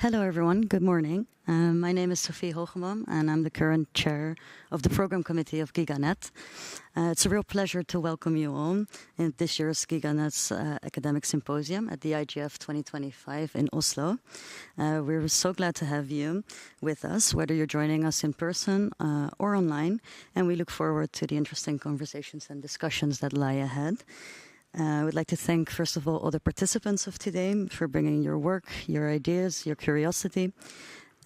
Hello, everyone. Good morning. My name is Sophie Hogemam, and I'm the current chair of the program committee of GigaNet. It's a real pleasure to welcome you all in this year's GigaNet's academic symposium at the IGF 2025 in Oslo. We're so glad to have you with us, whether you're joining us in person or online, and we look forward to the interesting conversations and discussions that lie ahead. I would like to thank, first of all the participants of today for bringing your work, your ideas, your curiosity.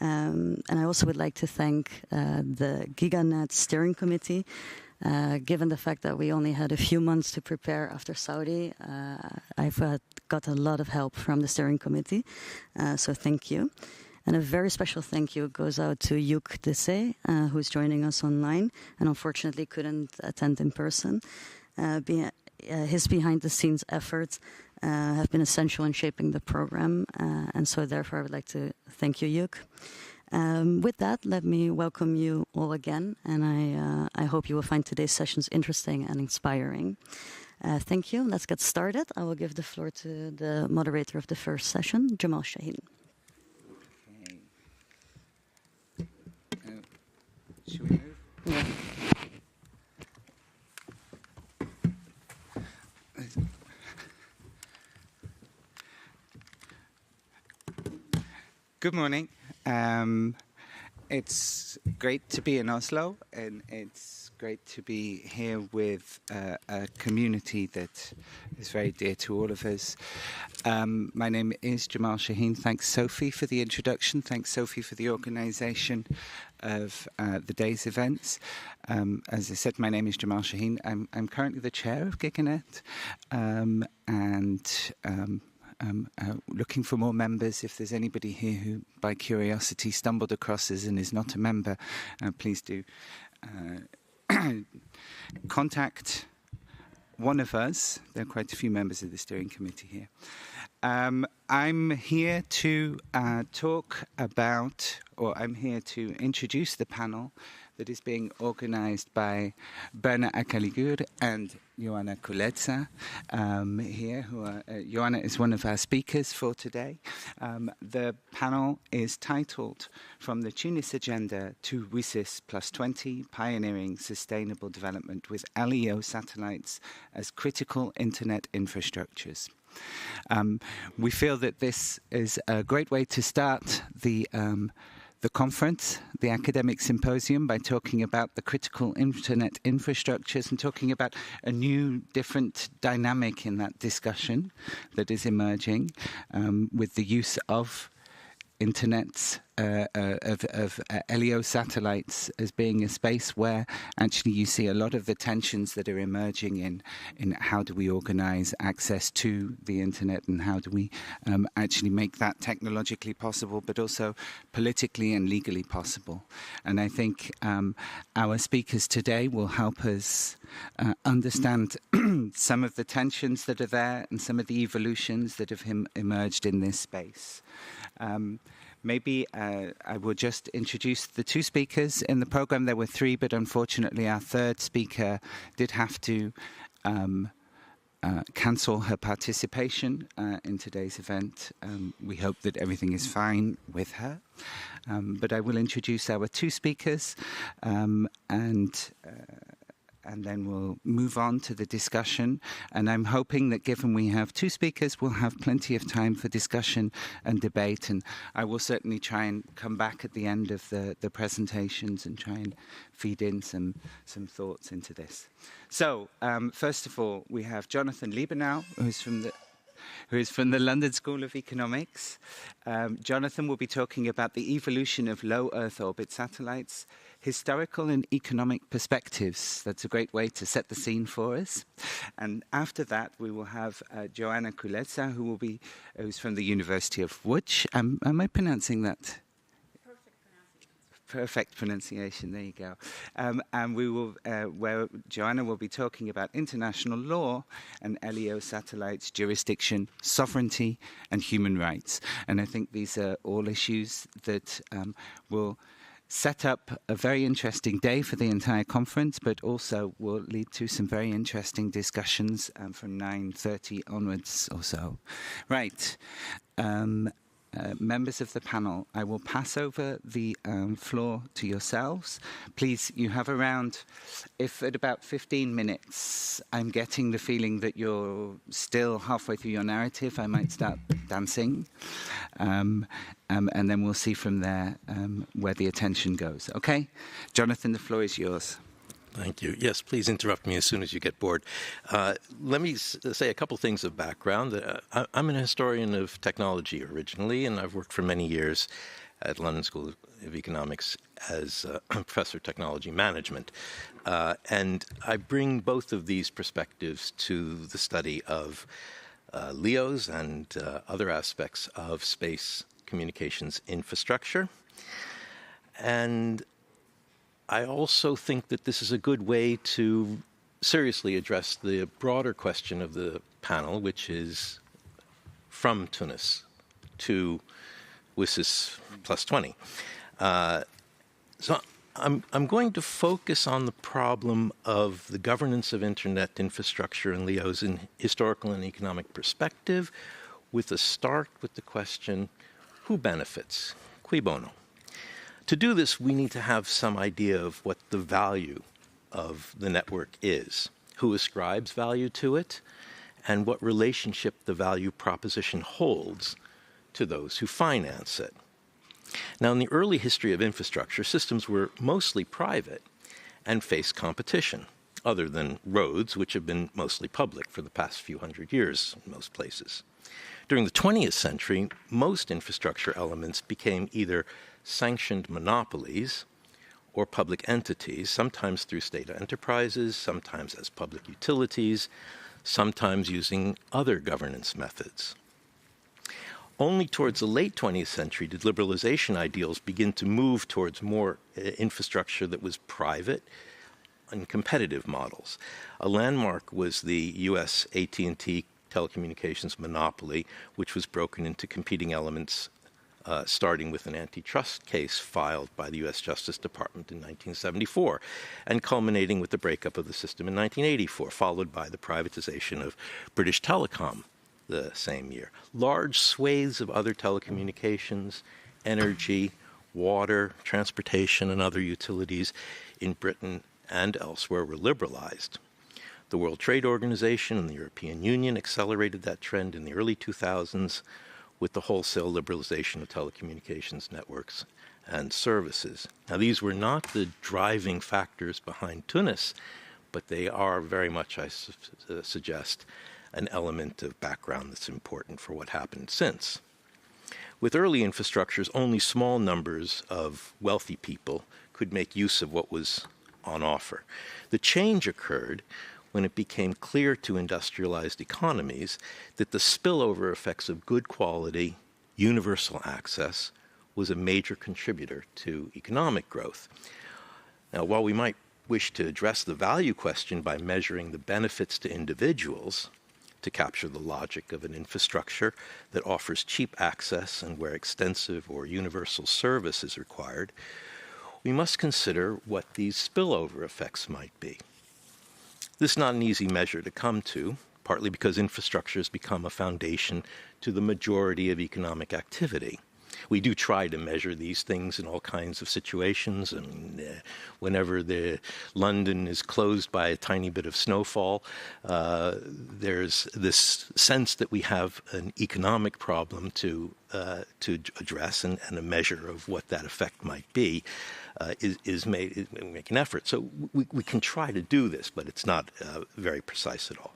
And I also would like to thank the GigaNet Steering Committee. Given the fact that we only had a few months to prepare after Saudi, I've got a lot of help from the Steering Committee, so thank you. And a very special thank you goes out to Yuk Dese, who's joining us online and unfortunately couldn't attend in person. His behind-the-scenes efforts have been essential in shaping the program, and so therefore I would like to thank you, Yuk. With that, let me welcome you all again, and I hope you will find today's sessions interesting and inspiring. Thank you. Let's get started. I will give the floor to the moderator of the first session, Jamal Shaheen. Okay. Should we move? Yeah. Good morning. It's great to be in Oslo, and it's great to be here with a community that is very dear to all of us. My name is Jamal Shaheen. Thanks, Sophie, for the introduction. Thanks, Sophie, for the organisation of the day's events. As I said, my name is Jamal Shaheen. I'm currently the chair of GigaNet, looking for more members. If there's anybody here who, by curiosity, stumbled across us and is not a member, please do contact one of us. There are quite a few members of the steering committee here. I'm here to I'm here to introduce the panel that is being organized by Berna Akaligur and Joanna Kuletsa here. Joanna is one of our speakers for today. The panel is titled From the Tunis Agenda to WSIS +20, Pioneering Sustainable Development with LEO Satellites as Critical Internet Infrastructures. We feel that this is a great way to start the conference, the academic symposium, by talking about the critical internet infrastructures and talking about a new, different dynamic in that discussion that is emerging with the use of internets, of LEO satellites as being a space where actually you see a lot of the tensions that are emerging in how do we organize access to the internet and how do we actually make that technologically possible, but also politically and legally possible. And I think our speakers today will help us understand some of the tensions that are there and some of the evolutions that have emerged in this space. Maybe I will just introduce the two speakers in the program. There were three, but unfortunately our third speaker did have to cancel her participation in today's event. We hope that everything is fine with her. But I will introduce our two speakers and then we'll move on to the discussion. And I'm hoping that given we have two speakers, we'll have plenty of time for discussion and debate. And I will certainly try and come back at the end of the presentations and try and feed in some thoughts into this. So, first of all, we have Jonathan Liebenau, who is from the London School of Economics. Jonathan will be talking about the evolution of low Earth orbit satellites, historical and economic perspectives. That's a great way to set the scene for us. And after that, we will have Joanna Kuletsa, who's from the University of Łódź. Am I pronouncing that? Perfect pronunciation. There you go. And we will, where Joanna will be talking about international law and LEO satellites, jurisdiction, sovereignty, and human rights. And I think these are all issues that will set up a very interesting day for the entire conference, but also will lead to some very interesting discussions from 9:30 onwards or so. Right. members of the panel, I will pass over the floor to yourselves. Please, you have around, if at about 15 minutes I'm getting the feeling that you're still halfway through your narrative, I might start dancing. And then we'll see from there where the attention goes. Okay? Jonathan, the floor is yours. Thank you. Yes, please interrupt me as soon as you get bored. Let me say a couple things of background. I'm an historian of technology originally, and I've worked for many years at London School of Economics as a professor of technology management. And I bring both of these perspectives to the study of LEOs and other aspects of space communications infrastructure. And I also think that this is a good way to seriously address the broader question of the panel, which is from Tunis to WSIS plus 20. So I'm going to focus on the problem of the governance of Internet infrastructure and LEOs in historical and economic perspective, with a start with the question, who benefits? Cui bono? To do this, we need to have some idea of what the value of the network is, who ascribes value to it, and what relationship the value proposition holds to those who finance it. Now, in the early history of infrastructure, systems were mostly private and faced competition, other than roads, which have been mostly public for the past few hundred years in most places. During the 20th century, most infrastructure elements became either sanctioned monopolies or public entities, sometimes through state enterprises, sometimes as public utilities, sometimes using other governance methods. Only towards the late 20th century did liberalization ideals begin to move towards more infrastructure that was private and competitive models. A landmark was the U.S. AT&T telecommunications monopoly, which was broken into competing elements starting with an antitrust case filed by the U.S. Justice Department in 1974, and culminating with the breakup of the system in 1984, followed by the privatization of British Telecom the same year. Large swathes of other telecommunications, energy, water, transportation, and other utilities in Britain and elsewhere were liberalized. The World Trade Organization and the European Union accelerated that trend in the early 2000s with the wholesale liberalization of telecommunications networks and services. Now, these were not the driving factors behind Tunis, but they are very much, I suggest, an element of background that's important for what happened since. With early infrastructures, only small numbers of wealthy people could make use of what was on offer. The change occurred when it became clear to industrialized economies that the spillover effects of good quality, universal access was a major contributor to economic growth. Now, while we might wish to address the value question by measuring the benefits to individuals to capture the logic of an infrastructure that offers cheap access and where extensive or universal service is required, we must consider what these spillover effects might be. This is not an easy measure to come to, partly because infrastructure has become a foundation to the majority of economic activity. We do try to measure these things in all kinds of situations, and whenever London is closed by a tiny bit of snowfall, there's this sense that we have an economic problem to address, and a measure of what that effect might be make an effort. So we can try to do this, but it's not very precise at all.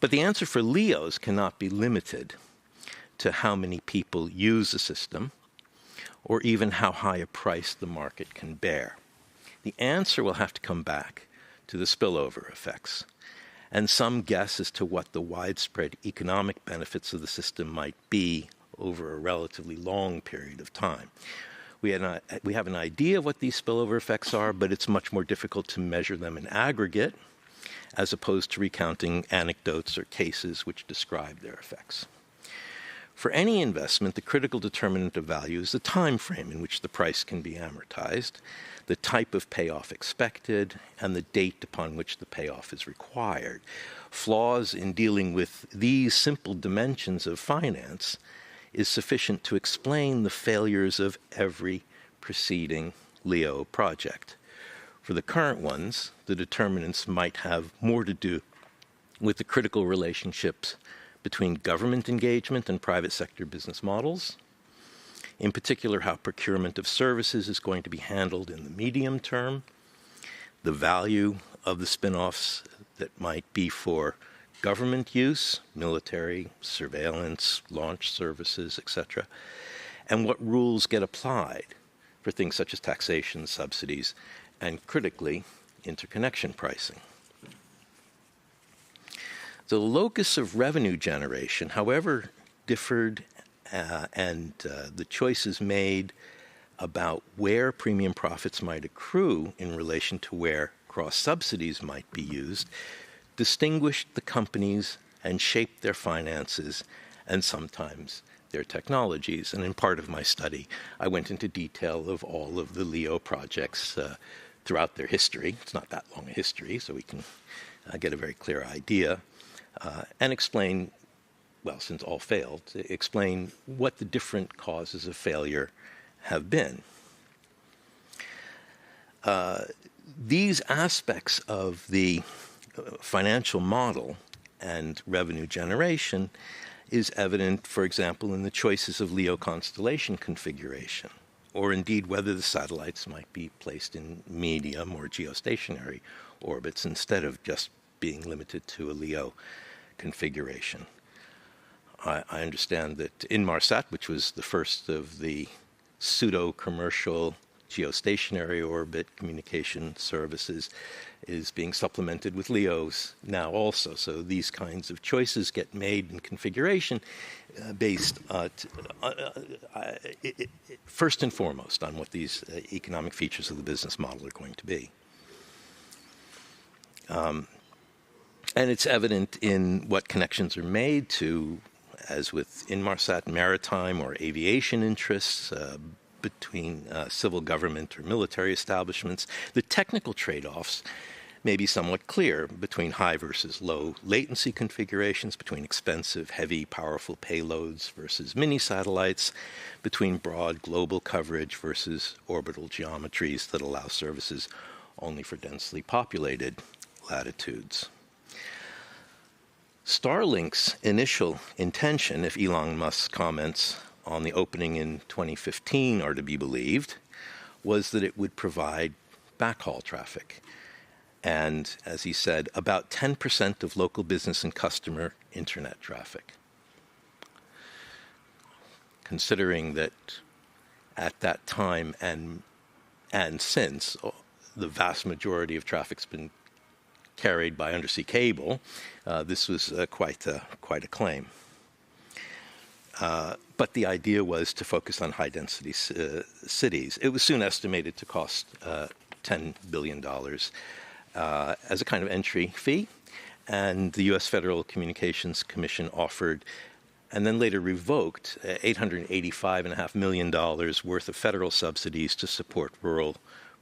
But the answer for LEOs cannot be limited to how many people use the system, or even how high a price the market can bear. The answer will have to come back to the spillover effects, and some guess as to what the widespread economic benefits of the system might be over a relatively long period of time. We have an idea of what these spillover effects are, but it's much more difficult to measure them in aggregate, as opposed to recounting anecdotes or cases which describe their effects. For any investment, the critical determinant of value is the time frame in which the price can be amortized, the type of payoff expected, and the date upon which the payoff is required. Flaws in dealing with these simple dimensions of finance is sufficient to explain the failures of every preceding LEO project. For the current ones, the determinants might have more to do with the critical relationships between government engagement and private sector business models, in particular how procurement of services is going to be handled in the medium term, the value of the spin-offs that might be for government use, military, surveillance, launch services, etc., and what rules get applied for things such as taxation, subsidies, and critically, interconnection pricing. The locus of revenue generation, however differed, and the choices made about where premium profits might accrue in relation to where cross-subsidies might be used, distinguished the companies and shaped their finances and sometimes their technologies. And in part of my study, I went into detail of all of the LEO projects throughout their history. It's not that long a history, so we can get a very clear idea, and explain, well, since all failed, explain what the different causes of failure have been. These aspects of the financial model and revenue generation is evident, for example, in the choices of LEO constellation configuration, or indeed whether the satellites might be placed in medium or geostationary orbits instead of just being limited to a LEO configuration. I understand that Inmarsat, which was the first of the pseudo-commercial geostationary orbit communication services, is being supplemented with LEOs now also. So these kinds of choices get made in configuration based first and foremost on what these economic features of the business model are going to be. And it's evident in what connections are made to, as with Inmarsat, maritime or aviation interests, between civil government or military establishments. The technical trade-offs may be somewhat clear between high versus low latency configurations, between expensive, heavy, powerful payloads versus mini satellites, between broad global coverage versus orbital geometries that allow services only for densely populated latitudes. Starlink's initial intention, if Elon Musk's comments on the opening in 2015 are to be believed, was that it would provide backhaul traffic. And, as he said, about 10% of local business and customer internet traffic. Considering that at that time and since, the vast majority of traffic's been carried by undersea cable, this was quite a claim. But the idea was to focus on high-density cities. It was soon estimated to cost $10 billion as a kind of entry fee, and the U.S. Federal Communications Commission offered, and then later revoked, $885.5 million worth of federal subsidies to support rural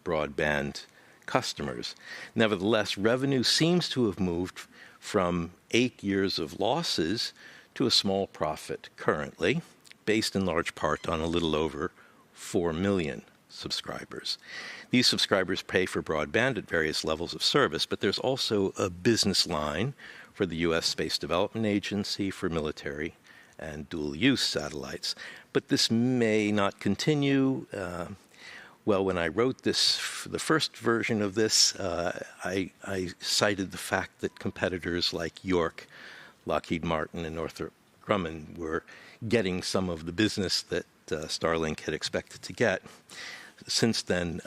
broadband customers. Nevertheless, revenue seems to have moved from 8 years of losses to a small profit currently, based in large part on a little over 4 million subscribers. These subscribers pay for broadband at various levels of service, but there's also a business line for the U.S. Space Development Agency for military and dual-use satellites. But this may not continue. Well, when I wrote this, the first version of this, I cited the fact that competitors like York, Lockheed Martin, and Northrop Grumman were getting some of the business that Starlink had expected to get. Since then,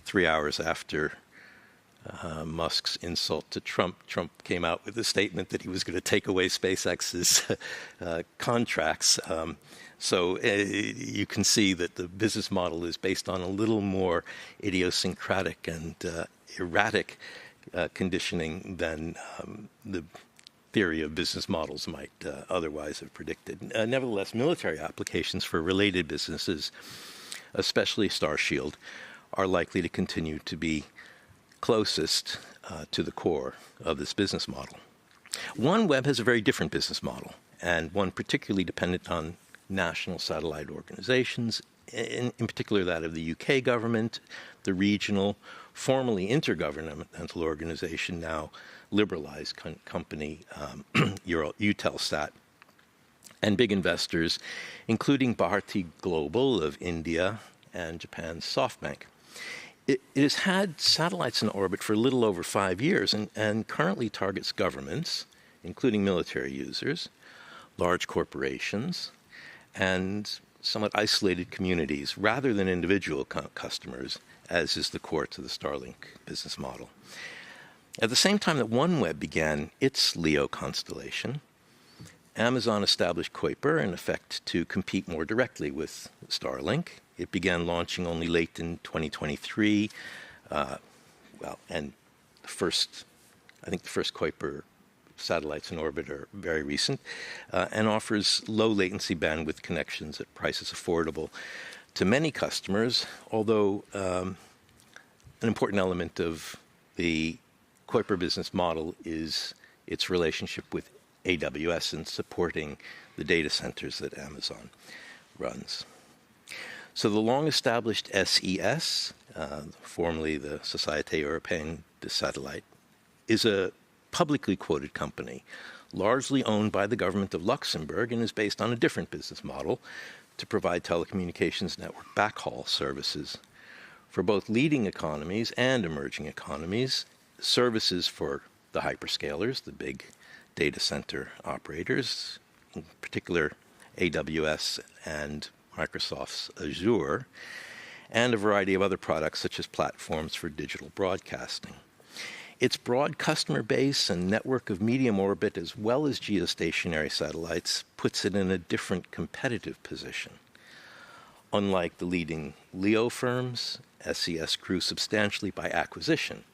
3 hours after Musk's insult to Trump came out with a statement that he was going to take away SpaceX's contracts. So you can see that the business model is based on a little more idiosyncratic and erratic conditioning than the theory of business models might otherwise have predicted. Nevertheless, military applications for related businesses, especially Starshield, are likely to continue to be closest to the core of this business model. OneWeb has a very different business model, and one particularly dependent on national satellite organizations, in particular that of the UK government, the regional, formerly intergovernmental organization, now liberalized company, Eutelsat, and big investors, including Bharti Global of India and Japan's SoftBank. It has had satellites in orbit for a little over 5 years and currently targets governments, including military users, large corporations, and somewhat isolated communities rather than individual customers, as is the core to the Starlink business model. At the same time that OneWeb began its LEO constellation, Amazon established Kuiper, in effect, to compete more directly with Starlink. It began launching only late in 2023, and the first Kuiper satellites in orbit are very recent, and offers low latency bandwidth connections at prices affordable to many customers, although an important element of the Kuiper business model is its relationship with AWS and supporting the data centers that Amazon runs. So the long-established SES, formerly the Société Européenne de Satellite, is a publicly quoted company, largely owned by the government of Luxembourg, and is based on a different business model to provide telecommunications network backhaul services for both leading economies and emerging economies, services for the hyperscalers, the big data center operators, in particular AWS and Microsoft's Azure, and a variety of other products such as platforms for digital broadcasting. Its broad customer base and network of medium orbit as well as geostationary satellites puts it in a different competitive position. Unlike the leading LEO firms, SES grew substantially by acquisition,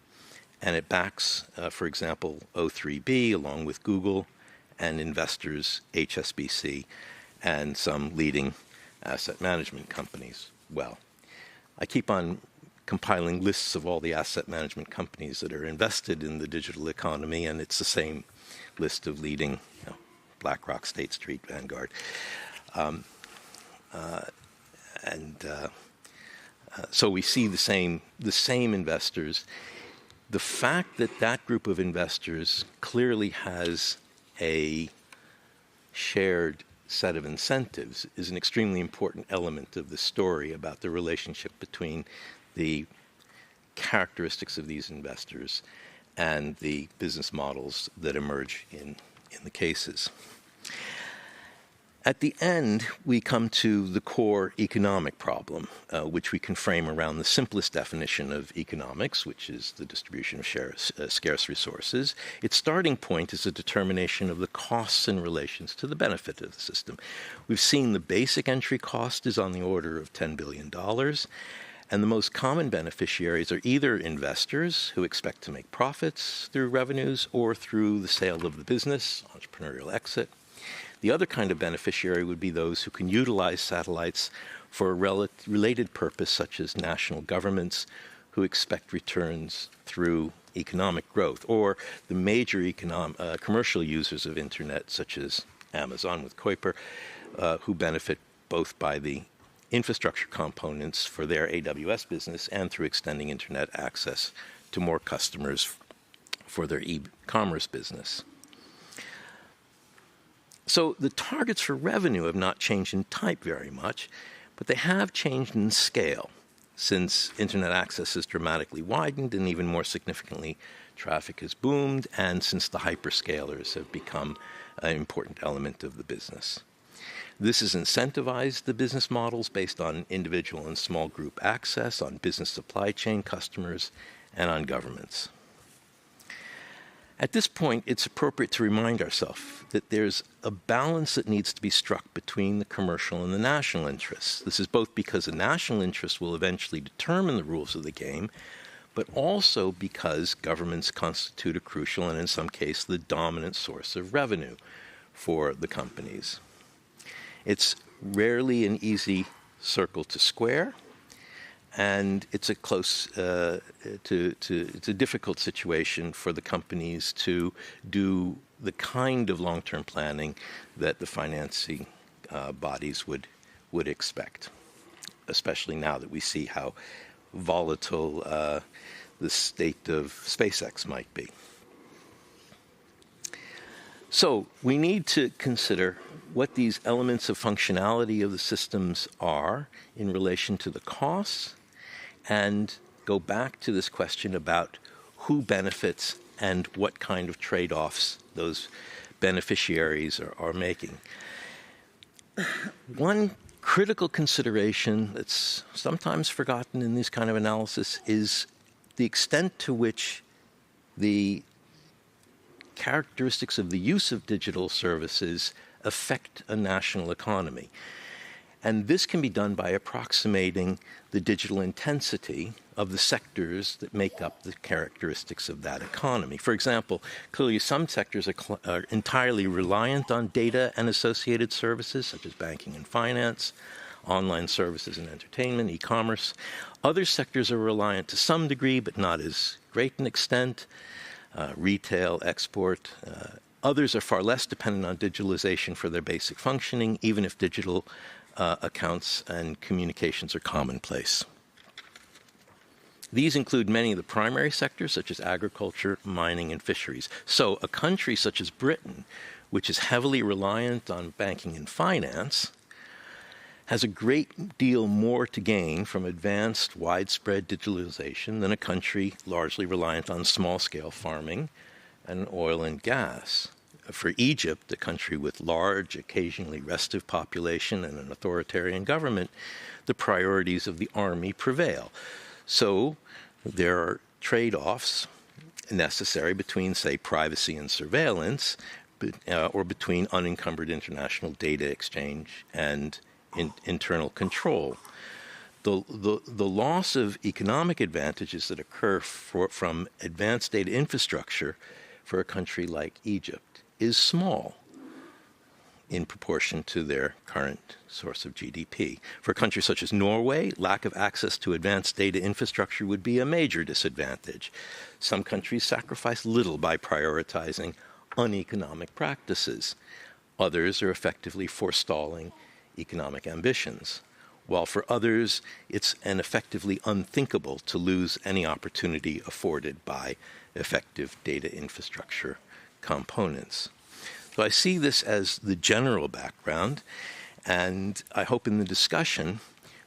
and it backs, for example, O3B along with Google and investors HSBC and some leading asset management companies. Well, I keep on compiling lists of all the asset management companies that are invested in the digital economy, and it's the same list of leading, BlackRock, State Street, Vanguard. So we see the same investors. The fact that that group of investors clearly has a shared set of incentives is an extremely important element of the story about the relationship between the characteristics of these investors and the business models that emerge in the cases. At the end, we come to the core economic problem, which we can frame around the simplest definition of economics, which is the distribution of scarce resources. Its starting point is a determination of the costs in relations to the benefit of the system. We've seen the basic entry cost is on the order of $10 billion, and the most common beneficiaries are either investors who expect to make profits through revenues or through the sale of the business, entrepreneurial exit. The other kind of beneficiary would be those who can utilize satellites for a related purpose, such as national governments who expect returns through economic growth, or the major commercial users of Internet, such as Amazon with Kuiper, who benefit both by the infrastructure components for their AWS business and through extending Internet access to more customers for their e-commerce business. So the targets for revenue have not changed in type very much, but they have changed in scale since Internet access has dramatically widened, and even more significantly, traffic has boomed, and since the hyperscalers have become an important element of the business. This has incentivized the business models based on individual and small group access, on business supply chain customers, and on governments. At this point, it's appropriate to remind ourselves that there's a balance that needs to be struck between the commercial and the national interests. This is both because the national interest will eventually determine the rules of the game, but also because governments constitute a crucial and, in some cases, the dominant source of revenue for the companies. It's rarely an easy circle to square, and it's a it's a difficult situation for the companies to do the kind of long-term planning that the financing bodies would expect, especially now that we see how volatile the state of SpaceX might be. So we need to consider what these elements of functionality of the systems are in relation to the costs, and go back to this question about who benefits and what kind of trade-offs those beneficiaries are making. One critical consideration that's sometimes forgotten in this kind of analysis is the extent to which the characteristics of the use of digital services affect a national economy. And this can be done by approximating the digital intensity of the sectors that make up the characteristics of that economy. For example, clearly some sectors are entirely reliant on data and associated services, such as banking and finance, online services and entertainment, e-commerce. Other sectors are reliant to some degree, but not as great an extent. Retail, export. Others are far less dependent on digitalization for their basic functioning, even if digital accounts and communications are commonplace. These include many of the primary sectors, such as agriculture, mining, and fisheries. So a country such as Britain, which is heavily reliant on banking and finance, has a great deal more to gain from advanced, widespread digitalization than a country largely reliant on small-scale farming and oil and gas. For Egypt, a country with large, occasionally restive population and an authoritarian government, the priorities of the army prevail. So there are trade-offs necessary between, say, privacy and surveillance, or between unencumbered international data exchange and internal control. The loss of economic advantages that occur from advanced data infrastructure for a country like Egypt is small in proportion to their current source of GDP. For a country such as Norway, lack of access to advanced data infrastructure would be a major disadvantage. Some countries sacrifice little by prioritizing uneconomic practices. Others are effectively forestalling economic ambitions, while for others it's effectively unthinkable to lose any opportunity afforded by effective data infrastructure components. So I see this as the general background, and I hope in the discussion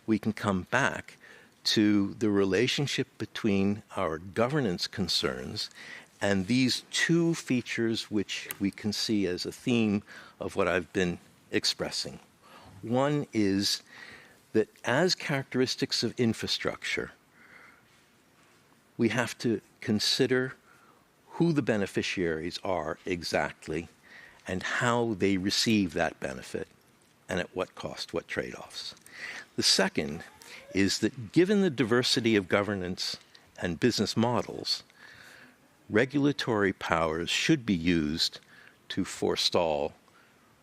we can come back to the relationship between our governance concerns and these two features which we can see as a theme of what I've been expressing. One is that as characteristics of infrastructure, we have to consider who the beneficiaries are exactly and how they receive that benefit and at what cost, what trade-offs. The second is that given the diversity of governance and business models, regulatory powers should be used to forestall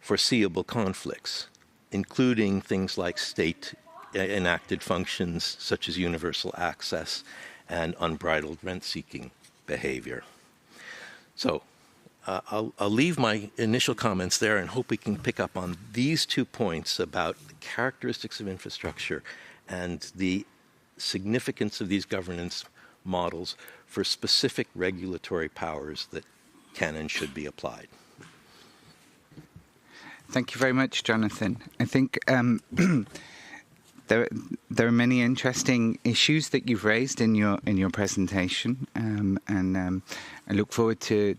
foreseeable conflicts, including things like state-enacted functions such as universal access and unbridled rent-seeking behavior. So I'll leave my initial comments there and hope we can pick up on these 2 points about the characteristics of infrastructure and the significance of these governance models for specific regulatory powers that can and should be applied. Thank you very much, Jonathan. I think there are many interesting issues that you've raised in your presentation, and I look forward to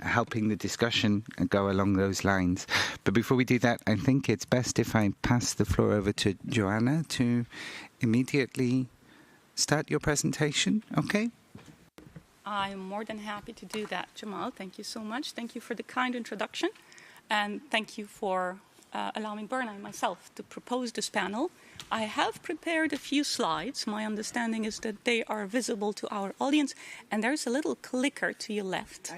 helping the discussion go along those lines. But before we do that, I think it's best if I pass the floor over to Joanna to immediately start your presentation. Okay? I'm more than happy to do that, Jamal. Thank you so much. Thank you for the kind introduction. And thank you for allowing Berna and myself to propose this panel. I have prepared a few slides. My understanding is that they are visible to our audience. And there's a little clicker to your left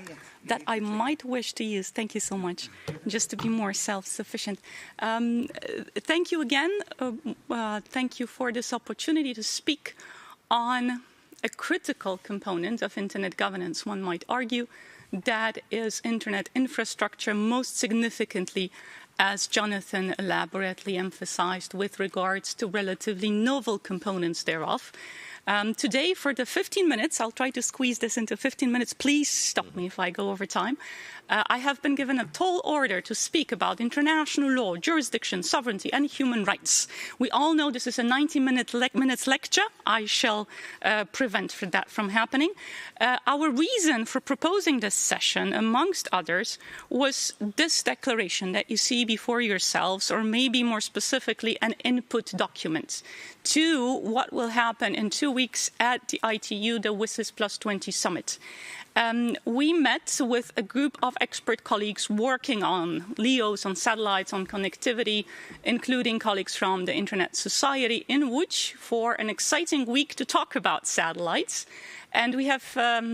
that I might wish to use. Thank you so much, just to be more self-sufficient. Thank you again. Thank you for this opportunity to speak on a critical component of Internet governance, one might argue. That is Internet infrastructure, most significantly as Jonathan elaborately emphasized, with regards to relatively novel components thereof. Today, for the 15 minutes, I'll try to squeeze this into 15 minutes. Please stop me if I go over time. I have been given a tall order to speak about international law, jurisdiction, sovereignty, and human rights. We all know this is a 90-minute lecture. I shall prevent that from happening. Our reason for proposing this session, amongst others, was this declaration that you see before yourselves, or maybe more specifically, an input document to what will happen in 2 weeks at the ITU, the WSIS Plus 20 Summit. We met with a group of expert colleagues working on LEOs, on satellites, on connectivity, including colleagues from the Internet Society in Łódź for an exciting week to talk about satellites. And we have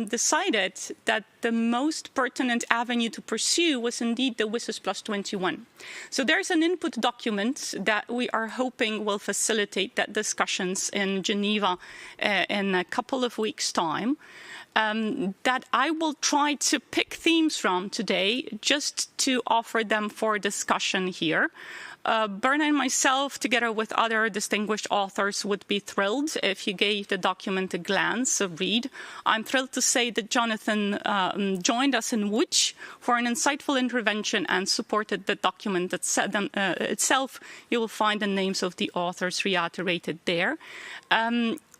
decided that the most pertinent avenue to pursue was indeed the WSIS Plus 21. So there's an input document that we are hoping will facilitate that discussions in Geneva in a couple of weeks' time. That I will try to pick themes from today just to offer them for discussion here. Berna and myself, together with other distinguished authors, would be thrilled if you gave the document a glance, a read. I'm thrilled to say that Jonathan joined us in Łódź for an insightful intervention and supported the document itself. You will find the names of the authors reiterated there.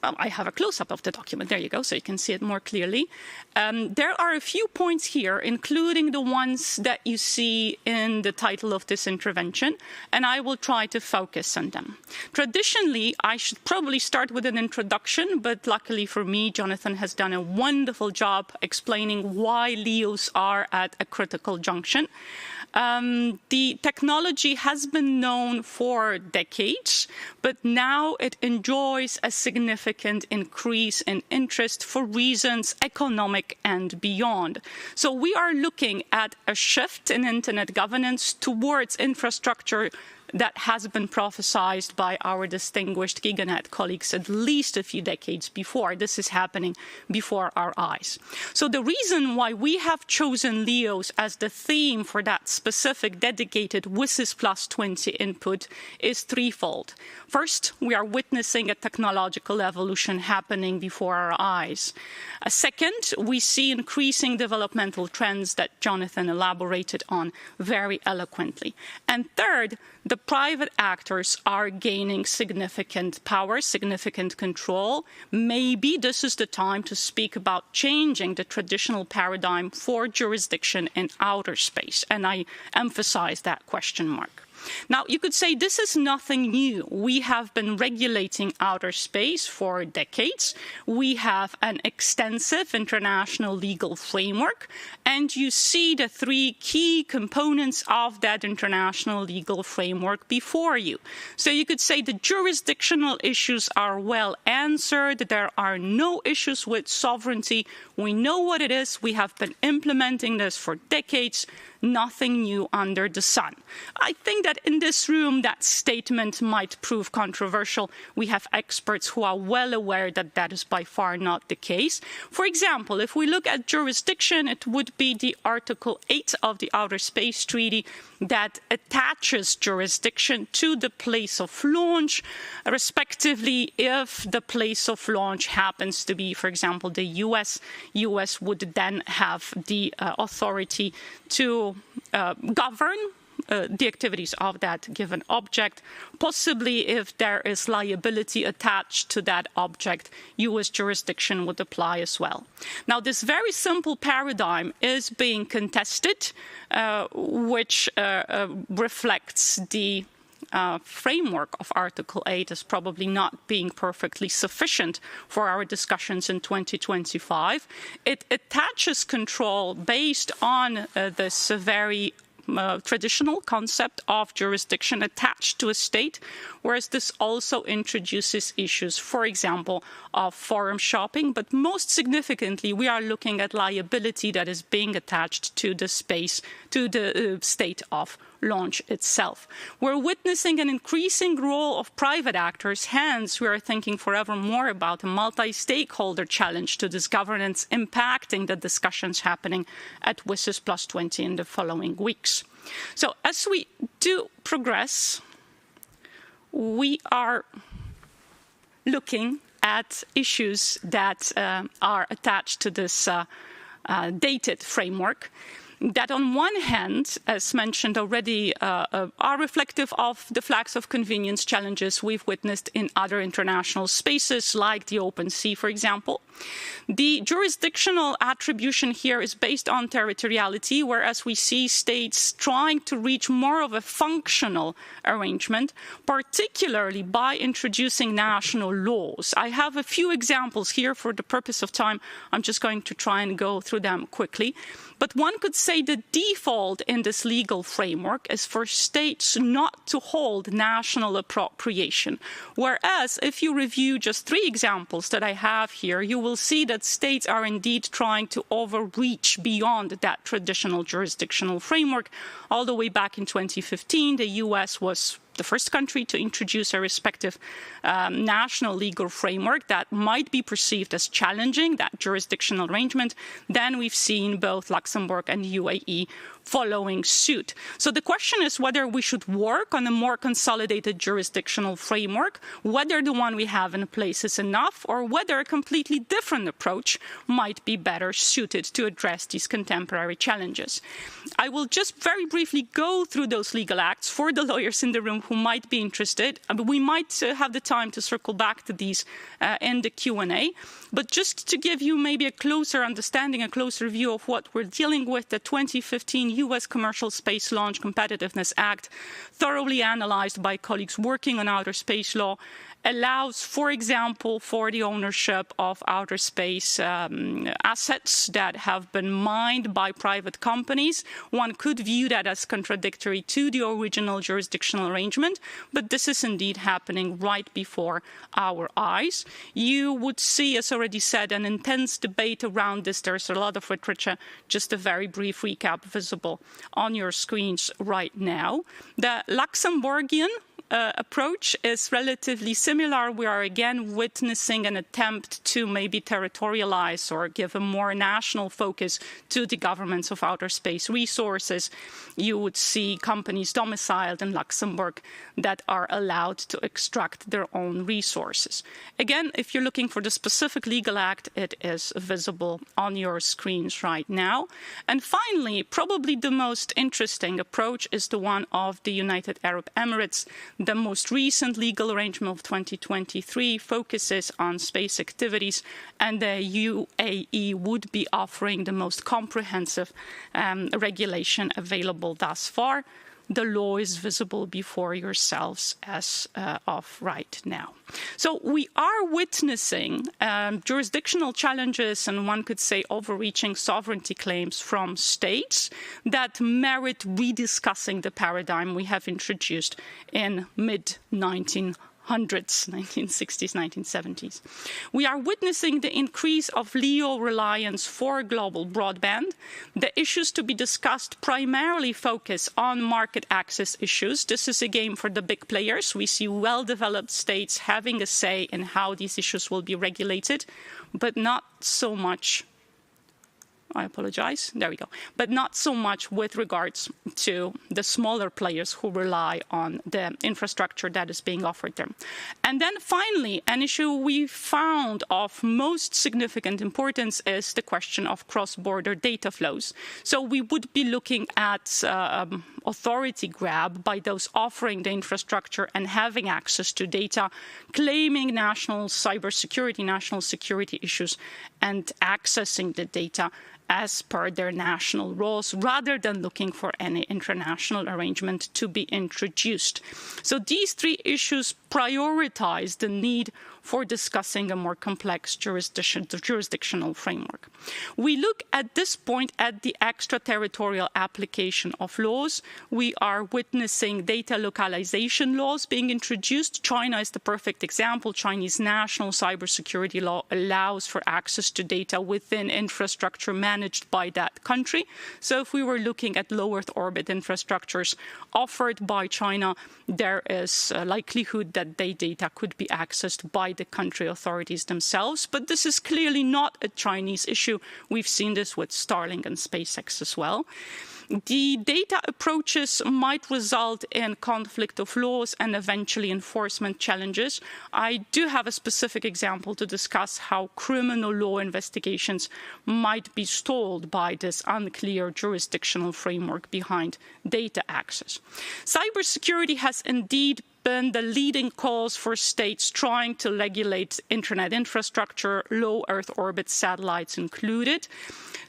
I have a close-up of the document. There you go, so you can see it more clearly. There are a few points here, including the ones that you see in the title of this intervention, and I will try to focus on them. Traditionally, I should probably start with an introduction, but luckily for me, Jonathan has done a wonderful job explaining why LEOs are at a critical junction. The technology has been known for decades, but now it enjoys a significant increase in interest for reasons economic and beyond. So we are looking at a shift in internet governance towards infrastructure that has been prophesied by our distinguished GigaNet colleagues at least a few decades before. This is happening before our eyes. So the reason why we have chosen LEOs as the theme for that specific dedicated WSIS Plus 20 input is threefold. First, we are witnessing a technological evolution happening before our eyes. Second, we see increasing developmental trends that Jonathan elaborated on very eloquently. And third, the private actors are gaining significant power, significant control. Maybe this is the time to speak about changing the traditional paradigm for jurisdiction in outer space. And I emphasize that question mark. Now, you could say this is nothing new. We have been regulating outer space for decades. We have an extensive international legal framework, and you see the three key components of that international legal framework before you. So you could say the jurisdictional issues are well answered. There are no issues with sovereignty. We know what it is. We have been implementing this for decades. Nothing new under the sun. I think that in this room, that statement might prove controversial. We have experts who are well aware that that is by far not the case. For example, if we look at jurisdiction, it would be the Article 8 of the Outer Space Treaty that attaches jurisdiction to the place of launch, respectively, if the place of launch happens to be, for example, the US would then have the authority to govern the activities of that given object. Possibly, if there is liability attached to that object, US jurisdiction would apply as well. Now, this very simple paradigm is being contested, which reflects the framework of Article 8 as probably not being perfectly sufficient for our discussions in 2025. It attaches control based on this very traditional concept of jurisdiction attached to a state, whereas this also introduces issues, for example, of forum shopping. But most significantly, we are looking at liability that is being attached to the state of launch itself. We're witnessing an increasing role of private actors, hence we are thinking forever more about a multi-stakeholder challenge to this governance impacting the discussions happening at WSIS Plus 20 in the following weeks. So as we do progress, we are looking at issues that are attached to this dated framework that on one hand, as mentioned already, are reflective of the flags of convenience challenges we've witnessed in other international spaces, like the open sea, for example. The jurisdictional attribution here is based on territoriality, whereas we see states trying to reach more of a functional arrangement, particularly by introducing national laws. I have a few examples here for the purpose of time. I'm just going to try and go through them quickly. But one could say the default in this legal framework is for states not to hold national appropriation. Whereas if you review just 3 examples that I have here, you will see that states are indeed trying to overreach beyond that traditional jurisdictional framework. All the way back in 2015, the US was the first country to introduce a respective national legal framework that might be perceived as challenging that jurisdictional arrangement. Then we've seen both Luxembourg and UAE following suit. So the question is whether we should work on a more consolidated jurisdictional framework, whether the one we have in place is enough, or whether a completely different approach might be better suited to address these contemporary challenges. I will just very briefly go through those legal acts for the lawyers in the room who might be interested. We might have the time to circle back to these in the Q&A. But just to give you maybe a closer understanding, a closer view of what we're dealing with, the 2015 U.S. Commercial Space Launch Competitiveness Act, thoroughly analyzed by colleagues working on outer space law, allows, for example, for the ownership of outer space assets that have been mined by private companies. One could view that as contradictory to the original jurisdictional arrangement, but this is indeed happening right before our eyes. You would see, as already said, an intense debate around this. There's a lot of literature. Just a very brief recap visible on your screens right now. The Luxembourgian approach is relatively similar. We are again witnessing an attempt to maybe territorialize or give a more national focus to the governments of outer space resources. You would see companies domiciled in Luxembourg that are allowed to extract their own resources. Again, if you're looking for the specific legal act, it is visible on your screens right now. And finally, probably the most interesting approach is the one of the United Arab Emirates. The most recent legal arrangement of 2023 focuses on space activities, and the UAE would be offering the most comprehensive regulation available thus far. The law is visible before yourselves as of right now. So we are witnessing jurisdictional challenges and one could say overreaching sovereignty claims from states that merit rediscussing the paradigm we have introduced in mid-1960s, 1970s. We are witnessing the increase of LEO reliance for global broadband. The issues to be discussed primarily focus on market access issues. This is a game for the big players. We see well-developed states having a say in how these issues will be regulated, but not so much. I apologize. There we go. But not so much with regards to the smaller players who rely on the infrastructure that is being offered them. And then finally, an issue we found of most significant importance is the question of cross-border data flows. So we would be looking at authority grab by those offering the infrastructure and having access to data, claiming national cybersecurity, national security issues, and accessing the data as per their national laws, rather than looking for any international arrangement to be introduced. So these 3 issues prioritize the need for discussing a more complex jurisdictional framework. We look at this point at the extraterritorial application of laws. We are witnessing data localization laws being introduced. China is the perfect example. Chinese national cybersecurity law allows for access to data within infrastructure managed by that country. So if we were looking at low Earth orbit infrastructures offered by China, there is a likelihood that their data could be accessed by the country authorities themselves. But this is clearly not a Chinese issue. We've seen this with Starlink and SpaceX as well. the data approaches might result in conflict of laws and eventually enforcement challenges. I do have a specific example to discuss how criminal law investigations might be stalled by this unclear jurisdictional framework behind data access. Cybersecurity has indeed been the leading cause for states trying to regulate internet infrastructure, low Earth orbit satellites included.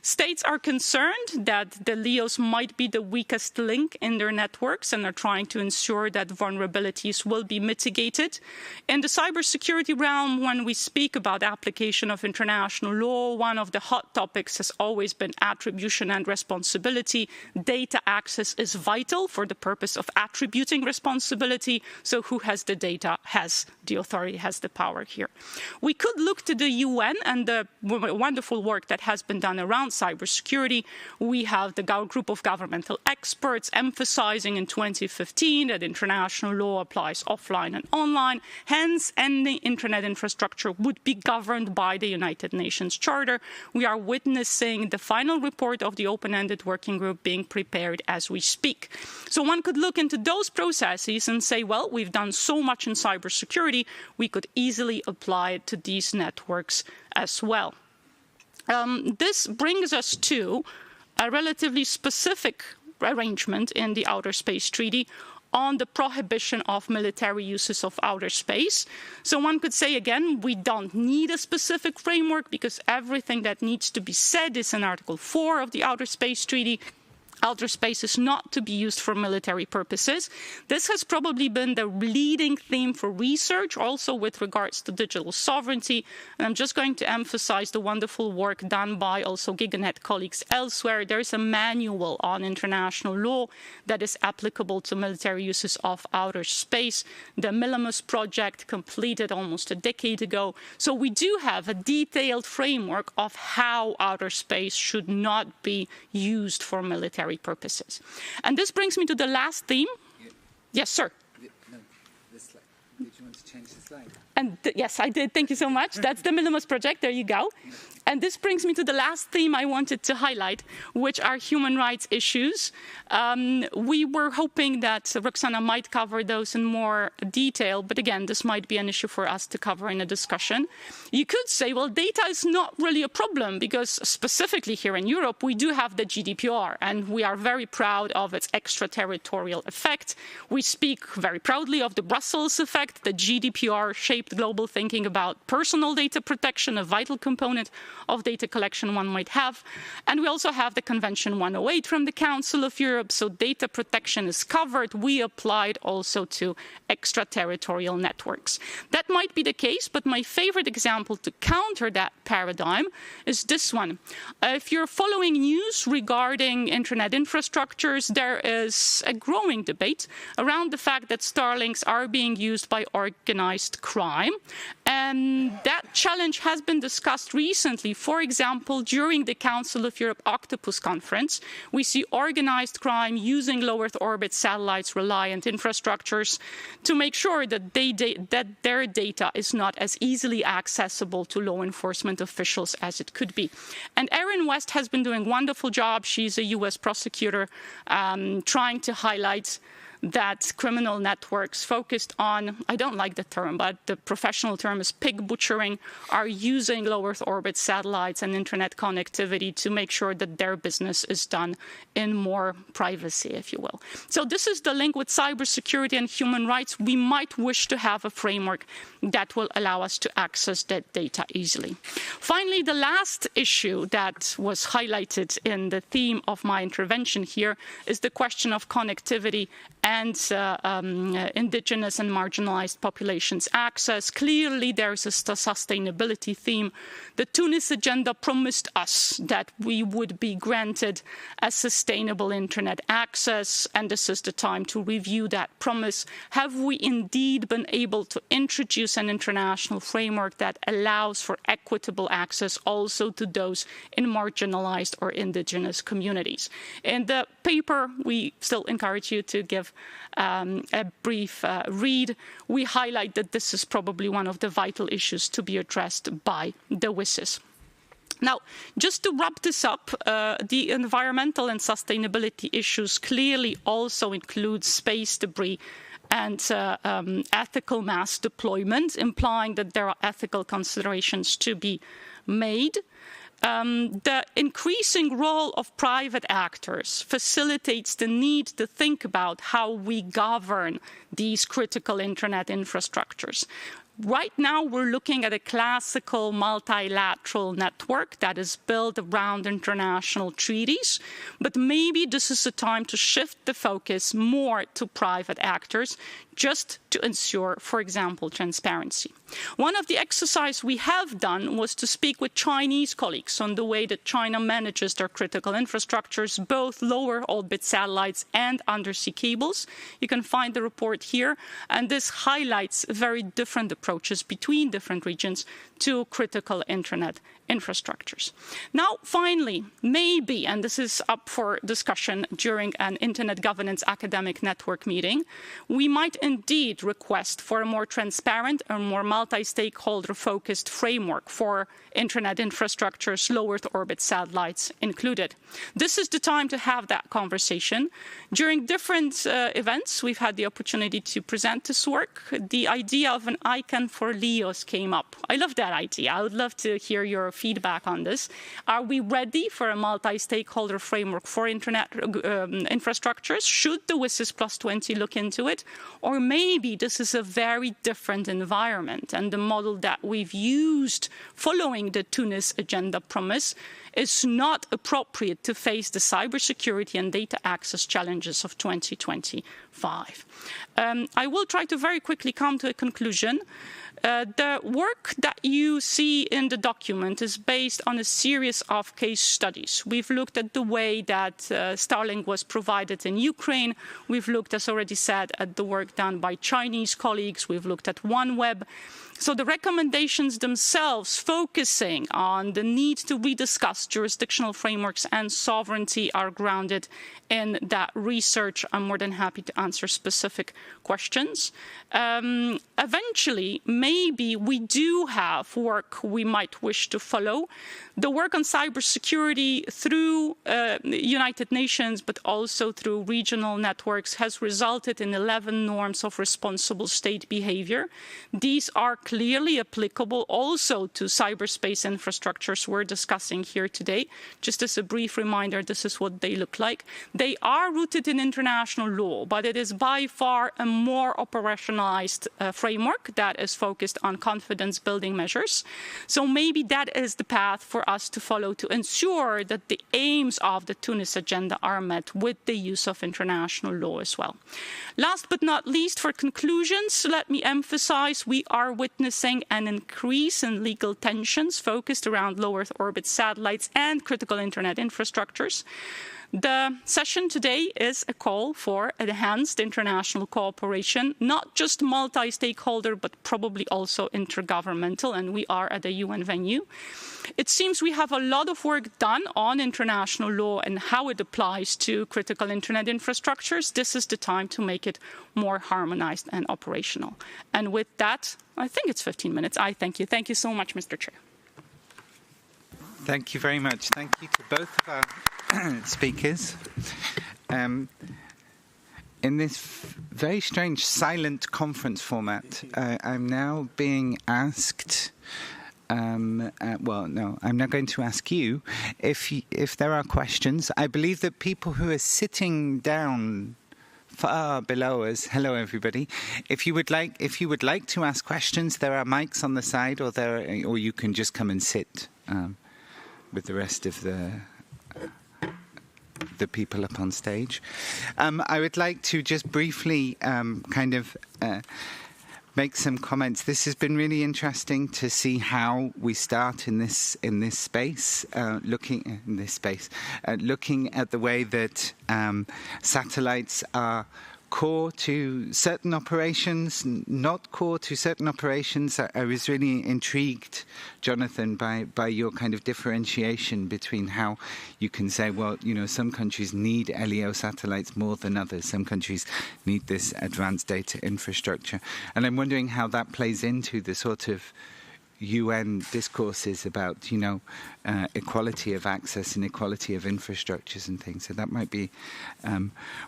States are concerned that the LEOs might be the weakest link in their networks and are trying to ensure that vulnerabilities will be mitigated. In the cybersecurity realm, when we speak about application of international law, one of the hot topics has always been attribution and responsibility. Data access is vital for the purpose of attributing responsibility. So who has the data has the authority, has the power here. We could look to the UN and the wonderful work that has been done around cybersecurity. We have the group of governmental experts emphasizing in 2015 that international law applies offline and online. Hence, any internet infrastructure would be governed by the United Nations Charter. We are witnessing the final report of the open-ended working group being prepared as we speak. So one could look into those processes and say, well, we've done so much in cybersecurity, we could easily apply it to these networks as well. This brings us to a relatively specific arrangement in the Outer Space Treaty on the prohibition of military uses of outer space. So one could say, again, we don't need a specific framework because everything that needs to be said is in Article 4 of the Outer Space Treaty. Outer space is not to be used for military purposes. This has probably been the leading theme for research, also with regards to digital sovereignty. And I'm just going to emphasize the wonderful work done by also GigaNet colleagues elsewhere. There is a manual on international law that is applicable to military uses of outer space. The Millimus project completed almost a decade ago. So we do have a detailed framework of how outer space should not be used for military purposes. And this brings me to the last theme. Yes, sir. No, this slide. Did you want to change the slide? And yes, I did. Thank you so much. That's the Millimus project. There you go. And this brings me to the last theme I wanted to highlight, which are human rights issues. We were hoping that Roxana might cover those in more detail, but again, this might be an issue for us to cover in a discussion. You could say, well, data is not really a problem because specifically here in Europe, we do have the GDPR, and we are very proud of its extraterritorial effect. We speak very proudly of the Brussels effect. The GDPR shaped global thinking about personal data protection, a vital component of data collection one might have. And we also have the Convention 108 from the Council of Europe, so data protection is covered. We applied also to extraterritorial networks. That might be the case, but my favorite example to counter that paradigm is this one. If you're following news regarding internet infrastructures, there is a growing debate around the fact that Starlinks are being used by organized crime. And that challenge has been discussed recently. For example, during the Council of Europe Octopus Conference, we see organized crime using low Earth orbit satellites-reliant infrastructures to make sure that their data is not as easily accessible to law enforcement officials as it could be. And Erin West has been doing a wonderful job. She's a US prosecutor trying to highlight that criminal networks focused on, I don't like the term, but the professional term is pig butchering, are using low Earth orbit satellites and internet connectivity to make sure that their business is done in more privacy, if you will. So this is the link with cybersecurity and human rights. We might wish to have a framework that will allow us to access that data easily. Finally, the last issue that was highlighted in the theme of my intervention here is the question of connectivity and indigenous and marginalized populations' access. Clearly, there's a sustainability theme. The Tunis agenda promised us that we would be granted a sustainable internet access, and this is the time to review that promise. Have we indeed been able to introduce an international framework that allows for equitable access also to those in marginalized or indigenous communities? In the paper, we still encourage you to give a brief read. We highlight that this is probably one of the vital issues to be addressed by the WSIS. Now, just to wrap this up, the environmental and sustainability issues clearly also include space debris and ethical mass deployment, implying that there are ethical considerations to be made. The increasing role of private actors facilitates the need to think about how we govern these critical internet infrastructures. Right now, we're looking at a classical multilateral network that is built around international treaties, but maybe this is a time to shift the focus more to private actors, just to ensure, for example, transparency. One of the exercises we have done was to speak with Chinese colleagues on the way that China manages their critical infrastructures, both lower orbit satellites and undersea cables. You can find the report here, and this highlights very different approaches between different regions to critical internet infrastructures. Now, finally, maybe, and this is up for discussion during an Internet Governance Academic Network meeting, we might indeed request for a more transparent and more multi-stakeholder-focused framework for internet infrastructures, low Earth orbit satellites included. This is the time to have that conversation. During different events, we've had the opportunity to present this work. The idea of an icon for LEOs came up. I love that idea. I would love to hear your feedback on this. Are we ready for a multi-stakeholder framework for internet infrastructures? Should the WSIS Plus 20 look into it? Or maybe this is a very different environment, and the model that we've used following the Tunis Agenda promise is not appropriate to face the cybersecurity and data access challenges of 2025. I will try to very quickly come to a conclusion. The work that you see in the document is based on a series of case studies. We've looked at the way that Starlink was provided in Ukraine. We've looked, as already said, at the work done by Chinese colleagues. We've looked at OneWeb. So the recommendations themselves, focusing on the need to rediscuss jurisdictional frameworks and sovereignty, are grounded in that research. I'm more than happy to answer specific questions. Eventually, maybe we do have work we might wish to follow. The work on cybersecurity through United Nations, but also through regional networks, has resulted in 11 norms of responsible state behavior. These are clearly applicable also to cyberspace infrastructures we're discussing here today. Just as a brief reminder, this is what they look like. They are rooted in international law, but it is by far a more operationalized framework that is focused on confidence-building measures. So maybe that is the path for us to follow to ensure that the aims of the Tunis Agenda are met with the use of international law as well. Last but not least, for conclusions, let me emphasize we are witnessing an increase in legal tensions focused around low Earth orbit satellites and critical internet infrastructures. The session today is a call for enhanced international cooperation, not just multi-stakeholder, but probably also intergovernmental, and we are at a UN venue. It seems we have a lot of work done on international law and how it applies to critical internet infrastructures. This is the time to make it more harmonized and operational. And with that, I think it's 15 minutes. I thank you. Thank you so much, Mr. Chair. Thank you very much. Thank you to both of our speakers. In this very strange silent conference format, I'm now being asked, I'm now going to ask you if there are questions. I believe that people who are sitting down far below us, hello everybody. If you would like to ask questions, there are mics on the side, or you can just come and sit with the rest of the people up on stage. I would like to just briefly make some comments. This has been really interesting to see how we start in this space, looking at the way that satellites are core to certain operations, not core to certain operations. I was really intrigued, Jonathan, by your kind of differentiation between how you can say, well, some countries need LEO satellites more than others. Some countries need this advanced data infrastructure. And I'm wondering how that plays into the sort of UN discourses about, equality of access and equality of infrastructures and things. So that might be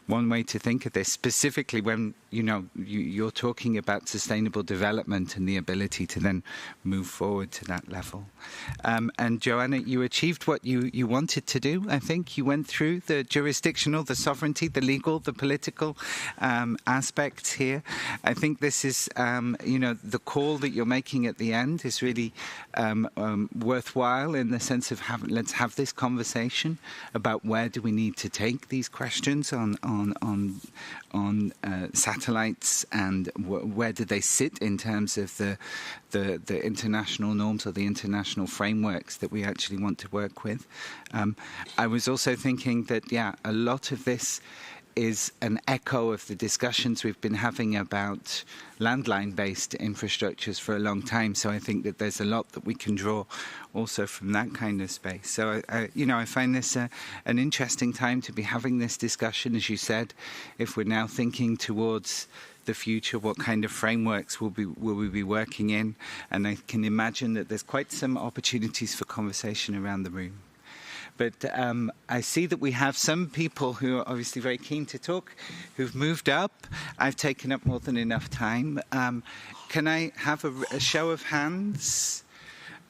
one way to think of this, specifically when, you're talking about sustainable development and the ability to then move forward to that level. And Joanna, you achieved what you wanted to do, I think. You went through the jurisdictional, the sovereignty, the legal, the political aspects here. I think this is, the call that you're making at the end is really worthwhile in the sense of let's have this conversation about where do we need to take these questions on satellites and where do they sit in terms of the international norms or the international frameworks that we actually want to work with. I was also thinking that, a lot of this is an echo of the discussions we've been having about landline-based infrastructures for a long time. So I think that there's a lot that we can draw also from that kind of space. So, I find this an interesting time to be having this discussion. As you said, if we're now thinking towards the future, what kind of frameworks will we be working in? And I can imagine that there's quite some opportunities for conversation around the room. But I see that we have some people who are obviously very keen to talk, who've moved up. I've taken up more than enough time. Can I have a show of hands?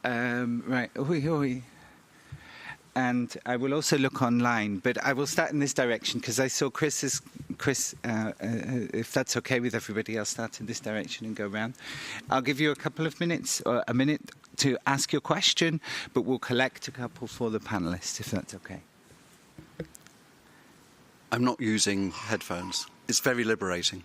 Right. And I will also look online, but I will start in this direction because I saw Chris, if that's okay with everybody, I'll start in this direction and go around. I'll give you a couple of minutes, or a minute to ask your question, but we'll collect a couple for the panelists, if that's okay. I'm not using headphones. It's very liberating.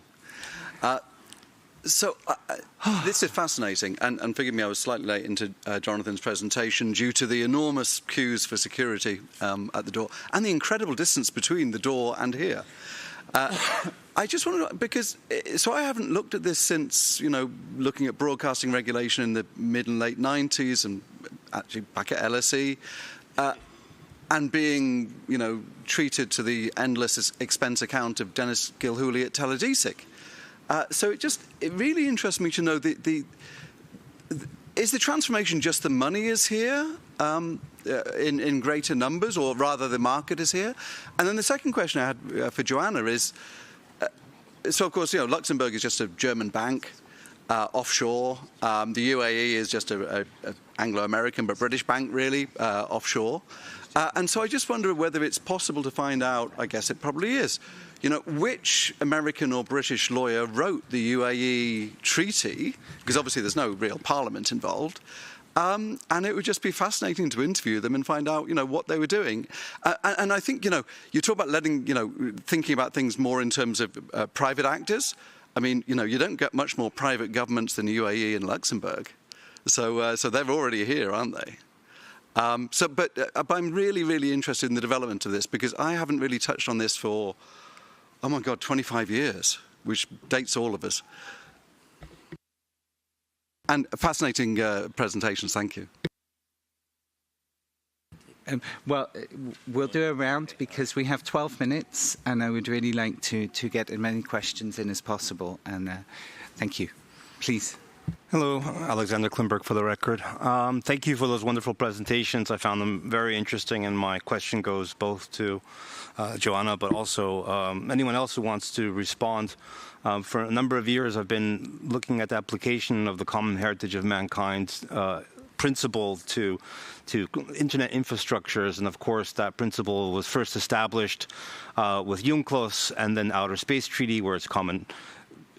This is fascinating, and forgive me, I was slightly late into Jonathan's presentation due to the enormous queues for security at the door and the incredible distance between the door and here. I just want to, because, so I haven't looked at this since, looking at broadcasting regulation in the mid and late 90s and actually back at LSE, and being, treated to the endless expense account of Dennis Gilhooly at Teledesic. So it really interests me to know is the transformation just the money is here in greater numbers, or rather the market is here? And then the second question I had for Joanna is, so of course, Luxembourg is just a German bank offshore. The UAE is just a Anglo-American but British bank, really, offshore. And so I just wonder whether it's possible to find out, I guess it probably is, which American or British lawyer wrote the UAE treaty, because obviously there's no real parliament involved. And it would just be fascinating to interview them and find out, what they were doing. And I think, you talk about thinking about things more in terms of private actors. I mean, you don't get much more private governments than the UAE and Luxembourg. So they're already here, aren't they? But I'm really, really interested in the development of this, because I haven't really touched on this for, 25 years, which dates all of us. And fascinating presentations, thank you. Well, we'll do a round because we have 12 minutes, and I would really like to get as many questions in as possible. And thank you. Please. Hello, Alexander Klimberg for the record. Thank you for those wonderful presentations. I found them very interesting, and my question goes both to Joanna, but also anyone else who wants to respond. For a number of years, I've been looking at the application of the common heritage of mankind principle to internet infrastructures, and of course that principle was first established with UNCLOS and then Outer Space Treaty, where it's common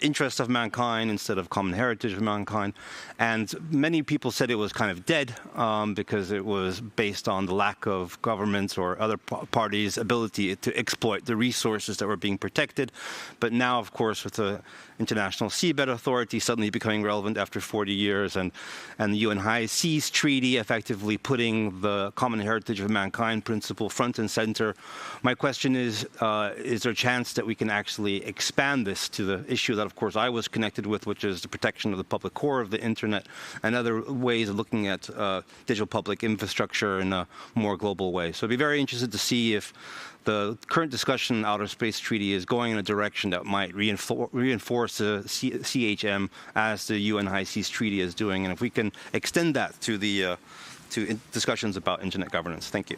interest of mankind instead of common heritage of mankind. And many people said it was kind of dead because it was based on the lack of governments or other parties' ability to exploit the resources that were being protected. But now, of course, with the International Seabed Authority suddenly becoming relevant after 40 years, and the UN High Seas Treaty effectively putting the common heritage of mankind principle front and center, my question is there a chance that we can actually expand this to the issue that, of course, I was connected with, which is the protection of the public core of the internet and other ways of looking at digital public infrastructure in a more global way? So I'd be very interested to see if the current discussion in outer space treaty is going in a direction that might reinforce the CHM as the UN High Seas Treaty is doing, and if we can extend that to the discussions about internet governance. Thank you.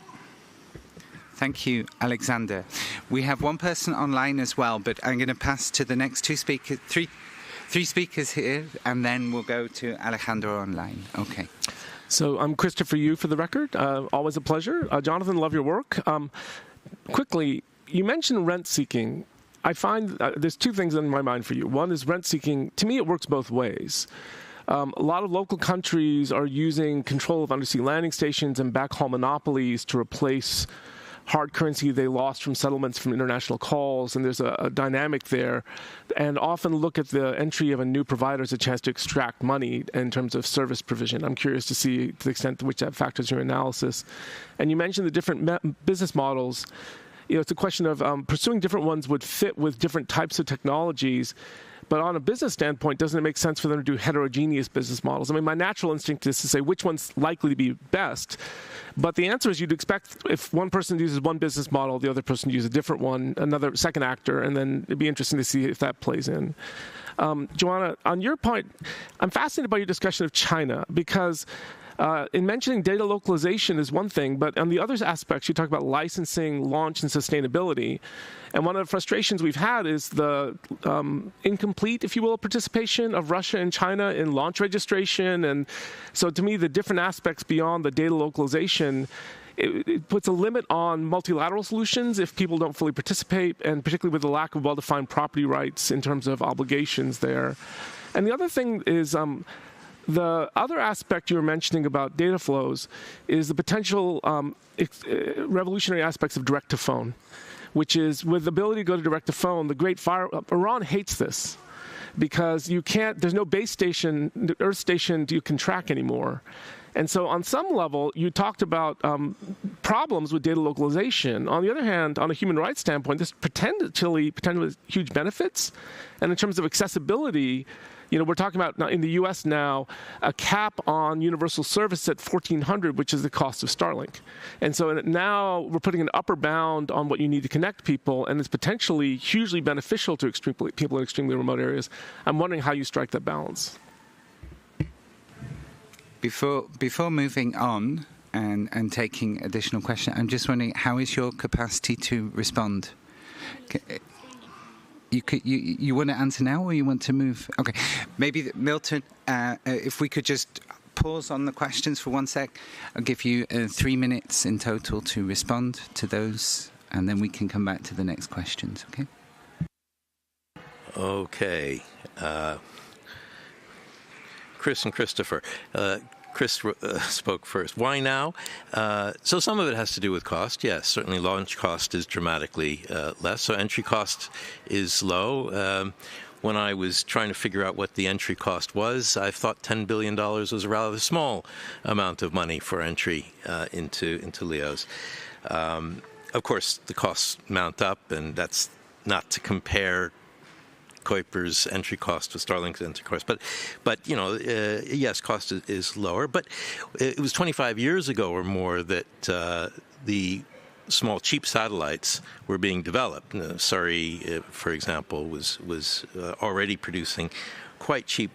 Thank you, Alexander. We have one person online as well, but I'm going to pass to the next three speakers here, and then we'll go to Alejandro online. Okay. So I'm Christopher Yu for the record. Always a pleasure. Jonathan, love your work. Quickly, you mentioned rent seeking. I find there's two things in my mind for you. One is rent seeking. To me, it works both ways. A lot of local countries are using control of undersea landing stations and backhaul monopolies to replace hard currency they lost from settlements from international calls, and there's a dynamic there, and often look at the entry of a new provider as a chance to extract money in terms of service provision. I'm curious to see to the extent to which that factors your analysis. And you mentioned the different business models. It's a question of pursuing different ones would fit with different types of technologies. But on a business standpoint, doesn't it make sense for them to do heterogeneous business models? I mean, my natural instinct is to say which one's likely to be best. But the answer is you'd expect if one person uses one business model, the other person uses a different one, another second actor, and then it'd be interesting to see if that plays in. Joanna, on your point, I'm fascinated by your discussion of China because in mentioning data localization is one thing, but on the other aspects, you talk about licensing, launch, and sustainability. And one of the frustrations we've had is the incomplete, if you will, participation of Russia and China in launch registration. And so to me, the different aspects beyond the data localization, it puts a limit on multilateral solutions if people don't fully participate, and particularly with the lack of well-defined property rights in terms of obligations there. And the other thing is the other aspect you were mentioning about data flows is the potential revolutionary aspects of direct-to-phone, which is with the ability to go to direct-to-phone, the great Iran hates this because there's no base station, Earth station you can track anymore. And so on some level, you talked about problems with data localization. On the other hand, on a human rights standpoint, this potentially huge benefits. And in terms of accessibility, we're talking about in the U.S. now a cap on universal service at $1,400, which is the cost of Starlink. And so now we're putting an upper bound on what you need to connect people, and it's potentially hugely beneficial to people in extremely remote areas. I'm wondering how you strike that balance. Before moving on and taking additional questions, I'm just wondering, how is your capacity to respond? You want to answer now, or you want to move? Okay, maybe Milton, if we could just pause on the questions for 1 sec. I'll give you 3 minutes in total to respond to those, and then we can come back to the next questions. Okay. Okay. Chris and Christopher. Chris spoke first. Why now? So some of it has to do with cost. Yes, certainly launch cost is dramatically less. So entry cost is low. When I was trying to figure out what the entry cost was, I thought $10 billion was a rather small amount of money for entry into LEOs. Of course, the costs mount up, and that's not to compare Kuiper's entry cost with Starlink's entry cost, but yes, cost is lower. But it was 25 years ago or more that the small cheap satellites were being developed. Surrey, for example, was already producing quite cheap.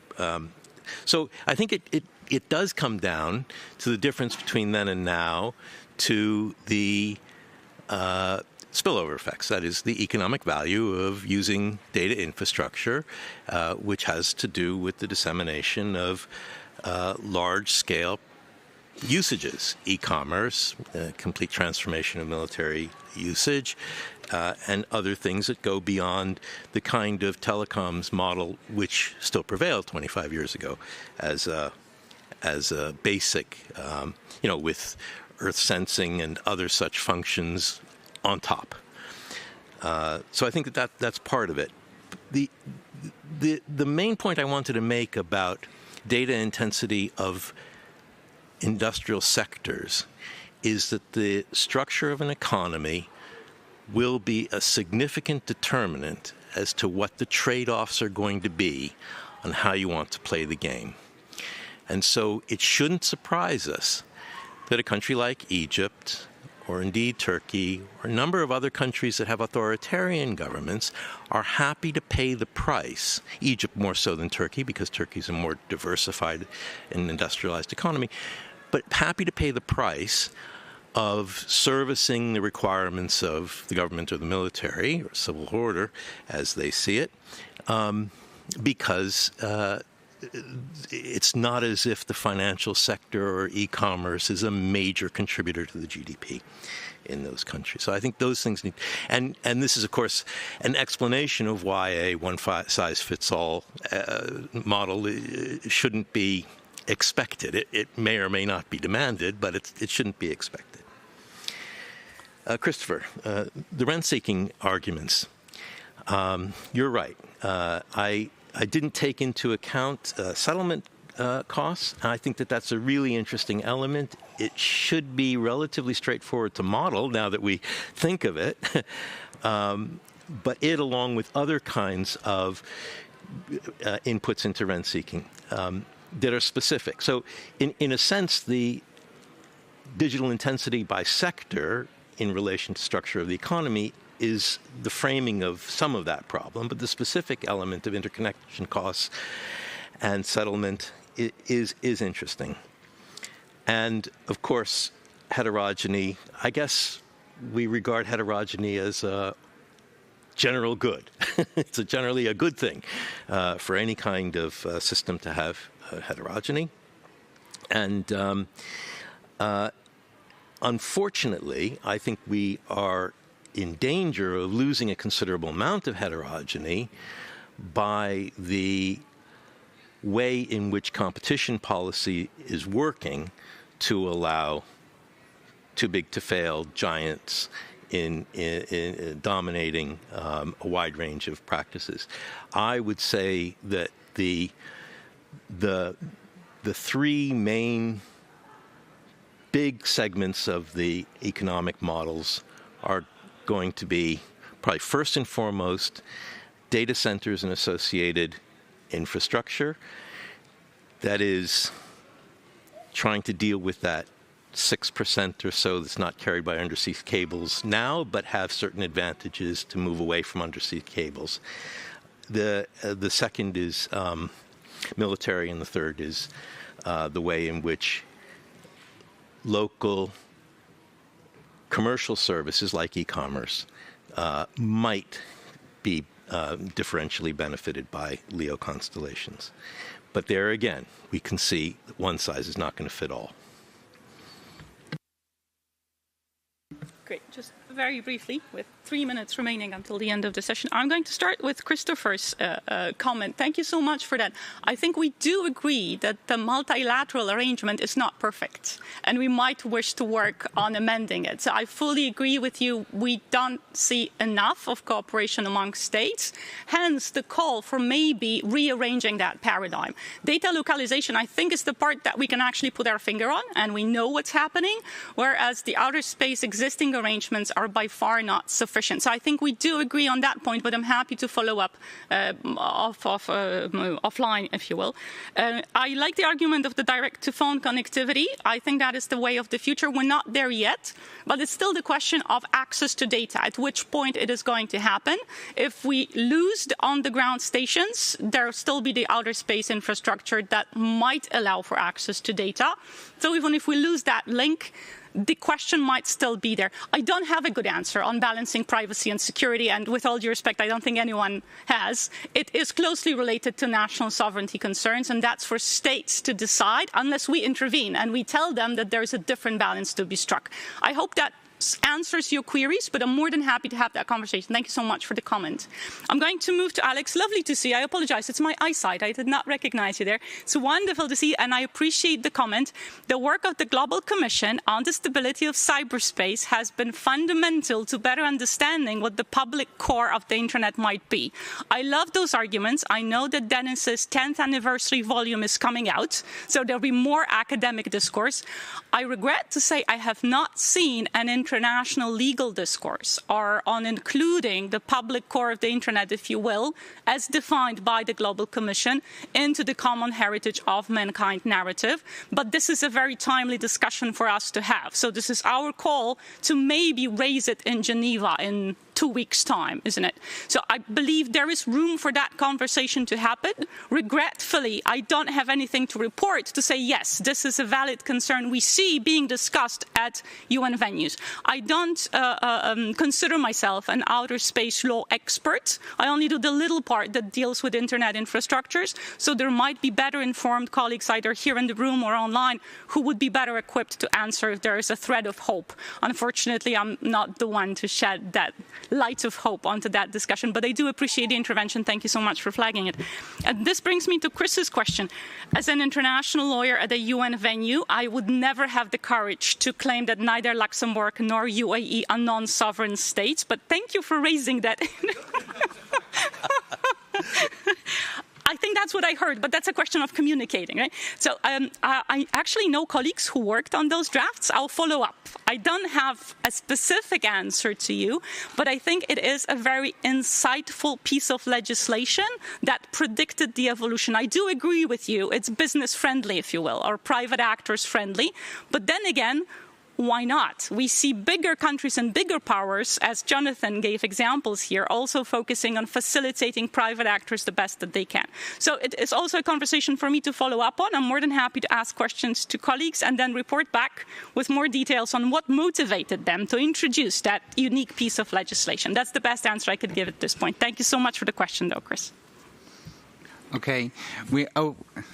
So I think it does come down to the difference between then and now, to the spillover effects. That is the economic value of using data infrastructure, which has to do with the dissemination of large-scale usages, e-commerce, complete transformation of military usage, and other things that go beyond the kind of telecoms model which still prevailed 25 years ago as a basic, with Earth sensing and other such functions on top. So I think that's part of it. The main point I wanted to make about data intensity of industrial sectors is that the structure of an economy will be a significant determinant as to what the trade-offs are going to be on how you want to play the game. And so it shouldn't surprise us that a country like Egypt or indeed Turkey, or a number of other countries that have authoritarian governments, are happy to pay the price, Egypt more so than Turkey, because Turkey is a more diversified and industrialized economy, but happy to pay the price of servicing the requirements of the government or the military, or civil order, as they see it, because it's not as if the financial sector or e-commerce is a major contributor to the GDP in those countries. So I think those things need, and this is, of course, an explanation of why a one-size-fits-all model shouldn't be expected. It may or may not be demanded, but it shouldn't be expected. Christopher, the rent-seeking arguments. You're right. I didn't take into account settlement costs. I think that that's a really interesting element. It should be relatively straightforward to model now that we think of it. But it, along with other kinds of inputs into rent seeking that are specific. So in a sense, the digital intensity by sector in relation to structure of the economy is the framing of some of that problem, but the specific element of interconnection costs and settlement is interesting. And of course, heterogeny, I guess we regard heterogeny as a general good. It's generally a good thing for any kind of system to have heterogeny. And unfortunately, I think we are in danger of losing a considerable amount of heterogeny by the way in which competition policy is working to allow too big to fail giants in dominating a wide range of practices. I would say that the three main big segments of the economic models are going to be probably first and foremost data centers and associated infrastructure. That is trying to deal with that 6% or so that's not carried by undersea cables now, but have certain advantages to move away from undersea cables. The second is military, and the third is the way in which local commercial services like e-commerce might be differentially benefited by LEO constellations. But there again, we can see that one size is not going to fit all. Great. Just very briefly, with 3 minutes remaining until the end of the session, I'm going to start with Christopher's comment. Thank you so much for that. I think we do agree that the multilateral arrangement is not perfect, and we might wish to work on amending it. So I fully agree with you. We don't see enough of cooperation among states, hence the call for maybe rearranging that paradigm. Data localization, I think, is the part that we can actually put our finger on, and we know what's happening, whereas the outer space existing arrangements are by far not sufficient. So I think we do agree on that point, but I'm happy to follow up offline, if you will. I like the argument of the direct-to-phone connectivity. I think that is the way of the future. We're not there yet, but it's still the question of access to data, at which point it is going to happen. If we lose the on-the-ground stations, there will still be the outer space infrastructure that might allow for access to data. So even if we lose that link, the question might still be there. I don't have a good answer on balancing privacy and security, and with all due respect, I don't think anyone has. It is closely related to national sovereignty concerns, and that's for states to decide unless we intervene and we tell them that there's a different balance to be struck. I hope that answers your queries, but I'm more than happy to have that conversation. Thank you so much for the comment. I'm going to move to Alex. Lovely to see you. I apologize. It's my eyesight. I did not recognize you there. It's wonderful to see, and I appreciate the comment. The work of the Global Commission on the Stability of Cyberspace has been fundamental to better understanding what the public core of the internet might be. I love those arguments. I know that Dennis's 10th anniversary volume is coming out, so there'll be more academic discourse. I regret to say I have not seen an international legal discourse are on including the public core of the internet, if you will, as defined by the Global Commission, into the common heritage of mankind narrative. But this is a very timely discussion for us to have. So this is our call to maybe raise it in Geneva in 2 weeks' time, isn't it? So I believe there is room for that conversation to happen. Regretfully, I don't have anything to report to say, yes, this is a valid concern we see being discussed at UN venues. I don't consider myself an outer space law expert. I only do the little part that deals with internet infrastructures. So there might be better informed colleagues either here in the room or online who would be better equipped to answer if there is a thread of hope. Unfortunately, I'm not the one to shed that light of hope onto that discussion, but I do appreciate the intervention. Thank you so much for flagging it. And this brings me to Chris's question. As an international lawyer at a UN venue, I would never have the courage to claim that neither Luxembourg nor UAE are non-sovereign states, but thank you for raising that. I think that's what I heard, but that's a question of communicating, right? So I actually know colleagues who worked on those drafts. I'll follow up. I don't have a specific answer to you, but I think it is a very insightful piece of legislation that predicted the evolution. I do agree with you. It's business friendly, if you will, or private actors friendly. But then again, why not? We see bigger countries and bigger powers, as Jonathan gave examples here, also focusing on facilitating private actors the best that they can. So it is also a conversation for me to follow up on. I'm more than happy to ask questions to colleagues and then report back with more details on what motivated them to introduce that unique piece of legislation. That's the best answer I could give at this point. Thank you so much for the question, though, Chris. Okay.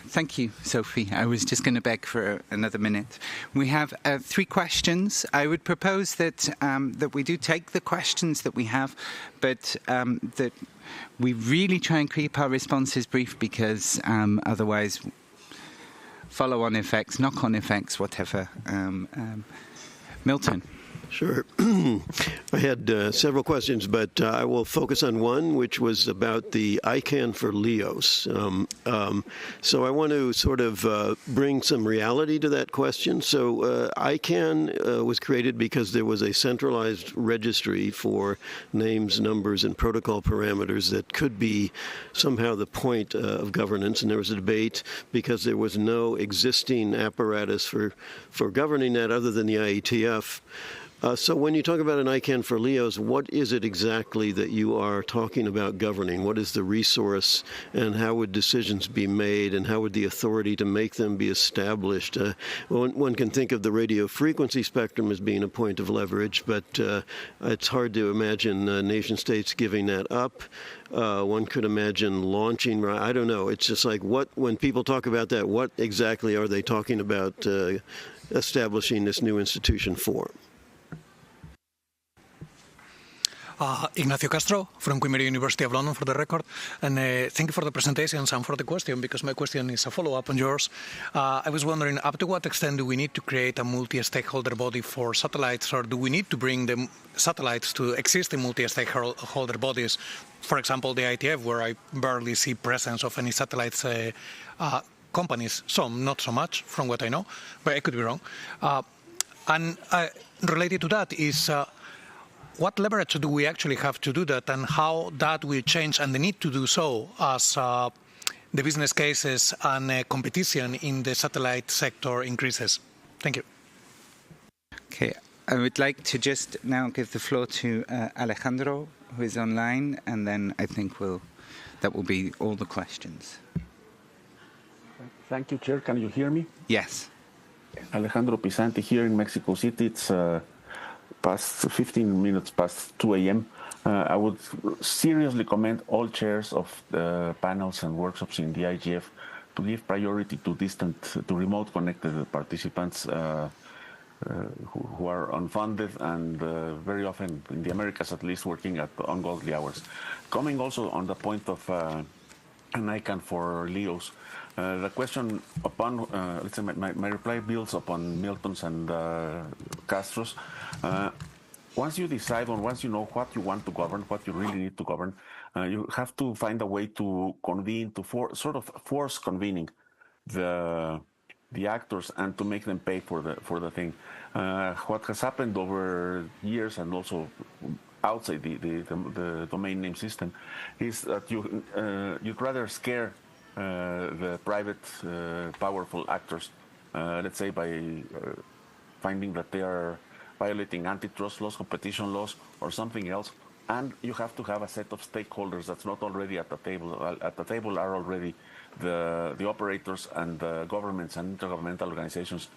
Thank you, Sophie. I was just going to beg for another minute. We have 3 questions. I would propose that that we do take the questions that we have, but that we really try and keep our responses brief, because otherwise, follow-on effects, knock-on effects, whatever. Milton. Sure. I had several questions, but I will focus on one, which was about the ICANN for LEOs. So I want to sort of bring some reality to that question. So ICANN was created because there was a centralized registry for names, numbers, and protocol parameters that could be somehow the point of governance. And there was a debate because there was no existing apparatus for governing that other than the IETF. So when you talk about an ICANN for LEOs, what is it exactly that you are talking about governing? What is the resource, and how would decisions be made, and how would the authority to make them be established? One can think of the radio frequency spectrum as being a point of leverage, but it's hard to imagine nation states giving that up. One could imagine launching, I don't know. It's just like, when people talk about that, what exactly are they talking about establishing this new institution for? Ignacio Castro from Queen Mary University of London, for the record, and thank you for the presentations and for the question, because my question is a follow-up on yours. I was wondering, up to what extent do we need to create a multi-stakeholder body for satellites, or do we need to bring the satellites to existing multi-stakeholder bodies? For example, the IETF, where I barely see presence of any satellites companies, some, not so much, from what I know, but I could be wrong. And related to that is, what leverage do we actually have to do that, and how that will change, and the need to do so, as the business cases and competition in the satellite sector increases? Thank you. Okay, I would like to just now give the floor to Alejandro, who is online, and then I think that will be all the questions. Thank you, Chair. Can you hear me? Yes. Alejandro Pisanti here in Mexico City. It's past 15 minutes past 2 a.m. I would seriously commend all chairs of the panels and workshops in the IGF to give priority to remote connected participants who are unfunded and very often, in the Americas at least, working at ungodly hours. Coming also on the point of an ICANN for LEOs, the question upon, let's say my reply builds upon Milton's and Castro's. Once you decide, or once you know what you want to govern, what you really need to govern, you have to find a way to convene, sort of force convening the the actors and to make them pay for the thing. What has happened over years and also outside the domain name system is that you'd rather scare the private powerful actors, let's say by finding that they are violating antitrust laws, competition laws, or something else, and you have to have a set of stakeholders that's not already at the table. At the table are already the operators and the governments and intergovernmental organizations.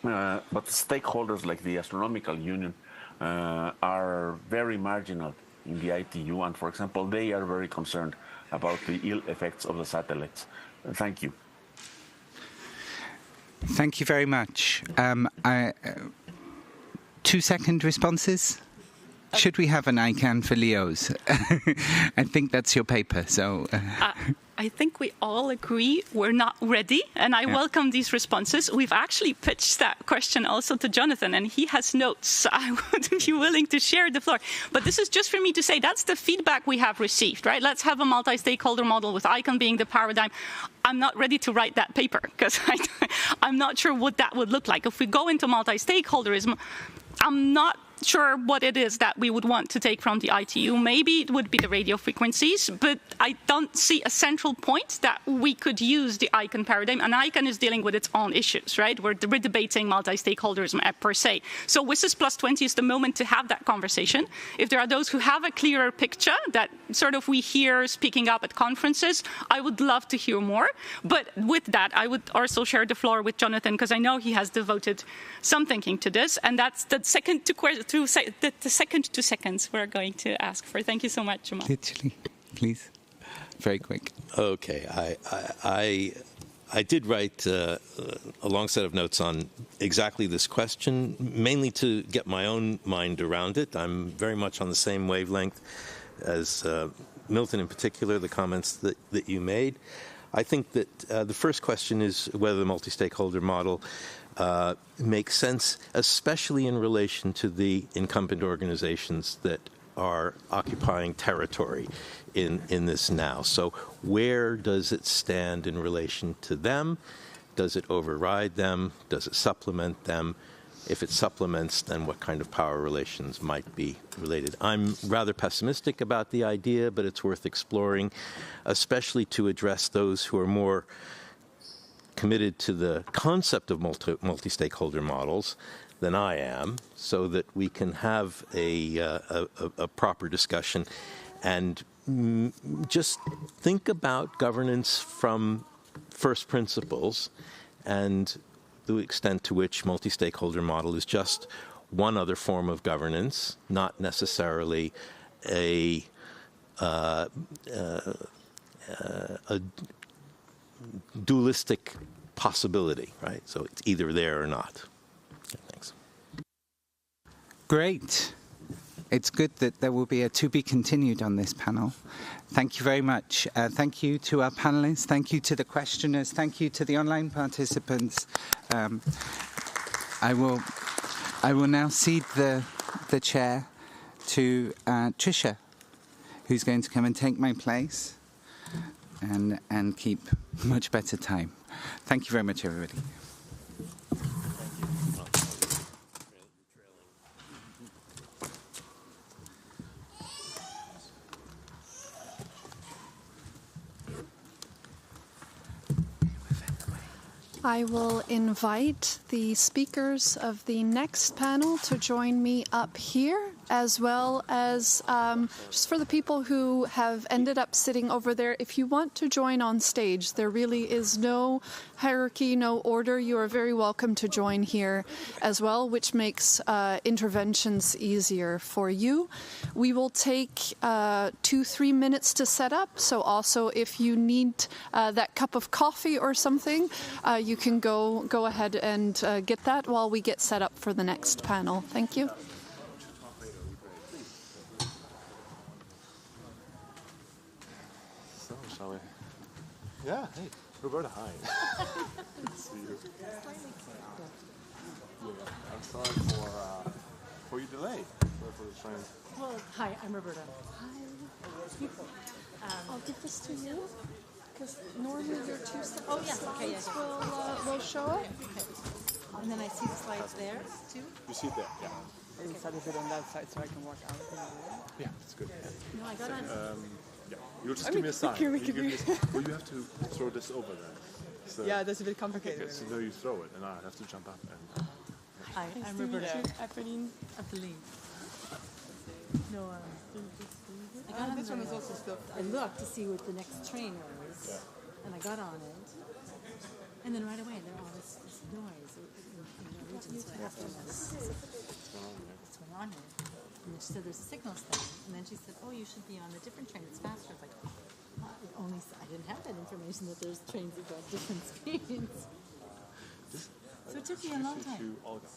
But stakeholders like the Astronomical Union are very marginal in the ITU, and for example, they are very concerned about the ill effects of the satellites. Thank you. Thank you very much. 2-second responses? Should we have an ICANN for LEOs? I think that's your paper, so... I think we all agree we're not ready, and I welcome these responses. We've actually pitched that question also to Jonathan, and he has notes. I would be willing to share the floor. But this is just for me to say that's the feedback we have received, right? Let's have a multi-stakeholder model with ICANN being the paradigm. I'm not ready to write that paper because I'm not sure what that would look like. If we go into multi-stakeholderism, I'm not sure what it is that we would want to take from the ITU. Maybe it would be the radio frequencies, but I don't see a central point that we could use the ICANN paradigm, and ICANN is dealing with its own issues, right? We're debating multi-stakeholderism per se. So WSIS Plus 20 is the moment to have that conversation. If there are those who have a clearer picture that sort of we hear speaking up at conferences, I would love to hear more. But with that, I would also share the floor with Jonathan, because I know he has devoted some thinking to this, and that's the second the second 2 seconds we're going to ask for. Thank you so much, Jamal. Literally, please. Very quick. Okay. I did write a long set of notes on exactly this question, mainly to get my own mind around it. I'm very much on the same wavelength as Milton in particular, the comments that you made. I think that the first question is whether the multi-stakeholder model makes sense, especially in relation to the incumbent organizations that are occupying territory in this now. So where does it stand in relation to them? Does it override them? Does it supplement them? If it supplements, then what kind of power relations might be related? I'm rather pessimistic about the idea, but it's worth exploring, especially to address those who are more committed to the concept of multi-stakeholder models than I am, so that we can have a proper discussion and just think about governance from first principles and the extent to which multi-stakeholder model is just one other form of governance, not necessarily a dualistic possibility, right? So it's either there or not. Okay, thanks. Great. It's good that there will be a to be continued on this panel. Thank you very much. Thank you to our panelists. Thank you to the questioners. Thank you to the online participants. I will now cede the chair to Tricia, who's going to come and take my place and keep much better time. Thank you very much, everybody. I will invite the speakers of the next panel to join me up here, as well as just for the people who have ended up sitting over there. If you want to join on stage, there really is no hierarchy, no order. You are very welcome to join here as well, which makes interventions easier for you. We will take 2-3 minutes to set up. So also if you need that cup of coffee or something, you can go ahead and get that while we get set up for the next panel. Thank you. So, shall we? Yeah, hey, Roberta, hi. Good to see you. I'm sorry for your delay. Sorry for the train. Well, hi, I'm Roberta. Hi. I'll give this to you. Because normally your two slides will show up. And then I see the slides there, too? You see it there, yeah. Maybe set it on that side so I can walk out. Yeah, that's good. No, I got on. Yeah, you'll just give me a sign. We can Well, you have to throw this over there. So, yeah, that's a bit complicated. okay, so now you throw it, and I have to jump up. And Hi, I'm Roberta. Apolline. No, I got on This one is also stuffed. I looked to see what the next train was, and I got on it. And then right away, there all this noise in Norwegian, so I asked her, what's going on here? And she said, there's a signals thing. And then she said, oh, you should be on a different train. It's faster. I was like, I didn't have that information that there's trains that go at different speeds. So it took me a long time. to Olga.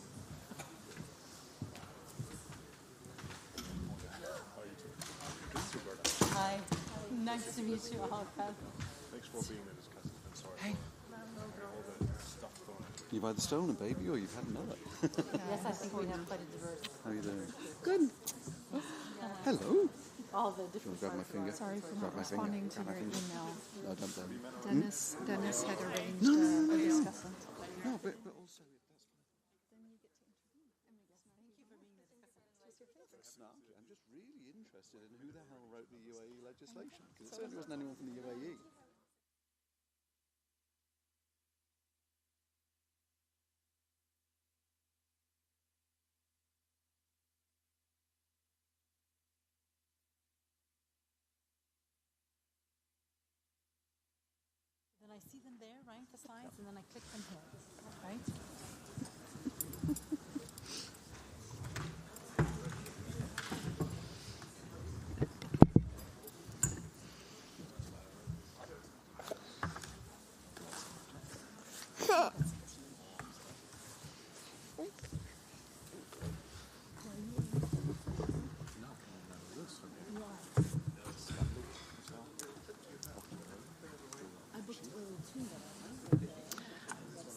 Hi. Nice to meet you all. Thanks for being there, cousin. I'm sorry. Hey. All the stuff going on. You've either stolen a baby or you've had another. Yes, I think we have quite a diverse. How are you doing? Good. Hello. All the different Grab my finger. Sorry for Grab not my finger. responding to Grab my your finger. email. No, don't blame me. Dennis had arranged a discussion. No, but also I'm just really interested in who the hell wrote the UAE legislation, because it certainly wasn't anyone from the UAE. Then I see them there, right, the slides, and then I click them here, right?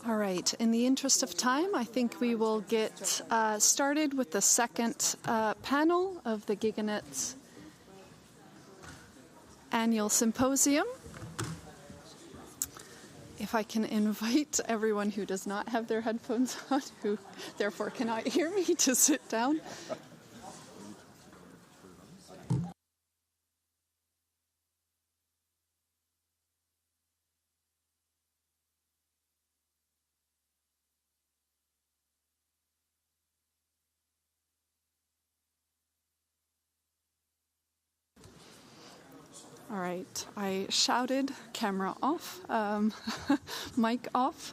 All right. In the interest of time, I think we will get started with the second panel of the GigaNet annual symposium. If I can invite everyone who does not have their headphones on, who therefore cannot hear me, to sit down. All right, I shouted, camera off, mic off.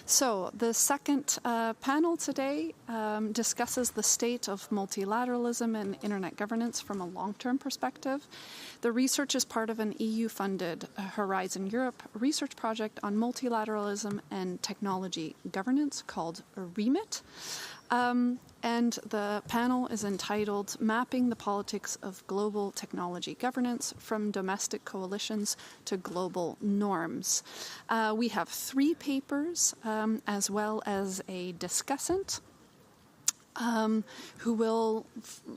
So the second panel today discusses the state of multilateralism and internet governance from a long-term perspective. The research is part of an EU-funded Horizon Europe research project on multilateralism and technology governance called REMIT. And the panel is entitled Mapping the Politics of Global Technology Governance from Domestic Coalitions to Global Norms. We have 3 papers as well as a discussant who will,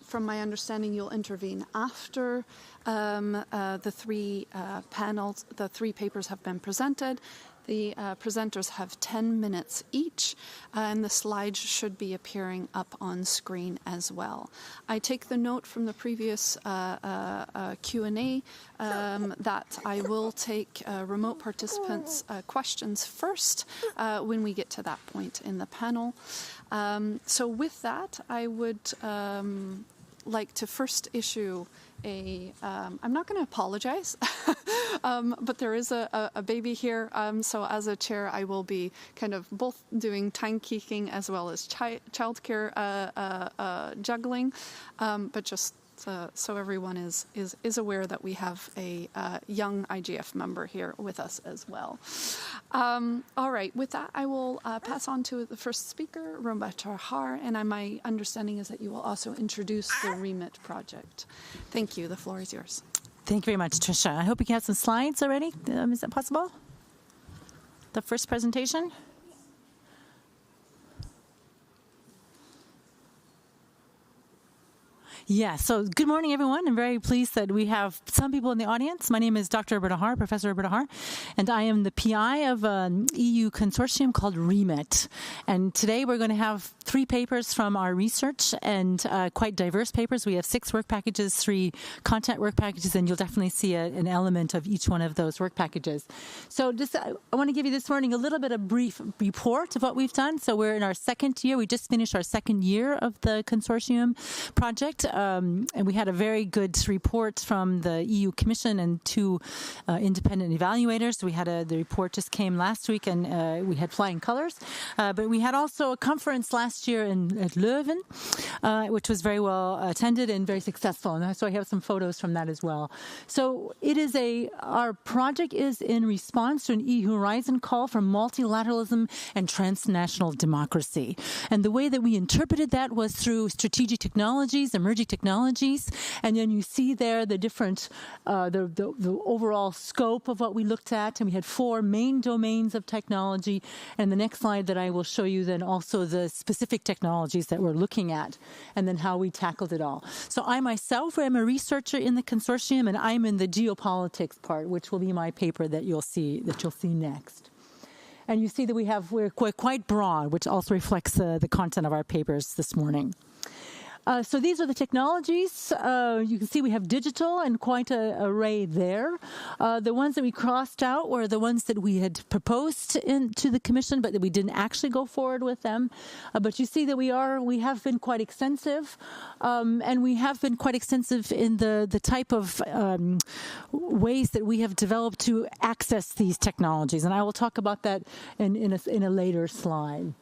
from my understanding, you'll intervene after the 3 panels, the 3 papers have been presented. The presenters have 10 minutes each, and the slides should be appearing up on screen as well. I take the note from the previous Q&A that I will take remote participants' questions first when we get to that point in the panel. So with that, I would like to first issue I'm not going to apologize, but there is a baby here, so as a chair I will be kind of both doing timekeeping as well as childcare juggling, but just so everyone is aware that we have a young IGF member here with us as well. All right, with that I will pass on to the first speaker, Roberta Har, and my understanding is that you will also introduce the REMIT project. Thank you. The floor is yours. Thank you very much, Tricia. I hope you have some slides already. Is that possible? The first presentation? Yeah, so good morning, everyone. I'm very pleased that we have some people in the audience. My name is Dr. Roberta Haar, Professor Roberta Haar, and I am the PI of an EU consortium called REMIT. And today we're going to have 3 papers from our research, and quite diverse papers. We have 6 work packages, 3 content work packages, and you'll definitely see an element of each one of those work packages. So just I want to give you this morning a little bit of brief report of what we've done. So we're in our 2nd year. We just finished our 2nd year of the consortium project. And we had a very good report from the EU Commission and 2 independent evaluators. We had the report just came last week, and we had flying colors. But we had also a conference last year at Leuven, which was very well attended and very successful. And so I have some photos from that as well. So our project is in response to an EU Horizon call for multilateralism and transnational democracy. And the way that we interpreted that was through strategic technologies, emerging technologies, and then you see there the different, the overall scope of what we looked at, and we had 4 main domains of technology, and the next slide that I will show you then also the specific technologies that we're looking at, and then how we tackled it all. So I myself am a researcher in the consortium, and I'm in the geopolitics part, which will be my paper that you'll see next. And you see that we're quite broad, which also reflects the content of our papers this morning. So these are the technologies. You can see we have digital and quite an array there. The ones that we crossed out were the ones that we had proposed to the Commission, but that we didn't actually go forward with them. But you see that we have been quite extensive, and we have been quite extensive in the type of ways that we have developed to access these technologies. And I will talk about that in a later slide.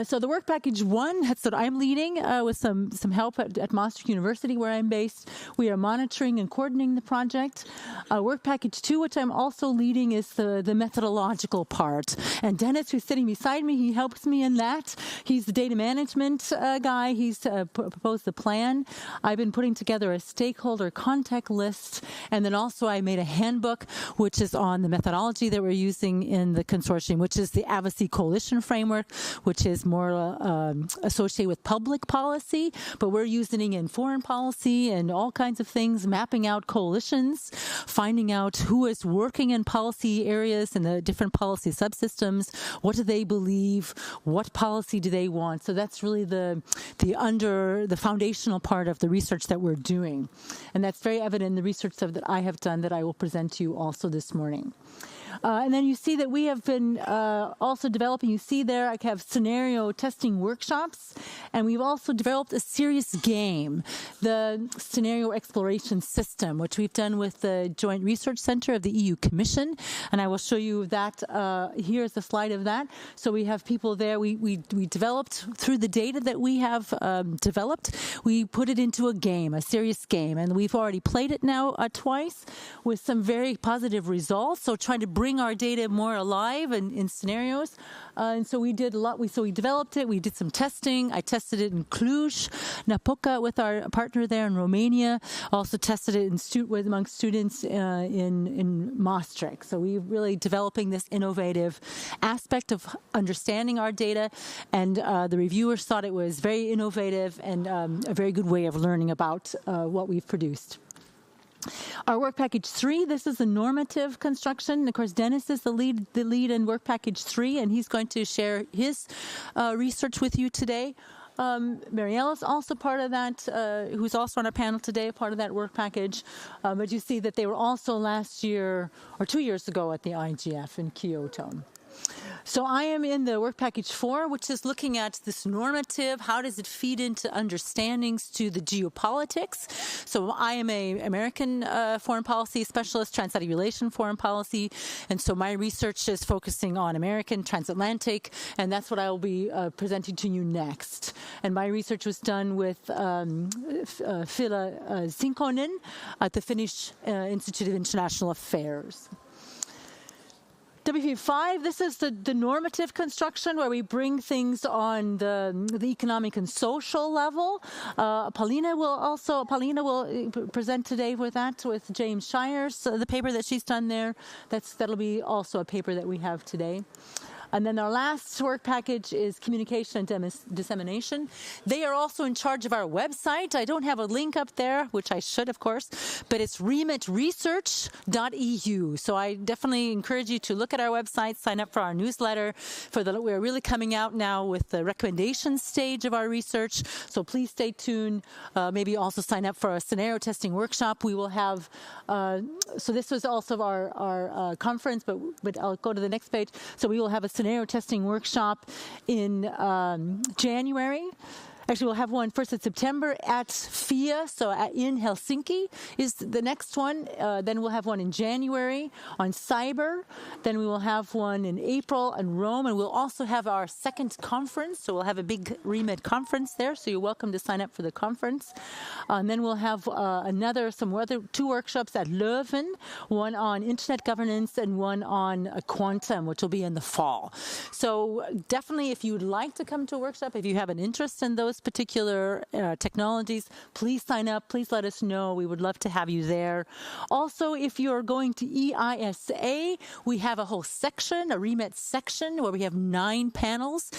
So the work package 1 that I'm leading with some help at Maastricht University, where I'm based. We are monitoring and coordinating the project. Work package 2, which I'm also leading, is the methodological part. And Dennis, who's sitting beside me, he helps me in that. He's the data management guy. He's proposed the plan. I've been putting together a stakeholder contact list, and then also I made a handbook, which is on the methodology that we're using in the consortium, which is the Advocacy Coalition Framework, which is more associated with public policy, but we're using it in foreign policy and all kinds of things, mapping out coalitions, finding out who is working in policy areas and the different policy subsystems, what do they believe, what policy do they want. So that's really the foundational part of the research that we're doing. And that's very evident in the research that I have done that I will present to you also this morning. And then you see that we have been also developing, you see there, I have scenario testing workshops, and we've also developed a serious game, the scenario exploration system, which we've done with the Joint Research Center of the EU Commission, and I will show you that. Here's the slide of that. So we have people there. We developed, through the data that we have developed, we put it into a game, a serious game, and we've already played it now twice with some very positive results, so trying to bring our data more alive in scenarios. And so we did a lot. So we developed it. We did some testing. I tested it in Cluj, Napoca with our partner there in Romania. Also tested it among students in Maastricht. So we're really developing this innovative aspect of understanding our data. And the reviewers thought it was very innovative and a very good way of learning about what we've produced. Our work package 3, this is a normative construction. Of course, Dennis is the lead in work package 3, and he's going to share his research with you today. Mariella is also part of that, who's also on our panel today, part of that work package. But you see that they were also last year or 2 years ago at the IGF in Kyoto. So I am in the work package 4, which is looking at this normative. How does it feed into understandings to the geopolitics? So I am an American foreign policy specialist, transatlantic relation foreign policy. And so my research is focusing on American transatlantic, and that's what I will be presenting to you next. And my research was done with Fila Sinkonen at the Finnish Institute of International Affairs. WP5, this is the normative construction where we bring things on the economic and social level. Paulina will present today with James Shires, the paper that she's done there. That'll be also a paper that we have today. And then our last work package is communication and dissemination. They are also in charge of our website. I don't have a link up there, which I should, of course, but it's remitresearch.eu. So I definitely encourage you to look at our website, sign up for our newsletter. We're really coming out now with the recommendation stage of our research. So please stay tuned. Maybe also sign up for a scenario testing workshop. We will have, so this was also our conference, but I'll go to the next page. So we will have a scenario testing workshop in January. Actually, we'll have one first in September at FIA, so in Helsinki is the next one. Then we'll have one in January on cyber. Then we will have one in April in Rome, and we'll also have our second conference. So we'll have a big REMIT conference there, so you're welcome to sign up for the conference. And then we'll have some other two workshops at Leuven, one on internet governance and one on quantum, which will be in the fall. So definitely, if you'd like to come to a workshop, if you have an interest in those particular technologies, please sign up. Please let us know. We would love to have you there. Also, if you're going to EISA, we have a whole section, a REMIT section, where we have 9 panels.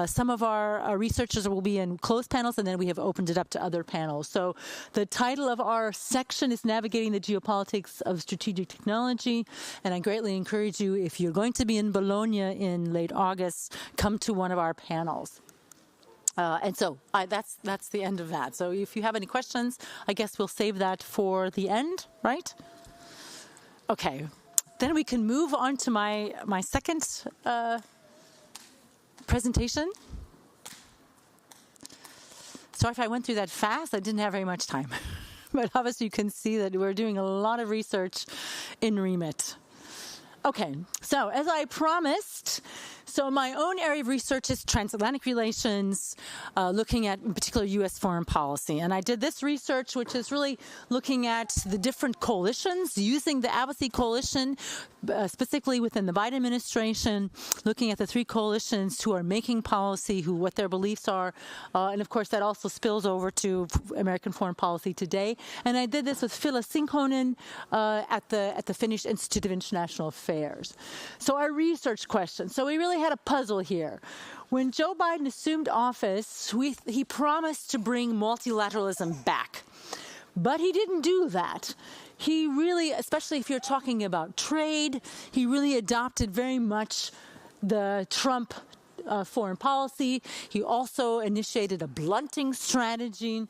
Some of our researchers will be in closed panels, and then we have opened it up to other panels. So the title of our section is Navigating the Geopolitics of Strategic Technology, and I greatly encourage you, if you're going to be in Bologna in late August, come to one of our panels. And so that's the end of that. So if you have any questions, I guess we'll save that for the end, right? Okay. Then we can move on to my second presentation. Sorry if I went through that fast. I didn't have very much time. But obviously you can see that we're doing a lot of research in REMIT. Okay, so as I promised, so my own area of research is transatlantic relations, looking at, in particular, U.S. foreign policy. And I did this research, which is really looking at the different coalitions, using the advocacy coalition, specifically within the Biden administration, looking at the 3 coalitions who are making policy, what their beliefs are. And, of course, that also spills over to American foreign policy today. And I did this with Phyllis Sinkkonen at the Finnish Institute of International Affairs. So our research question. So we really had a puzzle here. When Joe Biden assumed office, he promised to bring multilateralism back. But he didn't do that. He really, especially if you're talking about trade, he really adopted very much the Trump foreign policy. He also initiated a blunting strategy,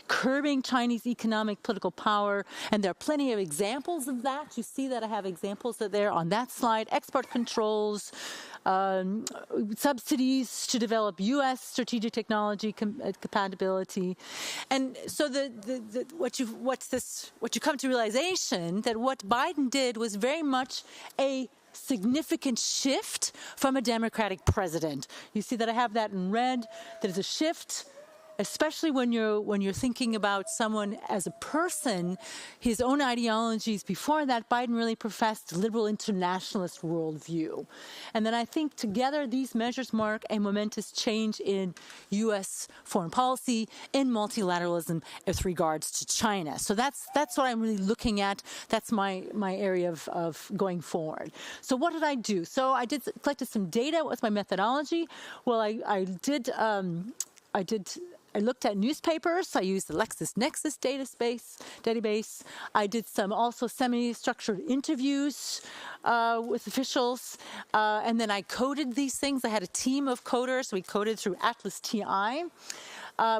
curbing Chinese economic political power, and there are plenty of examples of that. You see that I have examples there on that slide. Export controls, subsidies to develop U.S. strategic technology compatibility, and so what you come to realization that what Biden did was very much a significant shift from a Democratic president. You see that I have that in red. There's a shift, especially when you're thinking about someone as a person. His own ideologies before that, Biden really professed a liberal internationalist worldview. And then I think together these measures mark a momentous change in U.S. foreign policy, in multilateralism with regards to China. So that's what I'm really looking at. That's my area of going forward. So what did I do? So I collected some data. What's my methodology? Well, I looked at newspapers. I used the LexisNexis database. I did some also semi-structured interviews with officials. And then I coded these things. I had a team of coders. We coded through Atlas TI.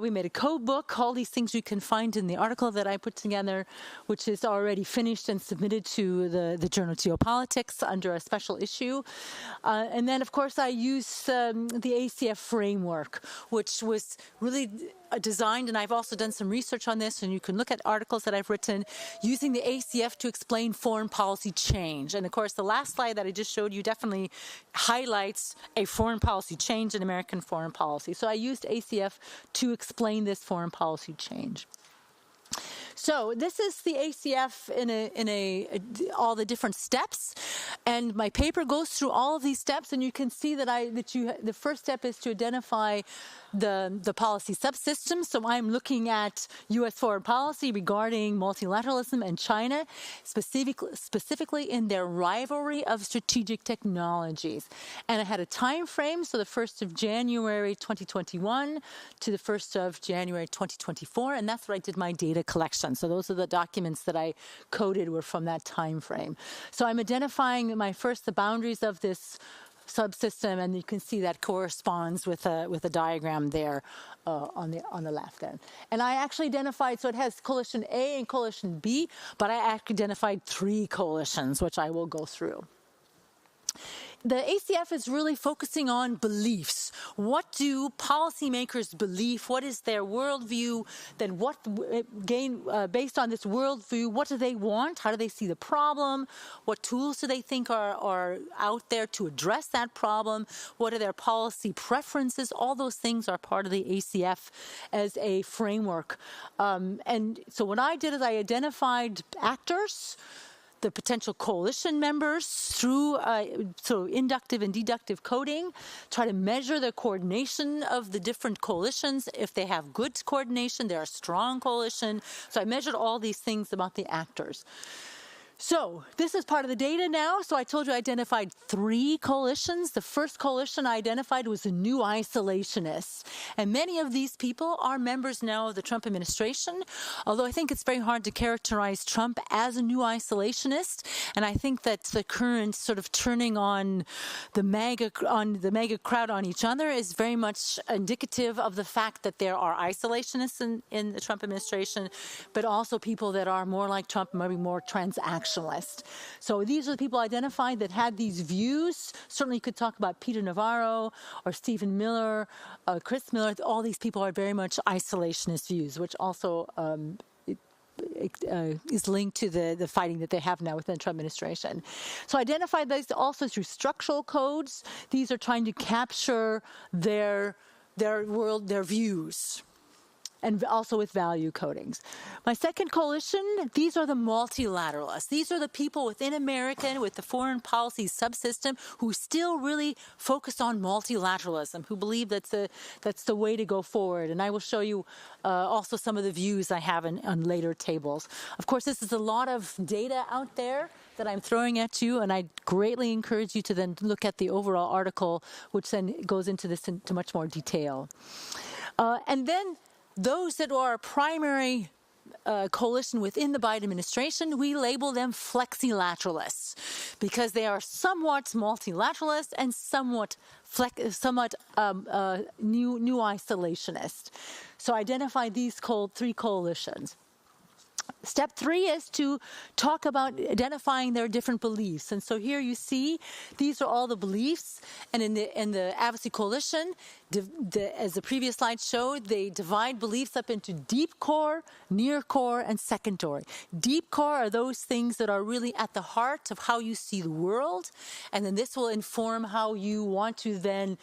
We made a code book. All these things you can find in the article that I put together, which is already finished and submitted to the journal Geopolitics under a special issue. And then, of course, I used the ACF framework, which was really designed, and I've also done some research on this, and you can look at articles that I've written using the ACF to explain foreign policy change. And of course, the last slide that I just showed you definitely highlights a foreign policy change in American foreign policy. So I used ACF to explain this foreign policy change. So this is the ACF in all the different steps, and my paper goes through all of these steps, and you can see that the first step is to identify the policy subsystems. So I'm looking at U.S. foreign policy regarding multilateralism and China, specifically in their rivalry of strategic technologies. And I had a time frame, so the 1st of January 2021 to the 1st of January 2024, and that's where I did my data collection. So those are the documents that I coded were from that time frame. So I'm identifying the boundaries of this subsystem, and you can see that corresponds with a diagram there on the left there. And I actually identified, so it has coalition A and coalition B, but I actually identified 3 coalitions, which I will go through. The ACF is really focusing on beliefs. What do policymakers believe? What is their worldview? Then based on this worldview, what do they want? How do they see the problem? What tools do they think are out there to address that problem? What are their policy preferences? All those things are part of the ACF as a framework. And so what I did is I identified actors, the potential coalition members through inductive and deductive coding, try to measure the coordination of the different coalitions. If they have good coordination, they're a strong coalition. So I measured all these things about the actors. So this is part of the data now. So I told you I identified 3 coalitions. The first coalition I identified was the new isolationists. And many of these people are members now of the Trump administration, although I think it's very hard to characterize Trump as a new isolationist. And I think that the current sort of turning on the MAGA crowd on each other is very much indicative of the fact that there are isolationists in the Trump administration, but also people that are more like Trump, maybe more transactional. So these are the people identified that had these views. Certainly you could talk about Peter Navarro or Stephen Miller, Chris Miller. All these people are very much isolationist views, which also is linked to the fighting that they have now within the Trump administration. So identified those also through structural codes. These are trying to capture their views, and also with value codings. My second coalition, these are the multilateralists. These are the people within America with the foreign policy subsystem who still really focus on multilateralism, who believe that's the way to go forward. And I will show you also some of the views I have on later tables. Of course, this is a lot of data out there that I'm throwing at you, and I greatly encourage you to then look at the overall article, which then goes into this into much more detail. And then those that are a primary coalition within the Biden administration, we label them flexilateralists because they are somewhat multilateralist and somewhat new isolationist. So identify these 3 coalitions. Step 3 is to talk about identifying their different beliefs. And so here you see these are all the beliefs. And in the Advocacy Coalition, as the previous slide showed, they divide beliefs up into deep core, near core, and secondary. Deep core are those things that are really at the heart of how you see the world. And then this will inform how you want to then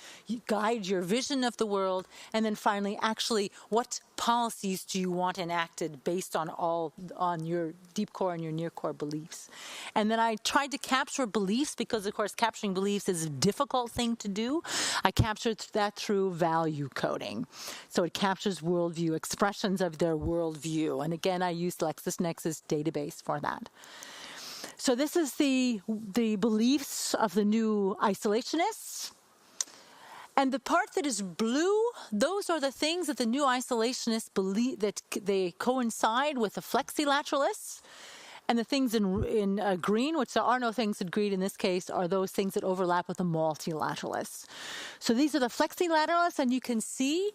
guide your vision of the world. And then finally, actually, what policies do you want enacted based on your deep core and your near core beliefs? And then I tried to capture beliefs because, of course, capturing beliefs is a difficult thing to do. I captured that through value coding. So it captures worldview, expressions of their worldview. And again, I used LexisNexis database for that. So this is the beliefs of the new isolationists. And the part that is blue, those are the things that the new isolationists believe that they coincide with the flexilateralists. And the things in green, which there are no things in green in this case, are those things that overlap with the multilateralists. So these are the flexilateralists, and you can see,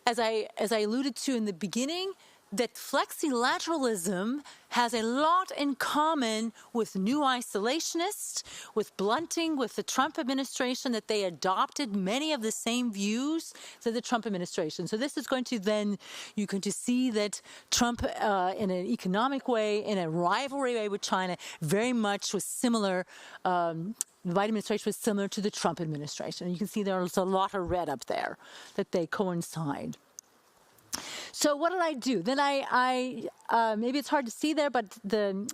as I alluded to in the beginning, that flexilateralism has a lot in common with new isolationists, with blunting, with the Trump administration, that they adopted many of the same views to the Trump administration. So this is going to then, you're going to see that Trump, in an economic way, in a rivalry way with China, very much was similar. The Biden administration was similar to the Trump administration. And you can see there's a lot of red up there, that they coincide. So what did I do? Then I maybe it's hard to see there, but the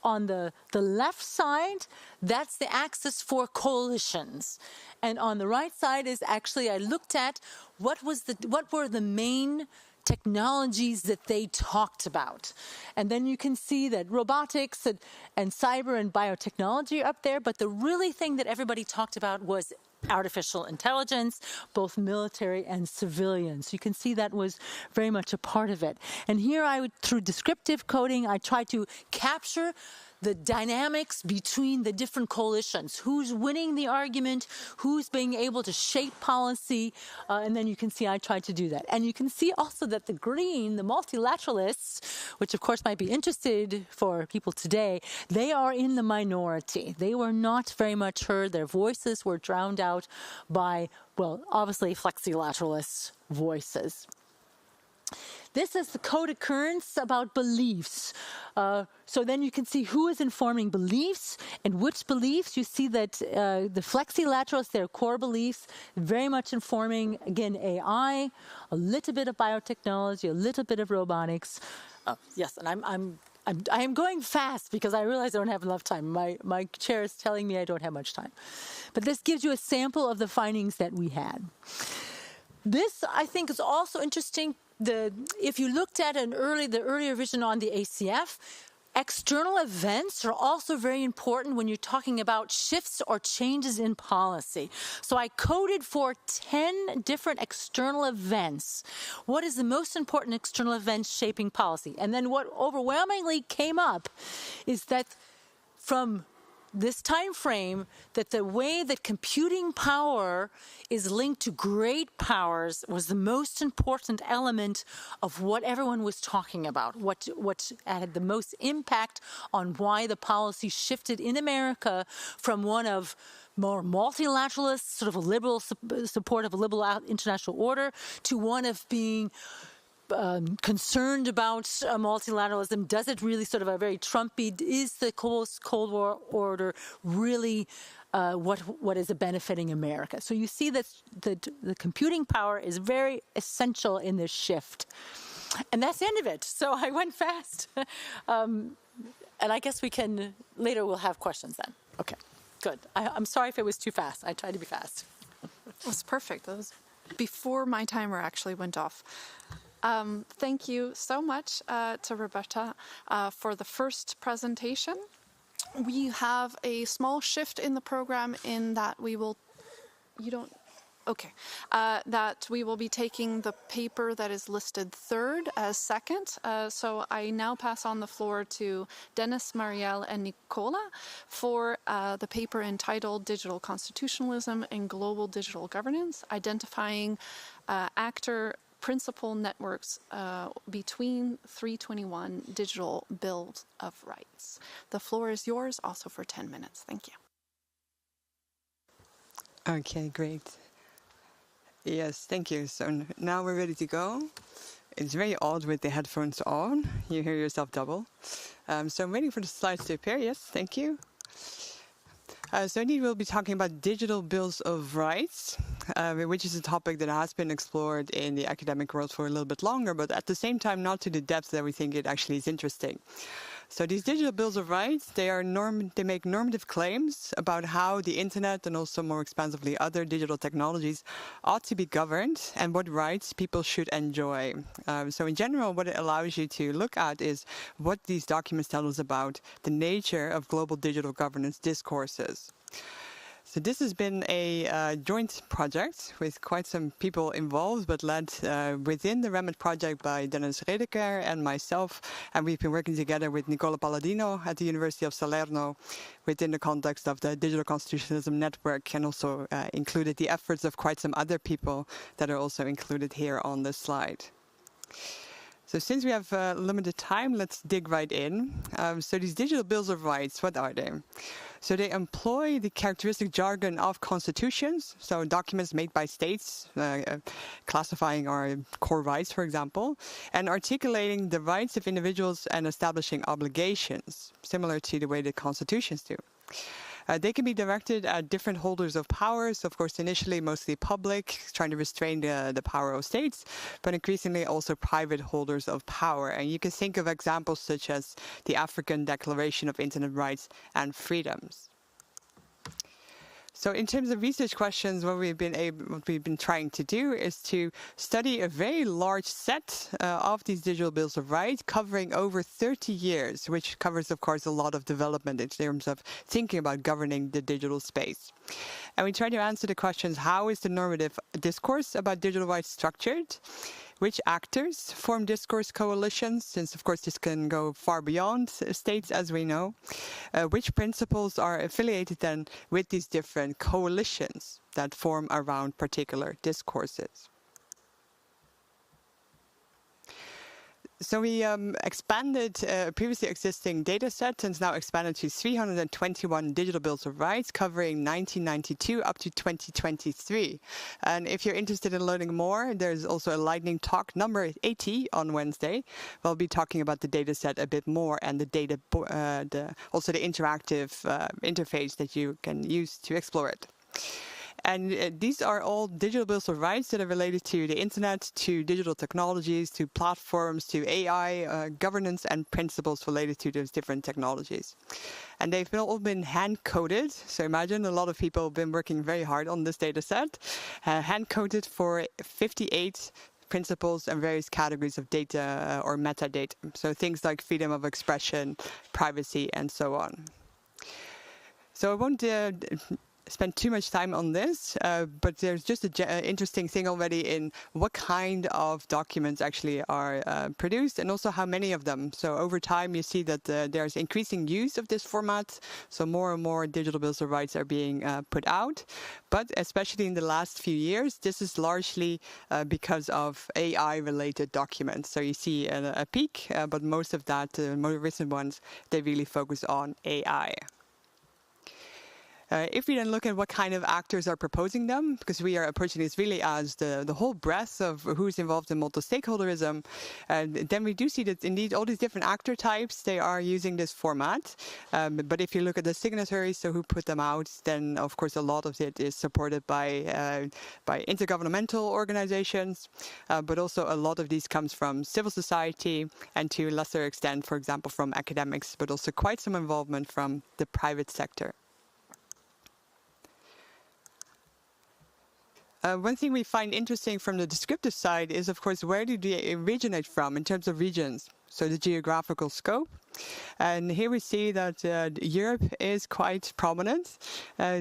on the left side, that's the axis for coalitions, and on the right side is actually I looked at what were the main technologies that they talked about. And then you can see that robotics and cyber and biotechnology are up there, but the really thing that everybody talked about was artificial intelligence, both military and civilian. So you can see that was very much a part of it. And here through descriptive coding, I tried to capture the dynamics between the different coalitions, who's winning the argument, who's being able to shape policy, and then you can see I tried to do that. And you can see also that the green, the multilateralists, which of course might be interested for people today, they are in the minority. They were not very much heard. Their voices were drowned out by, well, obviously flexilateralist voices. This is the code occurrence about beliefs. So then you can see who is informing beliefs and which beliefs. You see that the flexilaterals, their core beliefs, very much informing, again, AI, a little bit of biotechnology, a little bit of robotics. Yes, and I am going fast because I realize I don't have enough time. My chair is telling me I don't have much time. But this gives you a sample of the findings that we had. This, I think, is also interesting. If you looked at the earlier vision on the ACF, external events are also very important when you're talking about shifts or changes in policy. So I coded for 10 different external events. What is the most important external event shaping policy? And then what overwhelmingly came up is that from this time frame, that the way that computing power is linked to great powers was the most important element of what everyone was talking about, what had the most impact on why the policy shifted in America from one of more multilateralist, sort of a liberal support of a liberal international order, to one of being concerned about multilateralism. Does it really sort of a very Trumpy, is the Cold War order really what is benefiting America? So you see that the computing power is very essential in this shift. And that's the end of it. So I went fast. And I guess later we'll have questions then. Okay, good. I'm sorry if it was too fast. I tried to be fast. It was perfect. That was before my timer actually went off. Thank you so much to Roberta for the first presentation. We have a small shift in the program in that we will, that we will be taking the paper that is listed third as second. So I now pass on the floor to Dennis, Marielle, and Nicola for the paper entitled Digital Constitutionalism and Global Digital Governance, Identifying Actor Principal Networks between 321 Digital Bill of Rights. The floor is yours also for 10 minutes. Thank you. Okay, great. Yes, thank you. So now we're ready to go. It's very odd with the headphones on. You hear yourself double. So I'm waiting for the slides to appear. Yes, thank you. So indeed, we'll be talking about digital bills of rights, which is a topic that has been explored in the academic world for a little bit longer, but at the same time, not to the depth that we think it actually is interesting. So these digital bills of rights, they make normative claims about how the internet and also more expansively other digital technologies ought to be governed and what rights people should enjoy. So in general, what it allows you to look at is what these documents tell us about the nature of global digital governance discourses. So this has been a joint project with quite some people involved, but led within the REMIT project by Dennis Redeker and myself. And we've been working together with Nicola Palladino at the University of Salerno within the context of the Digital Constitutionalism Network, and also included the efforts of quite some other people that are also included here on this slide. So since we have limited time, let's dig right in. So these digital bills of rights, what are they? So they employ the characteristic jargon of constitutions, so documents made by states, classifying our core rights, for example, and articulating the rights of individuals and establishing obligations, similar to the way the constitutions do. They can be directed at different holders of power. So, of course, initially mostly public, trying to restrain the power of states, but increasingly also private holders of power. And you can think of examples such as the African Declaration of Internet Rights and Freedoms. So in terms of research questions, what we've been trying to do is to study a very large set of these digital bills of rights covering over 30 years, which covers, of course, a lot of development in terms of thinking about governing the digital space. And we try to answer the questions: how is the normative discourse about digital rights structured? Which actors form discourse coalitions, since of course this can go far beyond states, as we know. Which principles are affiliated then with these different coalitions that form around particular discourses? So we expanded a previously existing data set and now expanded to 321 digital bills of rights covering 1992 up to 2023. And if you're interested in learning more, there's also a lightning talk number 80 on Wednesday. We'll be talking about the data set a bit more and the data, also the interactive interface that you can use to explore it. And these are all digital bills of rights that are related to the internet, to digital technologies, to platforms, to AI, governance, and principles related to those different technologies. And they've all been hand-coded. So imagine a lot of people have been working very hard on this data set, hand-coded for 58 principles and various categories of data or metadata. So things like freedom of expression, privacy, and so on. So I won't spend too much time on this, but there's just an interesting thing already in what kind of documents actually are produced and also how many of them. So over time you see that there's increasing use of this format, so more and more digital bills of rights are being put out, but especially in the last few years this is largely because of AI related documents. So you see a peak, but most of that, more recent ones, they really focus on AI. If we then look at what kind of actors are proposing them, because we are approaching this really as the whole breadth of who's involved in multi-stakeholderism, then we do see that indeed all these different actor types, they are using this format. But if you look at the signatories, so who put them out, then of course a lot of it is supported by intergovernmental organizations, but also a lot of these comes from civil society and to a lesser extent, for example, from academics, but also quite some involvement from the private sector. One thing we find interesting from the descriptive side is, of course, where do they originate from in terms of regions? So the geographical scope. And here we see that Europe is quite prominent,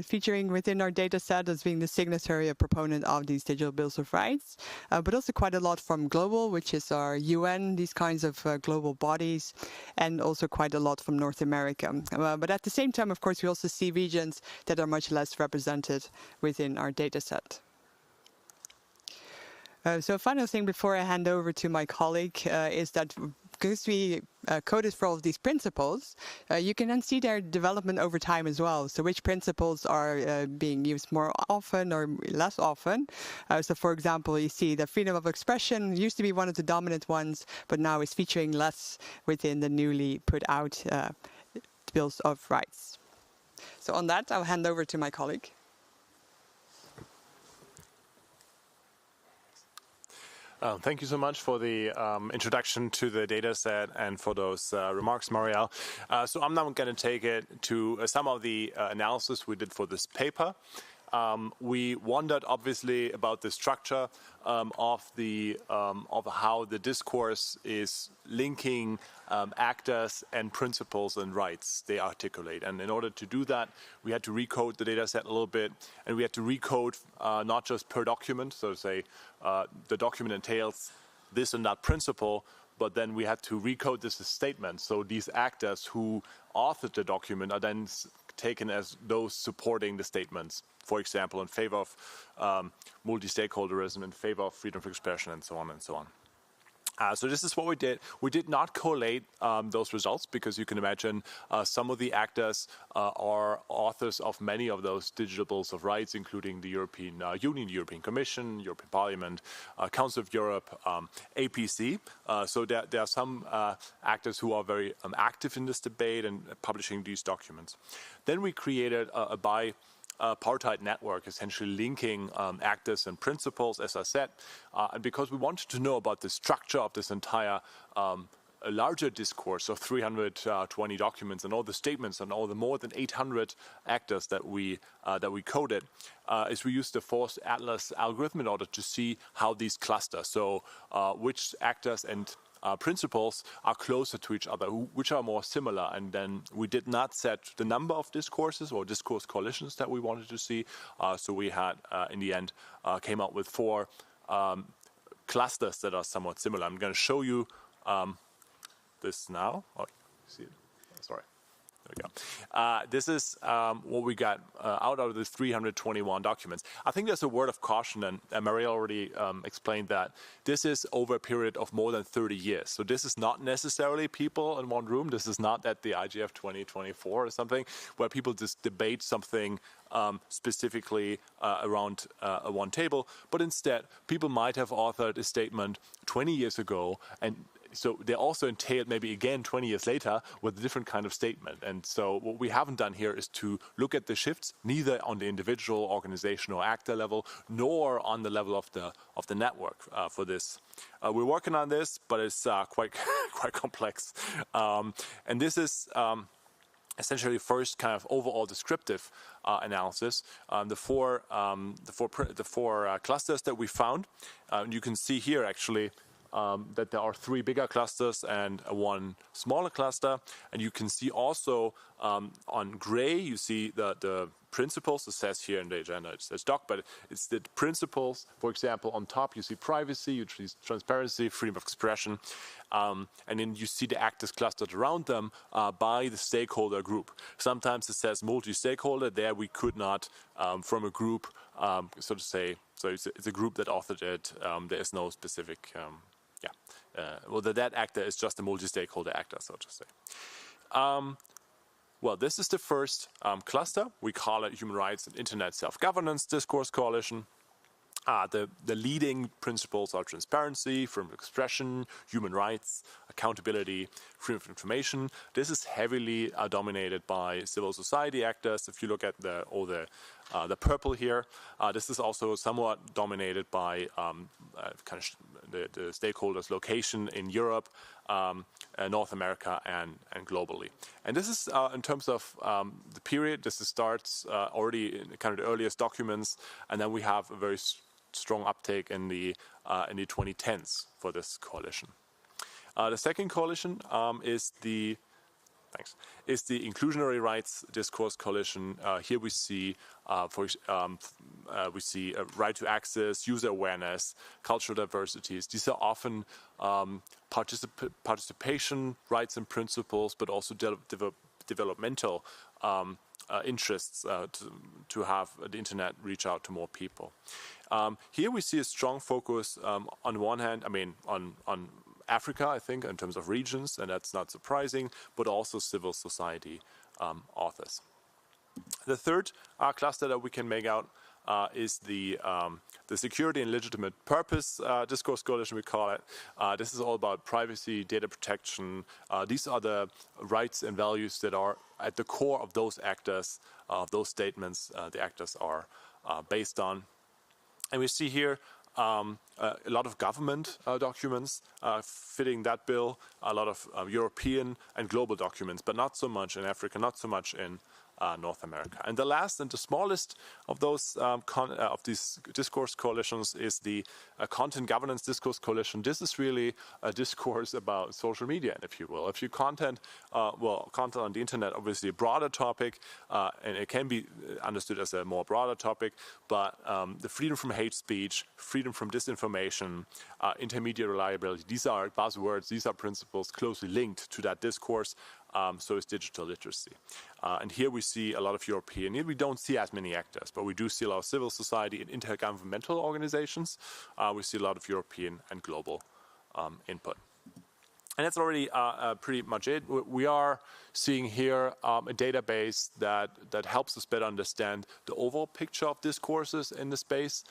featuring within our data set as being the signatory, a proponent of these digital bills of rights, but also quite a lot from global, which is our UN, these kinds of global bodies, and also quite a lot from North America. But at the same time, of course, we also see regions that are much less represented within our data set. So a final thing before I hand over to my colleague is that because we coded for all of these principles, you can then see their development over time as well. So which principles are being used more often or less often. So for example, you see that freedom of expression used to be one of the dominant ones, but now is featuring less within the newly put out bills of rights. So on that, I'll hand over to my colleague. Thank you so much for the introduction to the data set and for those remarks, Marielle. So I'm now going to take it to some of the analysis we did for this paper. We wondered obviously about the structure of how the discourse is linking actors and principles and rights they articulate. And in order to do that, we had to recode the data set a little bit, and we had to recode not just per document, so to say the document entails this and that principle, but then we had to recode this as statements. So these actors who authored the document are then taken as those supporting the statements, for example, in favor of multi-stakeholderism, in favor of freedom of expression, and so on and so on. So this is what we did. We did not collate those results because you can imagine some of the actors are authors of many of those digital bills of rights, including the European Union, European Commission, European Parliament, Council of Europe, APC. So there are some actors who are very active in this debate and publishing these documents. Then we created a bipartite network, essentially linking actors and principles, as I said, and because we wanted to know about the structure of this entire a larger discourse of 320 documents and all the statements and all the more than 800 actors that we coded, is we used the Force Atlas algorithm in order to see how these cluster. So which actors and principles are closer to each other, which are more similar. And then we did not set the number of discourses or discourse coalitions that we wanted to see. So we had, in the end, came up with 4 clusters that are somewhat similar. I'm going to show you this now. Oh, see it? Sorry. There we go. This is what we got out of the 321 documents. I think there's a word of caution, and Maria already explained that. This is over a period of more than 30 years. So this is not necessarily people in one room. This is not at the IGF 2024 or something, where people just debate something specifically around one table. But instead, people might have authored a statement 20 years ago, and so they also entailed maybe again 20 years later with a different kind of statement. And so what we haven't done here is to look at the shifts, neither on the individual, organizational, actor level, nor on the level of the network for this. We're working on this, but it's quite complex. And this is essentially first kind of overall descriptive analysis. The four clusters that we found. You can see here actually that there are 3 bigger clusters and 1 smaller cluster. And you can see also on gray, you see the principles. It says here in the agenda, it says doc, but it's the principles. For example, on top, you see privacy, you see transparency, freedom of expression. And then you see the actors clustered around them by the stakeholder group. Sometimes it says multi-stakeholder. There we could not, from a group, so to say, so it's a group that authored it. There is no specific well, that actor is just a multi-stakeholder actor, so to say. Well, this is the first cluster. We call it Human Rights and Internet Self-Governance Discourse Coalition. The leading principles are transparency, freedom of expression, human rights, accountability, freedom of information. This is heavily dominated by civil society actors. If you look at the purple here, this is also somewhat dominated by the stakeholders' location in Europe, North America, and globally. And this is in terms of the period. This starts already in kind of the earliest documents, and then we have a very strong uptake in the 2010s for this coalition. The second coalition is the Inclusionary Rights Discourse Coalition. Here we see right to access, user awareness, cultural diversities. These are often participation rights and principles, but also developmental interests to have the internet reach out to more people. Here we see a strong focus on one hand, on Africa, I think, in terms of regions, and that's not surprising, but also civil society authors. The third cluster that we can make out is the Security and Legitimate Purpose Discourse Coalition, we call it. This is all about privacy, data protection. These are the rights and values that are at the core of those actors, of those statements the actors are based on. And we see here a lot of government documents fitting that bill, a lot of European and global documents, but not so much in Africa, not so much in North America. And the last and the smallest of those of these discourse coalitions is the Content Governance Discourse Coalition. This is really a discourse about social media, if you will. If you content on the internet, obviously a broader topic, and it can be understood as a more broader topic, but the freedom from hate speech, freedom from disinformation, intermediate reliability, these are buzzwords, these are principles closely linked to that discourse. So is digital literacy. And here we see a lot of European. Here we don't see as many actors, but we do see a lot of civil society and intergovernmental organizations. We see a lot of European and global input. And that's already pretty much it. We are seeing here a database that helps us better understand the overall picture of discourses in the space.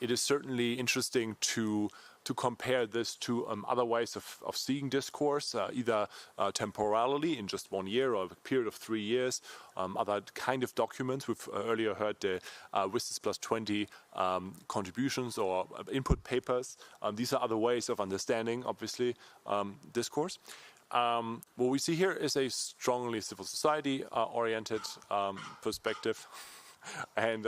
It is certainly interesting to compare this to other ways of seeing discourse, either temporally in just 1 year or a period of 3 years, other kind of documents. We've earlier heard the WSIS plus 20 contributions or input papers. These are other ways of understanding, obviously, discourse. What we see here is a strongly civil society oriented perspective. And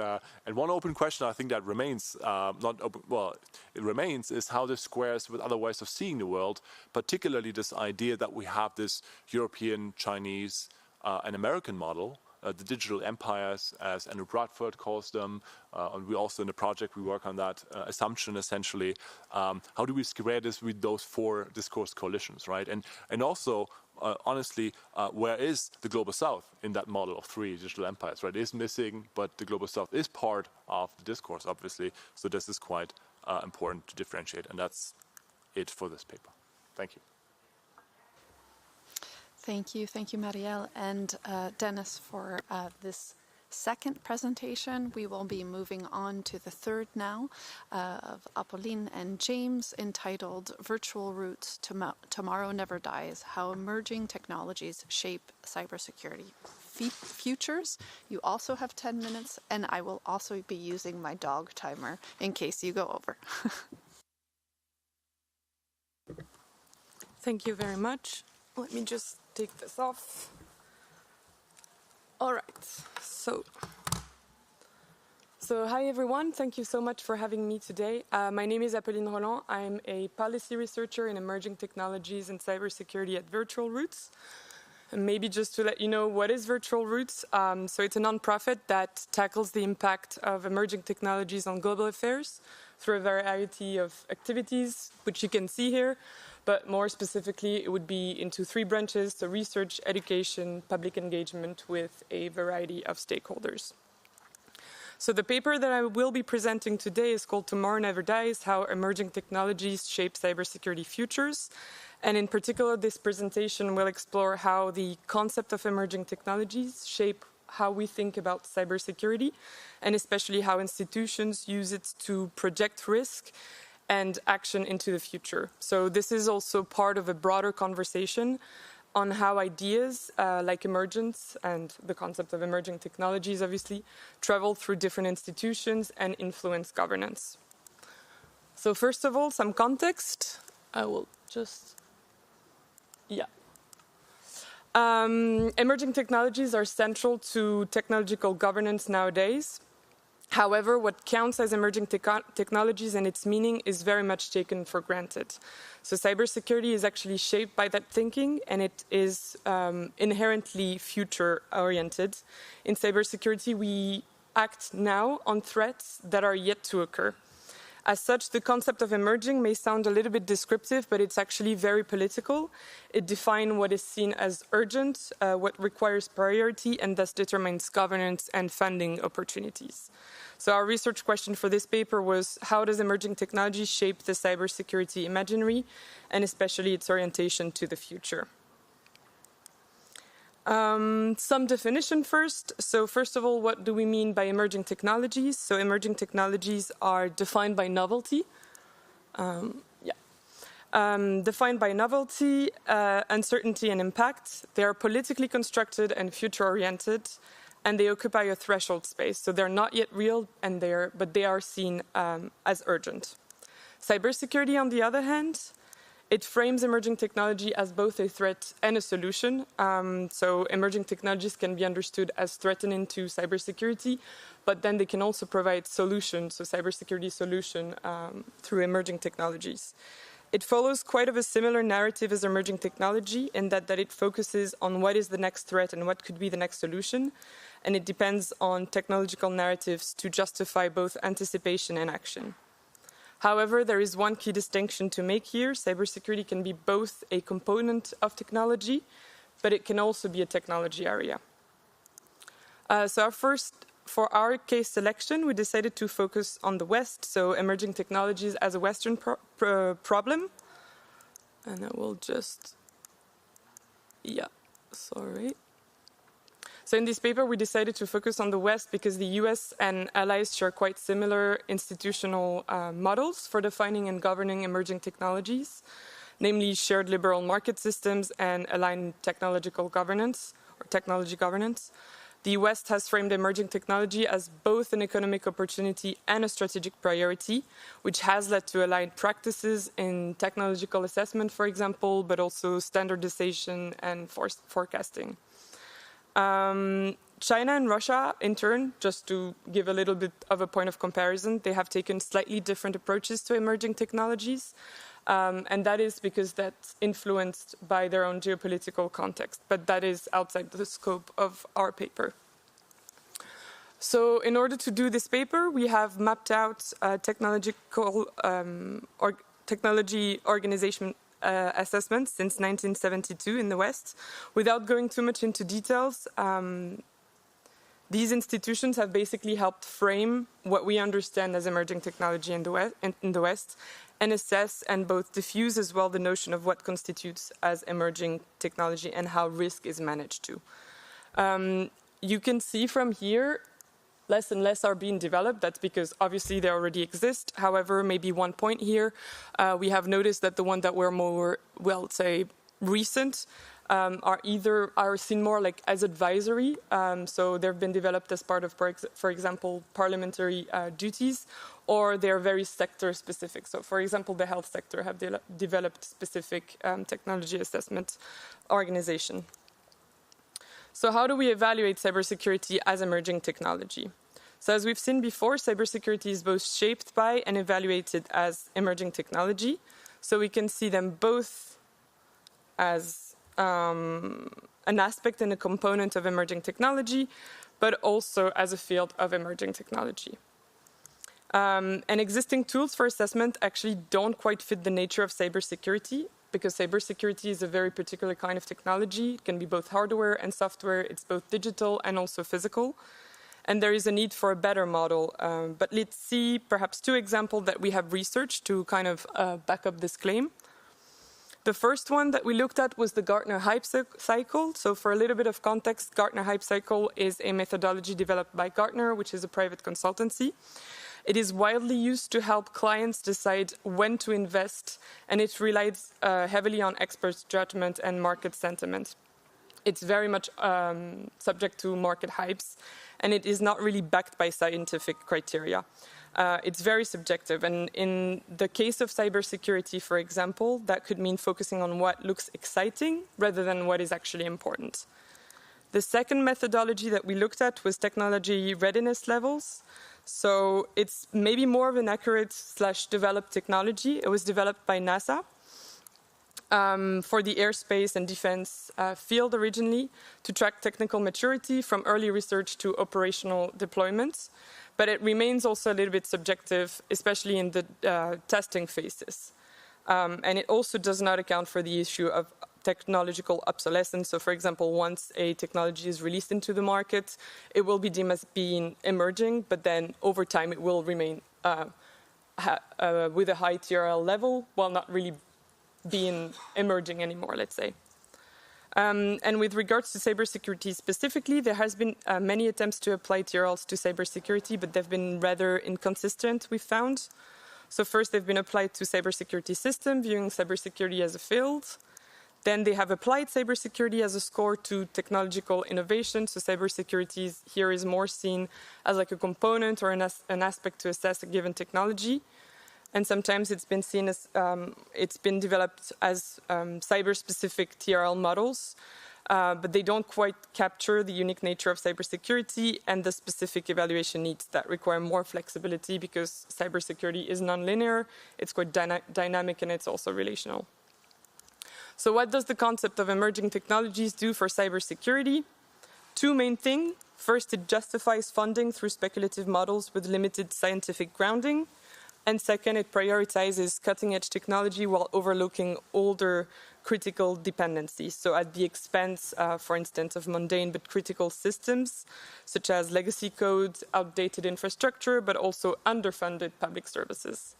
one open question I think that remains, it remains, is how this squares with other ways of seeing the world, particularly this idea that we have this European, Chinese, and American model, the digital empires, as Andrew Bradford calls them, and we also in the project we work on that assumption essentially. How do we square this with those 4 discourse coalitions, right? And also, honestly, where is the Global South in that model of 3 digital empires, right? It is missing, but the Global South is part of the discourse, obviously. So this is quite important to differentiate, and that's it for this paper. Thank you. Thank you, Marielle and Dennis, for this second presentation. We will be moving on to the third now of Apolline and James, entitled Virtual Roots, Tomorrow Never Dies, How Emerging Technologies Shape Cybersecurity Futures. You also have 10 minutes, and I will also be using my dog timer in case you go over. Thank you very much. Let me just take this off. All right, so hi everyone, thank you so much for having me today. My name is Apolline Roland. I'm a policy researcher in emerging technologies and cybersecurity at Virtual Roots. And maybe just to let you know what is Virtual Roots. So it's a nonprofit that tackles the impact of emerging technologies on global affairs through a variety of activities, which you can see here. But more specifically, it would be into 3 branches: so research, education, public engagement with a variety of stakeholders. So the paper that I will be presenting today is called Tomorrow Never Dies, How Emerging Technologies Shape Cybersecurity Futures. And in particular, this presentation will explore how the concept of emerging technologies shape how we think about cybersecurity, and especially how institutions use it to project risk and action into the future. So this is also part of a broader conversation on how ideas like emergence and the concept of emerging technologies, obviously, travel through different institutions and influence governance. So first of all, some context. I will just, emerging technologies are central to technological governance nowadays. However, what counts as emerging technologies and its meaning is very much taken for granted. So cybersecurity is actually shaped by that thinking, and it is inherently future-oriented. In cybersecurity, we act now on threats that are yet to occur. As such, the concept of emerging may sound a little bit descriptive, but it's actually very political. It defines what is seen as urgent, what requires priority, and thus determines governance and funding opportunities. So our research question for this paper was, how does emerging technology shape the cybersecurity imaginary, and especially its orientation to the future? Some definition first. So first of all, what do we mean by emerging technologies? So emerging technologies are defined by novelty. Defined by novelty, uncertainty, and impact. They are politically constructed and future-oriented, and they occupy a threshold space. So they're not yet real, but they are seen as urgent. Cybersecurity, on the other hand, it frames emerging technology as both a threat and a solution. So emerging technologies can be understood as threatening to cybersecurity, but then they can also provide solutions, so cybersecurity solution through emerging technologies. It follows quite of a similar narrative as emerging technology in that it focuses on what is the next threat and what could be the next solution, and it depends on technological narratives to justify both anticipation and action. However, there is one key distinction to make here. Cybersecurity can be both a component of technology, but it can also be a technology area. For our case selection, we decided to focus on the West, so emerging technologies as a Western problem. And I will just, sorry. So in this paper, we decided to focus on the West because the US and allies share quite similar institutional models for defining and governing emerging technologies, namely shared liberal market systems and aligned technological governance or technology governance. The West has framed emerging technology as both an economic opportunity and a strategic priority, which has led to aligned practices in technological assessment, for example, but also standardization and forecasting. China and Russia, in turn, just to give a little bit of a point of comparison, they have taken slightly different approaches to emerging technologies. And that is because that's influenced by their own geopolitical context. But that is outside the scope of our paper. So in order to do this paper, we have mapped out technology organization assessments since 1972 in the West. Without going too much into details, these institutions have basically helped frame what we understand as emerging technology in the West and assess and both diffuse as well the notion of what constitutes as emerging technology and how risk is managed to. You can see from here less and less are being developed. That's because obviously they already exist. However, maybe one point here, we have noticed that the ones that were more, well, say, recent are seen more like as advisory. So they've been developed as part of, for example, parliamentary duties, or they're very sector specific. So for example, the health sector have developed specific technology assessment organization. So how do we evaluate cybersecurity as emerging technology? So as we've seen before, cybersecurity is both shaped by and evaluated as emerging technology. So we can see them both as an aspect and a component of emerging technology, but also as a field of emerging technology. And existing tools for assessment actually don't quite fit the nature of cybersecurity, because cybersecurity is a very particular kind of technology. It can be both hardware and software. It's both digital and also physical. And there is a need for a better model. But let's see perhaps two examples that we have researched to kind of back up this claim. The first one that we looked at was the Gartner Hype Cycle. So for a little bit of context, Gartner Hype Cycle is a methodology developed by Gartner, which is a private consultancy. It is widely used to help clients decide when to invest, and it relies heavily on experts' judgment and market sentiment. It's very much subject to market hypes, and it is not really backed by scientific criteria. It's very subjective, and in the case of cybersecurity, for example, that could mean focusing on what looks exciting rather than what is actually important. The second methodology that we looked at was technology readiness levels. So it's maybe more of an accurate / developed technology. It was developed by NASA for the airspace and defense field originally to track technical maturity from early research to operational deployments. But it remains also a little bit subjective, especially in the testing phases. And it also does not account for the issue of technological obsolescence. So, for example, once a technology is released into the market, it will be deemed as being emerging, but then over time it will remain with a high TRL level while not really being emerging anymore, let's say. And with regards to cybersecurity specifically, there has been many attempts to apply TRLs to cybersecurity, but they've been rather inconsistent, we've found. So first, they've been applied to cybersecurity system, viewing cybersecurity as a field. Then they have applied cybersecurity as a score to technological innovation. So cybersecurity here is more seen as like a component or an aspect to assess a given technology. And sometimes it's been seen as, it's been developed as cyber-specific TRL models, but they don't quite capture the unique nature of cybersecurity and the specific evaluation needs that require more flexibility because cybersecurity is nonlinear, it's quite dynamic, and it's also relational. So what does the concept of emerging technologies do for cybersecurity? Two main things. First, it justifies funding through speculative models with limited scientific grounding. And second, it prioritizes cutting-edge technology while overlooking older critical dependencies. So at the expense, for instance, of mundane but critical systems, such as legacy code, outdated infrastructure, but also underfunded public services.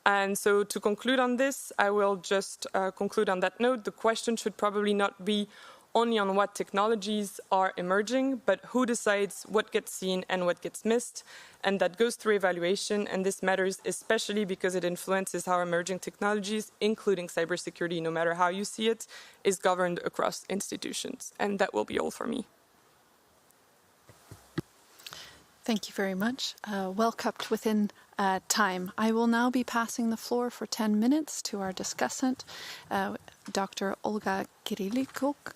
And so to conclude on this, I will just conclude on that note. The question should probably not be only on what technologies are emerging, but who decides what gets seen and what gets missed. And that goes through evaluation, and this matters especially because it influences how emerging technologies, including cybersecurity, no matter how you see it, is governed across institutions. And that will be all for me. Thank you very much. Well kept within time. I will now be passing the floor for 10 minutes to our discussant, Dr. Olga Kirilikuk,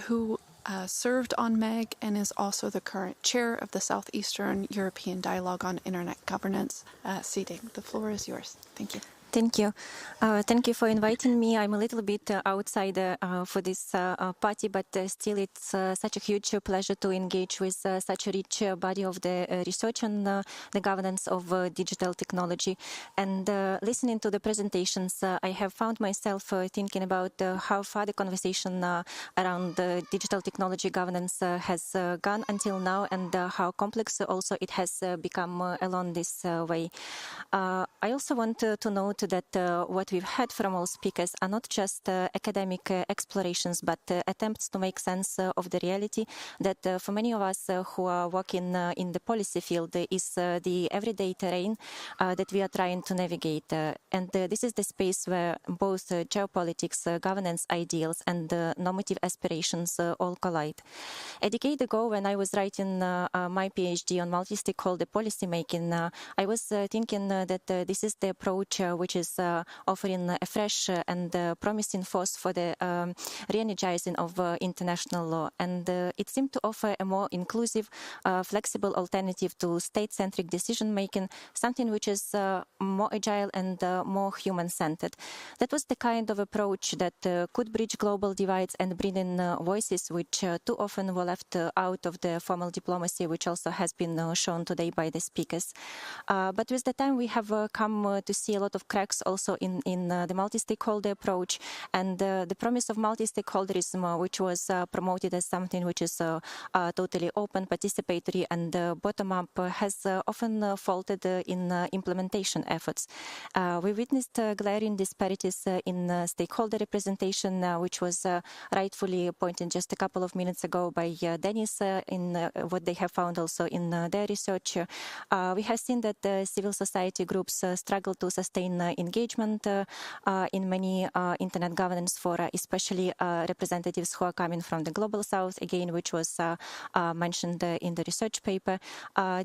who served on MEG and is also the current chair of the Southeastern European Dialogue on Internet Governance seating. The floor is yours. Thank you. Thank you. Thank you for inviting me. I'm a little bit outsider for this party, but still it's such a huge pleasure to engage with such a rich body of the research on the governance of digital technology. And listening to the presentations, I have found myself thinking about how far the conversation around digital technology governance has gone until now, and how complex also it has become along this way. I also want to note that what we've heard from all speakers are not just academic explorations, but attempts to make sense of the reality that for many of us who are working in the policy field is the everyday terrain that we are trying to navigate. And this is the space where both geopolitics, governance ideals, and normative aspirations all collide. A decade ago, when I was writing my PhD on multi-stakeholder policymaking, I was thinking that this is the approach which is offering a fresh and promising force for the re-energizing of international law. And it seemed to offer a more inclusive, flexible alternative to state-centric decision-making, something which is more agile and more human-centered. That was the kind of approach that could bridge global divides and bring in voices which too often were left out of the formal diplomacy, which also has been shown today by the speakers. But with the time, we have come to see a lot of cracks also in the multi-stakeholder approach, and the promise of multi-stakeholderism, which was promoted as something which is totally open, participatory, and bottom-up, has often faltered in implementation efforts. We witnessed glaring disparities in stakeholder representation, which was rightfully pointed just a couple of minutes ago by Dennis in what they have found also in their research. We have seen that civil society groups struggle to sustain engagement in many internet governance fora, especially representatives who are coming from the global south, again, which was mentioned in the research paper.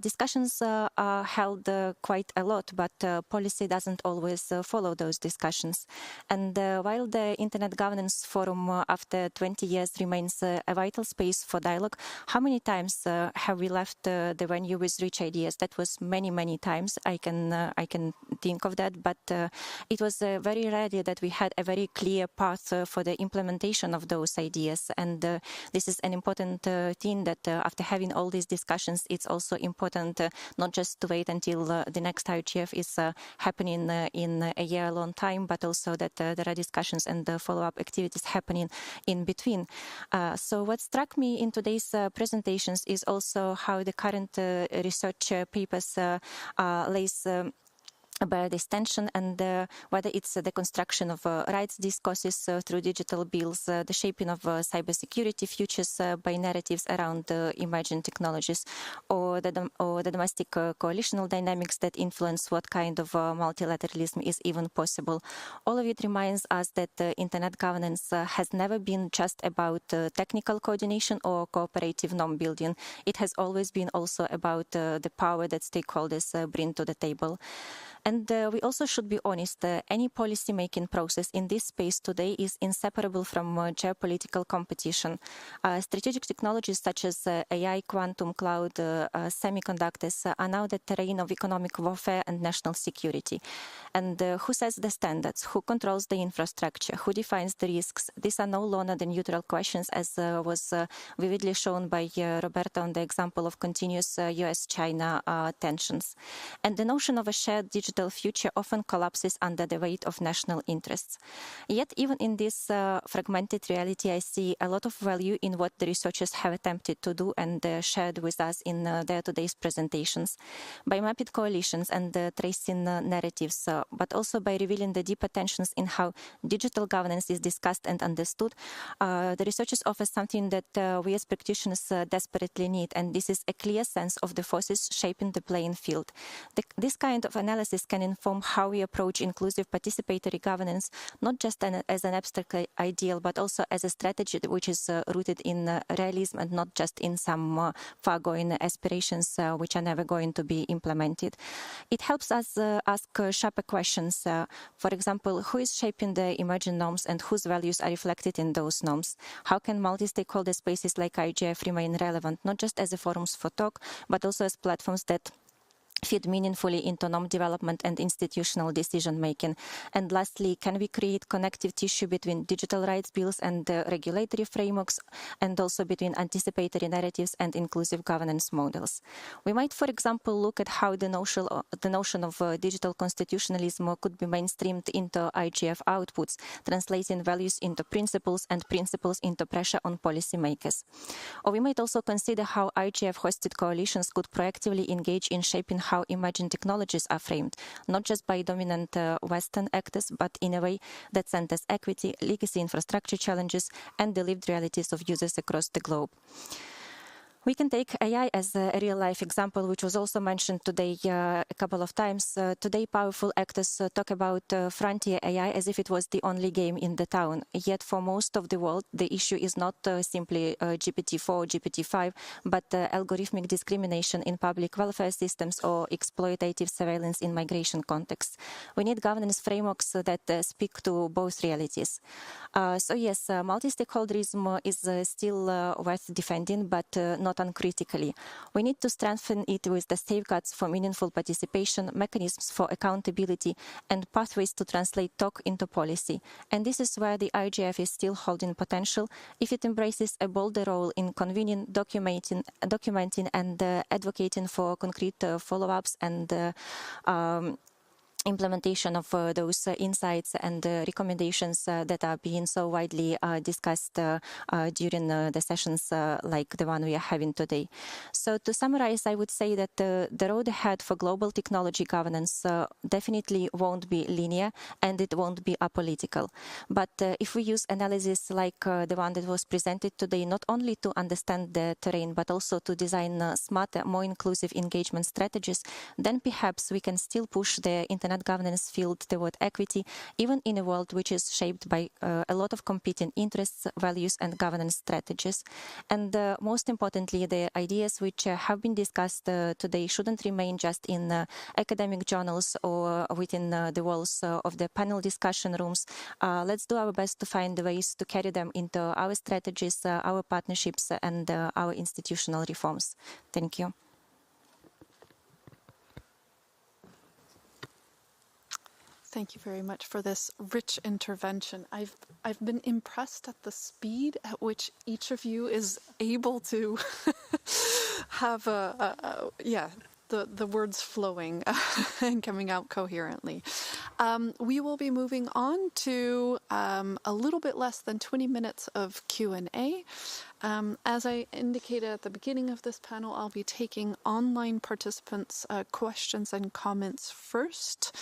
Discussions are held quite a lot, but policy doesn't always follow those discussions. And while the Internet Governance Forum after 20 years remains a vital space for dialogue, how many times have we left the venue with rich ideas? That was many, many times. I can think of that, but it was very rarely that we had a very clear path for the implementation of those ideas. And this is an important thing that after having all these discussions, it's also important not just to wait until the next IGF is happening in a year-long time, but also that there are discussions and follow-up activities happening in between. So what struck me in today's presentations is also how the current research papers lays by this tension, and whether it's the construction of rights discourses through digital bills, the shaping of cybersecurity futures by narratives around emerging technologies, or the domestic coalitional dynamics that influence what kind of multilateralism is even possible. All of it reminds us that internet governance has never been just about technical coordination or cooperative norm building. It has always been also about the power that stakeholders bring to the table. And we also should be honest, any policy-making process in this space today is inseparable from geopolitical competition. Strategic technologies such as AI, quantum, cloud, semiconductors are now the terrain of economic warfare and national security. And who sets the standards? Who controls the infrastructure? Who defines the risks? These are no longer the neutral questions, as was vividly shown by Roberto on the example of continuous US-China tensions. And the notion of a shared digital digital future often collapses under the weight of national interests. Yet, even in this fragmented reality, I see a lot of value in what the researchers have attempted to do and shared with us in their today's presentations. By mapping coalitions and tracing narratives, but also by revealing the deeper tensions in how digital governance is discussed and understood, the researchers offer something that we as practitioners desperately need, and this is a clear sense of the forces shaping the playing field. This kind of analysis can inform how we approach inclusive participatory governance, not just as an abstract ideal, but also as a strategy which is rooted in realism and not just in some far-going aspirations which are never going to be implemented. It helps us ask sharper questions. For example, who is shaping the emerging norms and whose values are reflected in those norms? How can multi-stakeholder spaces like IGF remain relevant, not just as forums for talk, but also as platforms that fit meaningfully into norm development and institutional decision-making? And lastly, can we create connective tissue between digital rights bills and regulatory frameworks, and also between anticipatory narratives and inclusive governance models? We might, for example, look at how the notion of digital constitutionalism could be mainstreamed into IGF outputs, translating values into principles and principles into pressure on policymakers. Or we might also consider how IGF-hosted coalitions could proactively engage in shaping how emerging technologies are framed, not just by dominant Western actors, but in a way that centers equity, legacy infrastructure challenges, and the lived realities of users across the globe. We can take AI as a real-life example, which was also mentioned today a couple of times. Today, powerful actors talk about frontier AI as if it was the only game in the town. Yet, for most of the world, the issue is not simply GPT-4 or GPT-5, but algorithmic discrimination in public welfare systems or exploitative surveillance in migration contexts. We need governance frameworks that speak to both realities. So yes, multi-stakeholderism is still worth defending, but not uncritically. We need to strengthen it with the safeguards for meaningful participation, mechanisms for accountability, and pathways to translate talk into policy. And this is where the IGF is still holding potential if it embraces a bolder role in convening, documenting and advocating for concrete follow-ups and implementation of those insights and recommendations that are being so widely discussed during the sessions like the one we are having today. So to summarize, I would say that the road ahead for global technology governance definitely won't be linear and it won't be apolitical. But if we use analysis like the one that was presented today, not only to understand the terrain, but also to design smarter, more inclusive engagement strategies, then perhaps we can still push the internet governance field toward equity, even in a world which is shaped by a lot of competing interests, values, and governance strategies. And most importantly, the ideas which have been discussed today shouldn't remain just in academic journals or within the walls of the panel discussion rooms. Let's do our best to find ways to carry them into our strategies, our partnerships, and our institutional reforms. Thank you. Thank you very much for this rich intervention. I've been impressed at the speed at which each of you is able to have the words flowing and coming out coherently. We will be moving on to a little bit less than 20 minutes of Q&A. As I indicated at the beginning of this panel, I'll be taking online participants' questions and comments first.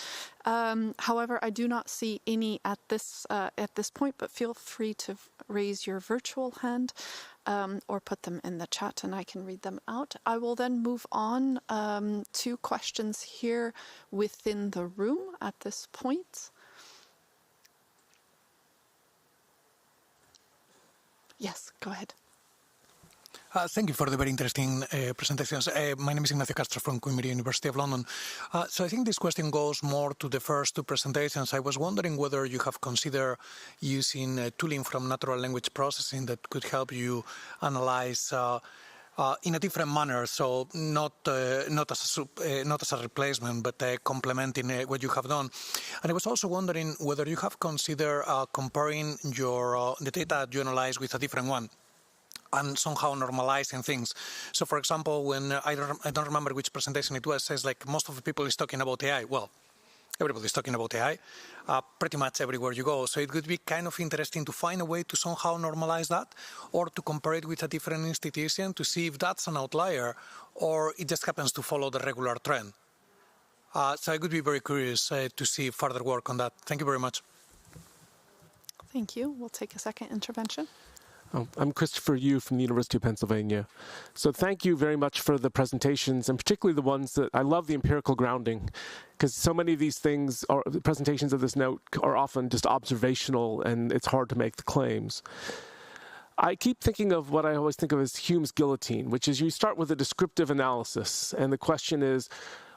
However, I do not see any at this point, but feel free to raise your virtual hand or put them in the chat and I can read them out. I will then move on to questions here within the room at this point. Yes, go ahead. Thank you for the very interesting presentations. My name is Ignacio Castro from Queen Mary University of London. So I think this question goes more to the first two presentations. I was wondering whether you have considered using tooling from natural language processing that could help you analyze in a different manner, so not as a replacement, but complementing what you have done. And I was also wondering whether you have considered comparing the data you analyze with a different one, and somehow normalizing things. So, for example, when I don't remember which presentation it was, says like most of the people is talking about AI. Well, everybody's talking about AI pretty much everywhere you go. So it would be kind of interesting to find a way to somehow normalize that, or to compare it with a different institution to see if that's an outlier or it just happens to follow the regular trend. So I would be very curious to see further work on that. Thank you very much. Thank you. We'll take a second intervention. I'm Christopher Yu from the University of Pennsylvania. So thank you very much for the presentations, and particularly the ones that I love the empirical grounding, because so many of these things, or the presentations of this note, are often just observational, and it's hard to make the claims. I keep thinking of what I always think of as Hume's guillotine, which is you start with a descriptive analysis, and the question is,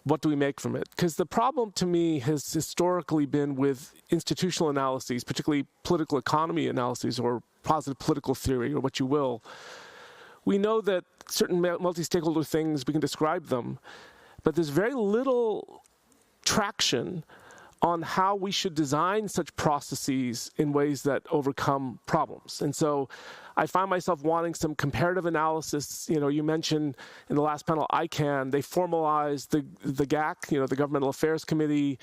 what do we make from it? Because the problem to me has historically been with institutional analyses, particularly political economy analyses or positive political theory or what you will. We know that certain multi-stakeholder things, we can describe them, but there's very little traction on how we should design such processes in ways that overcome problems. And so I find myself wanting some comparative analysis. You know, you mentioned in the last panel, ICANN, they formalized the GAC, you know, the Governmental Affairs Committee.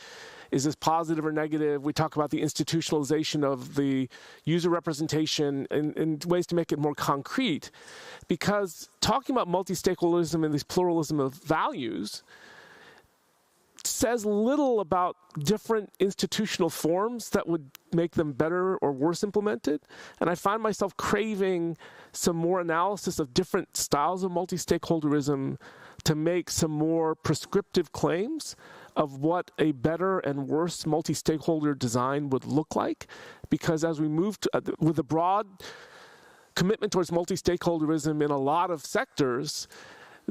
Is this positive or negative? We talk about the institutionalization of the user representation and ways to make it more concrete. Because talking about multi-stakeholderism and this pluralism of values says little about different institutional forms that would make them better or worse implemented. And I find myself craving some more analysis of different styles of multi-stakeholderism to make some more prescriptive claims of what a better and worse multi-stakeholder design would look like. Because as we move to, with a broad commitment towards multi-stakeholderism in a lot of sectors,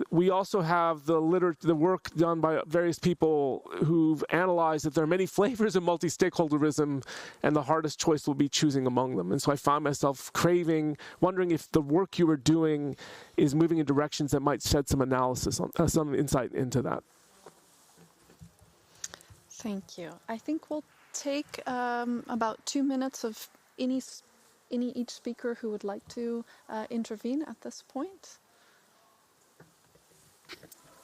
we also have the work done by various people who've analyzed that there are many flavors of multi-stakeholderism, and the hardest choice will be choosing among them. And so I find myself wondering if the work you are doing is moving in directions that might shed some analysis, some insight into that. Thank you. I think we'll take about 2 minutes of each speaker who would like to intervene at this point.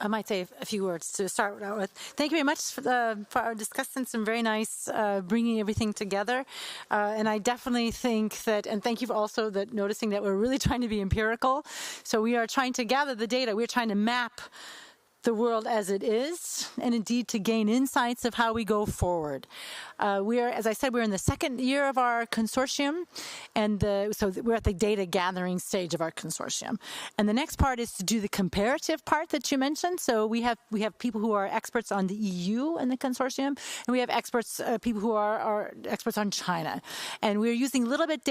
I might say a few words to start out with. Thank you very much for our discussion. Some very nice bringing everything together. And I definitely think that, and thank you for also noticing that we're really trying to be empirical. So we are trying to gather the data. We're trying to map the world as it is, and indeed to gain insights of how we go forward. As I said, we're in the second year of our consortium, and so we're at the data gathering stage of our consortium. And the next part is to do the comparative part that you mentioned. So we have people who are experts on the EU in the consortium, and we have people who are experts on China. And we're using a little bit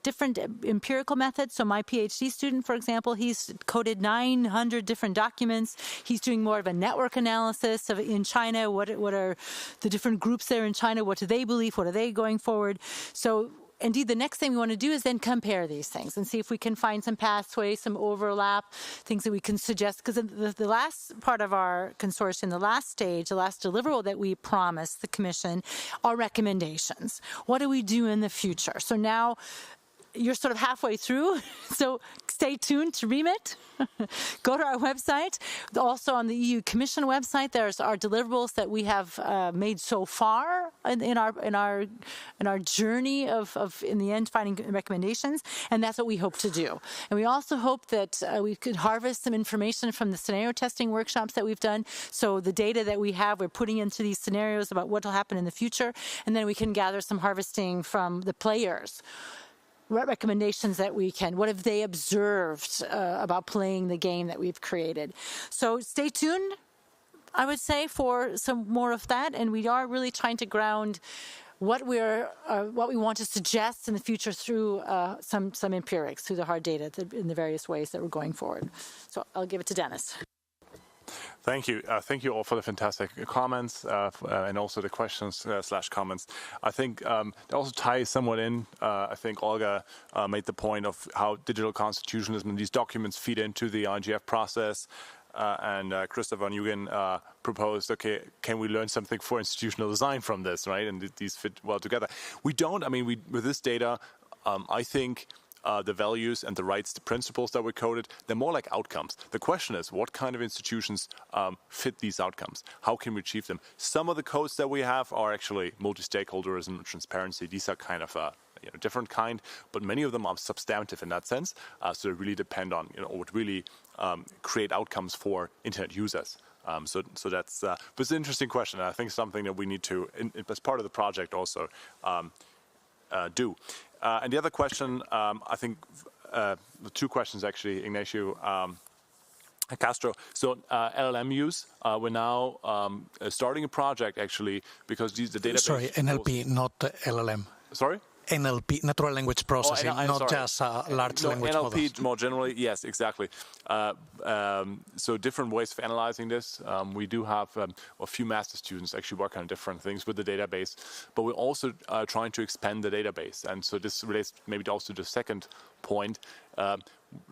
different empirical methods. So my PhD student, for example, he's coded 900 different documents. He's doing more of a network analysis in China. What are the different groups there in China? What do they believe? What are they going forward? So indeed, the next thing we want to do is then compare these things and see if we can find some pathways, some overlap, things that we can suggest. Because the last part of our consortium, the last stage, the last deliverable that we promised the Commission are recommendations. What do we do in the future? So now you're sort of halfway through, so stay tuned to REMIT. Go to our website. Also on the EU Commission website, there's our deliverables that we have made so far in our journey of in the end finding recommendations, and that's what we hope to do. And we also hope that we could harvest some information from the scenario testing workshops that we've done. So the data that we have, we're putting into these scenarios about what will happen in the future, and then we can gather some harvesting from the players. What recommendations that we can, what have they observed about playing the game that we've created? So stay tuned, I would say, for some more of that. And we are really trying to ground what we want to suggest in the future through some empirics, through the hard data in the various ways that we're going forward. So I'll give it to Dennis. Thank you. Thank you all for the fantastic comments and also the questions / comments. I think it also ties somewhat in. I think Olga made the point of how digital constitutionalism and these documents feed into the IGF process. And Christopher Nugent proposed, okay, can we learn something for institutional design from this, right? And these fit well together. We don't. I mean, with this data, I think the values and the rights, the principles that we coded. They're more like outcomes. The question is, what kind of institutions fit these outcomes? How can we achieve them? Some of the codes that we have are actually multi-stakeholderism, transparency. These are kind of a different kind, but many of them are substantive in that sense. So they really depend on, would really create outcomes for internet users. So that's, but it's an interesting question. I think something that we need to, as part of the project, also do. And the other question, I think, the two questions actually, Ignacio Castro. So LLM use, we're now starting a project actually because the database. Sorry, NLP, not LLM. Sorry? NLP, natural language processing, not just large language NLP models. more generally, yes, exactly. So different ways of analyzing this. We do have a few master students actually work on different things with the database, but we're also trying to expand the database. And so this relates maybe also to the second point,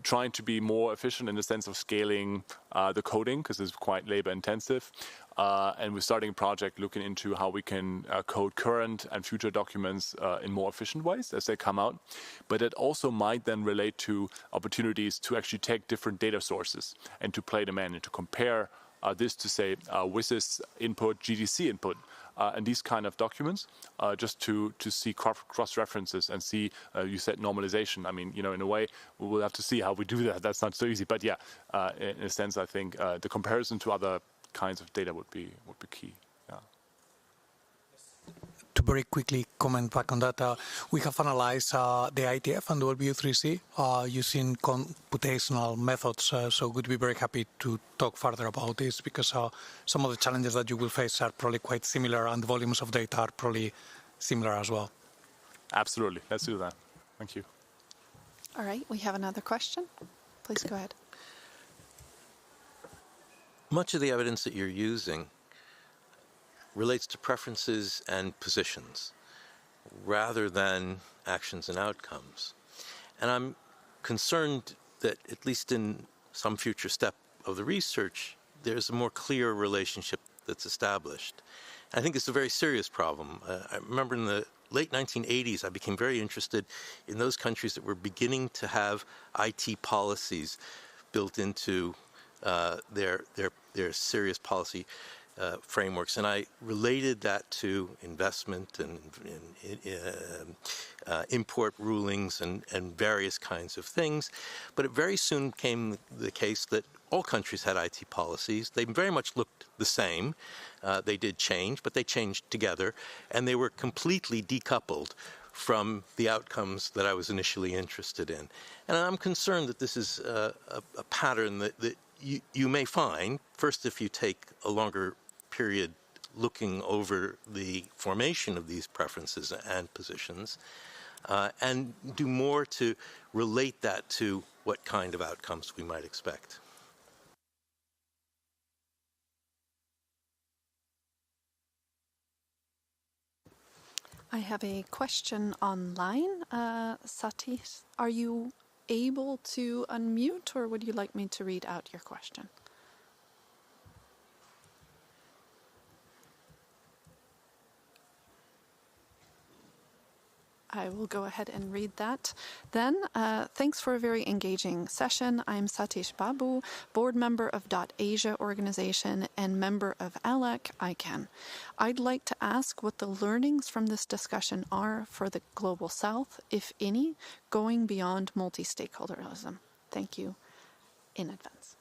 trying to be more efficient in the sense of scaling the coding, because it's quite labor intensive. And we're starting a project looking into how we can code current and future documents in more efficient ways as they come out. But it also might then relate to opportunities to actually take different data sources and to play them in and to compare this to, say, WSIS input, GDC input, and these kind of documents, just to see cross-references and see, you said normalization. I mean, in a way, we'll have to see how we do that. That's not so easy. But yeah, in a sense, I think the comparison to other kinds of data would be key. Yeah. To very quickly comment back on that, we have analyzed the IGF and W3C using computational methods, so we'd be very happy to talk further about this because some of the challenges that you will face are probably quite similar and the volumes of data are probably similar as well. Absolutely. Let's do that. Thank you. All right, we have another question. Please go ahead. Much of the evidence that you're using relates to preferences and positions rather than actions and outcomes. And I'm concerned that at least in some future step of the research, there's a more clear relationship that's established. And I think it's a very serious problem. I remember in the late 1980s, I became very interested in those countries that were beginning to have IT policies built into their serious policy frameworks, and I related that to investment and import rulings and various kinds of things. But it very soon came the case that all countries had IT policies. They very much looked the same. They did change, but they changed together, and they were completely decoupled from the outcomes that I was initially interested in. And I'm concerned that this is a pattern that you may find, first if you take a longer period looking over the formation of these preferences and positions, and do more to relate that to what kind of outcomes we might expect. I have a question online. Satish, are you able to unmute, or would you like me to read out your question? I will go ahead and read that. Then, thanks for a very engaging session. I'm Satish Babu, board member of .Asia organization and member of ALEC ICANN. I'd like to ask what the learnings from this discussion are for the Global South, if any, going beyond multi-stakeholderism. Thank you in advance.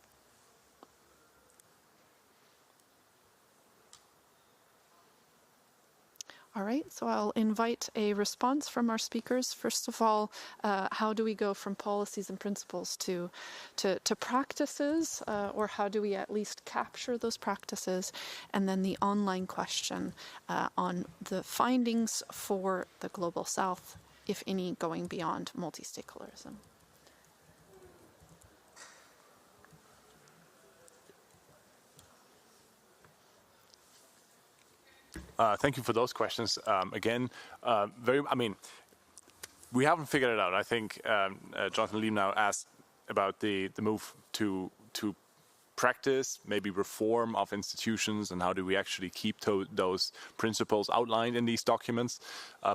All right, so I'll invite a response from our speakers. First of all, how do we go from policies and principles to practices, or how do we at least capture those practices? And then the online question on the findings for the Global South, if any, going beyond multi-stakeholderism. Thank you for those questions. Again, we haven't figured it out. I think Jonathan Lee now asked about the move to practice, maybe reform of institutions, and how do we actually keep those principles outlined in these documents,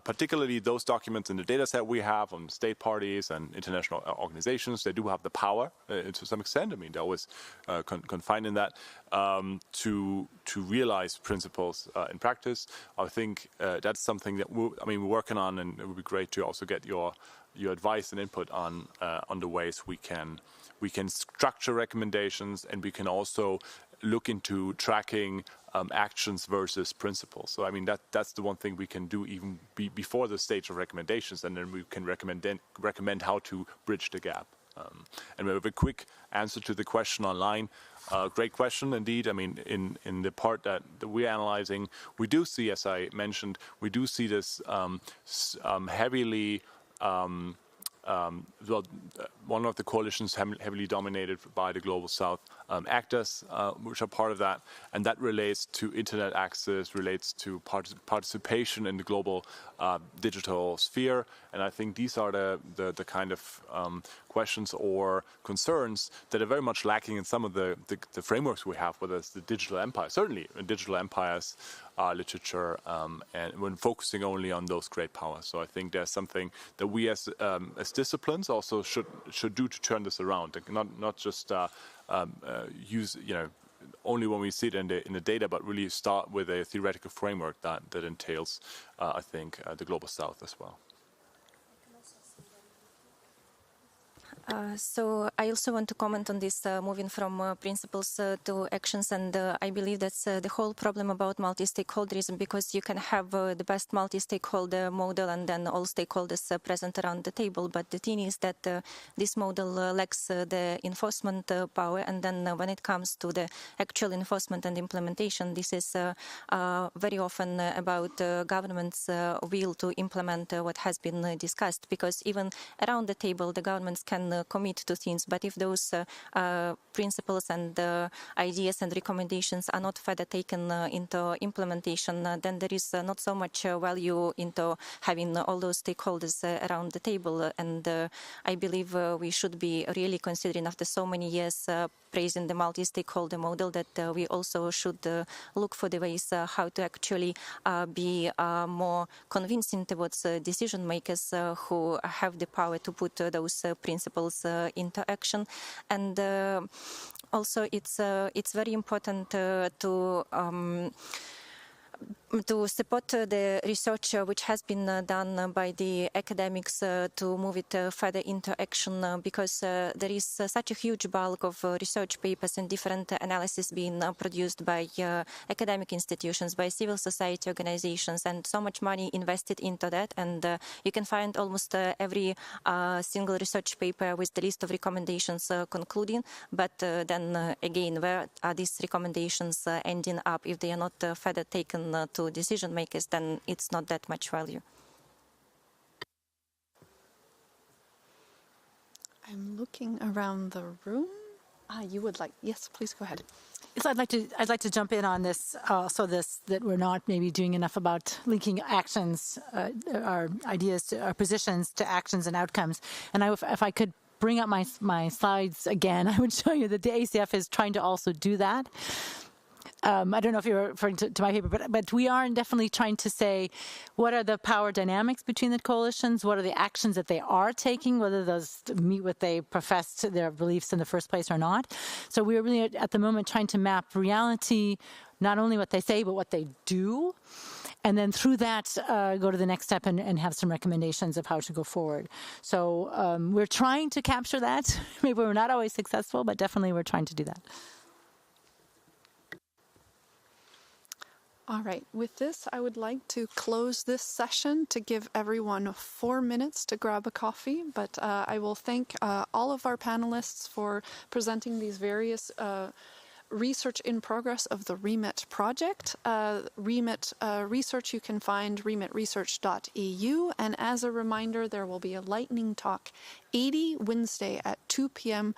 particularly those documents in the data set we have on state parties and international organizations. They do have the power to some extent. I mean, they're always confined in that to realize principles in practice. I think that's something that we're working on, and it would be great to also get your advice and input on the ways we can structure recommendations, and we can also look into tracking actions versus principles. So I mean that's the one thing we can do even before the stage of recommendations, and then we can recommend how to bridge the gap. And we have a quick answer to the question online. Great question indeed. I mean, in the part that we're analyzing, we do see, as I mentioned, we do see this heavily. One of the coalitions heavily dominated by the Global South actors, which are part of that, and that relates to internet access, relates to participation in the global digital sphere, and I think these are the kind of questions or concerns that are very much lacking in some of the frameworks we have, whether it's the digital empire, certainly in digital empires, literature, and when focusing only on those great powers. So I think there's something that we as disciplines also should do to turn this around, not just use only when we see it in the data, but really start with a theoretical framework that entails, I think, the Global South as well. So I also want to comment on this moving from principles to actions, and I believe that's the whole problem about multi-stakeholderism, because you can have the best multi-stakeholder model and then all stakeholders present around the table, but the thing is that this model lacks the enforcement power, and then when it comes to the actual enforcement and implementation, this is very often about government's will to implement what has been discussed, because even around the table the governments can commit to things, but if those principles and ideas and recommendations are not further taken into implementation, then there is not so much value into having all those stakeholders around the table. And I believe we should be really considering, after so many years praising the multi-stakeholder model, that we also should look for the ways how to actually be more convincing towards decision makers who have the power to put those principles into action. And also it's very important to support the research which has been done by the academics to move it further into action, because there is such a huge bulk of research papers and different analysis being produced by academic institutions, by civil society organizations, and so much money invested into that. And you can find almost every single research paper with the list of recommendations concluding, but then again, where are these recommendations ending up if they are not further taken to decision makers? Then it's not that much value. I'm looking around the room. You would like, yes, please go ahead. So I'd like to jump in on this, that we're not maybe doing enough about linking actions, our ideas, our positions to actions and outcomes. And if I could bring up my slides again, I would show you that the ACF is trying to also do that. I don't know if you're referring to my paper, but we are definitely trying to say, what are the power dynamics between the coalitions? What are the actions that they are taking, whether those meet what they professed their beliefs in the first place or not? So we're really at the moment trying to map reality, not only what they say, but what they do. And then through that, go to the next step and have some recommendations of how to go forward. So we're trying to capture that. Maybe we're not always successful, but definitely we're trying to do that. All right, with this, I would like to close this session to give everyone 4 minutes to grab a coffee, but I will thank all of our panelists for presenting these various research in progress of the REMIT project. REMIT research you can find remitresearch.eu, and as a reminder, there will be a lightning talk 80 Wednesday at 2 p.m.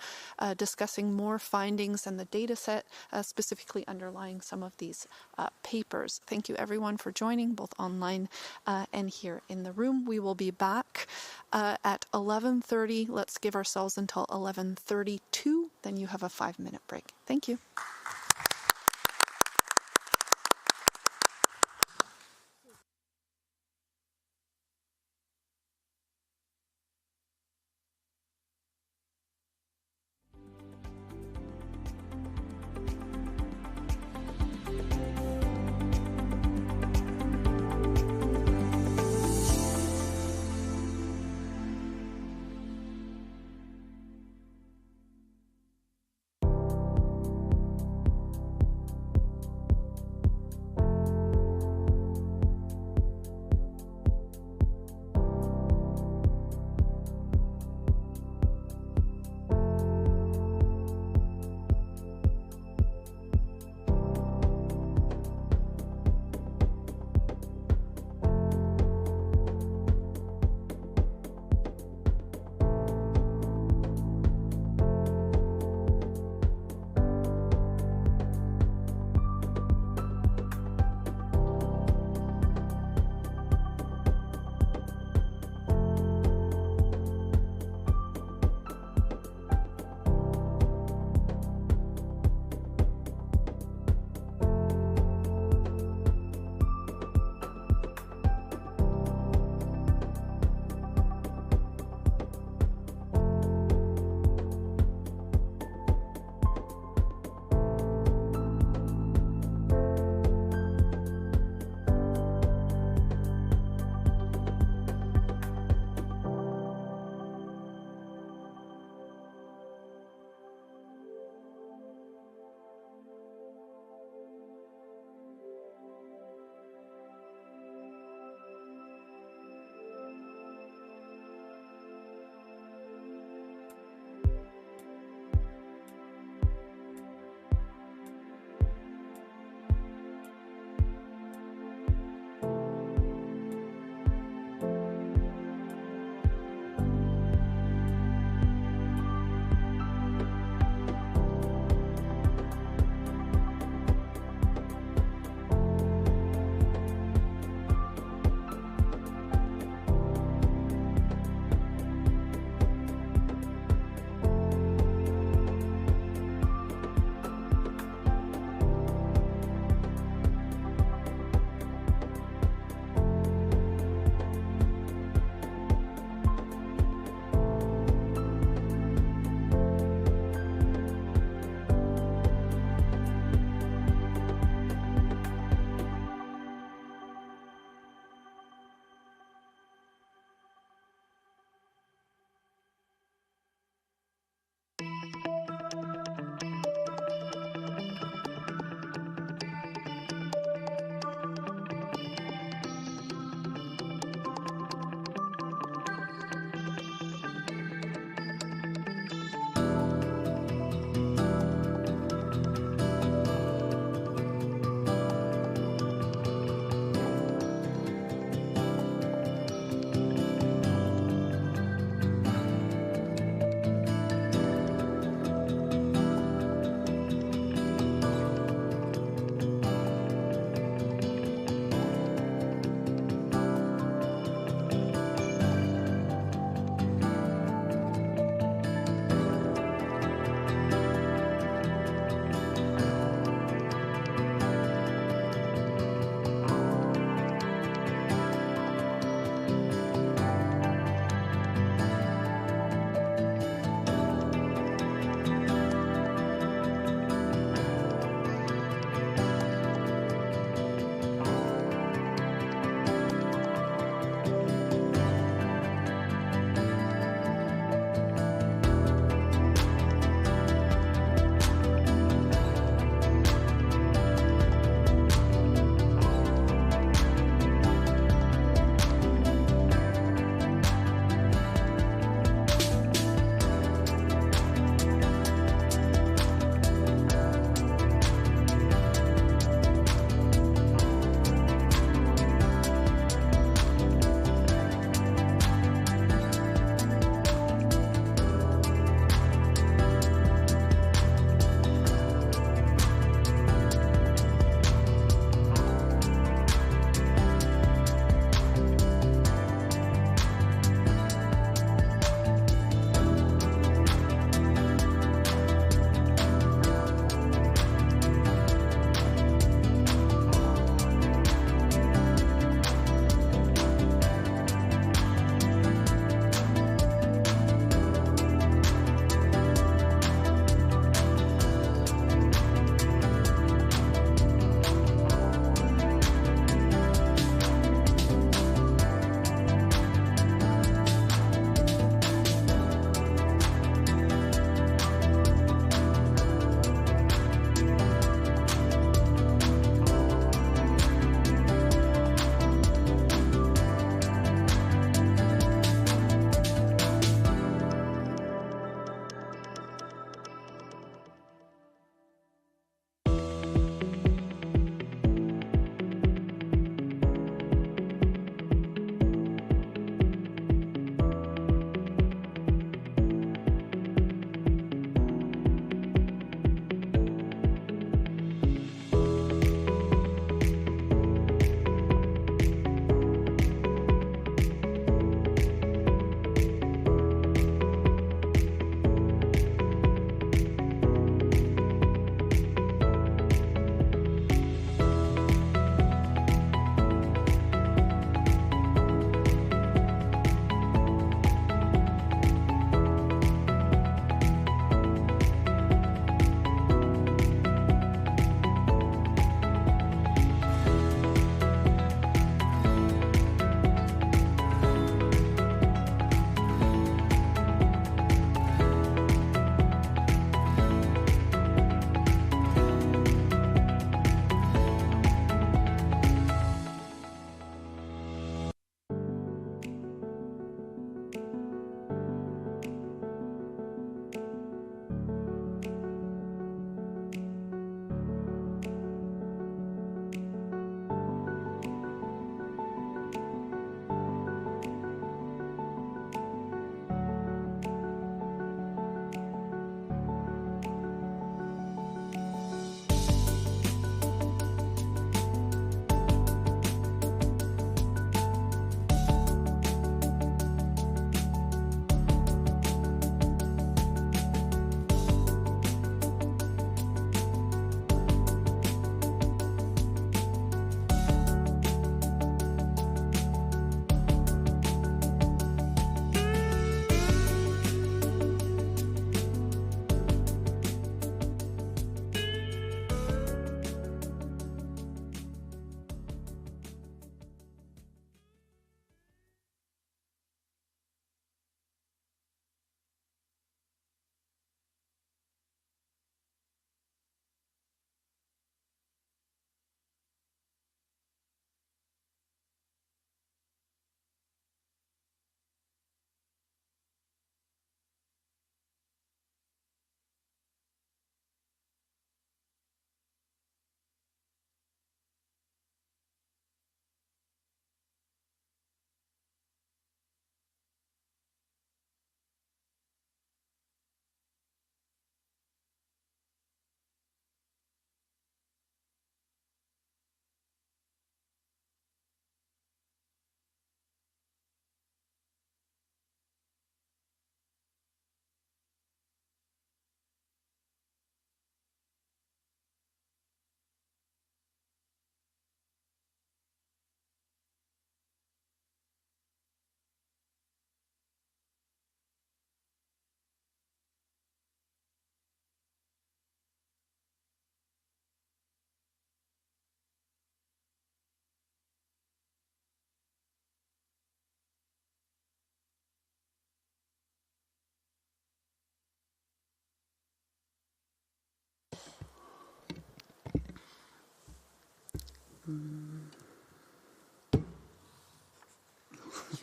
Discussing more findings and the data set specifically underlying some of these papers. Thank you everyone for joining, both online and here in the room. We will be back at 11:30. Let's give ourselves until 11:32 then you have a 5-minute break. Thank you.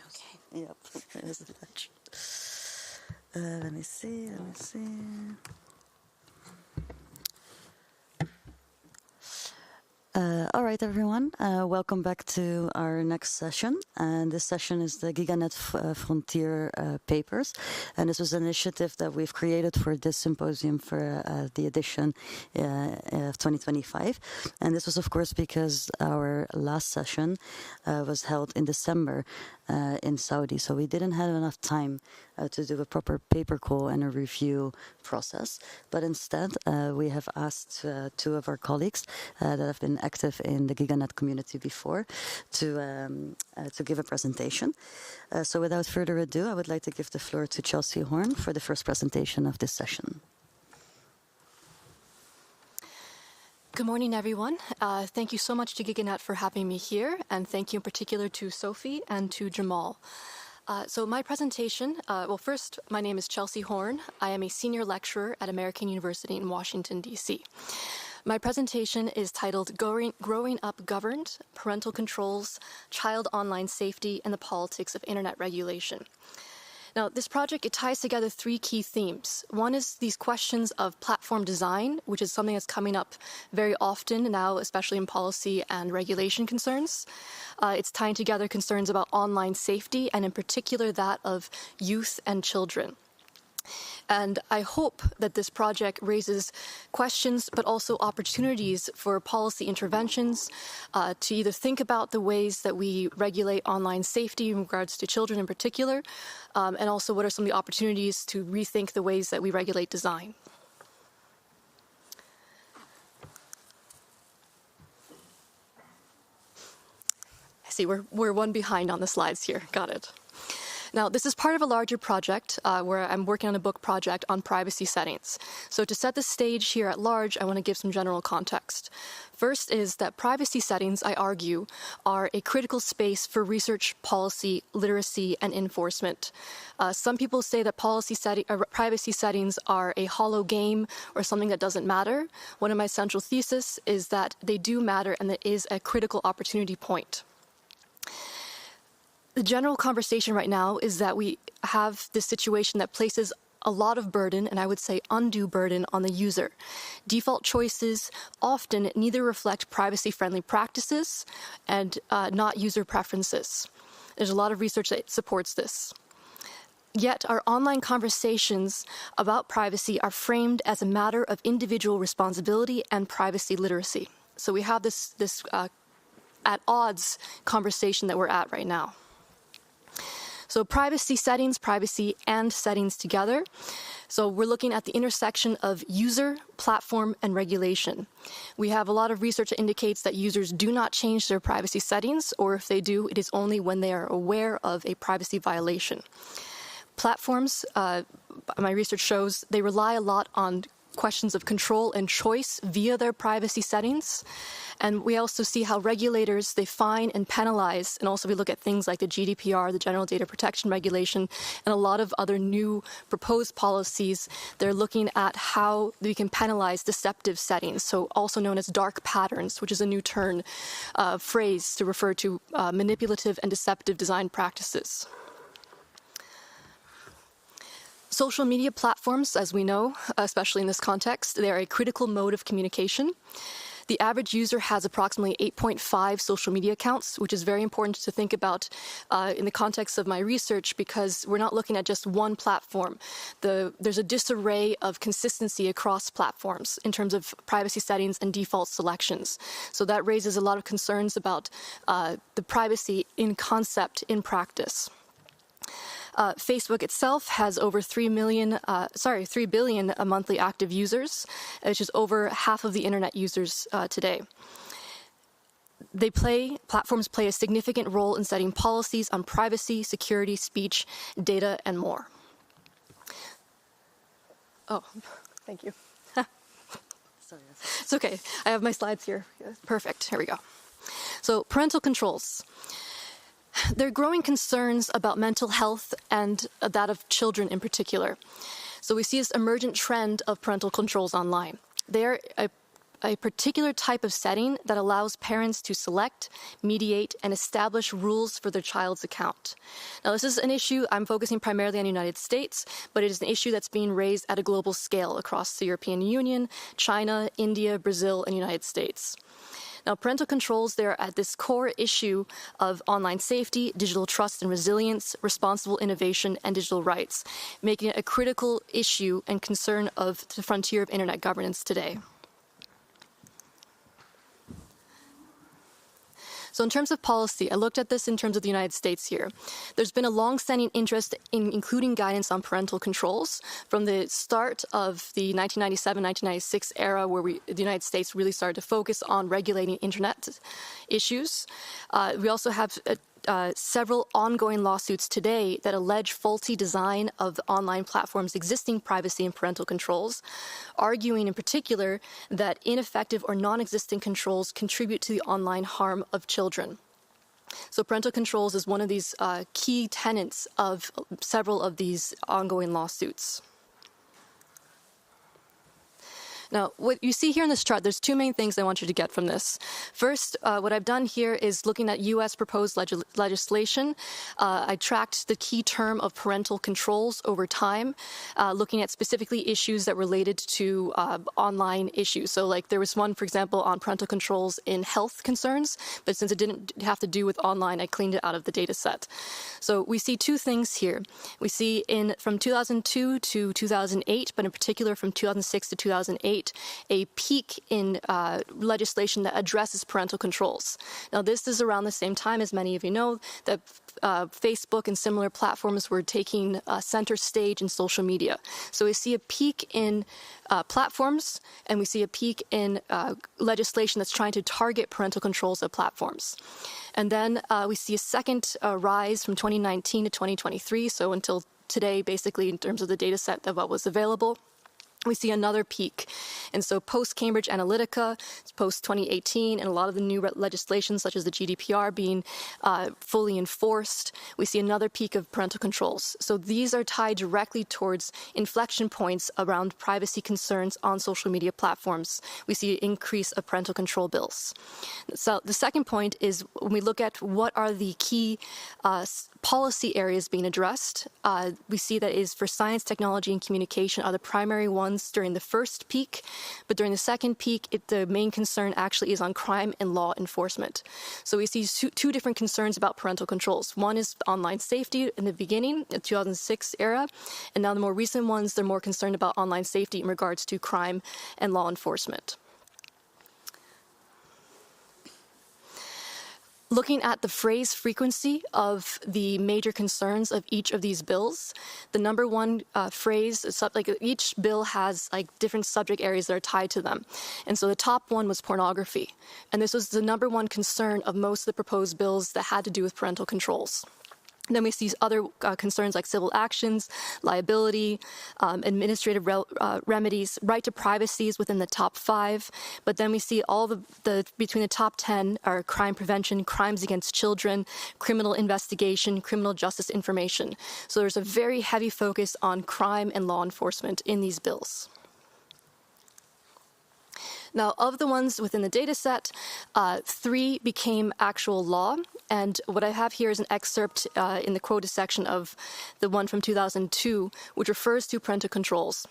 Okay. Yep. There's the touch. Let me see. All right, everyone. Welcome back to our next session. And this session is the GigaNet Frontier papers. And this was an initiative that we've created for this symposium for the edition of 2025. And this was, of course, because our last session was held in December in Saudi. So we didn't have enough time to do a proper paper call and a review process. But instead, we have asked two of our colleagues that have been active in the GigaNet community before to give a presentation. So without further ado, I would like to give the floor to Chelsea Horn for the first presentation of this session. Good morning, everyone. Thank you so much to GigaNet for having me here, and thank you in particular to Sophie and to Jamal. So my presentation, well, first, my name is Chelsea Horn. I am a senior lecturer at American University in Washington, D.C. My presentation is titled Growing Up Governed, Parental Controls, Child Online Safety, and the Politics of Internet Regulation. Now, this project, it ties together three key themes. One is these questions of platform design, which is something that's coming up very often now, especially in policy and regulation concerns. It's tying together concerns about online safety, and in particular that of youth and children. And I hope that this project raises questions, but also opportunities for policy interventions to either think about the ways that we regulate online safety in regards to children in particular, and also what are some of the opportunities to rethink the ways that we regulate design. I see we're one behind on the slides here. Got it. Now, this is part of a larger project where I'm working on a book project on privacy settings. So to set the stage here at large, I want to give some general context. First is that privacy settings, I argue, are a critical space for research, policy, literacy, and enforcement. Some people say that privacy settings are a hollow game or something that doesn't matter. One of my central theses is that they do matter and that is a critical opportunity point. The general conversation right now is that we have this situation that places a lot of burden, and I would say undue burden, on the user. Default choices often neither reflect privacy-friendly practices and not user preferences. There's a lot of research that supports this. Yet our online conversations about privacy are framed as a matter of individual responsibility and privacy literacy. So we have this at odds conversation that we're at right now. So privacy and settings together. So we're looking at the intersection of user, platform, and regulation. We have a lot of research that indicates that users do not change their privacy settings, or if they do, it is only when they are aware of a privacy violation. Platforms, my research shows, they rely a lot on questions of control and choice via their privacy settings. And we also see how regulators, they fine and penalize, and also we look at things like the GDPR, the General Data Protection Regulation, and a lot of other new proposed policies. They're looking at how we can penalize deceptive settings, so also known as dark patterns, which is a new phrase to refer to manipulative and deceptive design practices. Social media platforms, as we know, especially in this context, they are a critical mode of communication. The average user has approximately 8.5 social media accounts, which is very important to think about in the context of my research, because we're not looking at just one platform. There's a disarray of consistency across platforms in terms of privacy settings and default selections. So that raises a lot of concerns about the privacy in concept, in practice. Facebook itself has over 3 billion monthly active users, which is over half of the internet users today. Platforms play a significant role in setting policies on privacy, security, speech, data, and more. Oh, thank you. Sorry. It's okay. I have my slides here. Perfect. Here we go. So, parental controls. There are growing concerns about mental health and that of children in particular. So we see this emergent trend of parental controls online. They are a particular type of setting that allows parents to select, mediate, and establish rules for their child's account. Now, this is an issue I'm focusing primarily on the United States, but it is an issue that's being raised at a global scale across the European Union, China, India, Brazil, and the United States. Now, parental controls, they're at this core issue of online safety, digital trust and resilience, responsible innovation, and digital rights, making it a critical issue and concern of the frontier of internet governance today. So in terms of policy, I looked at this in terms of the United States here. There's been a long-standing interest in including guidance on parental controls from the start of the 1997-1996 era, where the United States really started to focus on regulating internet issues. We also have several ongoing lawsuits today that allege faulty design of online platforms' existing privacy and parental controls, arguing in particular that ineffective or non-existent controls contribute to the online harm of children. So parental controls is one of these key tenets of several of these ongoing lawsuits. Now, what you see here in this chart, there's two main things I want you to get from this. First, what I've done here is looking at U.S. proposed legislation. I tracked the key term of parental controls over time, looking at specifically issues that related to online issues. So like there was one, for example, on parental controls in health concerns, but since it didn't have to do with online, I cleaned it out of the data set. So we see two things here. We see from 2002 to 2008, but in particular from 2006 to 2008, a peak in legislation that addresses parental controls. Now, this is around the same time, as many of you know, that Facebook and similar platforms were taking center stage in social media. So we see a peak in platforms, and we see a peak in legislation that's trying to target parental controls of platforms. And then we see a second rise from 2019 to 2023, so until today, basically, in terms of the data set of what was available. We see another peak. And so post-Cambridge Analytica, post-2018, and a lot of the new legislation, such as the GDPR, being fully enforced, we see another peak of parental controls. So these are tied directly towards inflection points around privacy concerns on social media platforms. We see an increase of parental control bills. So the second point is when we look at what are the key policy areas being addressed, we see that is for science, technology, and communication are the primary ones during the first peak, but during the second peak, the main concern actually is on crime and law enforcement. So we see two different concerns about parental controls. One is online safety in the beginning, the 2006 era, and now the more recent ones, they're more concerned about online safety in regards to crime and law enforcement. Looking at the phrase frequency of the major concerns of each of these bills, the number one phrase, like each bill has like different subject areas that are tied to them. And so the top one was pornography. And this was the number one concern of most of the proposed bills that had to do with parental controls. Then we see other concerns like civil actions, liability, administrative remedies, right to privacy is within the top 5. But then we see all the between the top 10 are crime prevention, crimes against children, criminal investigation, criminal justice information. So there's a very heavy focus on crime and law enforcement in these bills. Now, of the ones within the data set, 3 became actual law. And what I have here is an excerpt in the quoted section of the one from 2002, which refers to parental controls.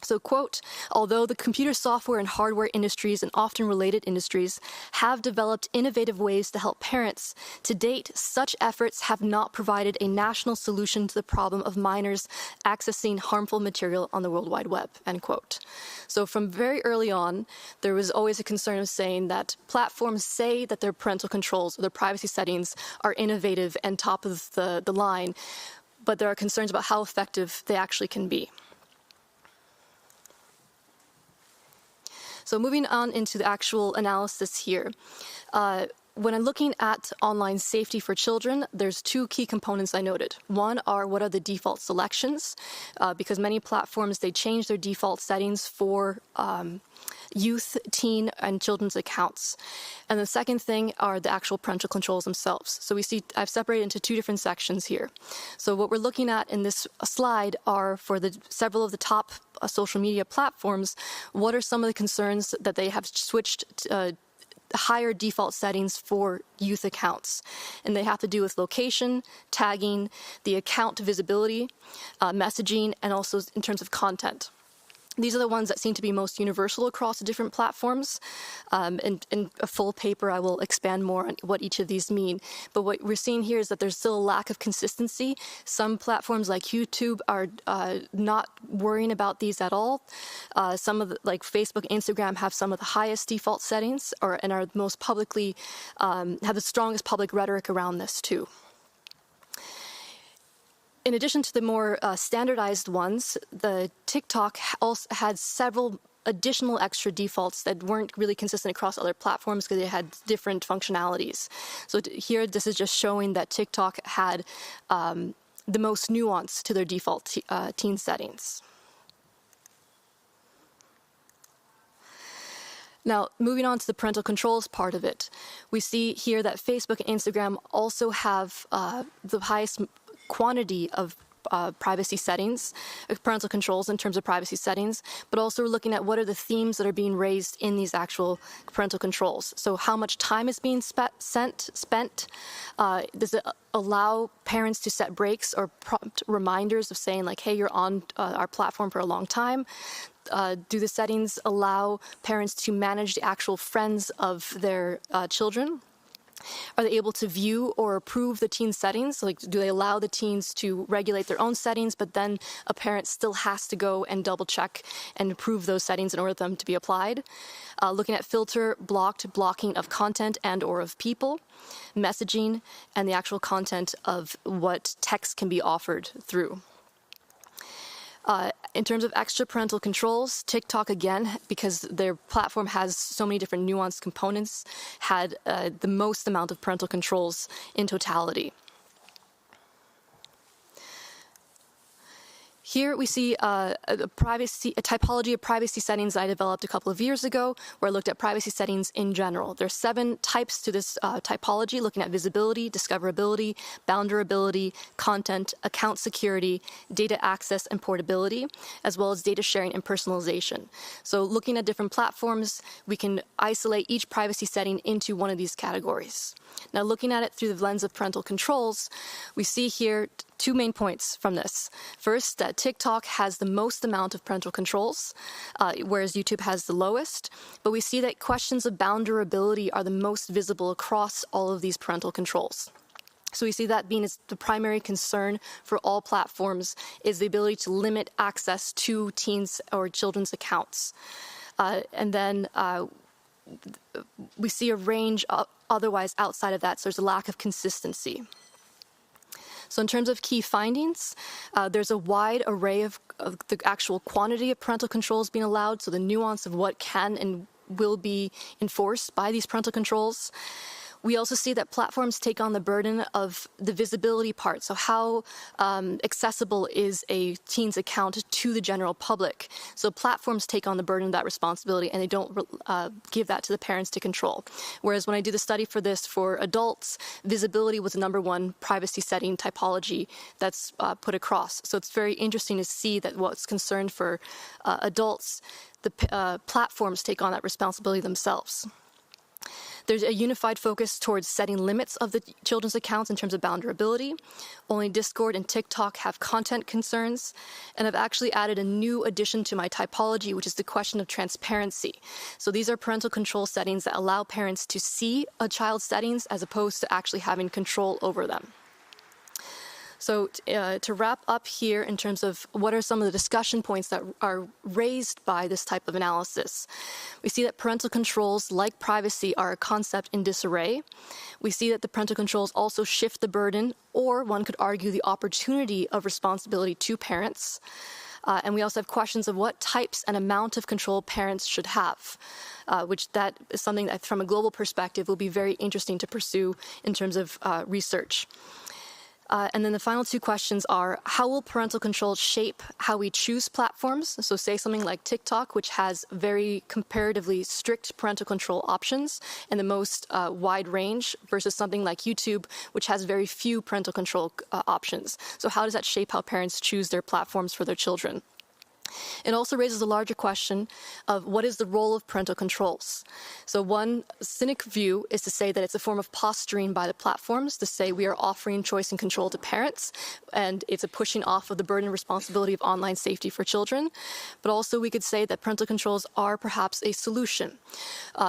So, quote, although the computer software and hardware industries and often related industries have developed innovative ways to help parents, to date, such efforts have not provided a national solution to the problem of minors accessing harmful material on the World Wide Web, end quote. So from very early on, there was always a concern of saying that platforms say that their parental controls or their privacy settings are innovative and top of the line, but there are concerns about how effective they actually can be. So moving on into the actual analysis here. when I'm looking at online safety for children, there's two key components I noted. One are what are the default selections, because many platforms, they change their default settings for youth, teen, and children's accounts. And the second thing are the actual parental controls themselves. So we see I've separated into two different sections here. So what we're looking at in this slide are for several of the top social media platforms, what are some of the concerns that they have switched higher default settings for youth accounts. And they have to do with location, tagging, the account visibility, messaging, and also in terms of content. These are the ones that seem to be most universal across the different platforms. In a full paper, I will expand more on what each of these mean. But what we're seeing here is that there's still a lack of consistency. Some platforms like YouTube are not worrying about these at all. Some of like Facebook, Instagram have some of the highest default settings and are most publicly, have the strongest public rhetoric around this too. In addition to the more standardized ones, the TikTok also had several additional extra defaults that weren't really consistent across other platforms because they had different functionalities. So here, this is just showing that TikTok had the most nuance to their default teen settings. Now, moving on to the parental controls part of it, we see here that Facebook and Instagram also have the highest quantity of privacy settings, parental controls in terms of privacy settings, but also we're looking at what are the themes that are being raised in these actual parental controls. So how much time is being spent? Does it allow parents to set breaks or prompt reminders of saying like, hey, you're on our platform for a long time? Do the settings allow parents to manage the actual friends of their children? Are they able to view or approve the teen settings? Like, do they allow the teens to regulate their own settings, but then a parent still has to go and double check and approve those settings in order for them to be applied? Looking at filter, blocking of content and or of people, messaging, and the actual content of what text can be offered through. In terms of extra parental controls, TikTok, again, because their platform has so many different nuanced components, had the most amount of parental controls in totality. Here we see a typology of privacy settings I developed a couple of years ago, where I looked at privacy settings in general. There's 7 types to this typology, looking at visibility, discoverability, boundarability, content, account security, data access and portability, as well as data sharing and personalization. So looking at different platforms, we can isolate each privacy setting into one of these categories. Now, looking at it through the lens of parental controls, we see here 2 main points from this. First, that TikTok has the most amount of parental controls, whereas YouTube has the lowest. But we see that questions of boundarability are the most visible across all of these parental controls. So we see that being the primary concern for all platforms is the ability to limit access to teens or children's accounts. And then we see a range otherwise outside of that, so there's a lack of consistency. So in terms of key findings, there's a wide array of the actual quantity of parental controls being allowed, so the nuance of what can and will be enforced by these parental controls. We also see that platforms take on the burden of the visibility part. So how accessible is a teen's account to the general public? So platforms take on the burden of that responsibility, and they don't give that to the parents to control. Whereas when I did the study for this for adults, visibility was the #1 privacy setting typology that's put across. So it's very interesting to see that what's concerned for adults, the platforms take on that responsibility themselves. There's a unified focus towards setting limits of the children's accounts in terms of boundarability. Only Discord and TikTok have content concerns. And I've actually added a new addition to my typology, which is the question of transparency. So these are parental control settings that allow parents to see a child's settings as opposed to actually having control over them. So to wrap up here in terms of what are some of the discussion points that are raised by this type of analysis, we see that parental controls, like privacy, are a concept in disarray. We see that the parental controls also shift the burden, or one could argue the opportunity of responsibility to parents. And we also have questions of what types and amount of control parents should have, which that is something that from a global perspective will be very interesting to pursue in terms of research. And then the final two questions are, how will parental control shape how we choose platforms? So say something like TikTok, which has very comparatively strict parental control options and the most wide range, versus something like YouTube, which has very few parental control options. So how does that shape how parents choose their platforms for their children? It also raises a larger question of what is the role of parental controls. So one cynic view is to say that it's a form of posturing by the platforms to say we are offering choice and control to parents, and it's a pushing off of the burden and responsibility of online safety for children. But also we could say that parental controls are perhaps a solution,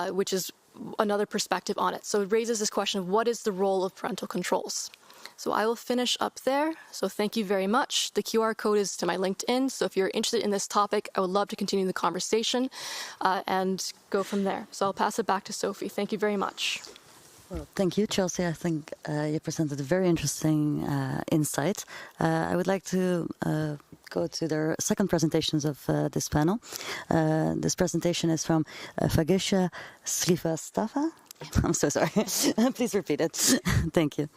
which is another perspective on it. So it raises this question of what is the role of parental controls. So I will finish up there. So thank you very much. The QR code is to my LinkedIn. So if you're interested in this topic, I would love to continue the conversation and go from there. So I'll pass it back to Sophie. Thank you very much. Well, thank you, Chelsea. I think you presented a very interesting insight. I would like to go to the second presentations of this panel. This presentation is from Fagisha Srivastafa. I'm so sorry. Please repeat it. Thank you.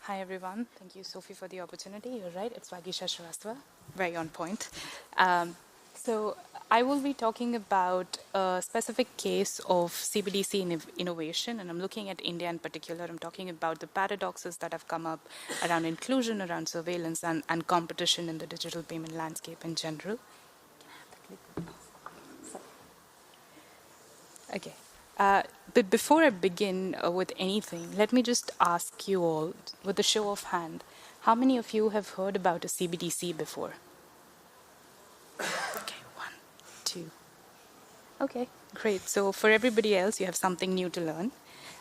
Hi, everyone. Thank you, Sophie, for the opportunity. You're right. It's Vagisha Shrivastava. Very on point. So I will be talking about a specific case of CBDC innovation, and I'm looking at India in particular. I'm talking about the paradoxes that have come up around inclusion, around surveillance, and competition in the digital payment landscape in general. Okay. But before I begin with anything, let me just ask you all, with a show of hand, how many of you have heard about a CBDC before? Okay, 1, 2. Okay, great. So for everybody else, you have something new to learn.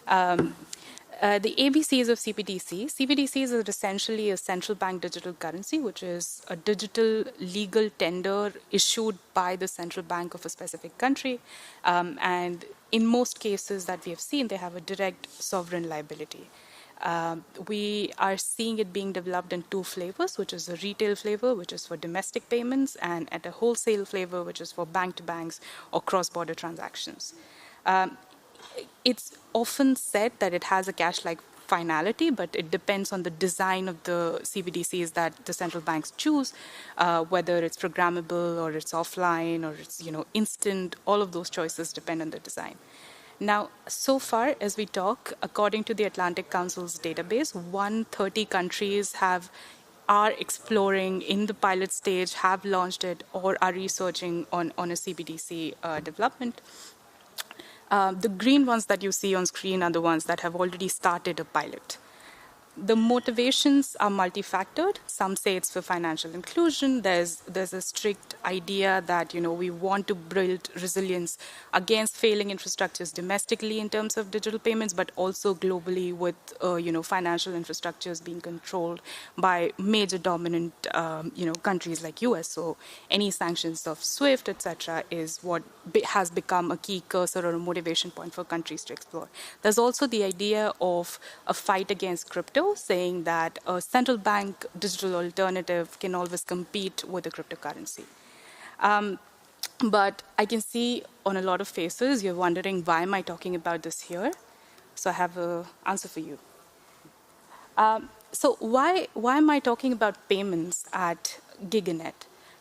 The ABCs of CBDC. CBDCs are essentially a central bank digital currency, which is a digital legal tender issued by the central bank of a specific country. And in most cases that we have seen, they have a direct sovereign liability. We are seeing it being developed in 2 flavors, which is a retail flavor, which is for domestic payments, and at a wholesale flavor, which is for bank-to-banks or cross-border transactions. It's often said that it has a cash-like finality, but it depends on the design of the CBDCs that the central banks choose, whether it's programmable or it's offline or it's instant. All of those choices depend on the design. Now, so far as we talk, according to the Atlantic Council's database, 130 countries are exploring in the pilot stage, have launched it, or are researching on a CBDC development. The green ones that you see on screen are the ones that have already started a pilot. The motivations are multifactored. Some say it's for financial inclusion. There's a strict idea that we want to build resilience against failing infrastructures domestically in terms of digital payments, but also globally with financial infrastructures being controlled by major dominant countries like US. So any sanctions of SWIFT, etc., is what has become a key cursor or a motivation point for countries to explore. There's also the idea of a fight against crypto, saying that a central bank digital alternative can always compete with a cryptocurrency. But I can see on a lot of faces, you're wondering, why am I talking about this here? So I have an answer for you. So why am I talking about payments at GigaNet?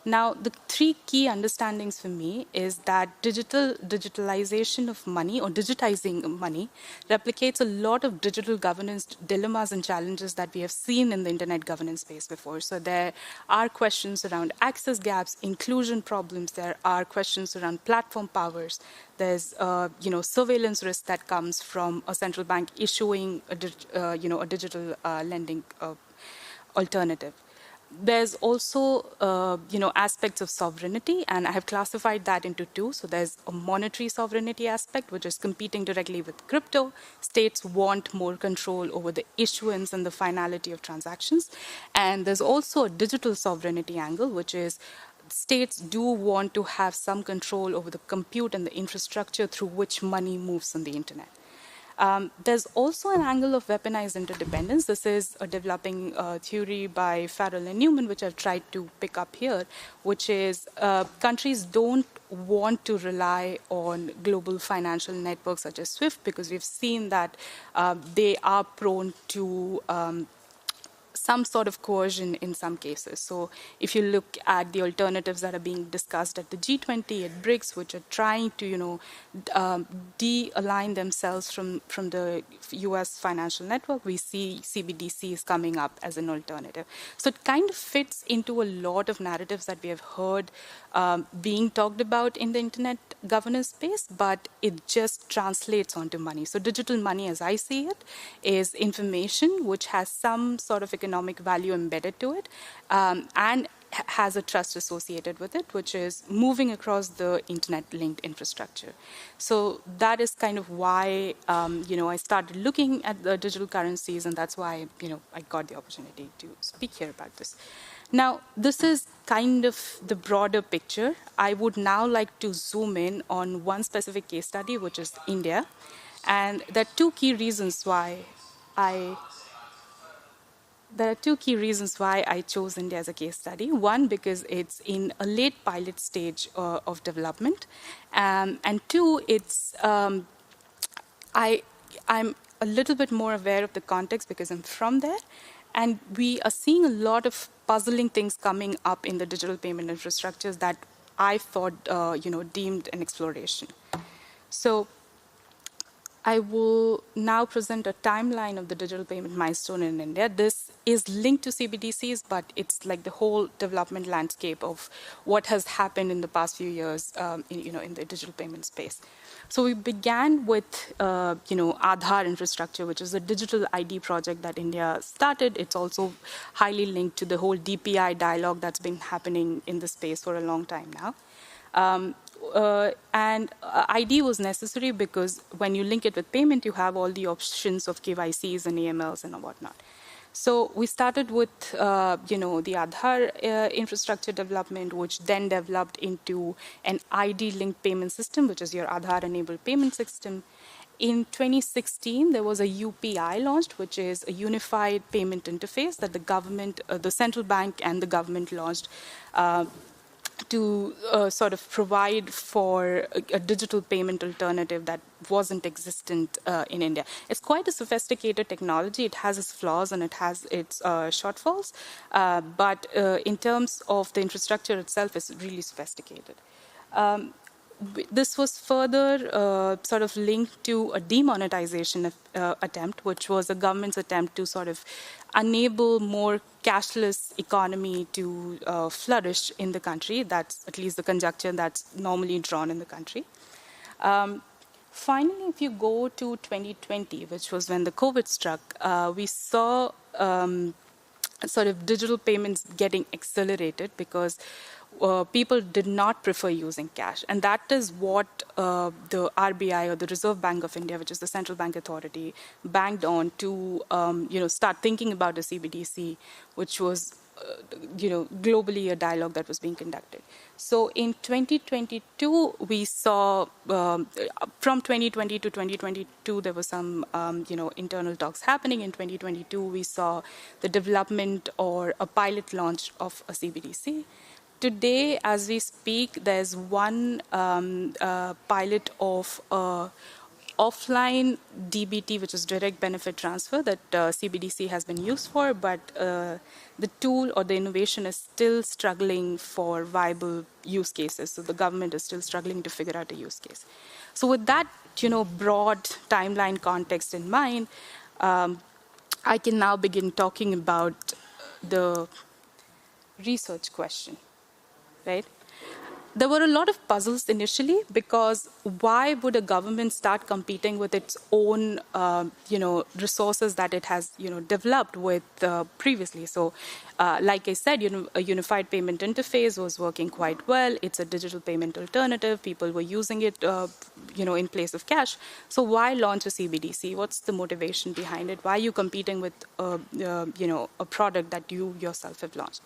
Now, the 3 key understandings for me is that digitalization of money, or digitizing money, replicates a lot of digital governance dilemmas and challenges that we have seen in the internet governance space before. So there are questions around access gaps, inclusion problems. There are questions around platform powers. There's surveillance risk that comes from a central bank issuing a digital lending alternative. There's also, aspects of sovereignty, and I have classified that into 2. So there's a monetary sovereignty aspect, which is competing directly with crypto. States want more control over the issuance and the finality of transactions. And there's also a digital sovereignty angle, which is states do want to have some control over the compute and the infrastructure through which money moves on the internet. There's also an angle of weaponized interdependence. This is a developing theory by Farrell and Newman, which I've tried to pick up here, which is countries don't want to rely on global financial networks such as SWIFT because we've seen that they are prone to some sort of coercion in some cases. So if you look at the alternatives that are being discussed at the G20, at BRICS, which are trying to, de-align themselves from the US financial network, we see CBDCs coming up as an alternative. So it kind of fits into a lot of narratives that we have heard being talked about in the internet governance space, but it just translates onto money. So digital money, as I see it, is information which has some sort of economic value embedded to it, and has a trust associated with it, which is moving across the internet-linked infrastructure. So that is kind of why, I started looking at the digital currencies, and that's why, I got the opportunity to speak here about this. Now, this is kind of the broader picture. I would now like to zoom in on one specific case study, which is India. And there are two key reasons why I chose India as a case study. One, because it's in a late pilot stage of development. And two, it's I'm a little bit more aware of the context because I'm from there. And we are seeing a lot of puzzling things coming up in the digital payment infrastructures that I thought, deemed an exploration. So I will now present a timeline of the digital payment milestone in India. This is linked to CBDCs, but it's like the whole development landscape of what has happened in the past few years, in the digital payment space. So we began with, Aadhaar infrastructure, which is a digital ID project that India started. It's also highly linked to the whole DPI dialogue that's been happening in the space for a long time now. And ID was necessary because when you link it with payment, you have all the options of KYCs and AMLs and whatnot. So we started with, the Aadhaar infrastructure development, which then developed into an ID-linked payment system, which is your Aadhaar-enabled payment system. In 2016, there was a UPI launched, which is a unified payment interface that the government, the central bank and the government launched to sort of provide for a digital payment alternative that wasn't existent in India. It's quite a sophisticated technology. It has its flaws and it has its shortfalls, but in terms of the infrastructure itself, it's really sophisticated. This was further sort of linked to a demonetization attempt, which was the government's attempt to sort of enable more cashless economy to flourish in the country. That's at least the conjecture that's normally drawn in the country. Finally, if you go to 2020, which was when the COVID struck, we saw sort of digital payments getting accelerated because people did not prefer using cash. And that is what the RBI, or the Reserve Bank of India, which is the central bank authority, banked on to start thinking about a CBDC, which was globally a dialogue that was being conducted. So in 2022, we saw, from 2020 to 2022, there was some, internal talks happening. In 2022, we saw the development or a pilot launch of a CBDC. Today, as we speak, there's one pilot of offline DBT, which is direct benefit transfer, that CBDC has been used for, but the tool or the innovation is still struggling for viable use cases. So the government is still struggling to figure out a use case. So with that, broad timeline context in mind, I can now begin talking about the research question, right? There were a lot of puzzles initially because why would a government start competing with its own, resources that it has, developed with previously? So, like I said, a unified payment interface was working quite well. It's a digital payment alternative. People were using it, in place of cash. So why launch a CBDC? What's the motivation behind it? Why are you competing with, a product that you yourself have launched?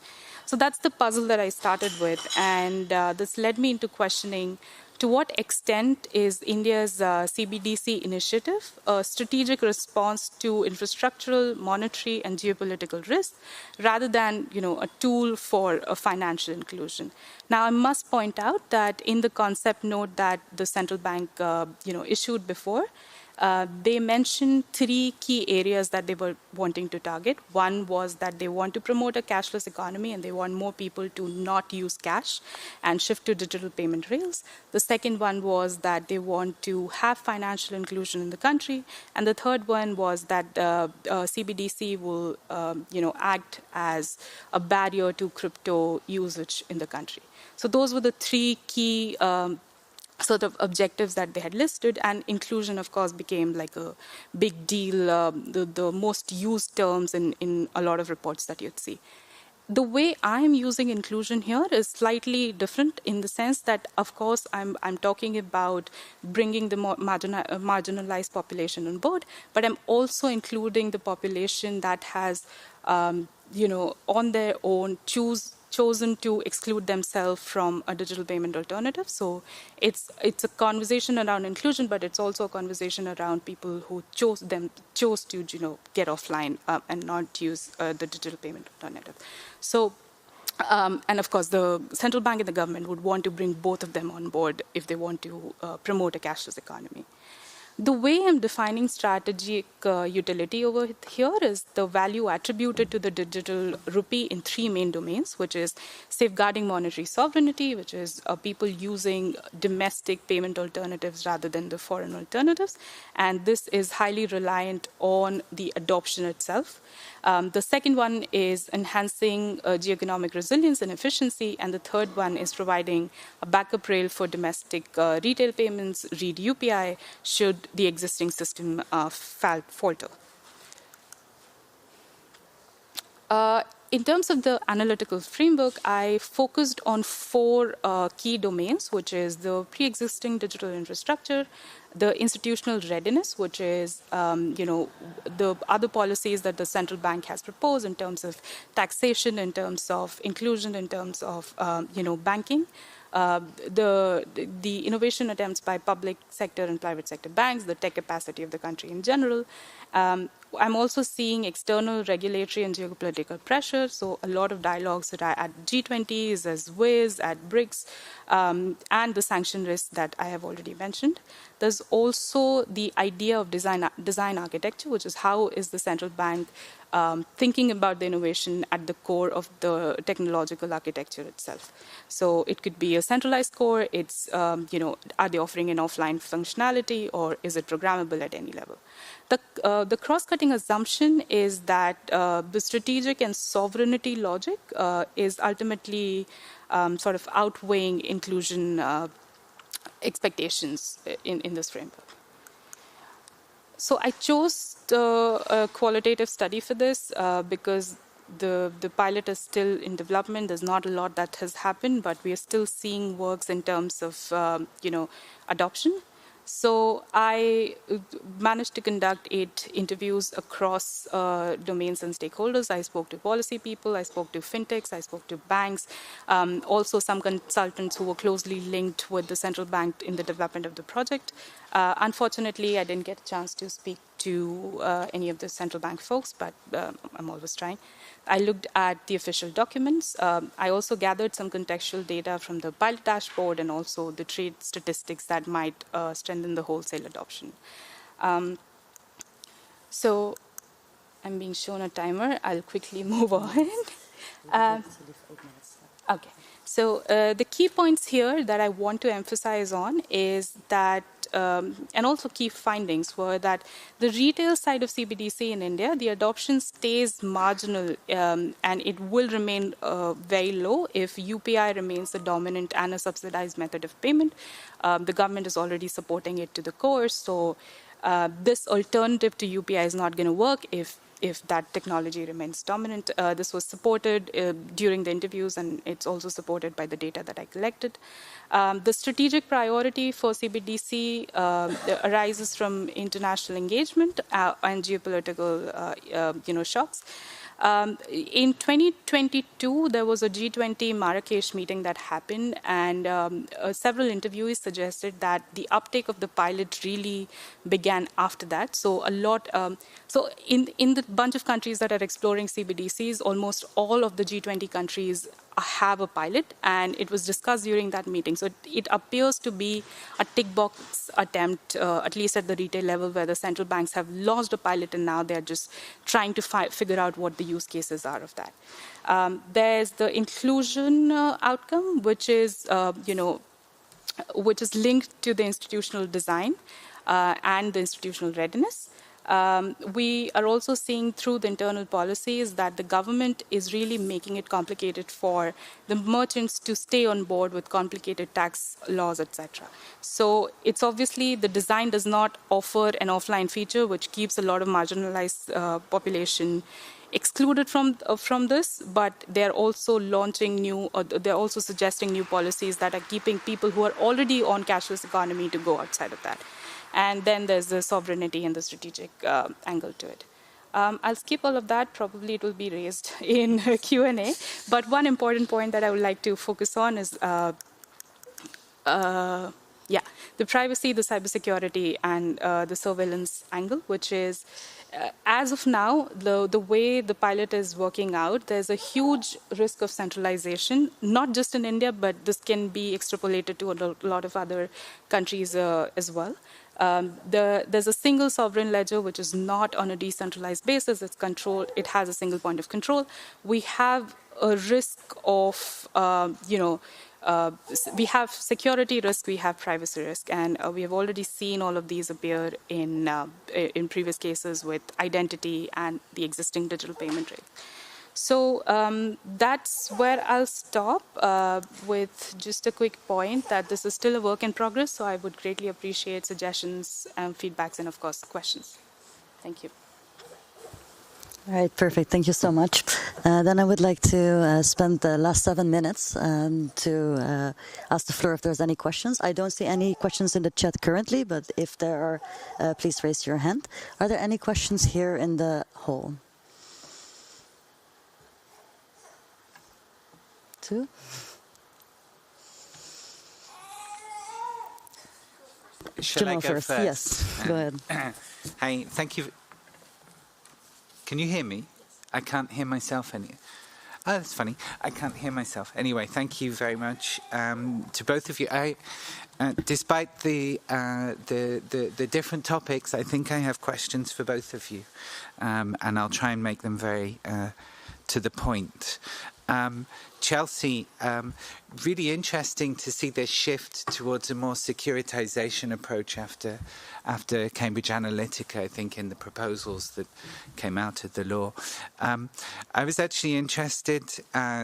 So that's the puzzle that I started with, and this led me into questioning to what extent is India's CBDC initiative a strategic response to infrastructural, monetary, and geopolitical risks, rather than a tool for a financial inclusion? Now, I must point out that in the concept note that the central bank issued before, they mentioned 3 key areas that they were wanting to target. One was that they want to promote a cashless economy and they want more people to not use cash and shift to digital payment rails. The second one was that they want to have financial inclusion in the country. And the third one was that CBDC will act as a barrier to crypto usage in the country. So those were the 3 key sort of objectives that they had listed, and inclusion, of course, became like a big deal, the most used terms in a lot of reports that you'd see. The way I'm using inclusion here is slightly different in the sense that, of course, I'm talking about bringing the marginalized population on board, but I'm also including the population that has, on their own chosen to exclude themselves from a digital payment alternative. So it's a conversation around inclusion, but it's also a conversation around people who chose to get offline and not use the digital payment alternative. So and of course, the central bank and the government would want to bring both of them on board if they want to promote a cashless economy. The way I'm defining strategic utility over here is the value attributed to the digital rupee in 3 main domains, which is safeguarding monetary sovereignty, which is people using domestic payment alternatives rather than the foreign alternatives. And this is highly reliant on the adoption itself. The second one is enhancing geoeconomic resilience and efficiency. And the third one is providing a backup rail for domestic retail payments, read UPI, should the existing system falter. In terms of the analytical framework, I focused on 4 key domains, which is the pre-existing digital infrastructure, the institutional readiness, which is the other policies that the central bank has proposed in terms of taxation, in terms of inclusion, in terms of banking. The innovation attempts by public sector and private sector banks, the tech capacity of the country in general. I'm also seeing external regulatory and geopolitical pressure, so a lot of dialogues that are at G20s, as WIS, at BRICS, and the sanction risks that I have already mentioned. There's also the idea of design architecture, which is how is the central bank thinking about the innovation at the core of the technological architecture itself. So it could be a centralized core. It's, are they offering an offline functionality, or is it programmable at any level? The cross-cutting assumption is that the strategic and sovereignty logic is ultimately sort of outweighing inclusion expectations in this framework. So I chose a qualitative study for this because the pilot is still in development. There's not a lot that has happened, but we are still seeing works in terms of adoption. So I managed to conduct 8 interviews across domains and stakeholders. I spoke to policy people, I spoke to fintechs, I spoke to banks, also some consultants who were closely linked with the central bank in the development of the project. Unfortunately, I didn't get a chance to speak to any of the central bank folks, but I'm always trying. I looked at the official documents. I also gathered some contextual data from the pilot dashboard and also the trade statistics that might strengthen the wholesale adoption. So I'm being shown a timer. I'll quickly move on. Okay. So the key points here that I want to emphasize on is that, and also key findings were that the retail side of CBDC in India, the adoption stays marginal and it will remain very low if UPI remains the dominant and a subsidized method of payment. The government is already supporting it to the core. So this alternative to UPI is not going to work if that technology remains dominant. This was supported during the interviews, and it's also supported by the data that I collected. The strategic priority for CBDC arises from international engagement and geopolitical shocks. In 2022, there was a G20 Marrakesh meeting that happened, and several interviewees suggested that the uptake of the pilot really began after that. So so in the bunch of countries that are exploring CBDCs, almost all of the G20 countries have a pilot, and it was discussed during that meeting. So it appears to be a tick box attempt, at least at the retail level, where the central banks have launched a pilot and now they're just trying to figure out what the use cases are of that. There's the inclusion outcome, which is, which is linked to the institutional design and the institutional readiness. We are also seeing through the internal policies that the government is really making it complicated for the merchants to stay on board with complicated tax laws, etc. So it's obviously the design does not offer an offline feature, which keeps a lot of marginalized population excluded from this, but they're also launching they're also suggesting new policies that are keeping people who are already on cashless economy to go outside of that. And then there's the sovereignty and the strategic angle to it. I'll skip all of that. Probably it will be raised in Q&A. But one important point that I would like to focus on is the privacy, the cybersecurity, and the surveillance angle, which is, as of now, the way the pilot is working out, there's a huge risk of centralization, not just in India, but this can be extrapolated to a lot of other countries as well. There's a single sovereign ledger, which is not on a decentralized basis. It's controlled. It has a single point of control. We have a risk of, we have security risk, we have privacy risk, and we have already seen all of these appear in previous cases with identity and the existing digital payment rate. So that's where I'll stop with just a quick point that this is still a work in progress, so I would greatly appreciate suggestions and feedbacks and, of course, questions. Thank you. All right, perfect. Thank you so much. Then I would like to spend the last 7 minutes to ask the floor if there's any questions. I don't see any questions in the chat currently, but if there are, please raise your hand. Are there any questions here in the hall? Two? Shall I go first? first? Yes, go ahead. Hi, thank you. Can you hear me? I can't hear myself Oh, that's funny. I can't hear myself. Anyway, thank you very much to both of you. Despite the different topics, I think I have questions for both of you, and I'll try and make them very to the point. Chelsea, really interesting to see this shift towards a more securitization approach after Cambridge Analytica, I think, in the proposals that came out of the law. I was actually interested,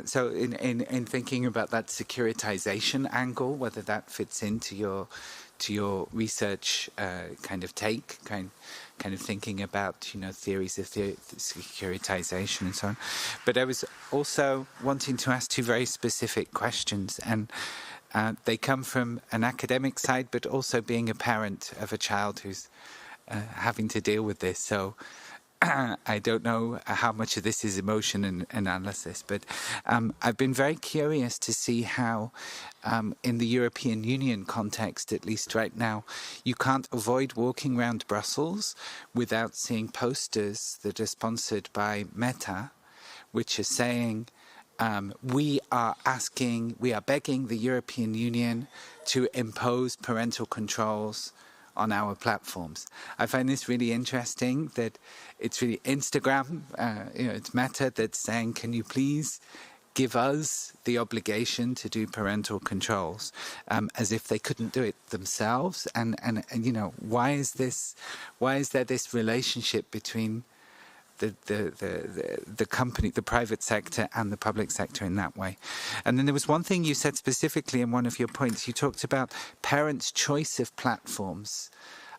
so in thinking about that securitization angle, whether that fits into your research kind of take, kind of thinking about, theories of securitization and so on. But I was also wanting to ask two very specific questions, and they come from an academic side, but also being a parent of a child who's having to deal with this. So I don't know how much of this is emotion and analysis, but I've been very curious to see how, in the European Union context, at least right now, you can't avoid walking around Brussels without seeing posters that are sponsored by Meta, which are saying, we are begging the European Union to impose parental controls on our platforms. I find this really interesting, that it's really Instagram, it's Meta that's saying, can you please give us the obligation to do parental controls, as if they couldn't do it themselves. And why is there this relationship between the company, the private sector and the public sector in that way? And then there was one thing you said specifically in one of your points. You talked about parents' choice of platforms.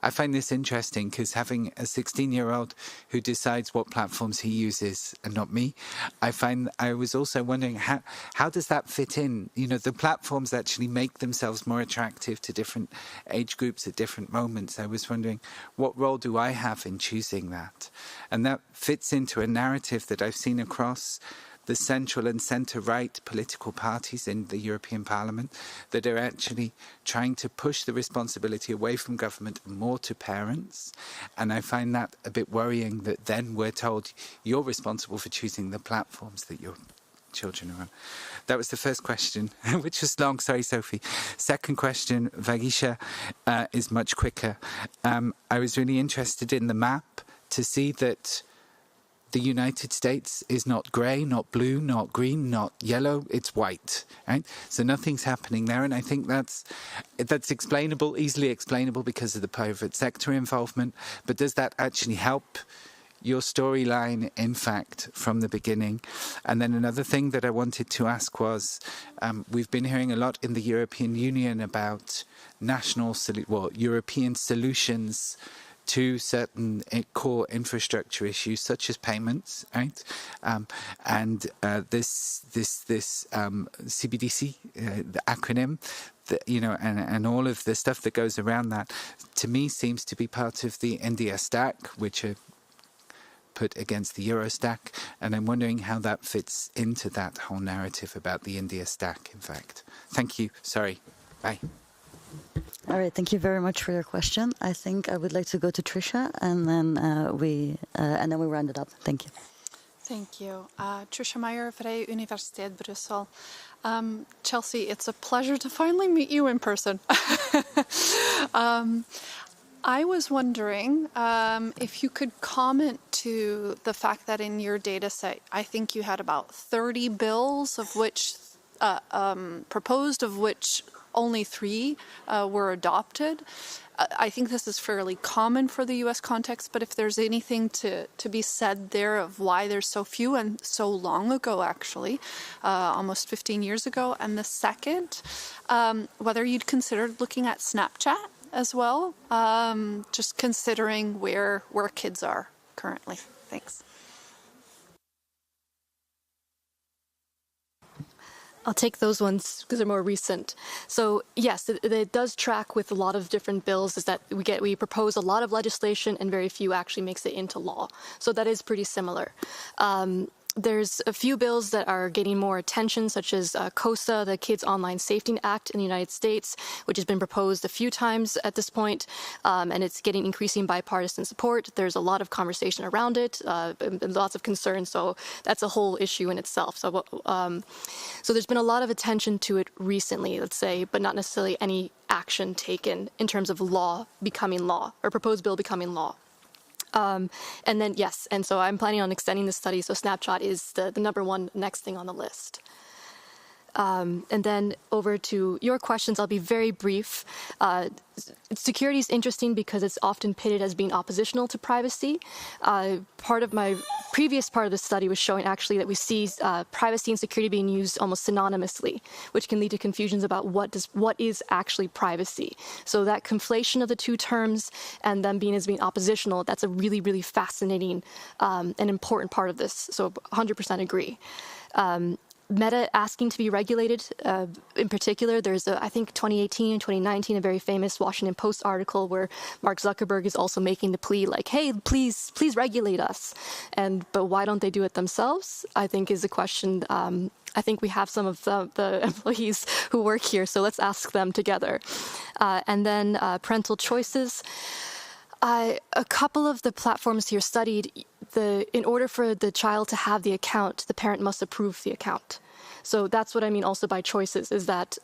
I find this interesting because having a 16-year-old who decides what platforms he uses and not me, I was also wondering how does that fit in? You know, the platforms actually make themselves more attractive to different age groups at different moments. I was wondering, what role do I have in choosing that? And that fits into a narrative that I've seen across the central and centre-right political parties in the European Parliament that are actually trying to push the responsibility away from government and more to parents. And I find that a bit worrying that then we're told you're responsible for choosing the platforms that your children are on. That was the first question, which was long. Sorry, Sophie. Second question, Vagisha, is much quicker. I was really interested in the map to see that the United States is not grey, not blue, not green, not yellow. It's white, right? So nothing's happening there, and I think that's explainable, easily explainable because of the private sector involvement. But does that actually help your storyline, in fact, from the beginning? And then another thing that I wanted to ask was, we've been hearing a lot in the European Union about European solutions to certain core infrastructure issues, such as payments, right? This CBDC, the acronym, and all of the stuff that goes around that, to me, seems to be part of the India stack, which are put against the Euro stack. And I'm wondering how that fits into that whole narrative about the India stack, in fact. Thank you. Sorry. Bye. All right, thank you very much for your question. I think I would like to go to Trisha, and then we round it up. Thank you. Thank you. Trisha Meyer, Vrije Universiteit Brussel. Chelsea, it's a pleasure to finally meet you in person. I was wondering if you could comment to the fact that in your data set, I think you had about 30 bills of which proposed, of which only 3 were adopted. I think this is fairly common for the U.S. context, but if there's anything to be said there of why there's so few and so long ago, actually, almost 15 years ago. And the second, whether you'd considered looking at Snapchat as well, just considering where kids are currently. Thanks. I'll take those ones because they're more recent. So yes, it does track with a lot of different bills, is that we propose a lot of legislation and very few actually makes it into law. So that is pretty similar. There's a few bills that are getting more attention, such as COSA, the Kids Online Safety Act in the United States, which has been proposed a few times at this point, and it's getting increasing bipartisan support. There's a lot of conversation around it, and lots of concern, so that's a whole issue in itself. So there's been a lot of attention to it recently, let's say, but not necessarily any action taken in terms of law becoming law, or proposed bill becoming law. And then, yes, and so I'm planning on extending the study, so Snapchat is the number one next thing on the list. And then over to your questions, I'll be very brief. Security is interesting because it's often pitted as being oppositional to privacy. Part of my previous part of the study was showing actually that we see privacy and security being used almost synonymously, which can lead to confusions about what is actually privacy. So that conflation of the two terms and them being oppositional, that's a really, really fascinating and important part of this. So 100% agree. Meta asking to be regulated, in particular, there's I think 2018 and 2019, a very famous Washington Post article where Mark Zuckerberg is also making the plea like, hey, please regulate us. But why don't they do it themselves? I think is a question. I think we have some of the employees who work here, so let's ask them together. And then parental choices. A couple of the platforms here studied, in order for the child to have the account, the parent must approve the account. So that's what I mean also by choices, is that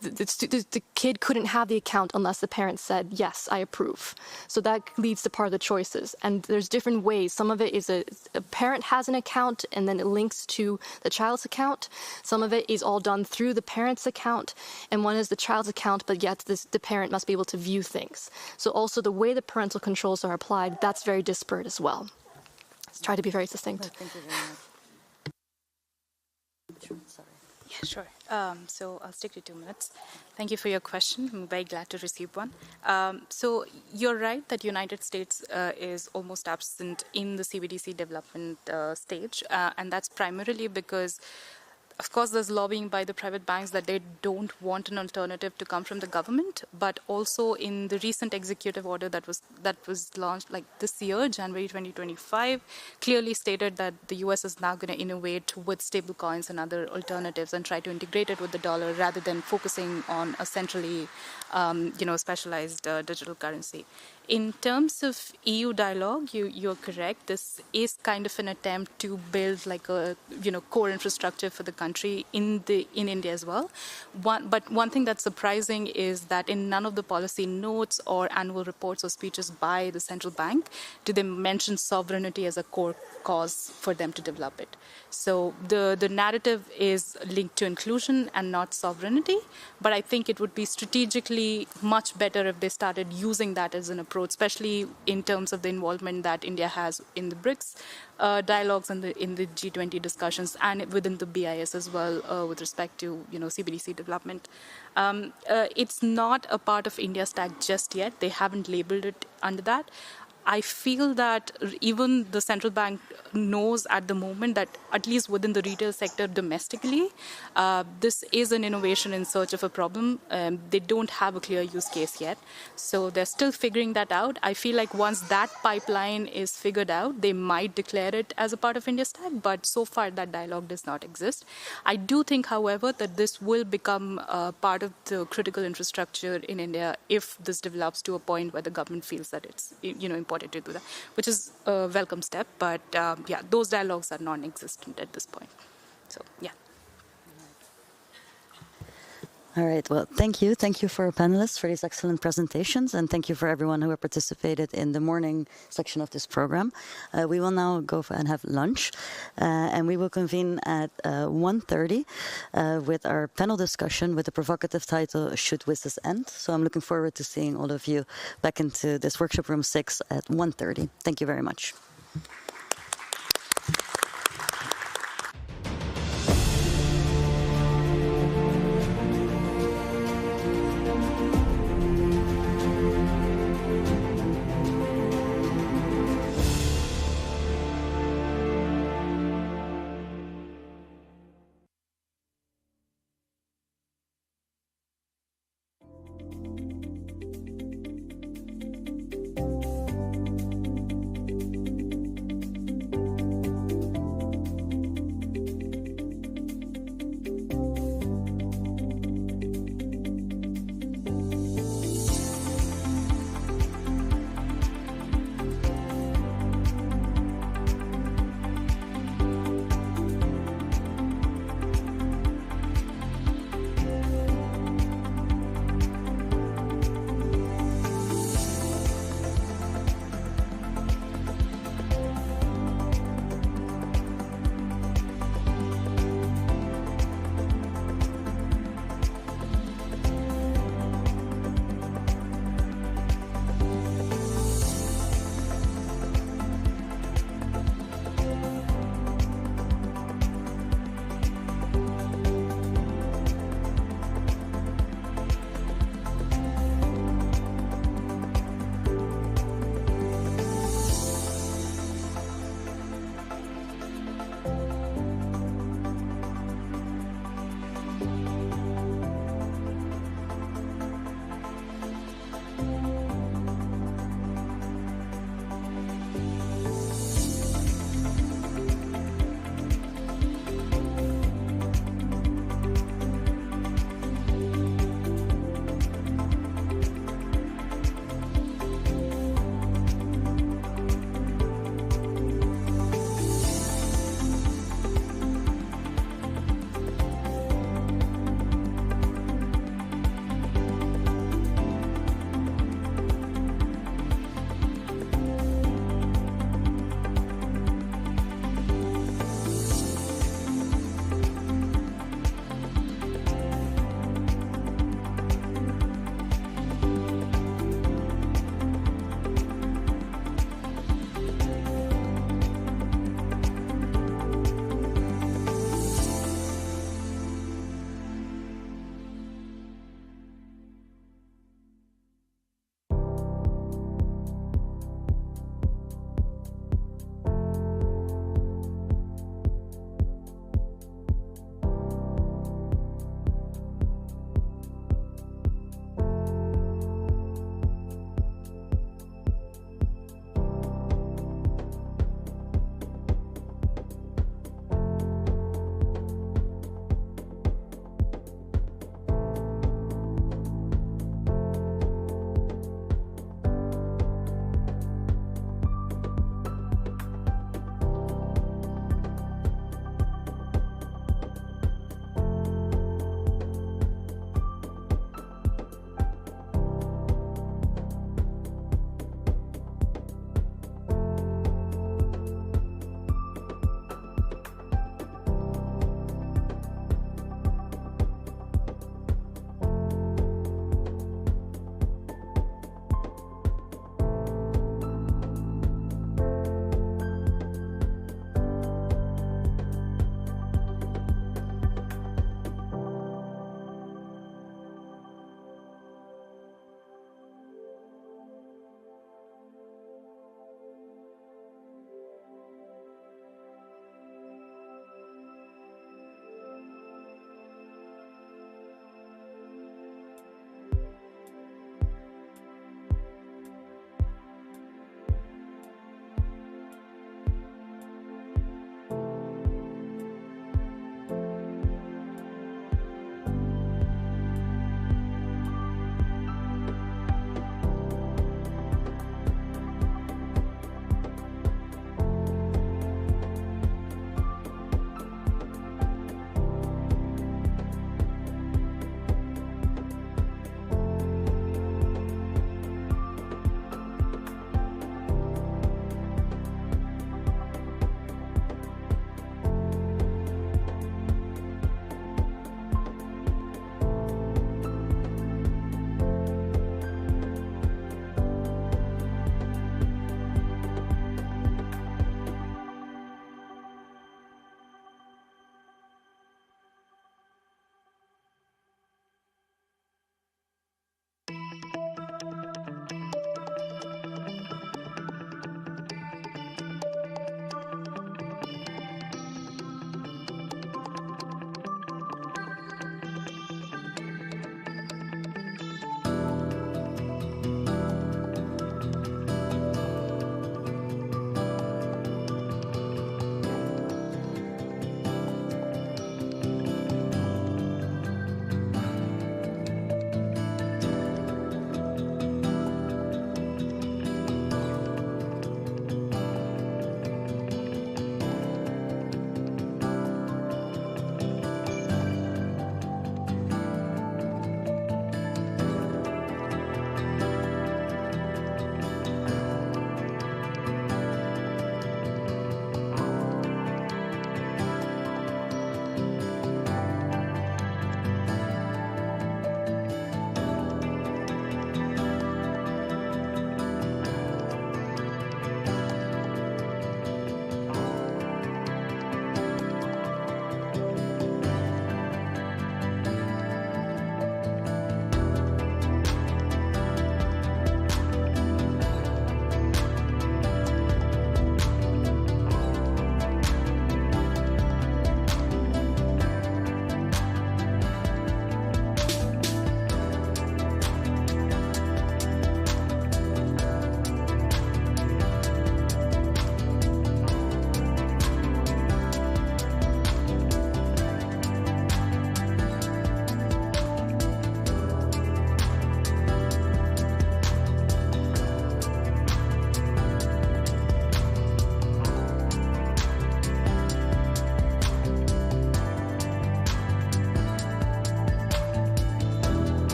the kid couldn't have the account unless the parent said, yes, I approve. So that leads to part of the choices. And there's different ways. Some of it is a parent has an account and then it links to the child's account. Some of it is all done through the parent's account. And one is the child's account, but yet the parent must be able to view things. So also the way the parental controls are applied, that's very disparate as well. Let's try to be very succinct. Thank you very much. Sorry. Yes. Sure. So I'll stick to 2 minutes. Thank you for your question. I'm very glad to receive one. So you're right that United States is almost absent in the CBDC development stage, and that's primarily because, of course, there's lobbying by the private banks that they don't want an alternative to come from the government, but also in the recent executive order that was launched like this year, January 2025, clearly stated that the US is now going to innovate with stablecoins and other alternatives and try to integrate it with the dollar rather than focusing on a centrally, specialized digital currency. In terms of EU dialogue, you're correct. This is kind of an attempt to build like a core infrastructure for the country in India as well. But one thing that's surprising is that in none of the policy notes or annual reports or speeches by the central bank do they mention sovereignty as a core cause for them to develop it. So the narrative is linked to inclusion and not sovereignty. But I think it would be strategically much better if they started using that as an approach, especially in terms of the involvement that India has in the BRICS dialogues and in the G20 discussions and within the BIS as well with respect to CBDC development. It's not a part of India stack just yet. They haven't labeled it under that. I feel that even the central bank knows at the moment that at least within the retail sector domestically, this is an innovation in search of a problem. They don't have a clear use case yet. So they're still figuring that out. I feel like once that pipeline is figured out, they might declare it as a part of India stack, but so far that dialogue does not exist. I do think, however, that this will become part of the critical infrastructure in India if this develops to a point where the government feels that it's important to do that, which is a welcome step. But those dialogues are non-existent at this point. So yeah. All right. Well, thank you. Thank you for our panelists for these excellent presentations, and thank you for everyone who participated in the morning section of this program. We will now go and have lunch, and we will convene at 1:30 with our panel discussion with the provocative title, Should Wishes End? So I'm looking forward to seeing all of you back into this workshop room 6 at 1:30. Thank you very much.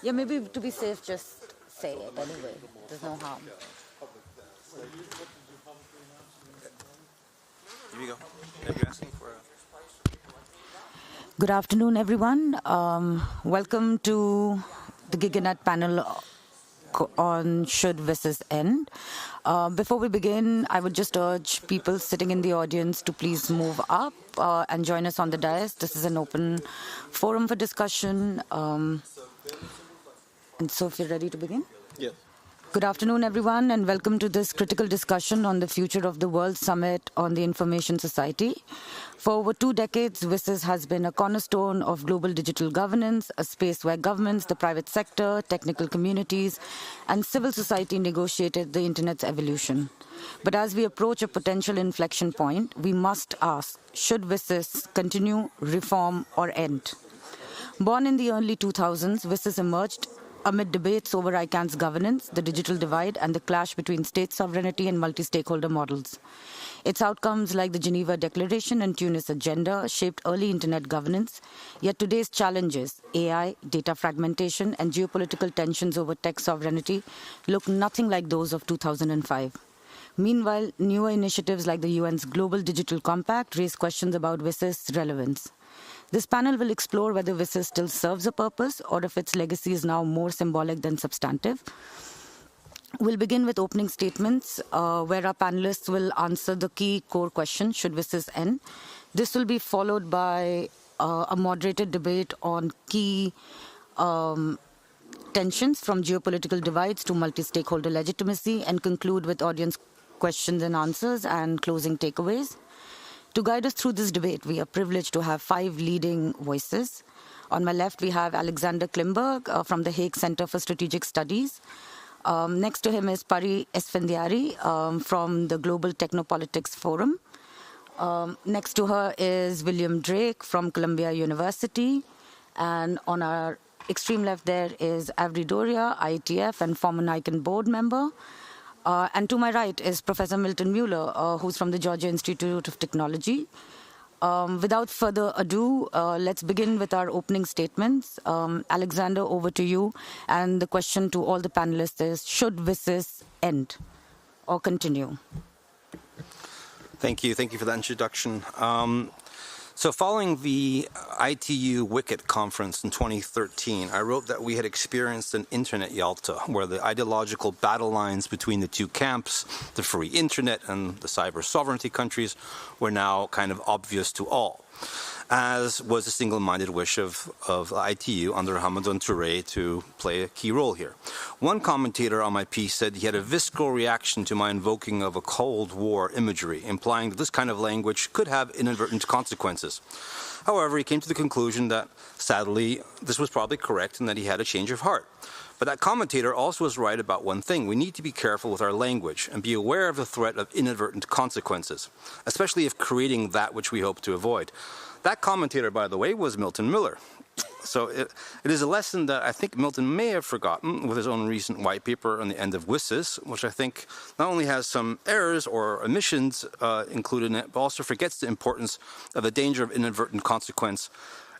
Yeah, maybe to be safe, just say it anyway. There's no harm. Here you go. You're asking for Good afternoon, everyone. Welcome to the GigaNet panel on should versus end. Before we begin, I would just urge people sitting in the audience to please move up and join us on the dais. This is an open forum for discussion. And so if you're ready to begin? Yes. Good afternoon, everyone, and welcome to this critical discussion on the future of the World Summit on the Information Society. For over 2 decades, WSIS has been a cornerstone of global digital governance, a space where governments, the private sector, technical communities, and civil society negotiated the Internet's evolution. But as we approach a potential inflection point, we must ask, should WSIS continue, reform, or end? Born in the early 2000s, WSIS emerged amid debates over ICANN's governance, the digital divide, and the clash between state sovereignty and multi-stakeholder models. Its outcomes, like the Geneva Declaration and Tunis Agenda, shaped early Internet governance, yet today's challenges, AI, data fragmentation, and geopolitical tensions over tech sovereignty, look nothing like those of 2005. Meanwhile, newer initiatives like the UN's Global Digital Compact raise questions about WSIS' relevance. This panel will explore whether WSIS still serves a purpose or if its legacy is now more symbolic than substantive. We'll begin with opening statements where our panelists will answer the key core question, should WSIS end? This will be followed by a moderated debate on key tensions from geopolitical divides to multi-stakeholder legitimacy, and conclude with audience questions and answers and closing takeaways. To guide us through this debate, we are privileged to have 5 leading voices. On my left, we have Alexander Klimberg from the Hague Center for Strategic Studies. Next to him is Pari Esfandiari from the Global Technopolitics Forum. Next to her is William Drake from Columbia University. And on our extreme left there is Avri Doria, IETF and former Nikon board member. And to my right is Professor Milton Mueller, who's from the Georgia Institute of Technology. Without further ado, let's begin with our opening statements. Alexander, over to you. And the question to all the panelists is, should WSIS end or continue? Thank you. Thank you for that introduction. So following the ITU Wicked conference in 2013, I wrote that we had experienced an Internet Yalta, where the ideological battle lines between the two camps, the free Internet and the cyber sovereignty countries, were now kind of obvious to all, as was the single-minded wish of ITU under Hamadoun Touré to play a key role here. One commentator on my piece said he had a visceral reaction to my invoking of a Cold War imagery, implying that this kind of language could have inadvertent consequences. However, he came to the conclusion that, sadly, this was probably correct and that he had a change of heart. But that commentator also was right about one thing. We need to be careful with our language and be aware of the threat of inadvertent consequences, especially if creating that which we hope to avoid. That commentator, by the way, was Milton Miller. So it is a lesson that I think Milton may have forgotten with his own recent white paper on the end of WSIS, which I think not only has some errors or omissions included in it, but also forgets the importance of the danger of inadvertent consequence.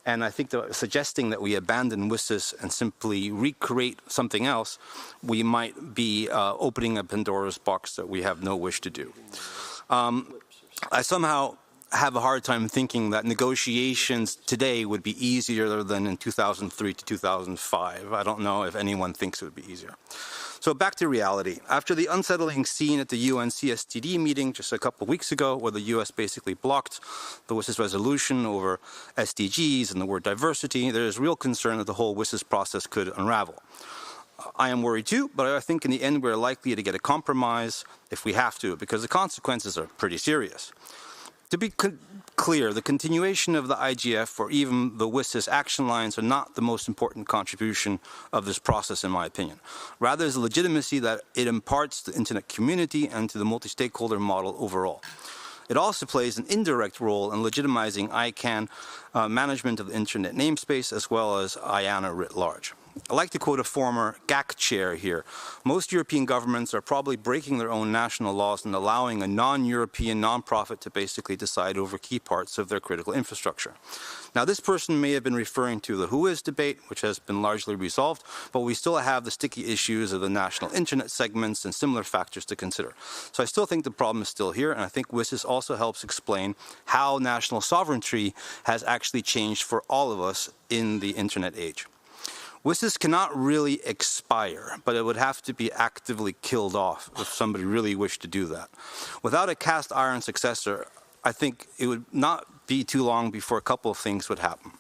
And I think that suggesting that we abandon WSIS and simply recreate something else, we might be opening a Pandora's box that we have no wish to do. I somehow have a hard time thinking that negotiations today would be easier than in 2003 to 2005. I don't know if anyone thinks it would be easier. So back to reality. After the unsettling scene at the UN CSTD meeting just a couple of weeks ago, where the US basically blocked the WSIS resolution over SDGs and the word diversity, there is real concern that the whole WSIS process could unravel. I am worried too, but I think in the end we're likely to get a compromise if we have to, because the consequences are pretty serious. To be clear, the continuation of the IGF or even the WSIS action lines are not the most important contribution of this process, in my opinion. Rather, is the legitimacy that it imparts to the Internet community and to the multi-stakeholder model overall. It also plays an indirect role in legitimizing ICANN management of the Internet namespace as well as IANA writ large. I like to quote a former GAC chair here. Most European governments are probably breaking their own national laws and allowing a non-European non-profit to basically decide over key parts of their critical infrastructure. Now, this person may have been referring to the WHOIS debate, which has been largely resolved, but we still have the sticky issues of the national internet segments and similar factors to consider. So I still think the problem is still here, and I think WSIS also helps explain how national sovereignty has actually changed for all of us in the internet age. WSIS cannot really expire, but it would have to be actively killed off if somebody really wished to do that. Without a cast iron successor, I think it would not be too long before a couple of things would happen.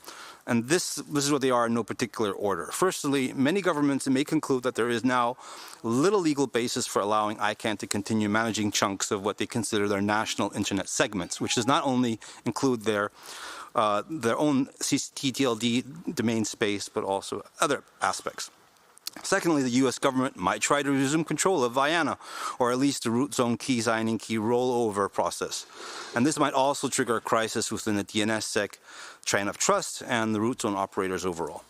And this is what they are in no particular order. Firstly, many governments may conclude that there is now little legal basis for allowing ICANN to continue managing chunks of what they consider their national internet segments, which does not only include their own TTLD domain space, but also other aspects. Secondly, the U.S. government might try to resume control of Vienna, or at least the root zone key signing key rollover process. And this might also trigger a crisis within the DNSSEC chain of trust and the root zone operators overall.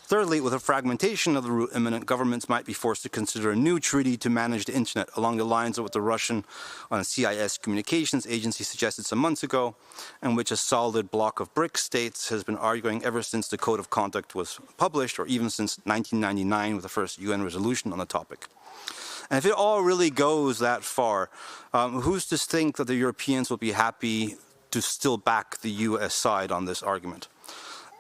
Thirdly, with a fragmentation of the root imminent, governments might be forced to consider a new treaty to manage the internet along the lines of what the Russian CIS Communications Agency suggested some months ago, and which a solid block of BRICS states has been arguing ever since the Code of Conduct was published, or even since 1999 with the first UN resolution on the topic. And if it all really goes that far, who's to think that the Europeans will be happy to still back the US side on this argument?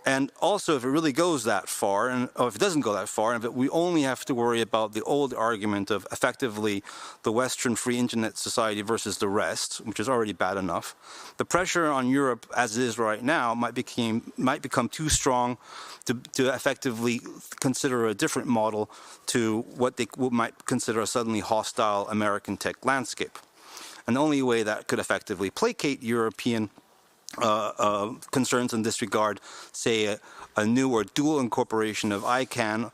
And also, if it really goes that far, or if it doesn't go that far, and if we only have to worry about the old argument of effectively the Western free internet society versus the rest, which is already bad enough, the pressure on Europe as it is right now might become too strong to effectively consider a different model to what they might consider a suddenly hostile American tech landscape. And the only way that could effectively placate European concerns in this regard, say a new or dual incorporation of ICANN,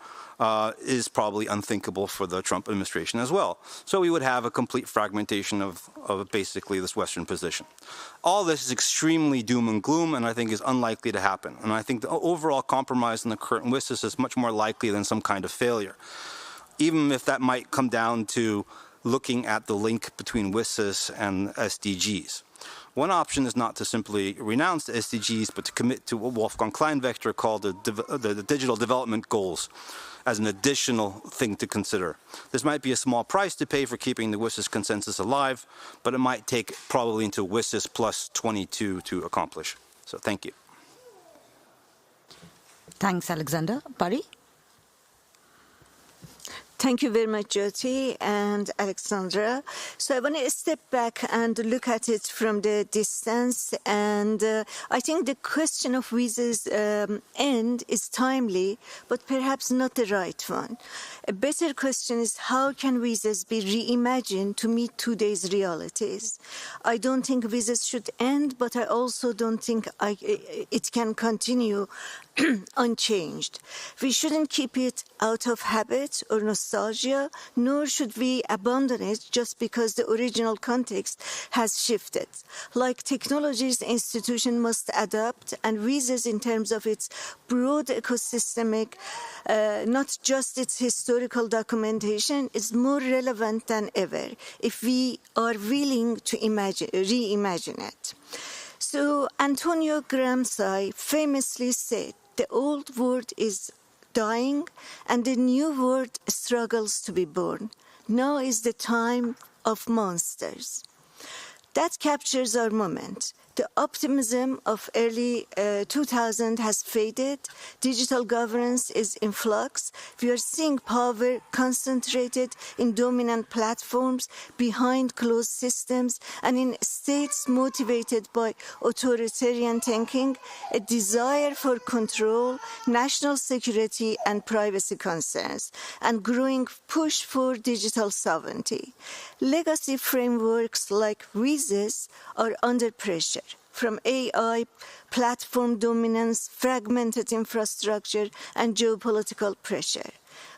is probably unthinkable for the Trump administration as well. So we would have a complete fragmentation of basically this Western position. All this is extremely doom and gloom, and I think is unlikely to happen. And I think the overall compromise in the current WSIS is much more likely than some kind of failure, even if that might come down to looking at the link between WSIS and SDGs. One option is not to simply renounce the SDGs, but to commit to what Wolfgang Kleinvector called the digital development goals as an additional thing to consider. This might be a small price to pay for keeping the WSIS consensus alive, but it might take probably into WSIS plus 22 to accomplish. So thank you. Thanks, Alexander. Barry? Thank you very much, Jyoti and Alexandra. So I want to step back and look at it from the distance. And I think the question of visas end is timely, but perhaps not the right one. A better question is, how can visas be reimagined to meet today's realities? I don't think visas should end, but I also don't think it can continue unchanged. We shouldn't keep it out of habit or nostalgia, nor should we abandon it just because the original context has shifted. Like technologies, the institution must adapt, and visas in terms of its broad ecosystemic, not just its historical documentation, is more relevant than ever if we are willing to reimagine it. So Antonio Gramsci famously said, "The old world is dying and the new world struggles to be born. Now is the time of monsters." That captures our moment. The optimism of early 2000 has faded. Digital governance is in flux. We are seeing power concentrated in dominant platforms, behind closed systems, and in states motivated by authoritarian thinking, a desire for control, national security, and privacy concerns, and growing push for digital sovereignty. Legacy frameworks like WSIS are under pressure from AI, platform dominance, fragmented infrastructure, and geopolitical pressure.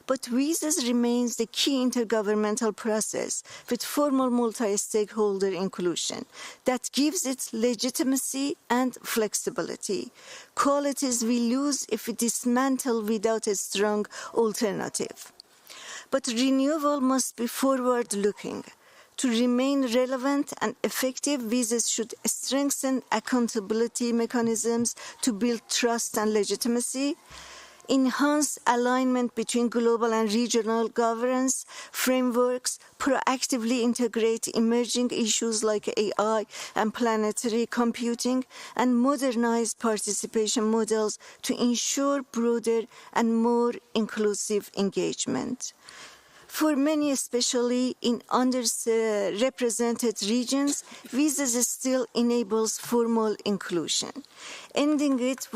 But WISES remains the key intergovernmental process with formal multi-stakeholder inclusion that gives it legitimacy and flexibility, qualities we lose if we dismantle without a strong alternative. But renewal must be forward-looking. To remain relevant and effective, WISES should strengthen accountability mechanisms to build trust and legitimacy, enhance alignment between global and regional governance frameworks, proactively integrate emerging issues like AI and planetary computing, and modernize participation models to ensure broader and more inclusive engagement. For many, especially in underrepresented regions, WISES still enables formal inclusion. Ending it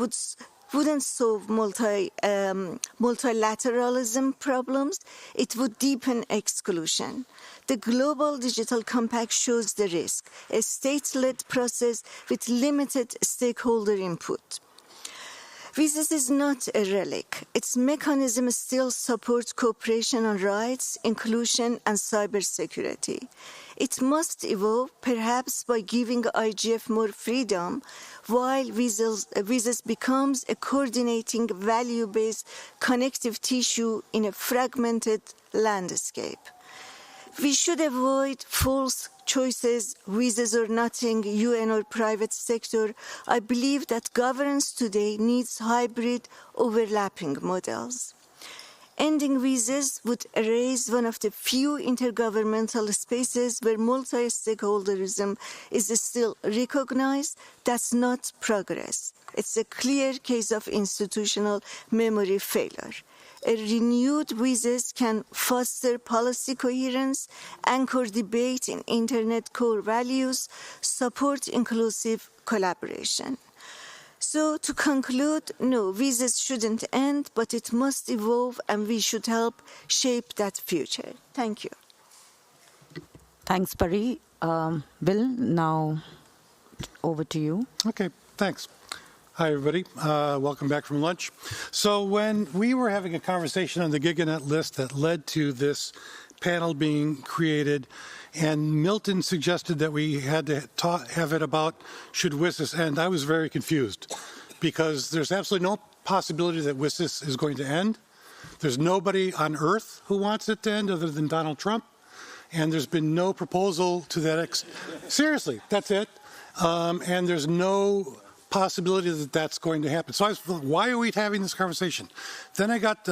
wouldn't solve multilateralism problems, it would deepen exclusion. The Global Digital Compact shows the risk, a state-led process with limited stakeholder input. WISES is not a relic. Its mechanism still supports cooperation on rights, inclusion, and cybersecurity. It must evolve, perhaps by giving IGF more freedom, while WISES becomes a coordinating, value-based connective tissue in a fragmented landscape. We should avoid false choices, WISES or nothing, UN or private sector. I believe that governance today needs hybrid, overlapping models. Ending WISES would erase one of the few intergovernmental spaces where multi-stakeholderism is still recognized. That's not progress. It's a clear case of institutional memory failure. A renewed WISES can foster policy coherence, anchor debate in Internet core values, support inclusive collaboration. So to conclude, no, WISES shouldn't end, but it must evolve, and we should help shape that future. Thank you. Thanks, Pari. Bill, now over to you. Okay, thanks. Hi, everybody. Welcome back from lunch. So when we were having a conversation on the GigaNet list that led to this panel being created, and Milton suggested that we had to have it about should WISES end, I was very confused because there's absolutely no possibility that WISES is going to end. There's nobody on earth who wants it to end other than Donald Trump, and there's been no proposal to that seriously, that's it. And there's no possibility that that's going to happen. So I was, why are we having this conversation? Then I got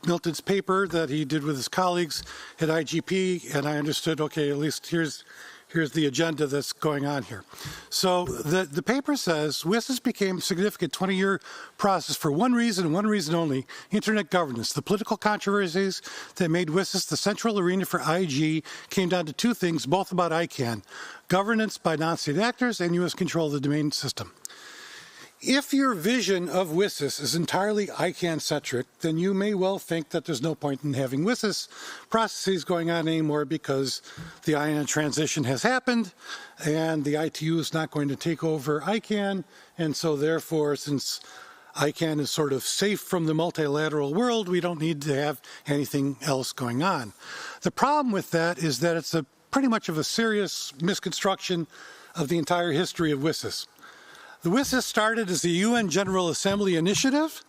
Milton's paper that he did with his colleagues at IGP, and I understood, okay, at least here's the agenda that's going on here. So the paper says WISES became a significant 20-year process for one reason and one reason only: Internet governance. The political controversies that made WISES the central arena for IG came down to two things, both about ICANN: governance by non-state actors and U.S. control of the domain system. If your vision of WISES is entirely ICANN-centric, then you may well think that there's no point in having WISES processes going on anymore because the IANA transition has happened and the ITU is not going to take over ICANN, and so therefore, since ICANN is sort of safe from the multilateral world, we don't need to have anything else going on. The problem with that is that it's pretty much of a serious misconstruction of the entire history of WISES. The WISES started as the UN General Assembly initiative.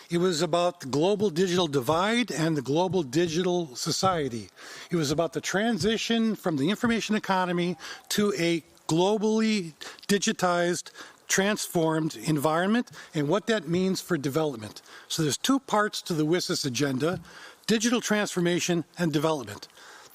It was about the global digital divide and the global digital society. It was about the transition from the information economy to a globally digitized, transformed environment and what that means for development. So there's two parts to the WISES agenda: digital transformation and development.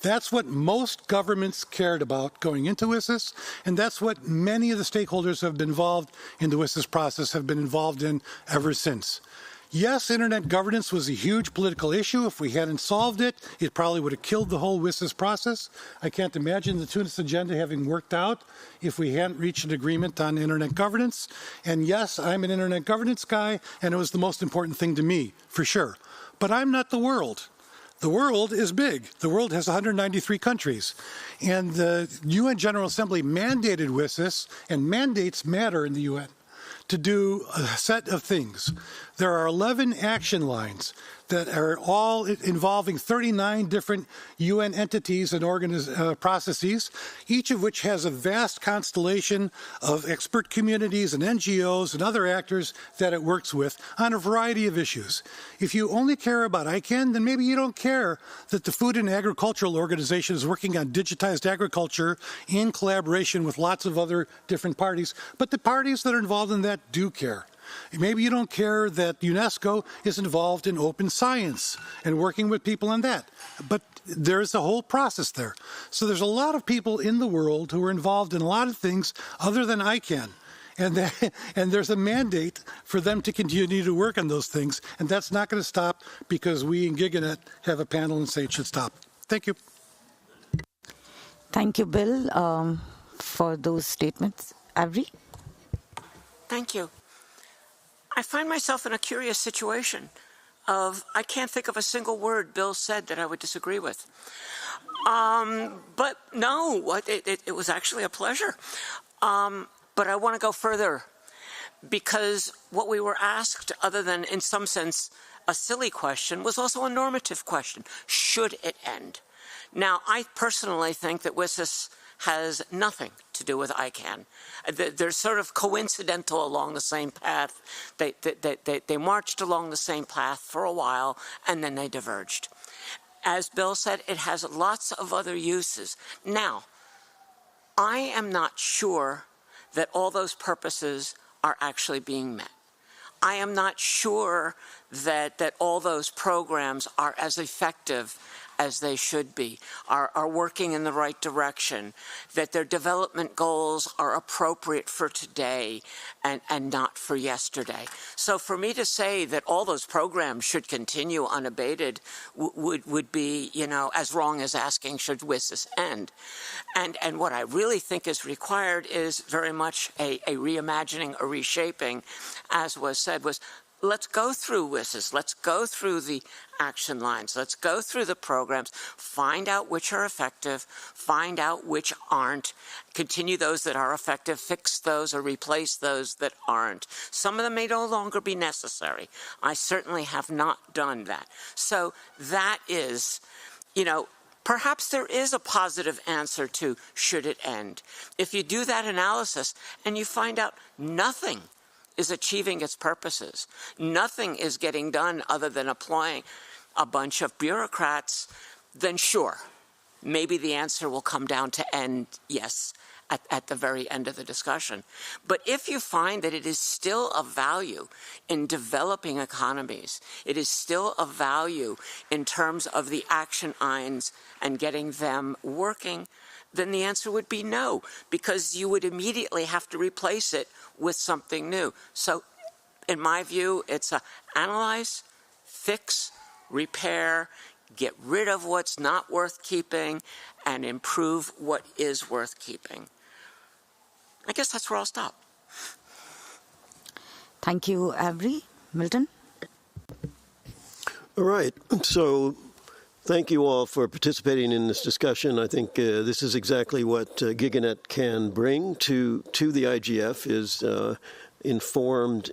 That's what most governments cared about going into WISES, and that's what many of the stakeholders who have been involved in the WISES process have been involved in ever since. Yes, internet governance was a huge political issue. If we hadn't solved it, it probably would have killed the whole WISES process. I can't imagine the Tunis agenda having worked out if we hadn't reached an agreement on internet governance. And yes, I'm an internet governance guy, and it was the most important thing to me, for sure. But I'm not the world. The world is big. The world has 193 countries. And the UN General Assembly mandated WISES, and mandates matter in the UN, to do a set of things. There are 11 action lines that are all involving 39 different UN entities and processes, each of which has a vast constellation of expert communities and NGOs and other actors that it works with on a variety of issues. If you only care about ICANN, then maybe you don't care that the Food and Agricultural Organization is working on digitized agriculture in collaboration with lots of other different parties, but the parties that are involved in that do care. Maybe you don't care that UNESCO is involved in open science and working with people on that. But there's a whole process there. So there's a lot of people in the world who are involved in a lot of things other than ICANN. And there's a mandate for them to continue to work on those things. And that's not going to stop because we in GigaNet have a panel and say it should stop. Thank you. Thank you, Bill, for those statements. Avery? Thank you. I find myself in a curious situation of I can't think of a single word Bill said that I would disagree with. But no, it was actually a pleasure. But I want to go further because what we were asked, other than in some sense a silly question, was also a normative question. Should it end? Now, I personally think that WSIS has nothing to do with ICANN. They're sort of coincidental along the same path. They marched along the same path for a while, and then they diverged. As Bill said, it has lots of other uses. Now, I am not sure that all those purposes are actually being met. I am not sure that all those programs are as effective as they should be, are working in the right direction, that their development goals are appropriate for today and not for yesterday. So for me to say that all those programs should continue unabated would be, you know, as wrong as asking should WSIS end. And what I really think is required is very much a reimagining, a reshaping, as was said, was let's go through WSIS, let's go through the action lines, let's go through the programs, find out which are effective, find out which aren't, continue those that are effective, fix those or replace those that aren't. Some of them may no longer be necessary. I certainly have not done that. So that is, you know, perhaps there is a positive answer to should it end. If you do that analysis and you find out nothing is achieving its purposes, nothing is getting done other than employing a bunch of bureaucrats, then sure, maybe the answer will come down to end, yes, at the very end of the discussion. But if you find that it is still of value in developing economies, it is still of value in terms of the action lines and getting them working, then the answer would be no, because you would immediately have to replace it with something new. So in my view, it's a analyze, fix, repair, get rid of what's not worth keeping, and improve what is worth keeping. I guess that's where I'll stop. Thank you, Avery. Milton? All right. So thank you all for participating in this discussion. I think this is exactly what GigaNet can bring to the IGF is informed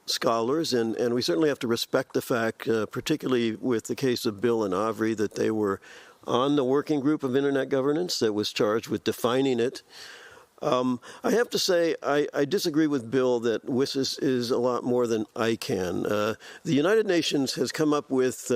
scholars, and we certainly have to respect the fact, particularly with the case of Bill and Avery, that they were on the working group of Internet governance that was charged with defining it. I have to say, I disagree with Bill that WSIS is a lot more than ICANN. The United Nations has come up with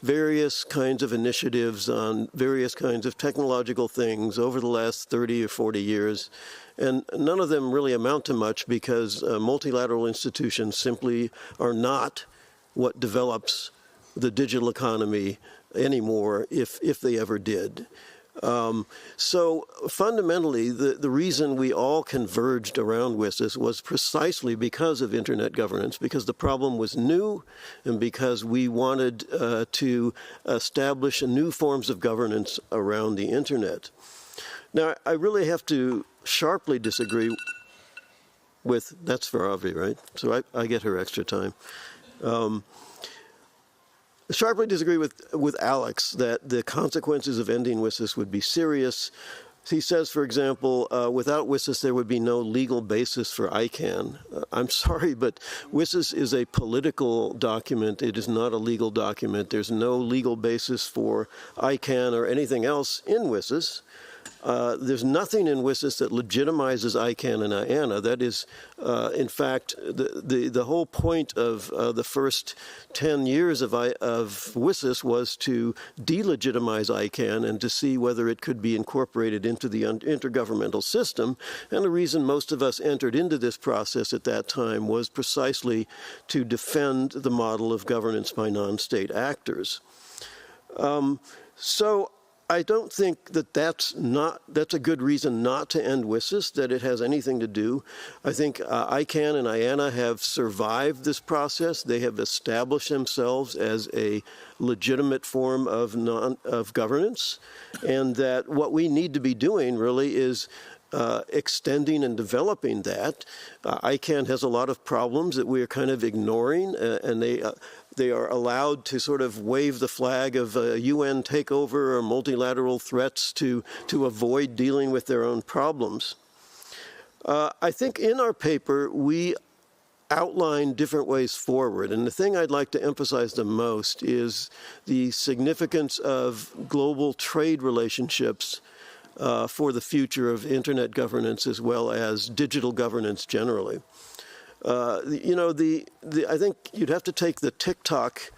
various kinds of initiatives on various kinds of technological things over the last 30 or 40 years, and none of them really amount to much because multilateral institutions simply are not what develops the digital economy anymore, if they ever did. So fundamentally, the reason we all converged around WSIS was precisely because of Internet governance, because the problem was new and because we wanted to establish new forms of governance around the Internet. Now, I really have to sharply disagree with, that's for Avi, right? So I get her extra time. Sharply disagree with Alex that the consequences of ending WSIS would be serious. he says, for example, without WSIS, there would be no legal basis for ICANN. I'm sorry, but WSIS is a political document. It is not a legal document. There's no legal basis for ICANN or anything else in WSIS. There's nothing in WSIS that legitimizes ICANN and IANA. That is, in fact, the whole point of the first 10 years of WSIS was to delegitimize ICANN and to see whether it could be incorporated into the intergovernmental system. And the reason most of us entered into this process at that time was precisely to defend the model of governance by non-state actors. So I don't think that that's a good reason not to end WSIS, that it has anything to do. I think ICANN and IANA have survived this process. They have established themselves as a legitimate form of governance, and that what we need to be doing really is extending and developing that. ICANN has a lot of problems that we are kind of ignoring, and they are allowed to sort of wave the flag of UN takeover or multilateral threats to avoid dealing with their own problems. I think in our paper, we outline different ways forward. And the thing I'd like to emphasize the most is the significance of global trade relationships for the future of internet governance as well as digital governance generally. I think you'd have to take the TikTok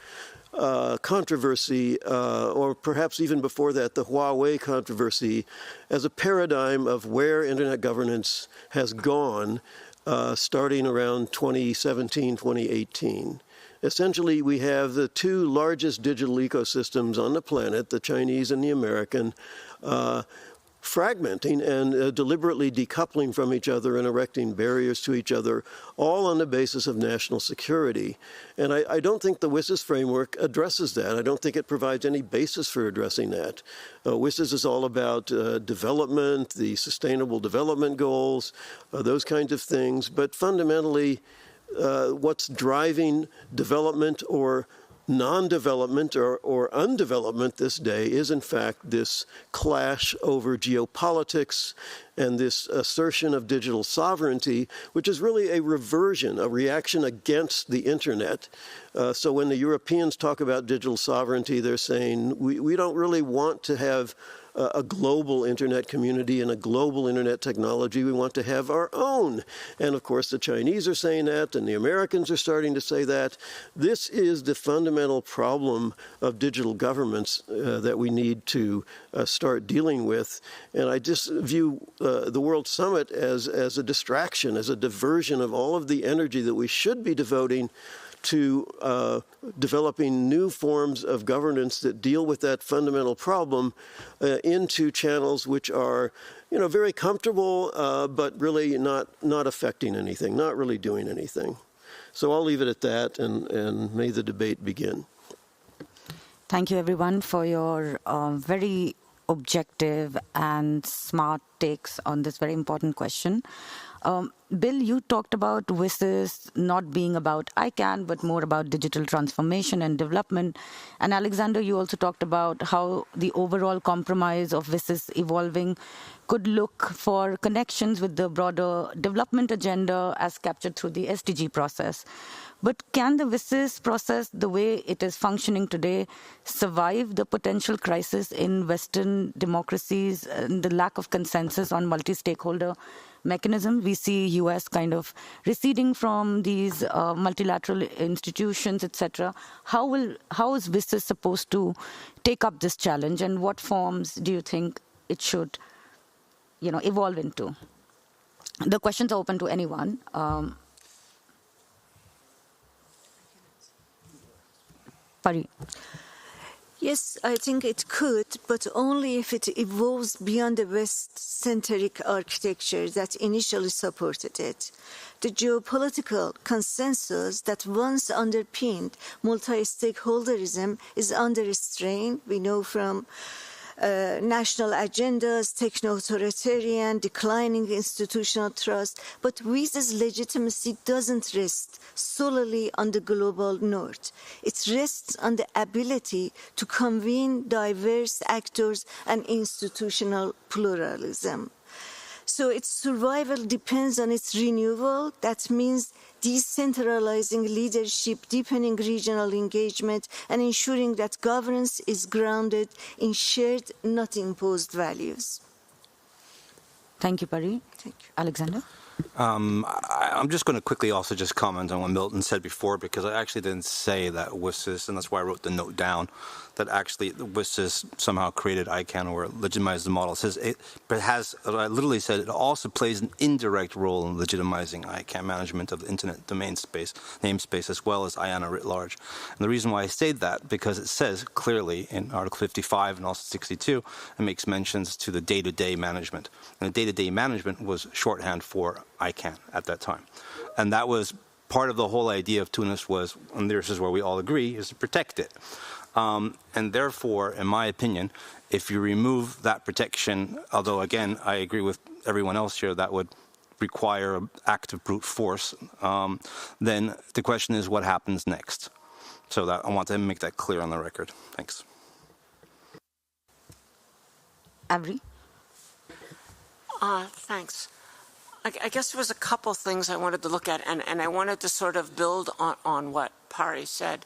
controversy, or perhaps even before that, the Huawei controversy, as a paradigm of where internet governance has gone starting around 2017, 2018. Essentially, we have the two largest digital ecosystems on the planet, the Chinese and the American, fragmenting and deliberately decoupling from each other and erecting barriers to each other, all on the basis of national security. And I don't think the WSIS framework addresses that. I don't think it provides any basis for addressing that. WSIS is all about development, the Sustainable Development Goals, those kinds of things. But fundamentally, what's driving development or non-development or undevelopment this day is, in fact, this clash over geopolitics and this assertion of digital sovereignty, which is really a reversion, a reaction against the internet. So when the Europeans talk about digital sovereignty, they're saying, we don't really want to have a global internet community and a global internet technology. We want to have our own. And of course, the Chinese are saying that, and the Americans are starting to say that. This is the fundamental problem of digital governments that we need to start dealing with. And I just view the World Summit as a distraction, as a diversion of all of the energy that we should be devoting to developing new forms of governance that deal with that fundamental problem into channels which are, very comfortable, but really not affecting anything, not really doing anything. So I'll leave it at that, and may the debate begin. Thank you, everyone, for your very objective and smart takes on this very important question. Bill, you talked about WSIS not being about ICANN, but more about digital transformation and development. And Alexander, you also talked about how the overall compromise of WSIS evolving could look for connections with the broader development agenda as captured through the SDG process. But can the WSIS process, the way it is functioning today, survive the potential crisis in Western democracies and the lack of consensus on multi-stakeholder mechanism? We see U.S. kind of receding from these multilateral institutions, etc. How is WSIS supposed to take up this challenge, and what forms do you think it should, evolve into? The questions are open to anyone. Pari. Yes, I think it could, but only if it evolves beyond the West-centric architecture that initially supported it. The geopolitical consensus that once underpinned multi-stakeholderism is under strain. We know from national agendas, techno-authoritarian, declining institutional trust. But WIS's legitimacy doesn't rest solely on the global north. It rests on the ability to convene diverse actors and institutional pluralism. So its survival depends on its renewal. That means decentralizing leadership, deepening regional engagement, and ensuring that governance is grounded in shared, not imposed values. Thank you, Pari. Thank you. Alexander? I'm just going to quickly also just comment on what Milton said before, because I actually didn't say that WSIS, and that's why I wrote the note down, that actually WSIS somehow created ICANN or legitimized the model. It says it, but it has, I literally said it also plays an indirect role in legitimizing ICANN management of the internet domain space, namespace, as well as IANA writ large. And the reason why I say that, because it says clearly in Article 55 and also 62, it makes mentions to the day-to-day management. And the day-to-day management was shorthand for ICANN at that time. And that was part of the whole idea of Tunis was, and this is where we all agree, is to protect it. And therefore, in my opinion, if you remove that protection, although again, I agree with everyone else here, that would require an act of brute force, then the question is what happens next. So that I want to make that clear on the record. Thanks. Avery? Thanks. I guess there was a couple things I wanted to look at, and I wanted to sort of build on what Pari said.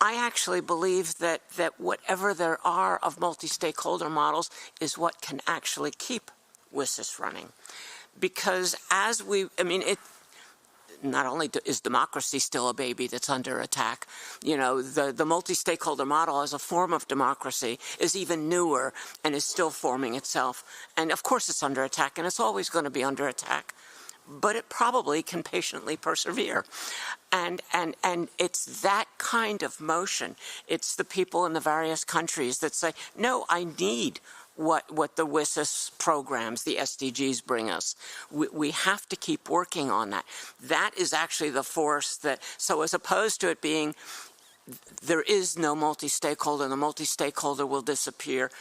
I actually believe that whatever there are of multi-stakeholder models is what can actually keep WSIS running. Because not only is democracy still a baby that's under attack, the multi-stakeholder model as a form of democracy is even newer and is still forming itself. And of course it's under attack, and it's always going to be under attack. But it probably can patiently persevere. And it's that kind of motion. It's the people in the various countries that say, no, I need what the WSIS programs, the SDGs bring us. We have to keep working on that. That is actually the force that, so as opposed to it being, there is no multi-stakeholder, the multi-stakeholder will disappear.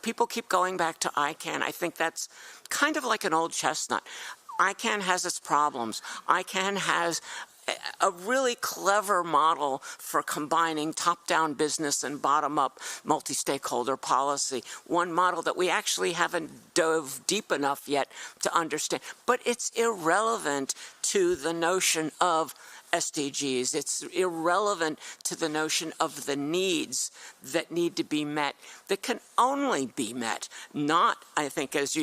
People keep going back to ICANN. I think that's kind of like an old chestnut. ICANN has its problems. ICANN has a really clever model for combining top-down business and bottom-up multi-stakeholder policy. One model that we actually haven't dove deep enough yet to understand. But it's irrelevant to the notion of SDGs. It's irrelevant to the notion of the needs that need to be met, that can only be met, not, I think, as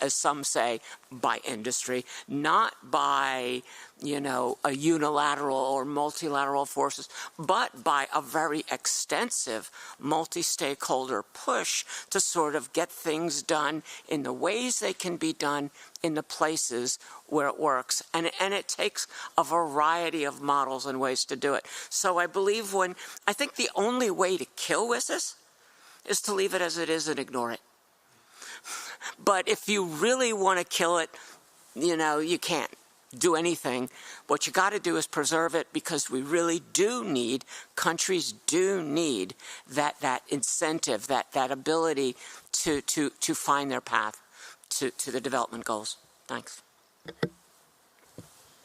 some say, by industry, not by, a unilateral or multilateral forces, but by a very extensive multi-stakeholder push to sort of get things done in the ways they can be done in the places where it works. And it takes a variety of models and ways to do it. So I believe I think the only way to kill WSIS is to leave it as it is and ignore it. But if you really want to kill it, you can't do anything. What you got to do is preserve it, because we really do need, countries do need that incentive, that ability to find their path to the development goals. Thanks.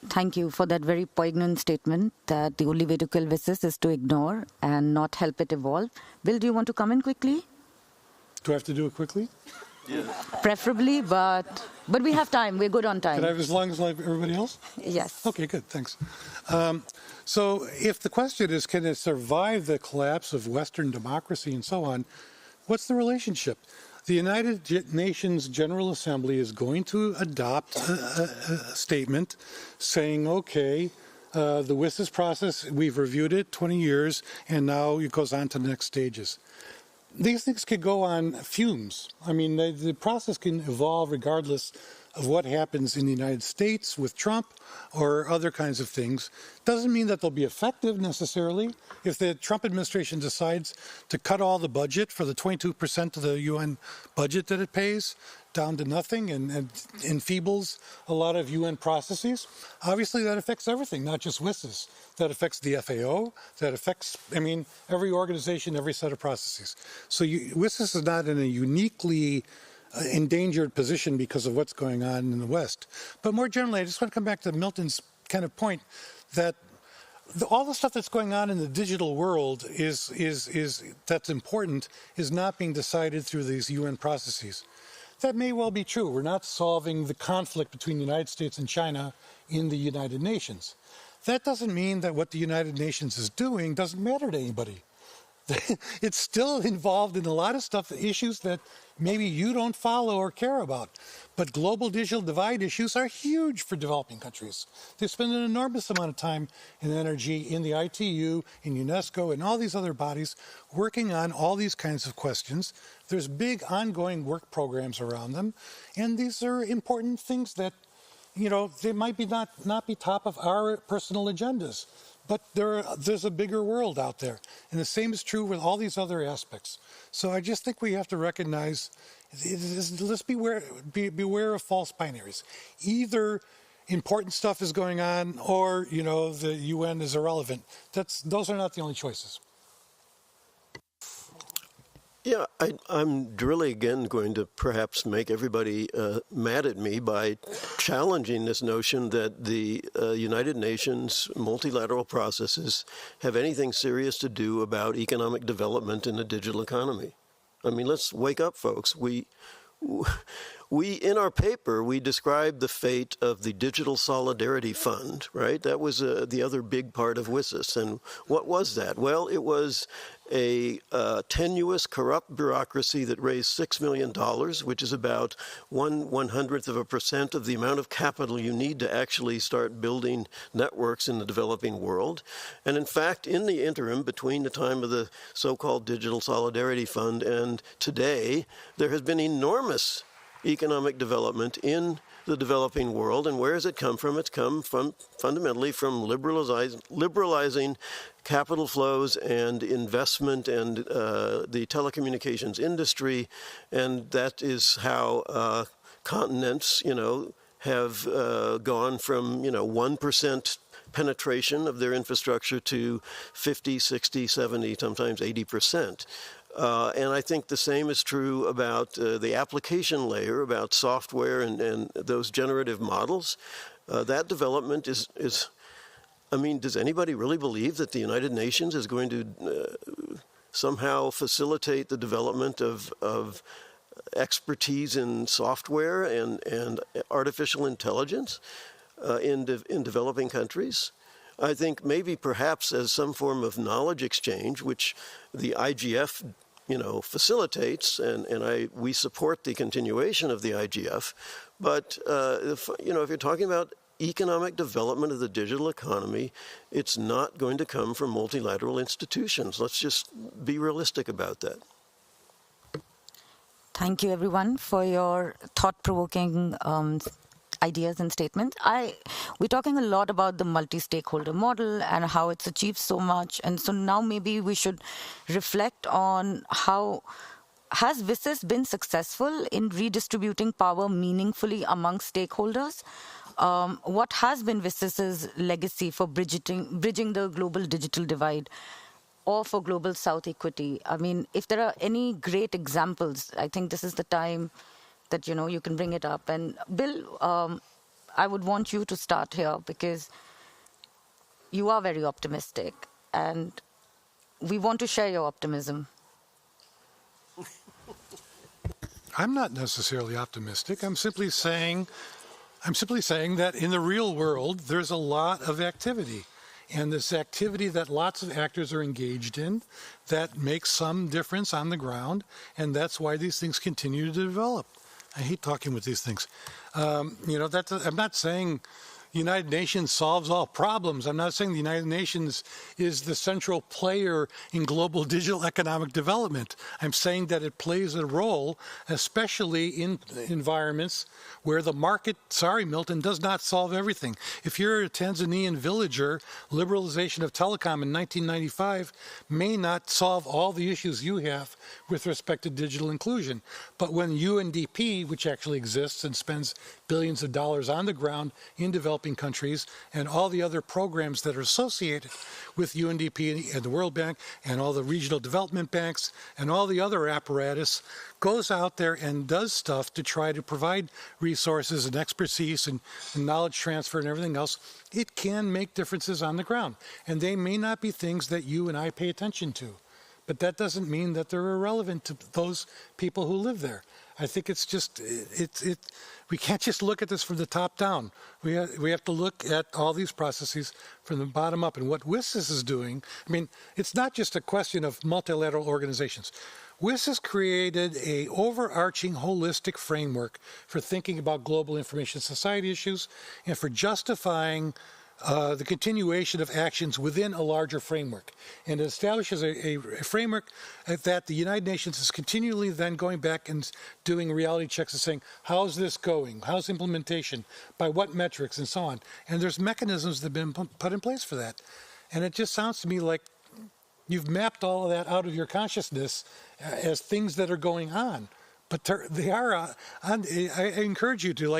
Thank you for that very poignant statement that the only way to kill WSIS is to ignore and not help it evolve. Bill, do you want to come in quickly? Do I have to do it quickly? Yeah. Preferably, but we have time. We're good on time. Can I have as long as everybody else? Yes. Okay, good. Thanks. So if the question is, can it survive the collapse of Western democracy and so on, what's the relationship? The United Nations General Assembly is going to adopt a statement saying, okay, the WSIS process, we've reviewed it 20 years, and now it goes on to the next stages. These things could go on fumes. I mean, the process can evolve regardless of what happens in the United States with Trump or other kinds of things. Doesn't mean that they'll be effective necessarily. If the Trump administration decides to cut all the budget for the 22% of the UN budget that it pays down to nothing and enfeebles a lot of UN processes, obviously that affects everything, not just WSIS. That affects the FAO, that affects, every organization, every set of processes. So WSIS is not in a uniquely endangered position because of what's going on in the West. But more generally, I just want to come back to Milton's kind of point that all the stuff that's going on in the digital world that's important is not being decided through these UN processes. That may well be true. We're not solving the conflict between the United States and China in the United Nations. That doesn't mean that what the United Nations is doing doesn't matter to anybody. It's still involved in a lot of stuff, issues that maybe you don't follow or care about. But global digital divide issues are huge for developing countries. They spend an enormous amount of time and energy in the ITU, in UNESCO, and all these other bodies working on all these kinds of questions. There's big ongoing work programs around them. And these are important things that, they might be not be top of our personal agendas. But there's a bigger world out there. And the same is true with all these other aspects. So I just think we have to recognize, let's beware of false binaries. Either important stuff is going on or, the UN is irrelevant. Those are not the only choices. Yeah, I'm really, again, going to perhaps make everybody mad at me by challenging this notion that the United Nations multilateral processes have anything serious to do about economic development in the digital economy. Let's wake up, folks. We in our paper, we described the fate of the Digital Solidarity Fund, right? That was the other big part of WSIS. And what was that? Well, it was a tenuous, corrupt bureaucracy that raised $6 million, which is about 1/100% of the amount of capital you need to actually start building networks in the developing world. And in fact, in the interim, between the time of the so-called Digital Solidarity Fund and today, there has been enormous economic development in the developing world. And where has it come from? It's come from fundamentally from liberalizing capital flows and investment and the telecommunications industry. And that is how continents, have gone from, 1% penetration of their infrastructure to 50, 60, 70, sometimes 80%. And I think the same is true about the application layer, about software and those generative models. That development is, does anybody really believe that the United Nations is going to somehow facilitate the development of expertise in software and artificial intelligence in developing countries? I think maybe perhaps as some form of knowledge exchange, which the IGF facilitates, and we support the continuation of the IGF. But, if you're talking about economic development of the digital economy, it's not going to come from multilateral institutions. Let's just be realistic about that. Thank you, everyone, for your thought-provoking ideas and statements. We're talking a lot about the multi-stakeholder model and how it's achieved so much. And so now maybe we should reflect on how has WSIS been successful in redistributing power meaningfully among stakeholders? What has been WSIS's legacy for bridging the global digital divide or for global South equity? If there are any great examples, I think this is the time that, you can bring it up. And Bill, I would want you to start here because you are very optimistic and we want to share your optimism. I'm not necessarily optimistic. I'm simply saying that in the real world, there's a lot of activity. And this activity that lots of actors are engaged in that makes some difference on the ground. And that's why these things continue to develop. I hate talking with these things. I'm not saying, the United Nations solves all problems. I'm not saying the United Nations is the central player in global digital economic development. I'm saying that it plays a role, especially in environments where the market, sorry, Milton, does not solve everything. If you're a Tanzanian villager, liberalization of telecom in 1995 may not solve all the issues you have with respect to digital inclusion. But when UNDP, which actually exists and spends billions of dollars on the ground in developing countries, and all the other programs that are associated with UNDP and the World Bank and all the regional development banks and all the other apparatus, goes out there and does stuff to try to provide resources and expertise and knowledge transfer and everything else, it can make differences on the ground. And they may not be things that you and I pay attention to. But that doesn't mean that they're irrelevant to those people who live there. I think it's just, we can't just look at this from the top down. We have to look at all these processes from the bottom up. And what WSIS is doing, I mean, it's not just a question of multilateral organizations. WSIS created a overarching holistic framework for thinking about global information society issues and for justifying the continuation of actions within a larger framework. And it establishes a framework that the United Nations is continually then going back and doing reality checks and saying, how's this going? How's implementation? By what metrics? And so on. And there's mechanisms that have been put in place for that. And it just sounds to me like you've mapped all of that out of your consciousness as things that are going on. But they are, I encourage you to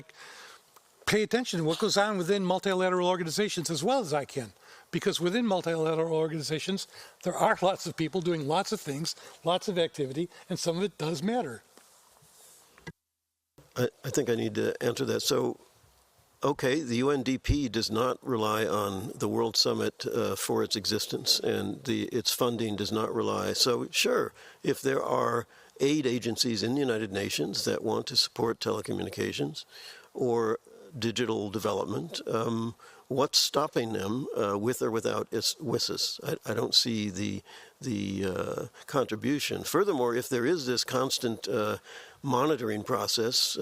pay attention to what goes on within multilateral organizations as well as I can. Because within multilateral organizations, there are lots of people doing lots of things, lots of activity, and some of it does matter. I think I need to answer that. So, okay, the UNDP does not rely on the World Summit for its existence, and its funding does not rely. So, sure, if there are aid agencies in the United Nations that want to support telecommunications or digital development, what's stopping them with or without WSIS? I don't see the contribution. Furthermore, if there is this constant monitoring process,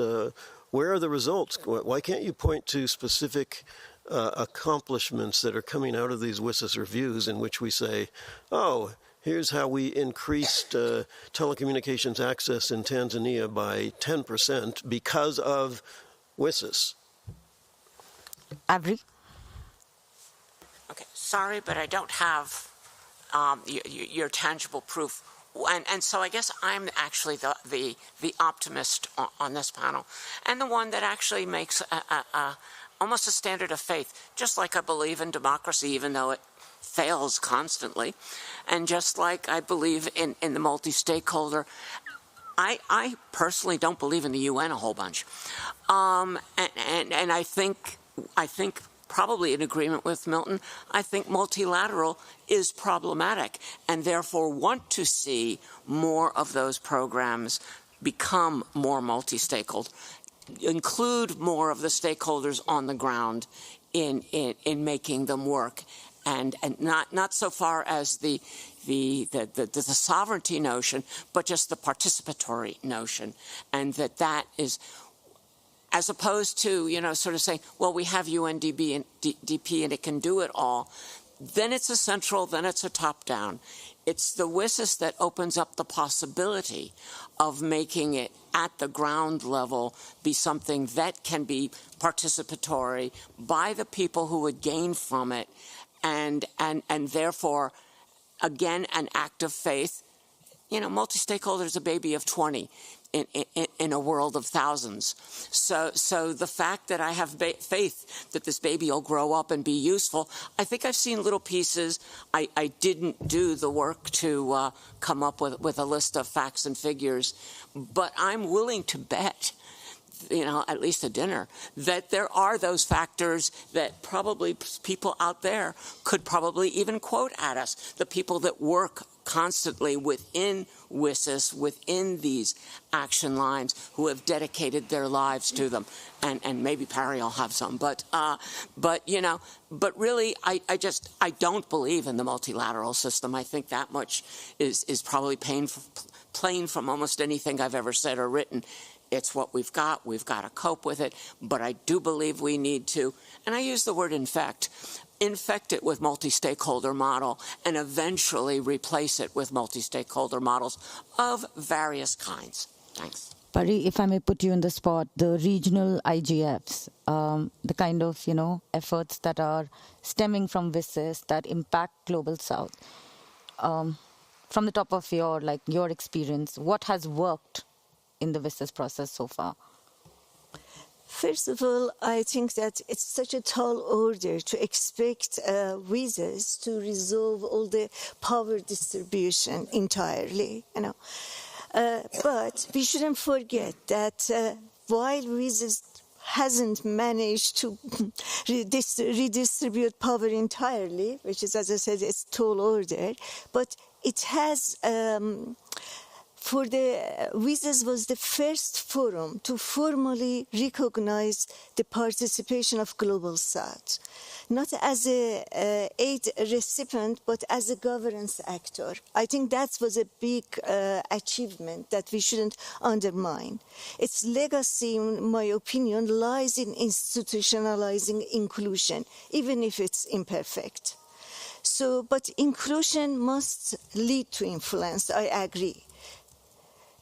where are the results? Why can't you point to specific accomplishments that are coming out of these WSIS reviews in which we say, oh, here's how we increased telecommunications access in Tanzania by 10% because of WSIS? Avery? Okay, sorry, but I don't have your tangible proof. And so I guess I'm actually the optimist on this panel, and the one that actually makes almost a standard of faith, just like I believe in democracy, even though it fails constantly, and just like I believe in the multi-stakeholder. I personally don't believe in the UN a whole bunch, and I think probably in agreement with Milton, I think multilateral is problematic and therefore want to see more of those programs become more multi-stakeholder, include more of the stakeholders on the ground in making them work, and not so far as the sovereignty notion, but just the participatory notion, and that is, as opposed to, sort of saying, well, we have UNDP and it can do it all. Then it's a central, then it's a top-down. It's the WSIS that opens up the possibility of making it at the ground level be something that can be participatory by the people who would gain from it, and therefore, again, an act of faith. Multi-stakeholder is a baby of 20 in a world of thousands. So the fact that I have faith that this baby will grow up and be useful, I think I've seen little pieces. I didn't do the work to come up with a list of facts and figures, but I'm willing to bet, at least a dinner, that there are those factors that probably people out there could probably even quote at us, the people that work constantly within WSIS, within these action lines, who have dedicated their lives to them. And maybe Parry will have some, but really, I don't believe in the multilateral system. I think that much is probably plain from almost anything I've ever said or written. It's what we've got to cope with it, but I do believe we need to, and I use the word infect it with multi-stakeholder model and eventually replace it with multi-stakeholder models of various kinds. Thanks. Pari, if I may put you in the spot, the regional IGFs, the kind of, efforts that are stemming from WSIS that impact Global South. From the top of your experience, what has worked in the WSIS process so far? First of all, I think that it's such a tall order to expect WSIS to resolve all the power distribution entirely, But we shouldn't forget that while WSIS hasn't managed to redistribute power entirely, which is, as I said, it's tall order, but it has... WSIS was the first forum to formally recognize the participation of Global South, not as an aid recipient, but as a governance actor. I think that was a big achievement that we shouldn't undermine. Its legacy, in my opinion, lies in institutionalizing inclusion, even if it's imperfect. But inclusion must lead to influence, I agree.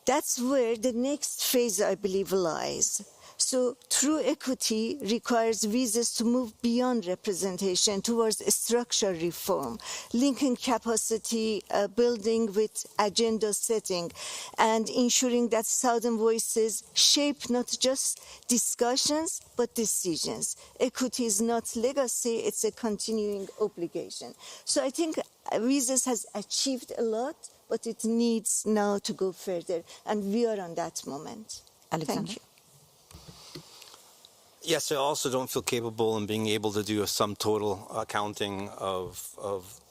That's where the next phase, I believe, lies. So true equity requires WSIS to move beyond representation towards structural reform, linking capacity building with agenda setting, and ensuring that Southern voices shape not just discussions, but decisions. Equity is not legacy, it's a continuing obligation. So I think WSIS has achieved a lot, but it needs now to go further, and we are on that moment. Alexander? Thank you. Yes, I also don't feel capable in being able to do a sum total accounting of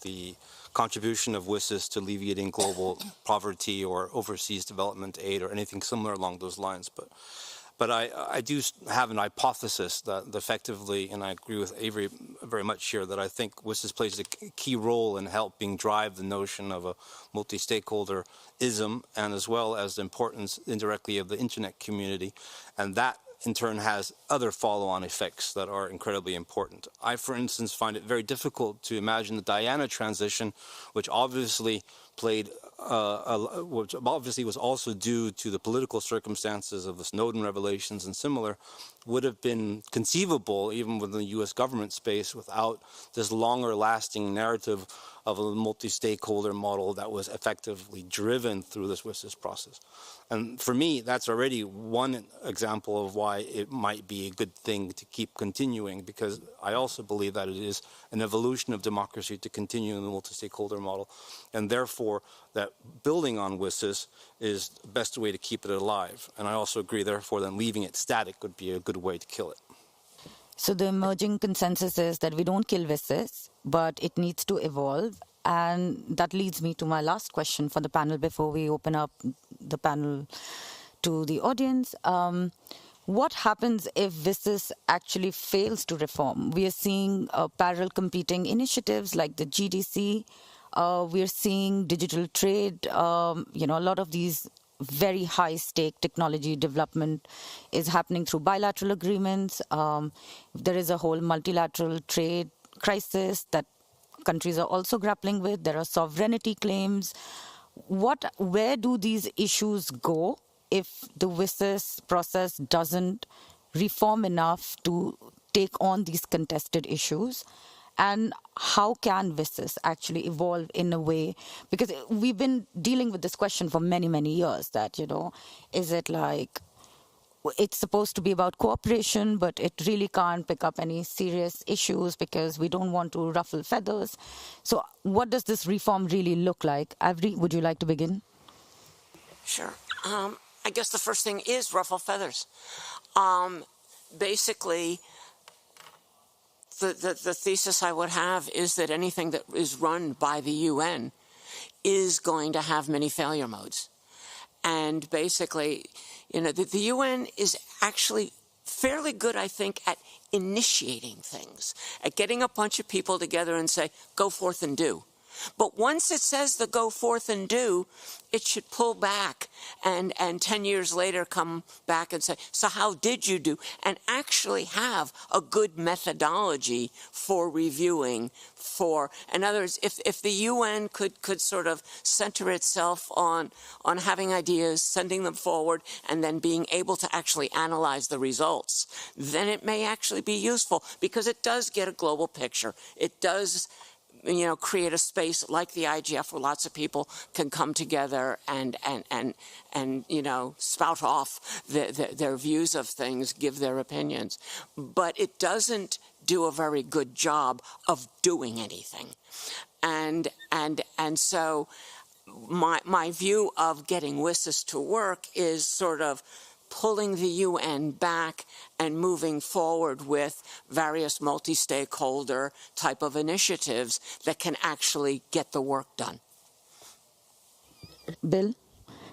the contribution of WSIS to alleviating global poverty or overseas development aid or anything similar along those lines. But I do have an hypothesis that effectively, and I agree with Avery very much here, that I think WSIS plays a key role in helping drive the notion of a multi-stakeholderism, and as well as the importance indirectly of the internet community, and that in turn has other follow-on effects that are incredibly important. I, for instance, find it very difficult to imagine the Diana transition, which obviously which obviously was also due to the political circumstances of the Snowden revelations and similar, would have been conceivable even within the U.S. government space without this longer-lasting narrative of a multi-stakeholder model that was effectively driven through this WSIS process. And for me, that's already one example of why it might be a good thing to keep continuing, because I also believe that it is an evolution of democracy to continue in the multi-stakeholder model, and therefore that building on WSIS is the best way to keep it alive. And I also agree, therefore, that leaving it static would be a good way to kill it. So the emerging consensus is that we don't kill WSIS, but it needs to evolve. And that leads me to my last question for the panel before we open up the panel to the audience. What happens if WSIS actually fails to reform? We are seeing parallel competing initiatives like the GDC. We are seeing digital trade. A lot of these very high-stake technology development is happening through bilateral agreements. There is a whole multilateral trade crisis that countries are also grappling with. There are sovereignty claims. Where do these issues go if the WSIS process doesn't reform enough to take on these contested issues? And how can WSIS actually evolve in a way? Because we've been dealing with this question for many, many years that, is it like it's supposed to be about cooperation, but it really can't pick up any serious issues because we don't want to ruffle feathers. So what does this reform really look like? Avery, would you like to begin? Sure. I guess the first thing is ruffle feathers. Basically, the thesis I would have is that anything that is run by the UN is going to have many failure modes. And basically, the UN is actually fairly good, I think, at initiating things, at getting a bunch of people together and say, go forth and do. But once it says the go forth and do, it should pull back and 10 years later come back and say, so how did you do? And actually have a good methodology for reviewing in other words, if the UN could sort of center itself on having ideas, sending them forward, and then being able to actually analyze the results, then it may actually be useful because it does get a global picture. It does, create a space like the IGF where lots of people can come together and spout off their views of things, give their opinions. But it doesn't do a very good job of doing anything. And so my view of getting WSIS to work is sort of pulling the UN back and moving forward with various multi-stakeholder type of initiatives that can actually get the work done. Bill,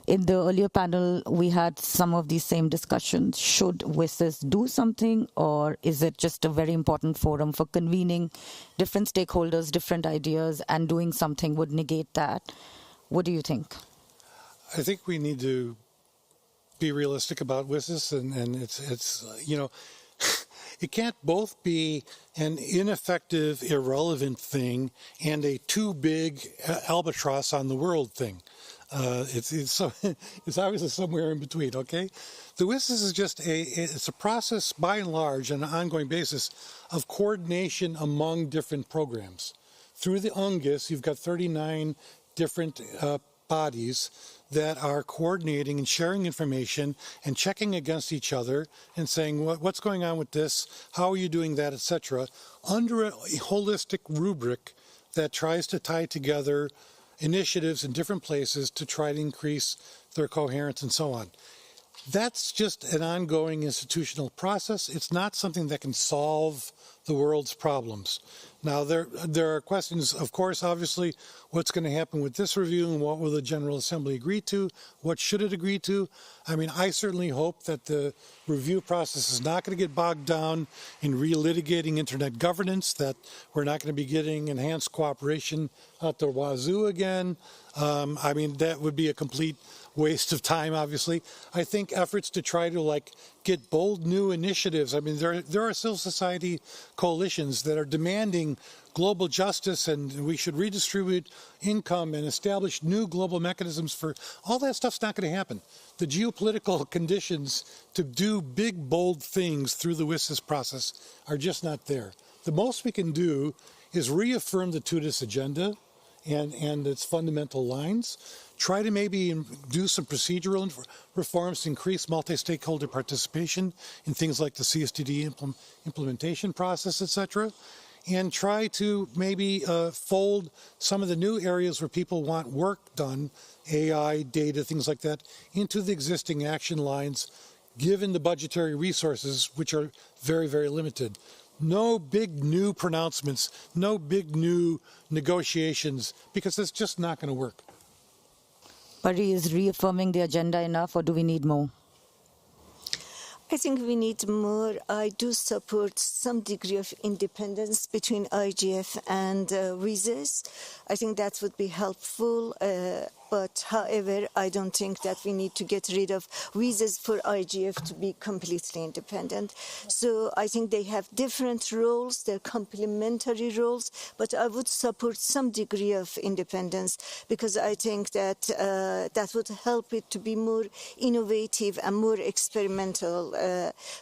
in the earlier panel, we had some of these same discussions. Should WSIS do something, or is it just a very important forum for convening different stakeholders, different ideas, and doing something would negate that? What do you think? I think we need to be realistic about WSIS, and it's it can't both be an ineffective, irrelevant thing and a too big albatross on the world thing. It's obviously somewhere in between. Okay, the WSIS is just it's a process by and large on an ongoing basis of coordination among different programs. Through the UNGIS, you've got 39 different bodies that are coordinating and sharing information and checking against each other and saying, what's going on with this, how are you doing that, etc., under a holistic rubric that tries to tie together initiatives in different places to try to increase their coherence and so on. That's just an ongoing institutional process. It's not something that can solve the world's problems. Now, there are questions, of course, obviously, what's going to happen with this review and what will the General Assembly agree to? What should it agree to? I mean, I certainly hope that the review process is not going to get bogged down in relitigating internet governance, that we're not going to be getting enhanced cooperation at the wazoo again. I mean, that would be a complete waste of time, obviously. I think efforts to try to get bold new initiatives. I mean, there are civil society coalitions that are demanding global justice, and we should redistribute income and establish new global mechanisms for all that stuff's not going to happen. The geopolitical conditions to do big, bold things through the WSIS process are just not there. The most we can do is reaffirm the Tunis agenda and its fundamental lines, try to maybe do some procedural reforms to increase multi-stakeholder participation in things like the CSTD implementation process, etc., and try to maybe fold some of the new areas where people want work done, AI, data, things like that, into the existing action lines, given the budgetary resources, which are very, very limited. No big new pronouncements, no big new negotiations, because it's just not going to work. Pari, is reaffirming the agenda enough, or do we need more? I think we need more. I do support some degree of independence between IGF and WSIS. I think that would be helpful. But however, I don't think that we need to get rid of WSIS for IGF to be completely independent. So I think they have different roles, they're complementary roles, but I would support some degree of independence because I think that that would help it to be more innovative and more experimental,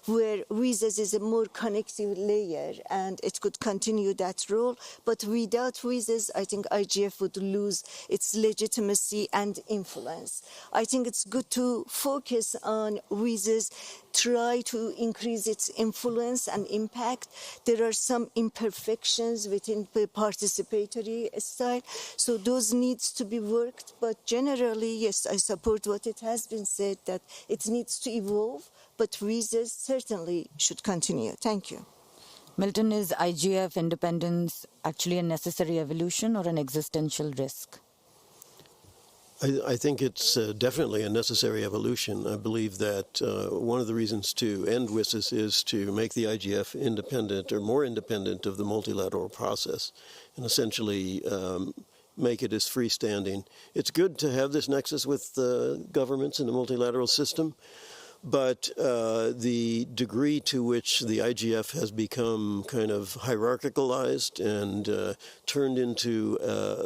where WSIS is a more connective layer and it could continue that role. But without WSIS, I think IGF would lose its legitimacy and influence. I think it's good to focus on WSIS, try to increase its influence and impact. There are some imperfections within the participatory style, so those needs to be worked. But generally, yes, I support what it has been said, that it needs to evolve, but WSIS certainly should continue. Thank you. Milton, is IGF independence actually a necessary evolution or an existential risk? I think it's definitely a necessary evolution. I believe that one of the reasons to end WSIS is to make the IGF independent or more independent of the multilateral process and essentially make it as freestanding. It's good to have this nexus with governments in the multilateral system, but the degree to which the IGF has become kind of hierarchicalized and turned into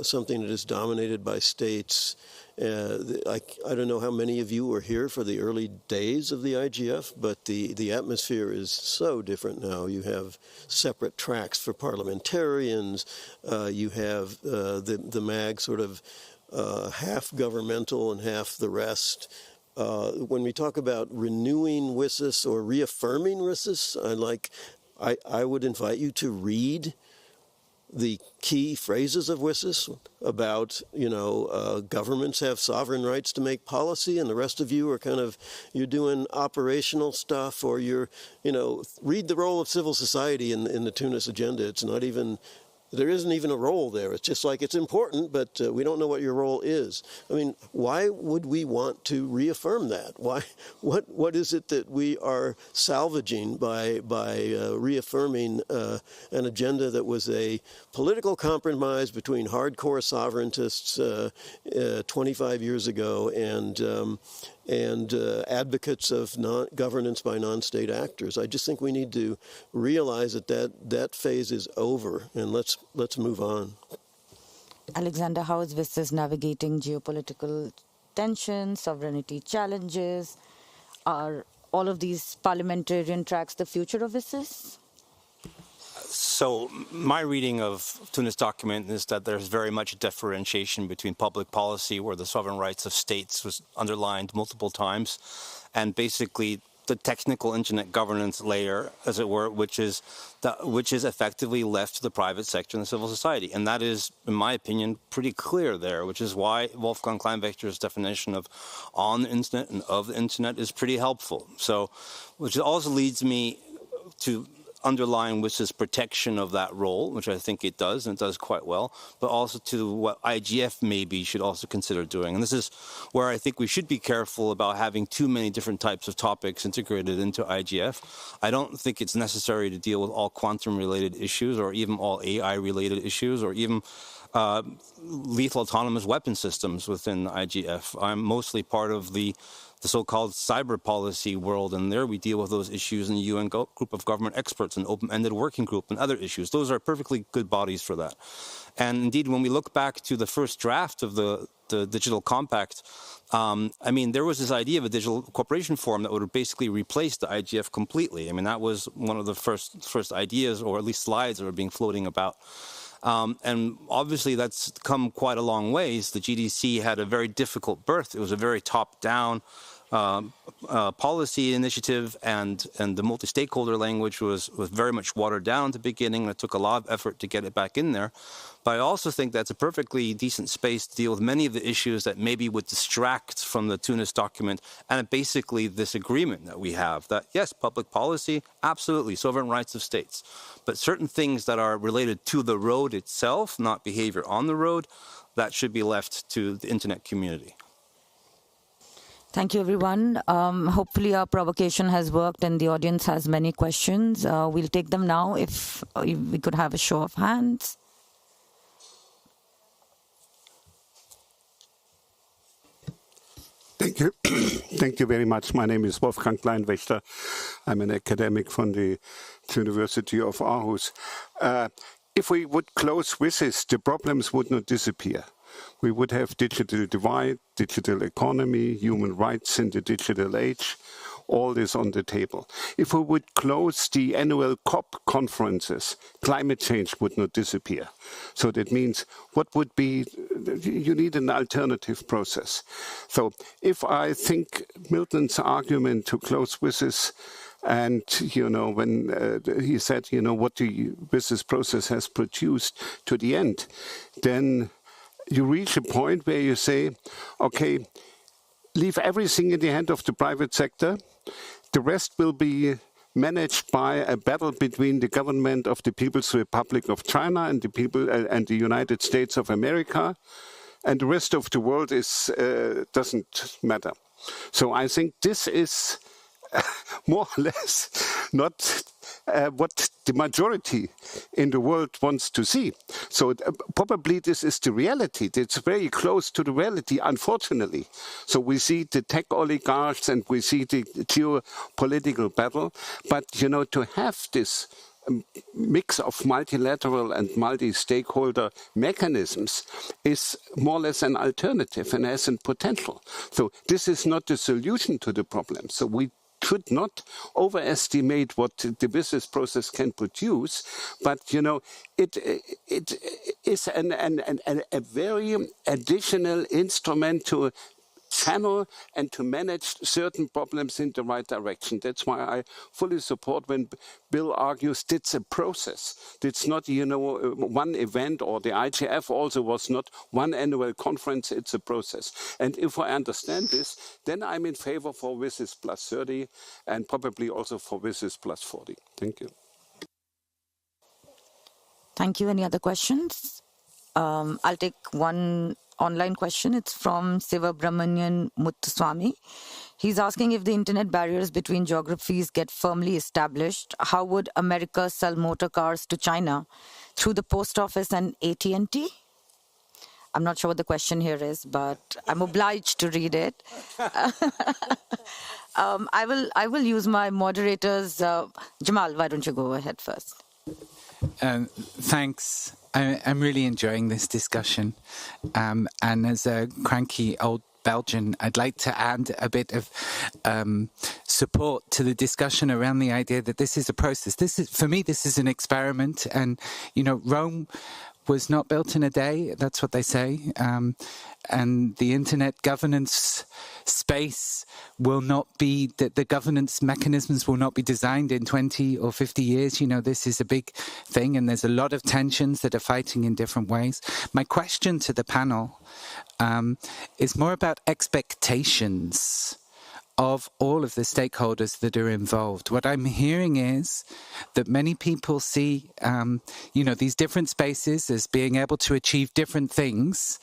something that is dominated by states. I don't know how many of you were here for the early days of the IGF, but the atmosphere is so different now. You have separate tracks for parliamentarians. You have the MAG sort of half governmental and half the rest. When we talk about renewing WSIS or reaffirming WSIS, I would invite you to read the key phrases of WSIS about, governments have sovereign rights to make policy, and the rest of you are you're doing operational stuff, or read the role of civil society in the Tunis agenda. It's not even, there isn't even a role there. It's just like, it's important, but we don't know what your role is. I mean, why would we want to reaffirm that? What is it that we are salvaging by reaffirming an agenda that was a political compromise between hardcore sovereigntists 25 years ago and advocates of governance by non-state actors? I just think we need to realize that phase is over, and let's move on. Alexander, how is WSIS navigating geopolitical tensions, sovereignty challenges? Are all of these parliamentarian tracks the future of WSIS? So my reading of Tunis document is that there's very much a differentiation between public policy, where the sovereign rights of states was underlined multiple times, and basically the technical internet governance layer, as it were, which is effectively left to the private sector and the civil society. And that is, in my opinion, pretty clear there, which is why Wolfgang Kleinwächter's definition of on the internet and of the internet is pretty helpful. So, which also leads me to underline WSIS protection of that role, which I think it does, and it does quite well, but also to what IGF maybe should also consider doing. And this is where I think we should be careful about having too many different types of topics integrated into IGF. I don't think it's necessary to deal with all quantum-related issues, or even all AI-related issues, or even lethal autonomous weapon systems within IGF. I'm mostly part of the so-called cyber policy world, and there we deal with those issues in the UN group of government experts, an open-ended working group, and other issues. Those are perfectly good bodies for that. And indeed, when we look back to the first draft of the digital compact, there was this idea of a digital cooperation forum that would have basically replaced the IGF completely. I mean, that was one of the first ideas, or at least slides that were being floating about. And obviously that's come quite a long ways. The GDC had a very difficult birth. It was a very top-down policy initiative, and the multi-stakeholder language was very much watered down at the beginning. It took a lot of effort to get it back in there. But I also think that's a perfectly decent space to deal with many of the issues that maybe would distract from the Tunis document and basically this agreement that we have, that yes, public policy, absolutely, sovereign rights of states. But certain things that are related to the road itself, not behavior on the road, that should be left to the internet community. Thank you, everyone. Hopefully our provocation has worked and the audience has many questions. We'll take them now if we could have a show of hands. Thank you. Thank you very much. My name is Wolfgang Kleinwächter. I'm an academic from the University of Aarhus. If we would close WSIS, the problems would not disappear. We would have digital divide, digital economy, human rights in the digital age, all this on the table. If we would close the annual COP conferences, climate change would not disappear. So that means what would be, you need an alternative process. So if I think Milton's argument to close WSIS, and, when he said, what the WSIS process has produced to the end, then you reach a point where you say, okay, leave everything in the hand of the private sector. The rest will be managed by a battle between the government of the People's Republic of China and the United States of America, and the rest of the world doesn't matter. So I think this is more or less not what the majority in the world wants to see. So probably this is the reality. It's very close to the reality, unfortunately. So we see the tech oligarchs and we see the geopolitical battle. But, to have this mix of multilateral and multi-stakeholder mechanisms is more or less an alternative and has a potential. So this is not the solution to the problem. So we should not overestimate what the business process can produce, but it is a very additional instrument to channel and to manage certain problems in the right direction. That's why I fully support when Bill argues it's a process. It's not, one event, or the IGF also was not one annual conference, it's a process. And if I understand this, then I'm in favor for WSIS plus 30 and probably also for WSIS plus 40. Thank you. Thank you. Any other questions? I'll take one online question. It's from Sivabramanian Muthuswamy. He's asking, if the internet barriers between geographies get firmly established, how would America sell motor cars to China? Through the post office and AT&T? I'm not sure what the question here is, but I'm obliged to read it. I will use my moderators. Jamal, why don't you go ahead first? Thanks. I'm really enjoying this discussion. And as a cranky old Belgian, I'd like to add a bit of support to the discussion around the idea that this is a process. For me, this is an experiment. And, Rome was not built in a day. That's what they say. And the internet governance space will not be, the governance mechanisms will not be designed in 20 or 50 years. This is a big thing, and there's a lot of tensions that are fighting in different ways. My question to the panel is more about expectations of all of the stakeholders that are involved. What I'm hearing is that many people see, these different spaces as being able to achieve different things.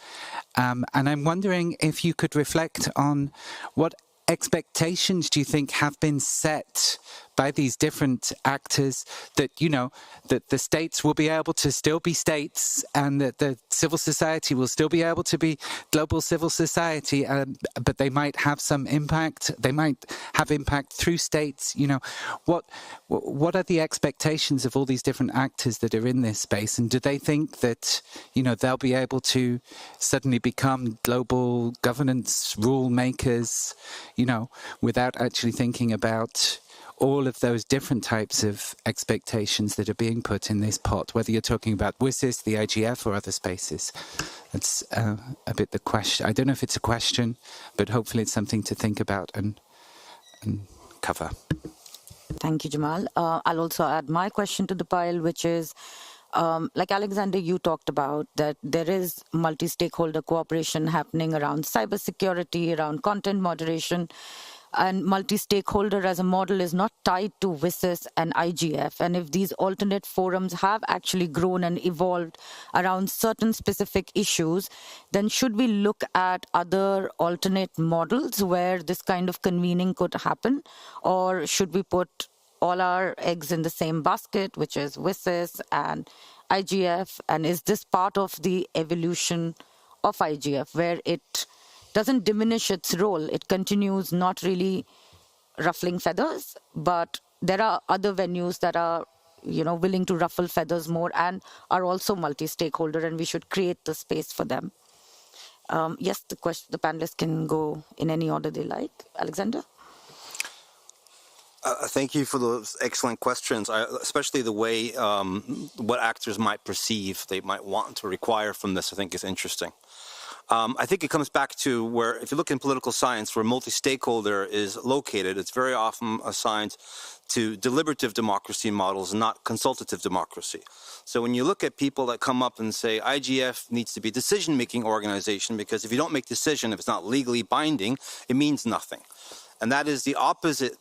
And I'm wondering if you could reflect on what expectations do you think have been set by these different actors that, that the states will be able to still be states and that the civil society will still be able to be global civil society, but they might have some impact. They might have impact through states. What are the expectations of all these different actors that are in this space? And do they think that, they'll be able to suddenly become global governance rule makers, without actually thinking about all of those different types of expectations that are being put in this pot, whether you're talking about WSIS, the IGF, or other spaces? That's a bit the question. I don't know if it's a question, but hopefully it's something to think about and cover. Thank you, Jamal. I'll also add my question to the pile, which is, like Alexander, you talked about that there is multi-stakeholder cooperation happening around cybersecurity, around content moderation, and multi-stakeholder as a model is not tied to WSIS and IGF. And if these alternate forums have actually grown and evolved around certain specific issues, then should we look at other alternate models where this kind of convening could happen? Or should we put all our eggs in the same basket, which is WSIS and IGF? And is this part of the evolution of IGF, where it doesn't diminish its role? It continues not really ruffling feathers, but there are other venues that are, willing to ruffle feathers more and are also multi-stakeholder, and we should create the space for them. Yes, the panelists can go in any order they like. Alexander? Thank you for those excellent questions, especially the way what actors might perceive they might want to require from this, I think is interesting. I think it comes back to where, if you look in political science, where multi-stakeholder is located, it's very often assigned to deliberative democracy models, not consultative democracy. So when you look at people that come up and say IGF needs to be a decision-making organization, because if you don't make decision, if it's not legally binding, it means nothing. And that is the opposite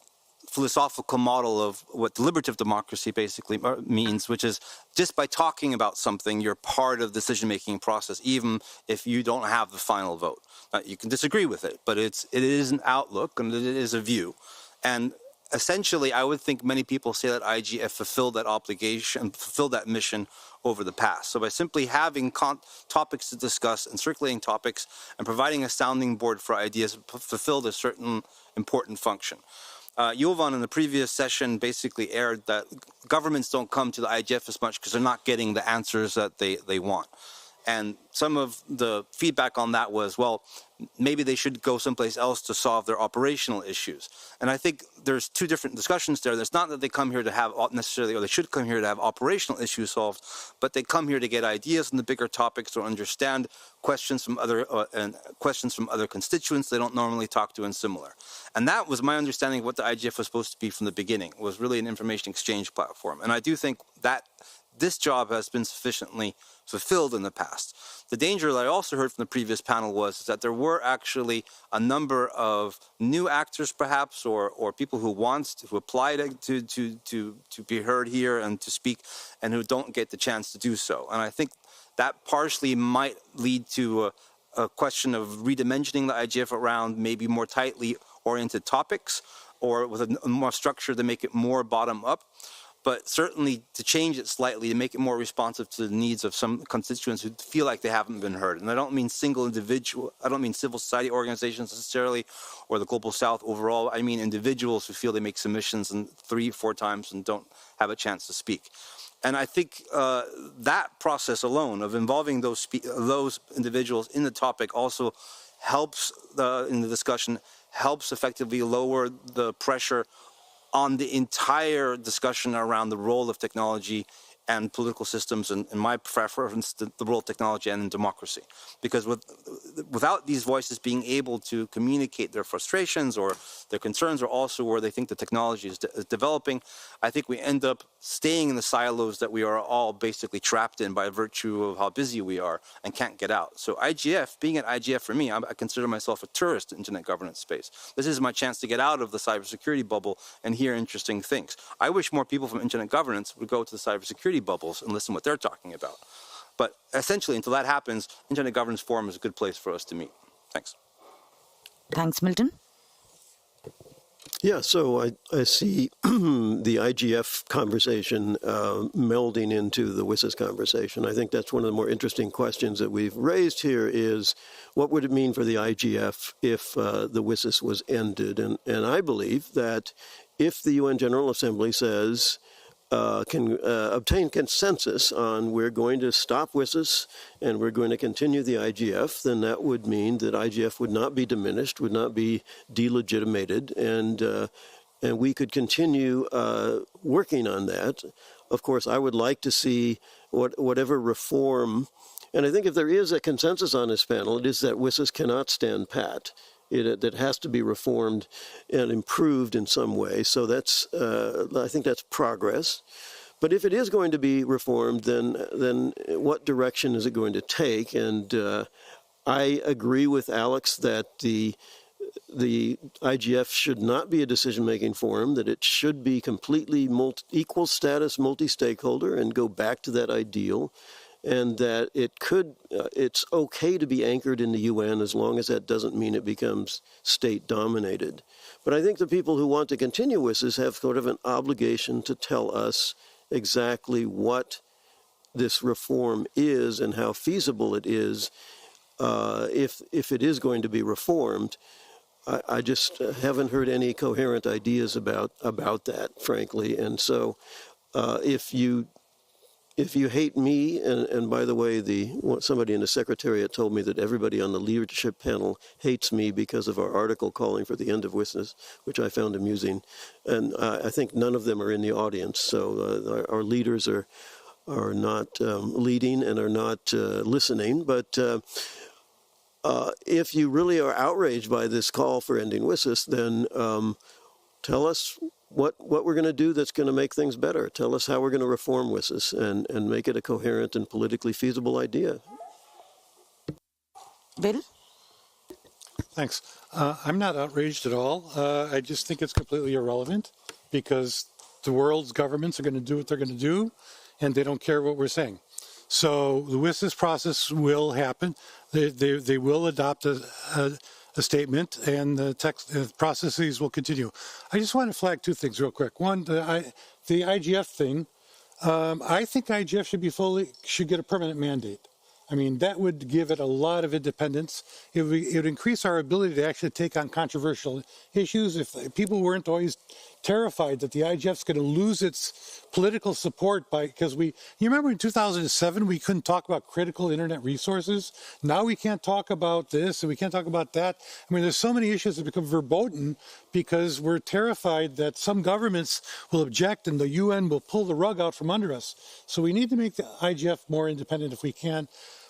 philosophical model of what deliberative democracy basically means, which is just by talking about something, you're part of the decision-making process, even if you don't have the final vote. You can disagree with it, but it is an outlook and it is a view. And essentially, I would think many people say that IGF fulfilled that obligation, fulfilled that mission over the past. So by simply having topics to discuss and circulating topics and providing a sounding board for ideas fulfilled a certain important function. Jovan in the previous session basically aired that governments don't come to the IGF as much because they're not getting the answers that they want. And some of the feedback on that was, well, maybe they should go someplace else to solve their operational issues. And I think there's two different discussions there. There's not that they come here to have necessarily, or they should come here to have operational issues solved, but they come here to get ideas on the bigger topics or understand questions from other constituents they don't normally talk to and similar. And that was my understanding of what the IGF was supposed to be from the beginning. It was really an information exchange platform. And I do think that this job has been sufficiently fulfilled in the past. The danger that I also heard from the previous panel was that there were actually a number of new actors, perhaps, or people who apply to be heard here and to speak, and who don't get the chance to do so. And I think that partially might lead to a question of redimensioning the IGF around maybe more tightly oriented topics, or with a more structure to make it more bottom up. But certainly to change it slightly, to make it more responsive to the needs of some constituents who feel like they haven't been heard. And I don't mean civil society organizations necessarily, or the Global South overall. I mean individuals who feel they make submissions 3-4 times and don't have a chance to speak. And I think that process alone of involving those individuals in the topic also helps in the discussion, helps effectively lower the pressure on the entire discussion around the role of technology and political systems, and in my preference, the role of technology and in democracy. Because without these voices being able to communicate their frustrations or their concerns, or also where they think the technology is developing, I think we end up staying in the silos that we are all basically trapped in by virtue of how busy we are and can't get out. So IGF, being at IGF for me, I consider myself a tourist in internet governance space. This is my chance to get out of the cybersecurity bubble and hear interesting things. I wish more people from internet governance would go to the cybersecurity bubbles and listen to what they're talking about. But essentially, until that happens, Internet Governance Forum is a good place for us to meet. Thanks. Thanks, Milton. Yeah, so I see the IGF conversation melding into the WSIS conversation. I think that's one of the more interesting questions that we've raised here is, what would it mean for the IGF if the WSIS was ended? And I believe that if the UN General Assembly says, can obtain consensus on we're going to stop WSIS and we're going to continue the IGF, then that would mean that IGF would not be diminished, would not be delegitimated, and we could continue working on that. Of course, I would like to see whatever reform, and I think if there is a consensus on this panel, it is that WSIS cannot stand pat. That has to be reformed and improved in some way. So that's, I think that's progress. But if it is going to be reformed, then what direction is it going to take? And I agree with Alex that the IGF should not be a decision-making forum, that it should be completely equal status, multi-stakeholder, and go back to that ideal. And that it's okay to be anchored in the UN as long as that doesn't mean it becomes state-dominated. But I think the people who want to continue WSIS have sort of an obligation to tell us exactly what this reform is and how feasible it is if it is going to be reformed. I just haven't heard any coherent ideas about that, frankly. And so if you hate me, and by the way, somebody in the Secretariat told me that everybody on the leadership panel hates me because of our article calling for the end of WSIS, which I found amusing. And I think none of them are in the audience, so our leaders are not leading and are not listening. But if you really are outraged by this call for ending WSIS, then tell us what we're going to do that's going to make things better. Tell us how we're going to reform WSIS and make it a coherent and politically feasible idea. Bill? Thanks. I'm not outraged at all. I just think it's completely irrelevant because the world's governments are going to do what they're going to do, and they don't care what we're saying. So the WSIS process will happen. They will adopt a the statement, and the text processes will continue. I just want to flag two things real quick. One, the IGF thing. I think IGF should get a permanent mandate. I mean, that would give it a lot of independence. It would increase our ability to actually take on controversial issues. If people weren't always terrified that the IGF is going to lose its political support because you remember in 2007 we couldn't talk about critical internet resources. Now we can't talk about this and we can't talk about that. I mean, there's so many issues that become verboten because we're terrified that some governments will object and the UN will pull the rug out from under us. So we need to make the IGF more independent if we can.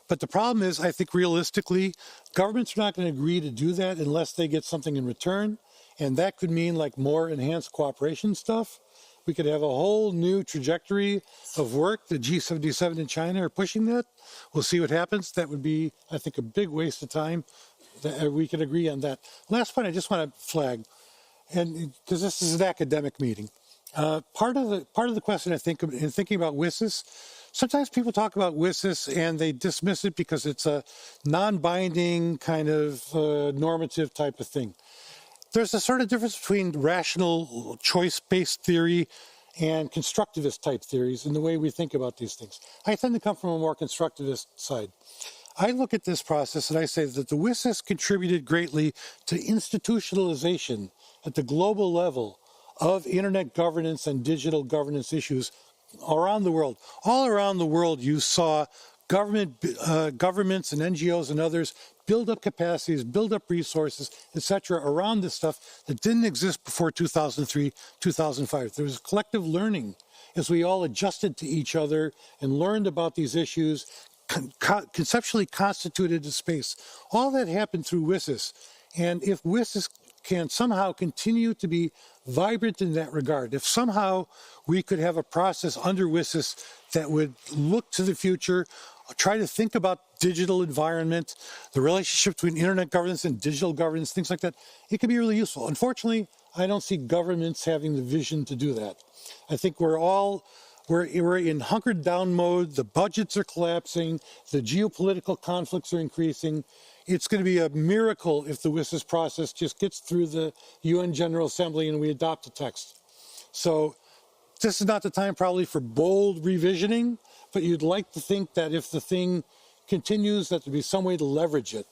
But the problem is, I think realistically, governments are not going to agree to do that unless they get something in return. And that could mean like more enhanced cooperation stuff. We could have a whole new trajectory of work. The G77 in China are pushing that. We'll see what happens. That would be, I think, a big waste of time. We could agree on that. Last point I just want to flag, and because this is an academic meeting. Part of the question, I think, in thinking about WSIS, sometimes people talk about WSIS and they dismiss it because it's a non-binding kind of normative type of thing. There's a sort of difference between rational choice-based theory and constructivist type theories in the way we think about these things. I tend to come from a more constructivist side. I look at this process and I say that the WSIS contributed greatly to institutionalization at the global level of internet governance and digital governance issues around the world. All around the world, you saw governments and NGOs and others build up capacities, build up resources, etc., around this stuff that didn't exist before 2003, 2005. There was collective learning as we all adjusted to each other and learned about these issues, conceptually constituted a space. All that happened through WSIS. And if WSIS can somehow continue to be vibrant in that regard, if somehow we could have a process under WSIS that would look to the future, try to think about digital environment, the relationship between internet governance and digital governance, things like that, it could be really useful. Unfortunately, I don't see governments having the vision to do that. I think we're in hunkered down mode, the budgets are collapsing, the geopolitical conflicts are increasing. It's going to be a miracle if the WSIS process just gets through the UN General Assembly and we adopt the text. So this is not the time probably for bold revisioning, but you'd like to think that if the thing continues, that there'd be some way to leverage it,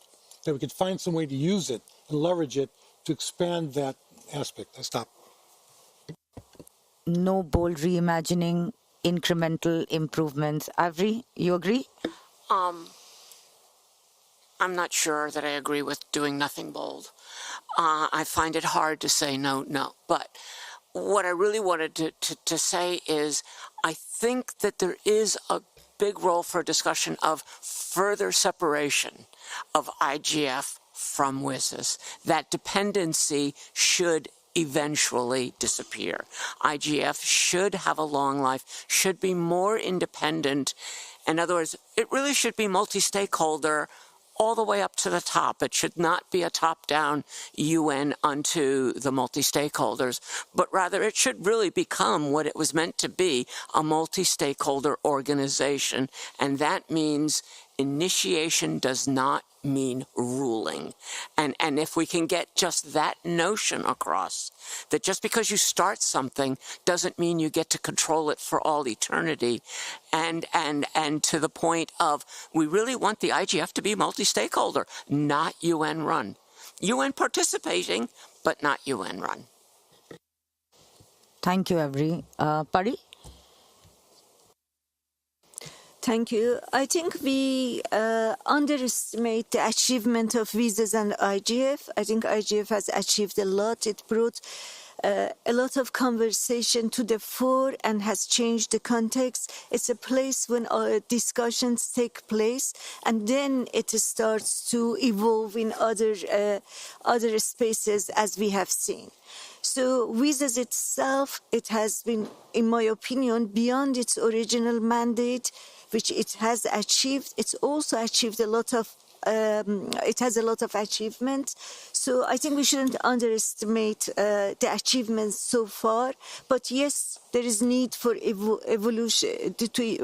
that we could find some way to use it and leverage it to expand that aspect. I stop. No bold reimagining, incremental improvements. Avri, you agree? I'm not sure that I agree with doing nothing bold. I find it hard to say no. But what I really wanted to say is I think that there is a big role for a discussion of further separation of IGF from WSIS. That dependency should eventually disappear. IGF should have a long life, should be more independent. In other words, it really should be multi-stakeholder all the way up to the top. It should not be a top-down UN unto the multi-stakeholders, but rather it should really become what it was meant to be, a multi-stakeholder organization. And that means initiation does not mean ruling. And if we can get just that notion across, that just because you start something doesn't mean you get to control it for all eternity, and to the point of we really want the IGF to be multi-stakeholder, not UN run. UN participating, but not UN run. Thank you, Avri. Pari? Thank you. I think we underestimate the achievement of WSIS and IGF. I think IGF has achieved a lot. It brought a lot of conversation to the fore and has changed the context. It's a place when discussions take place, and then it starts to evolve in other spaces, as we have seen. So WSIS itself, it has been, in my opinion, beyond its original mandate, which it has achieved. It's also achieved a lot of, it has a lot of achievements. So I think we shouldn't underestimate the achievements so far. But yes, there is need for evolution,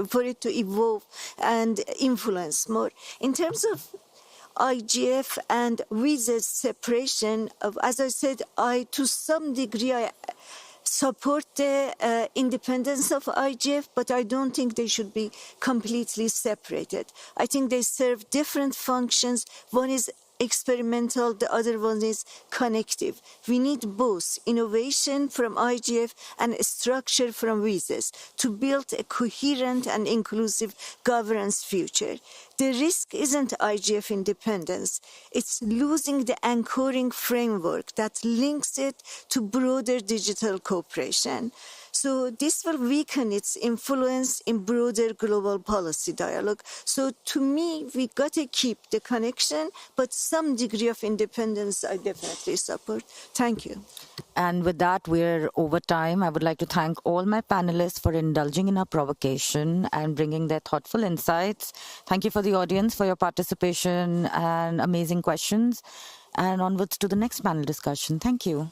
for it to evolve and influence more. In terms of IGF and WISE's separation. As I said, to some degree, I support the independence of IGF, but I don't think they should be completely separated. I think they serve different functions. One is experimental, the other one is connective. We need both innovation from IGF and structure from WISES to build a coherent and inclusive governance future. The risk isn't IGF independence, it's losing the anchoring framework that links it to broader digital cooperation. So this will weaken its influence in broader global policy dialogue. So to me, we got to keep the connection, but some degree of independence I definitely support. Thank you. And with that, we're over time. I would like to thank all my panelists for indulging in our provocation and bringing their thoughtful insights. Thank you for the audience for your participation and amazing questions. And onwards to the next panel discussion. Thank you.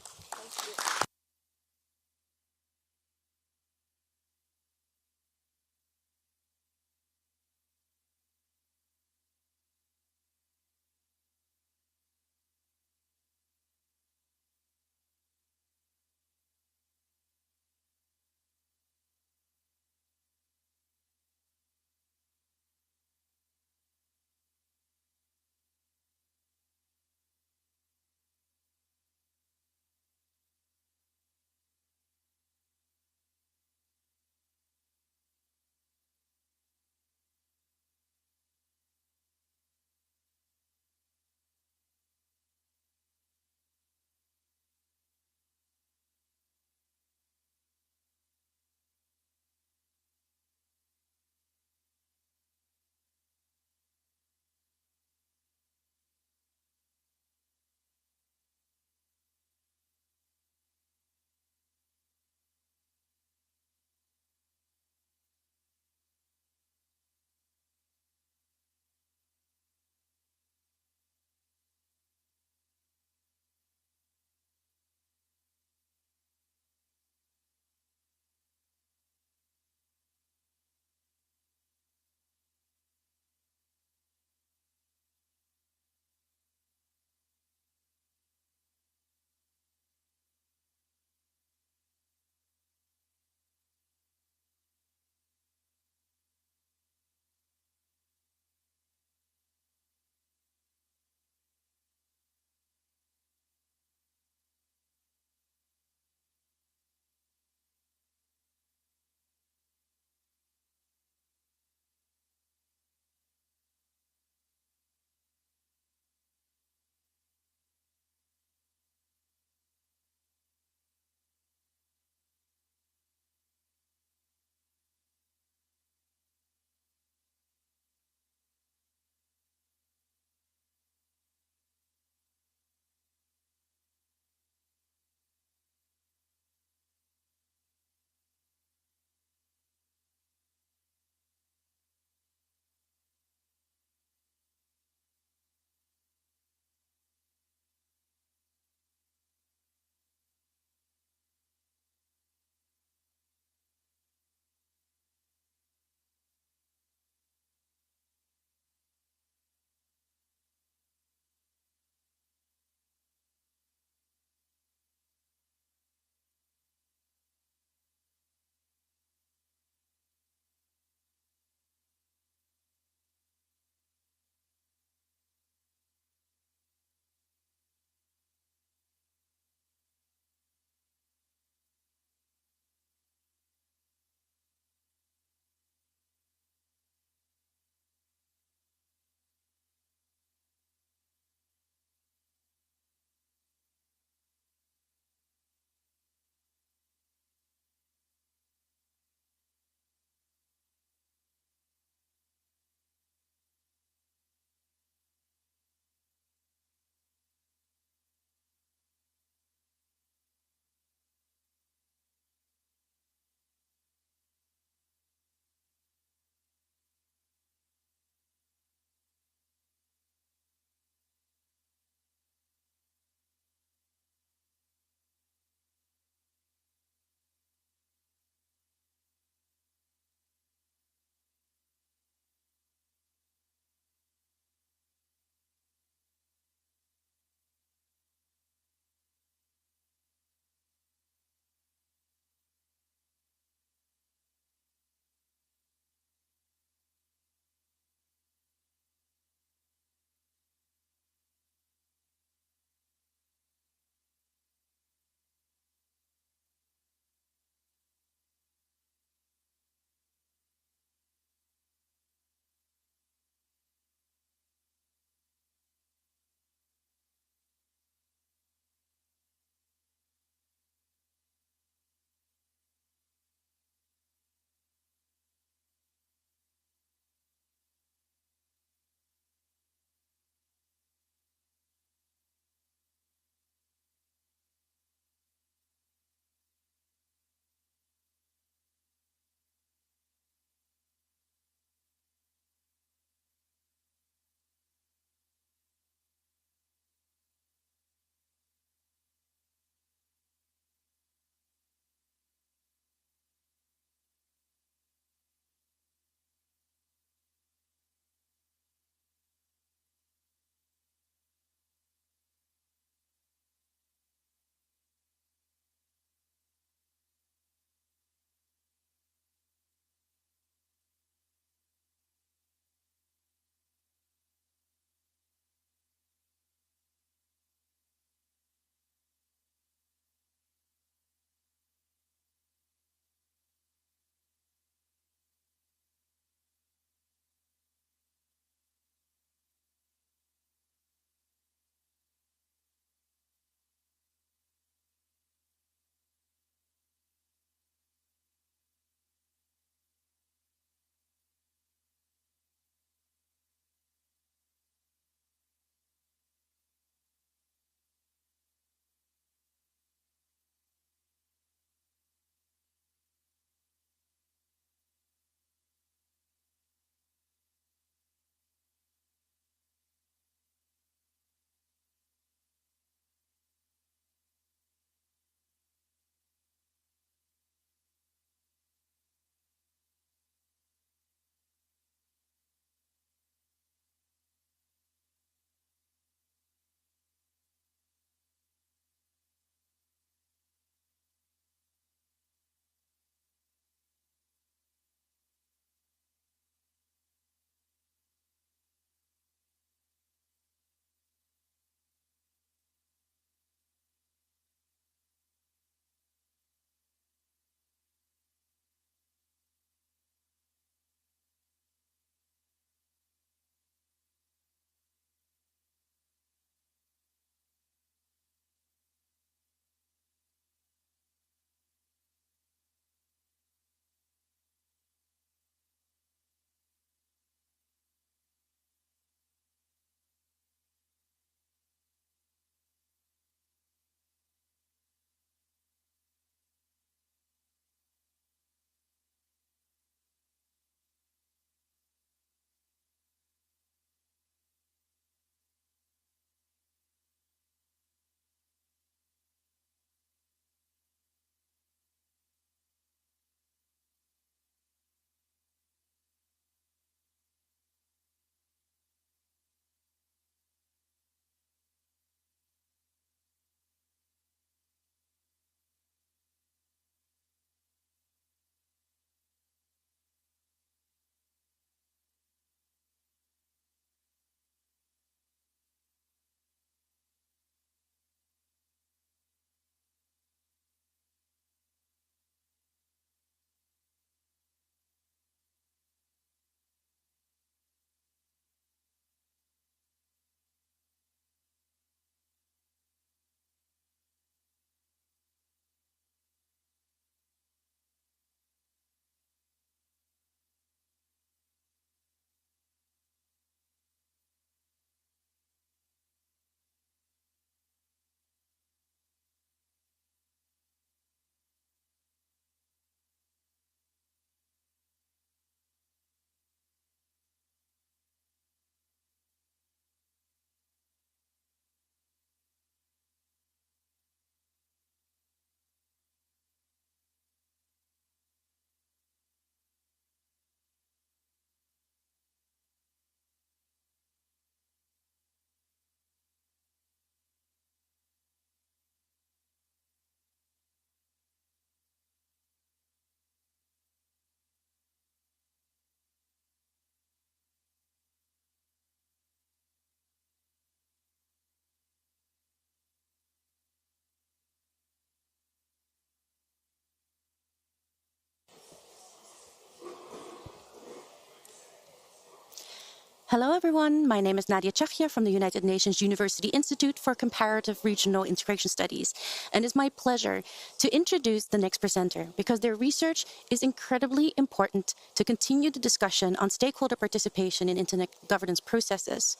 Hello, everyone. My name is Nadia Chechia from the United Nations University Institute for Comparative Regional Integration Studies. And it's my pleasure to introduce the next presenter because their research is incredibly important to continue the discussion on stakeholder participation in internet governance processes.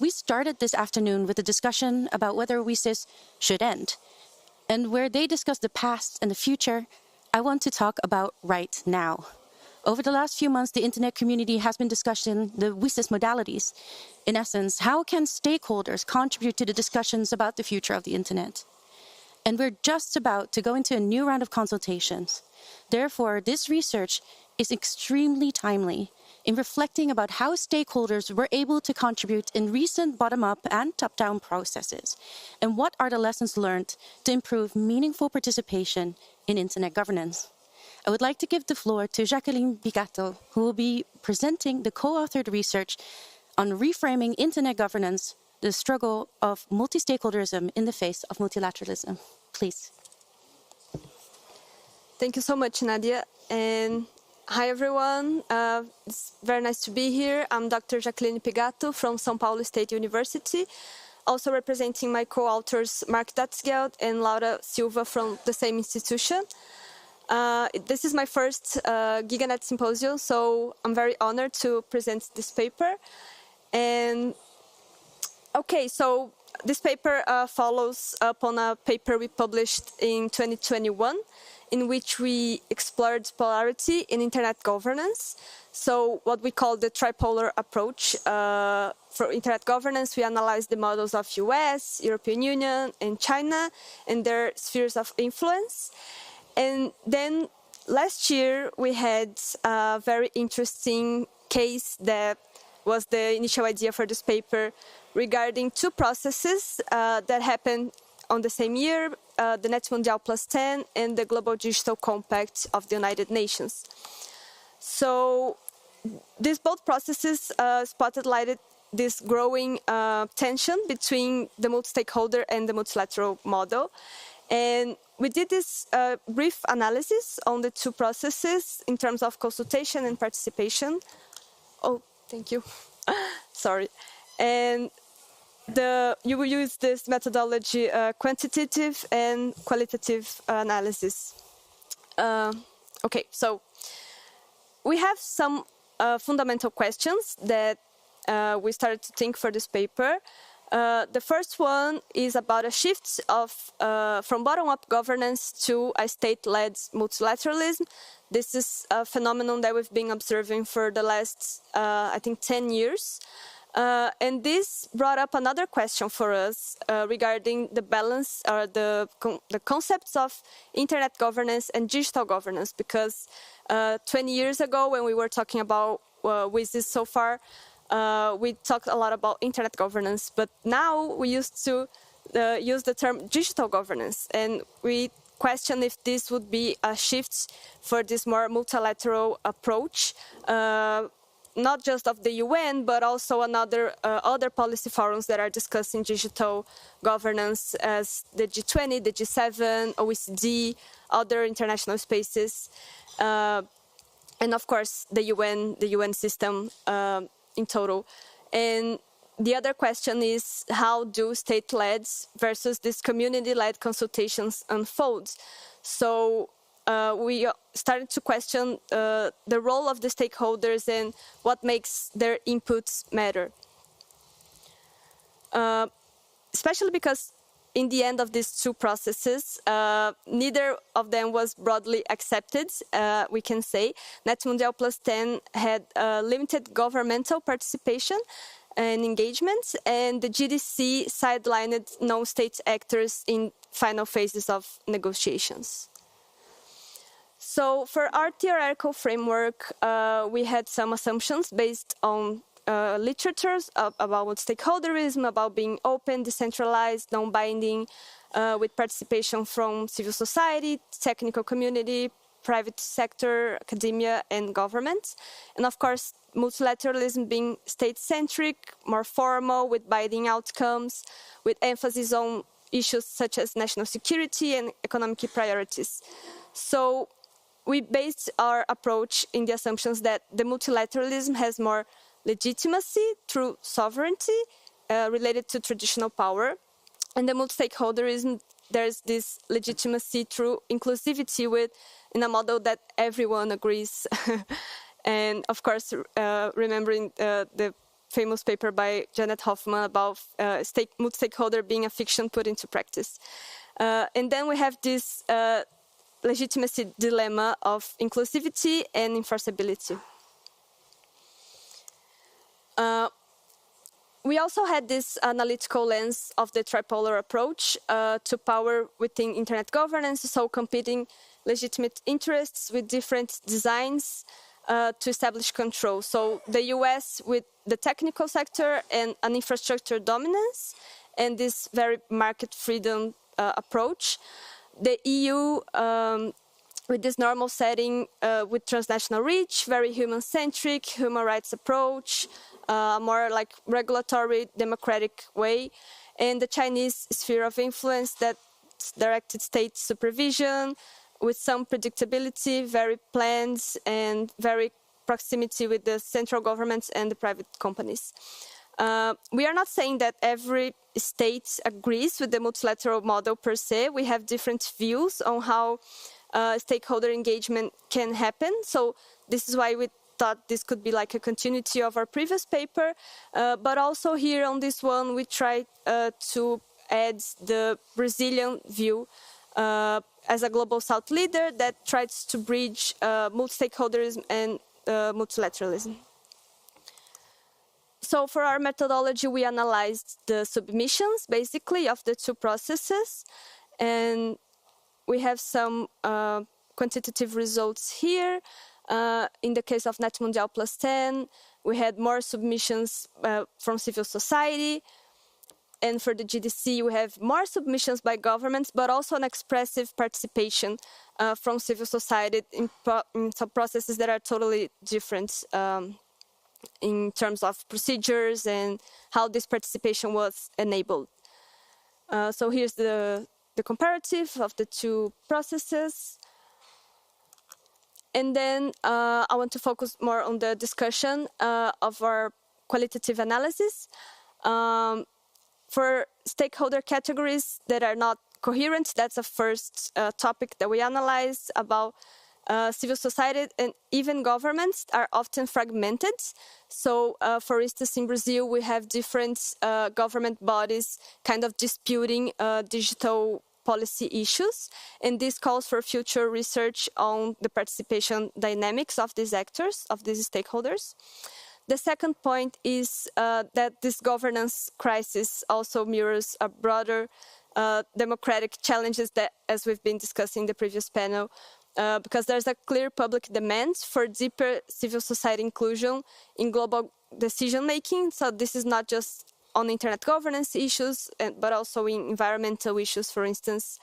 We started this afternoon with a discussion about whether WSIS should end. And where they discuss the past and the future, I want to talk about right now. Over the last few months, the internet community has been discussing the WSIS modalities. In essence, how can stakeholders contribute to the discussions about the future of the internet? And we're just about to go into a new round of consultations. Therefore, this research is extremely timely in reflecting about how stakeholders were able to contribute in recent bottom-up and top-down processes, and what are the lessons learned to improve meaningful participation in internet governance. I would like to give the floor to Jacqueline Pigato, who will be presenting the co-authored research on reframing internet governance, the struggle of multi-stakeholderism in the face of multilateralism. Please. Thank you so much, Nadia. And hi, everyone. It's very nice to be here. I'm Dr. Jacqueline Pigato from São Paulo State University, also representing my co-authors Mark Datsgeld and Laura Silva from the same institution. This is my first GigaNet symposium, so I'm very honored to present this paper. And okay, so this paper follows up on a paper we published in 2021, in which we explored polarity in internet governance. So what we call the tripolar approach for internet governance, we analyzed the models of US, European Union, and China, and their spheres of influence. And then last year, we had a very interesting case that was the initial idea for this paper regarding two processes that happened on the same year, the Net Mundial Plus 10 and the Global Digital Compact of the United Nations. So these both processes spotlighted this growing tension between the multi-stakeholder and the multilateral model. And we did this brief analysis on the two processes in terms of consultation and participation. Oh, thank you. Sorry. And you will use this methodology, quantitative and qualitative analysis. Okay, so we have some fundamental questions that we started to think for this paper. The first one is about a shift from bottom-up governance to a state-led multilateralism. This is a phenomenon that we've been observing for the last, I think, 10 years. And this brought up another question for us regarding the balance or the concepts of internet governance and digital governance, because 20 years ago, when we were talking about WSIS so far, we talked a lot about internet governance, but now we used to use the term digital governance, and we question if this would be a shift for this more multilateral approach, not just of the UN, but also other policy forums that are discussing digital governance, as the G20, the G7, OECD, other international spaces, and of course the UN system in total. And the other question is, how do state-led versus this community-led consultations unfold? So we started to question the role of the stakeholders and what makes their inputs matter. Especially because in the end of these two processes, neither of them was broadly accepted, we can say. Net Mundial Plus 10 had limited governmental participation and engagement, and the GDC sidelined non-state actors in final phases of negotiations. So for our theoretical framework, we had some assumptions based on literatures about stakeholderism, about being open, decentralized, non-binding, with participation from civil society, technical community, private sector, academia, and government. And of course, multilateralism being state-centric, more formal, with binding outcomes, with emphasis on issues such as national security and economic priorities. So we based our approach in the assumptions that the multilateralism has more legitimacy through sovereignty related to traditional power. And the multi-stakeholderism, there's this legitimacy through inclusivity in a model that everyone agrees. And of course, remembering the famous paper by Janet Hoffman about multi-stakeholder being a fiction put into practice. And then we have this legitimacy dilemma of inclusivity and enforceability. We also had this analytical lens of the tripolar approach to power within internet governance, so competing legitimate interests with different designs to establish control. So the US with the technical sector and an infrastructure dominance, and this very market freedom approach. The EU with this normal setting with transnational reach, very human-centric, human rights approach, more like regulatory, democratic way, and the Chinese sphere of influence that's directed state supervision with some predictability, very planned, and very proximity with the central governments and the private companies. We are not saying that every state agrees with the multilateral model per se. We have different views on how stakeholder engagement can happen. So this is why we thought this could be like a continuity of our previous paper. But also here on this one, we tried to add the Brazilian view as a global South leader that tries to bridge multi-stakeholderism and multilateralism. So for our methodology, we analyzed the submissions, basically, of the two processes. And we have some quantitative results here. In the case of Net Mundial Plus 10, we had more submissions from civil society. And for the GDC, we have more submissions by governments, but also an expressive participation from civil society in some processes that are totally different in terms of procedures and how this participation was enabled. So here's the comparative of the two processes. And then I want to focus more on the discussion of our qualitative analysis. For stakeholder categories that are not coherent, that's a first topic that we analyze about civil society and even governments are often fragmented. So, for instance, in Brazil, we have different government bodies kind of disputing digital policy issues. And this calls for future research on the participation dynamics of these actors, of these stakeholders. The second point is that this governance crisis also mirrors a broader democratic challenges that, as we've been discussing in the previous panel, because there's a clear public demand for deeper civil society inclusion in global decision-making. So this is not just on internet governance issues, but also in environmental issues, for instance.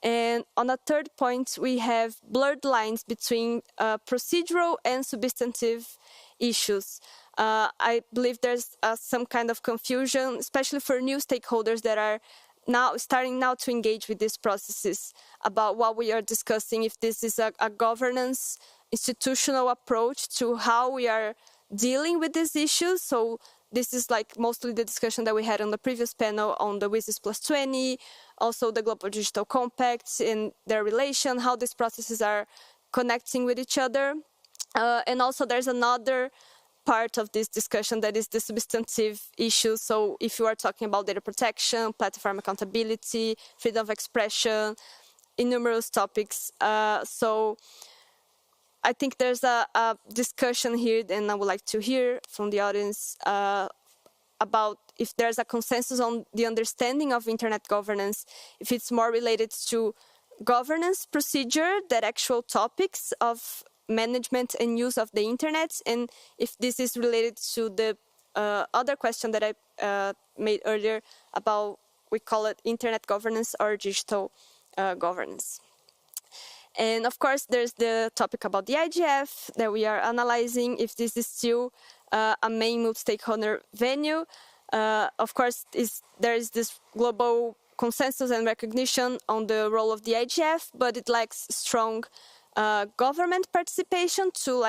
And on a third point, we have blurred lines between procedural and substantive issues. I believe there's some kind of confusion, especially for new stakeholders that are starting to engage with these processes about what we are discussing, if this is a governance institutional approach to how we are dealing with these issues. So this is like mostly the discussion that we had on the previous panel on the WSIS Plus 20, also the Global Digital Compact and their relation, how these processes are connecting with each other. And also there's another part of this discussion that is the substantive issues. So if you are talking about data protection, platform accountability, freedom of expression, in numerous topics. So I think there's a discussion here, and I would like to hear from the audience about if there's a consensus on the understanding of internet governance, if it's more related to governance procedure than actual topics of management and use of the internet, and if this is related to the other question that I made earlier about, we call it internet governance or digital governance. And of course, there's the topic about the IGF that we are analyzing, if this is still a main multi-stakeholder venue. Of course, there is this global consensus and recognition on the role of the IGF, but it lacks strong government participation to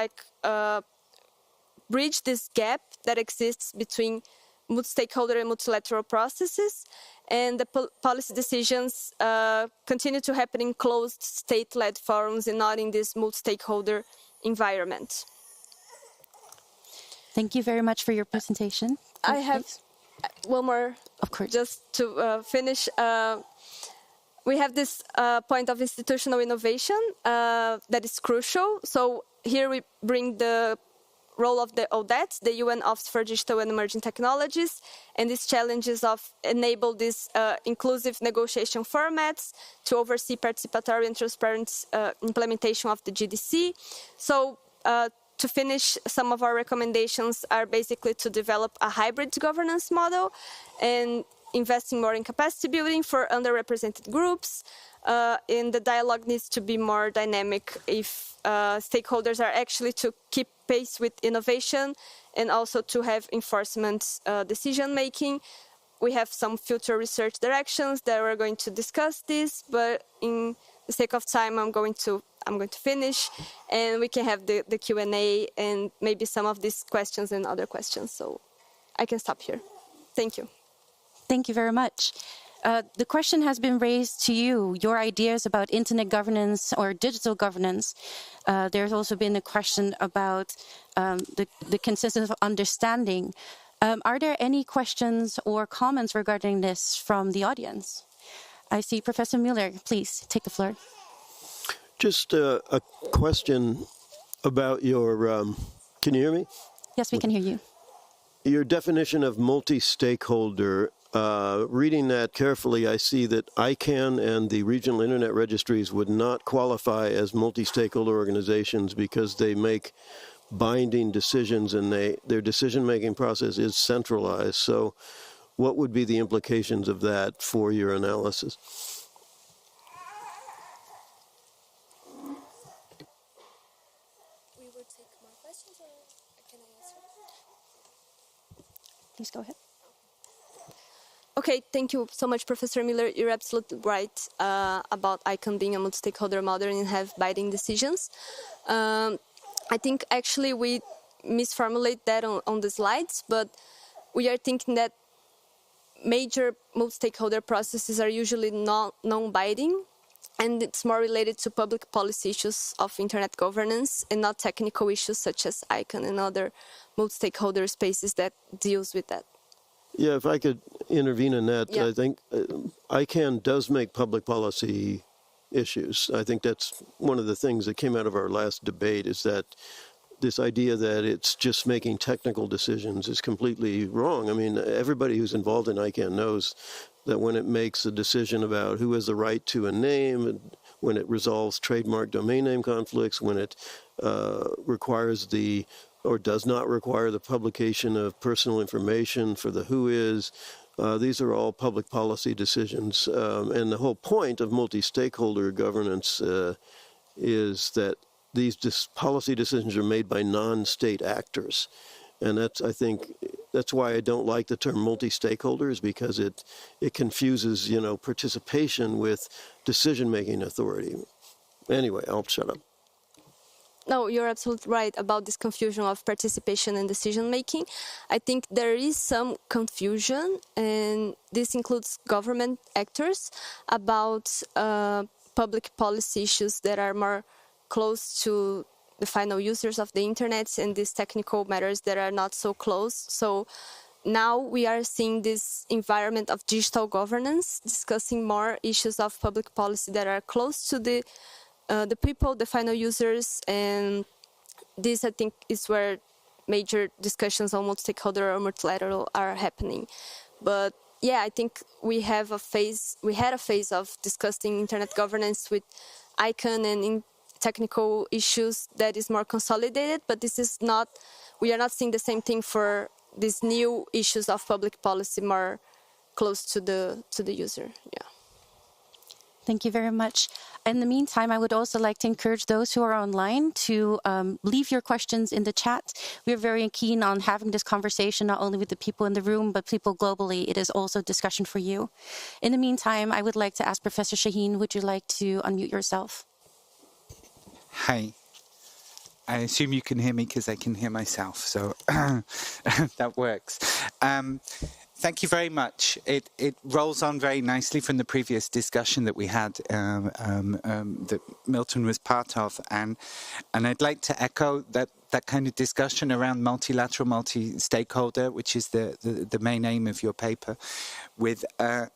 bridge this gap that exists between multi-stakeholder and multilateral processes, and the policy decisions continue to happen in closed state-led forums and not in this multi-stakeholder environment. Thank you very much for your presentation. I have one more, of course, just to finish. We have this point of institutional innovation that is crucial. So here we bring the role of the ODET, the UN Office for Digital and Emerging Technologies, and these challenges of enable these inclusive negotiation formats to oversee participatory and transparent implementation of the GDC. So to finish, some of our recommendations are basically to develop a hybrid governance model and investing more in capacity building for underrepresented groups. And the dialogue needs to be more dynamic if stakeholders are actually to keep pace with innovation and also to have enforcement decision-making. We have some future research directions that we're going to discuss this, but in the sake of time, I'm going to finish, and we can have the Q&A and maybe some of these questions and other questions. So I can stop here. Thank you. Thank you very much. The question has been raised to you, your ideas about internet governance or digital governance. There's also been a question about the consensus of understanding. Are there any questions or comments regarding this from the audience? I see Professor Mueller. Please take the floor. Just a question about your, can you hear me? Yes, we can hear you. Your definition of multi-stakeholder, reading that carefully, I see that ICANN and the regional internet registries would not qualify as multi-stakeholder organizations because they make binding decisions and their decision-making process is centralized. So what would be the implications of that for your analysis? We will take more questions, or can I answer? Please go ahead. Okay, thank you so much, Professor Miller. You're absolutely right about ICANN being a multi-stakeholder model and have binding decisions. I think actually we misformulate that on the slides, but we are thinking that major multi-stakeholder processes are usually not non-binding, and it's more related to public policy issues of internet governance and not technical issues such as ICANN and other multi-stakeholder spaces that deals with that. Yeah, if I could intervene in that, Yeah. I think ICANN does make public policy issues. I think that's one of the things that came out of our last debate is that this idea that it's just making technical decisions is completely wrong. I mean, everybody who's involved in ICANN knows that when it makes a decision about who has the right to a name, when it resolves trademark domain name conflicts, when it requires or does not require the publication of personal information for the WHOIS. These are all public policy decisions. And the whole point of multi-stakeholder governance is that these policy decisions are made by non-state actors. And I think that's why I don't like the term multi-stakeholders, because it confuses, participation with decision-making authority. Anyway, I'll shut up. No, you're absolutely right about this confusion of participation and decision-making. I think there is some confusion, and this includes government actors, about public policy issues that are more close to the final users of the internet and these technical matters that are not so close. So now we are seeing this environment of digital governance, discussing more issues of public policy that are close to the people, the final users, and this, I think, is where major discussions on multi-stakeholder or multilateral are happening. But yeah, I think we had a phase of discussing internet governance with ICANN and in technical issues that is more consolidated, but this is not, we are not seeing the same thing for these new issues of public policy more close to the user. Yeah. Thank you very much. In the meantime, I would also like to encourage those who are online to leave your questions in the chat. We're very keen on having this conversation, not only with the people in the room, but people globally. It is also a discussion for you. In the meantime, I would like to ask Professor Shaheen, would you like to unmute yourself? Hi. I assume you can hear me because I can hear myself, so that works. Thank you very much. It rolls on very nicely from the previous discussion that we had that Milton was part of, and I'd like to echo that kind of discussion around multilateral, multi-stakeholder, which is the main aim of your paper, with a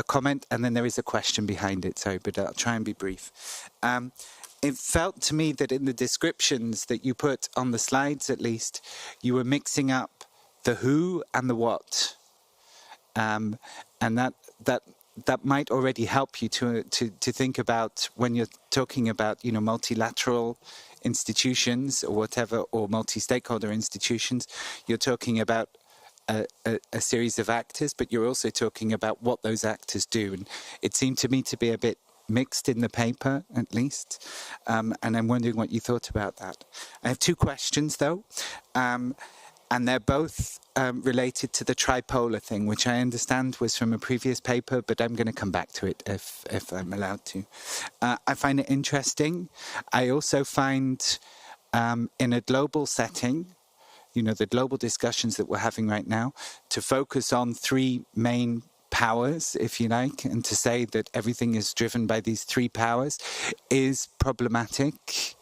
comment, and then there is a question behind it. Sorry, but I'll try and be brief. It felt to me that in the descriptions that you put on the slides, at least, you were mixing up the who and the what. And that might already help you to think about when you're talking about multilateral institutions or whatever, or multi-stakeholder institutions. You're talking about a series of actors, but you're also talking about what those actors do. And it seemed to me to be a bit mixed in the paper, at least. And I'm wondering what you thought about that. I have two questions, though. And they're both related to the tripolar thing, which I understand was from a previous paper, but I'm going to come back to it if I'm allowed to. I find it interesting. I also find in a global setting, the global discussions that we're having right now, to focus on three main powers, if you like, and to say that everything is driven by these three powers is problematic.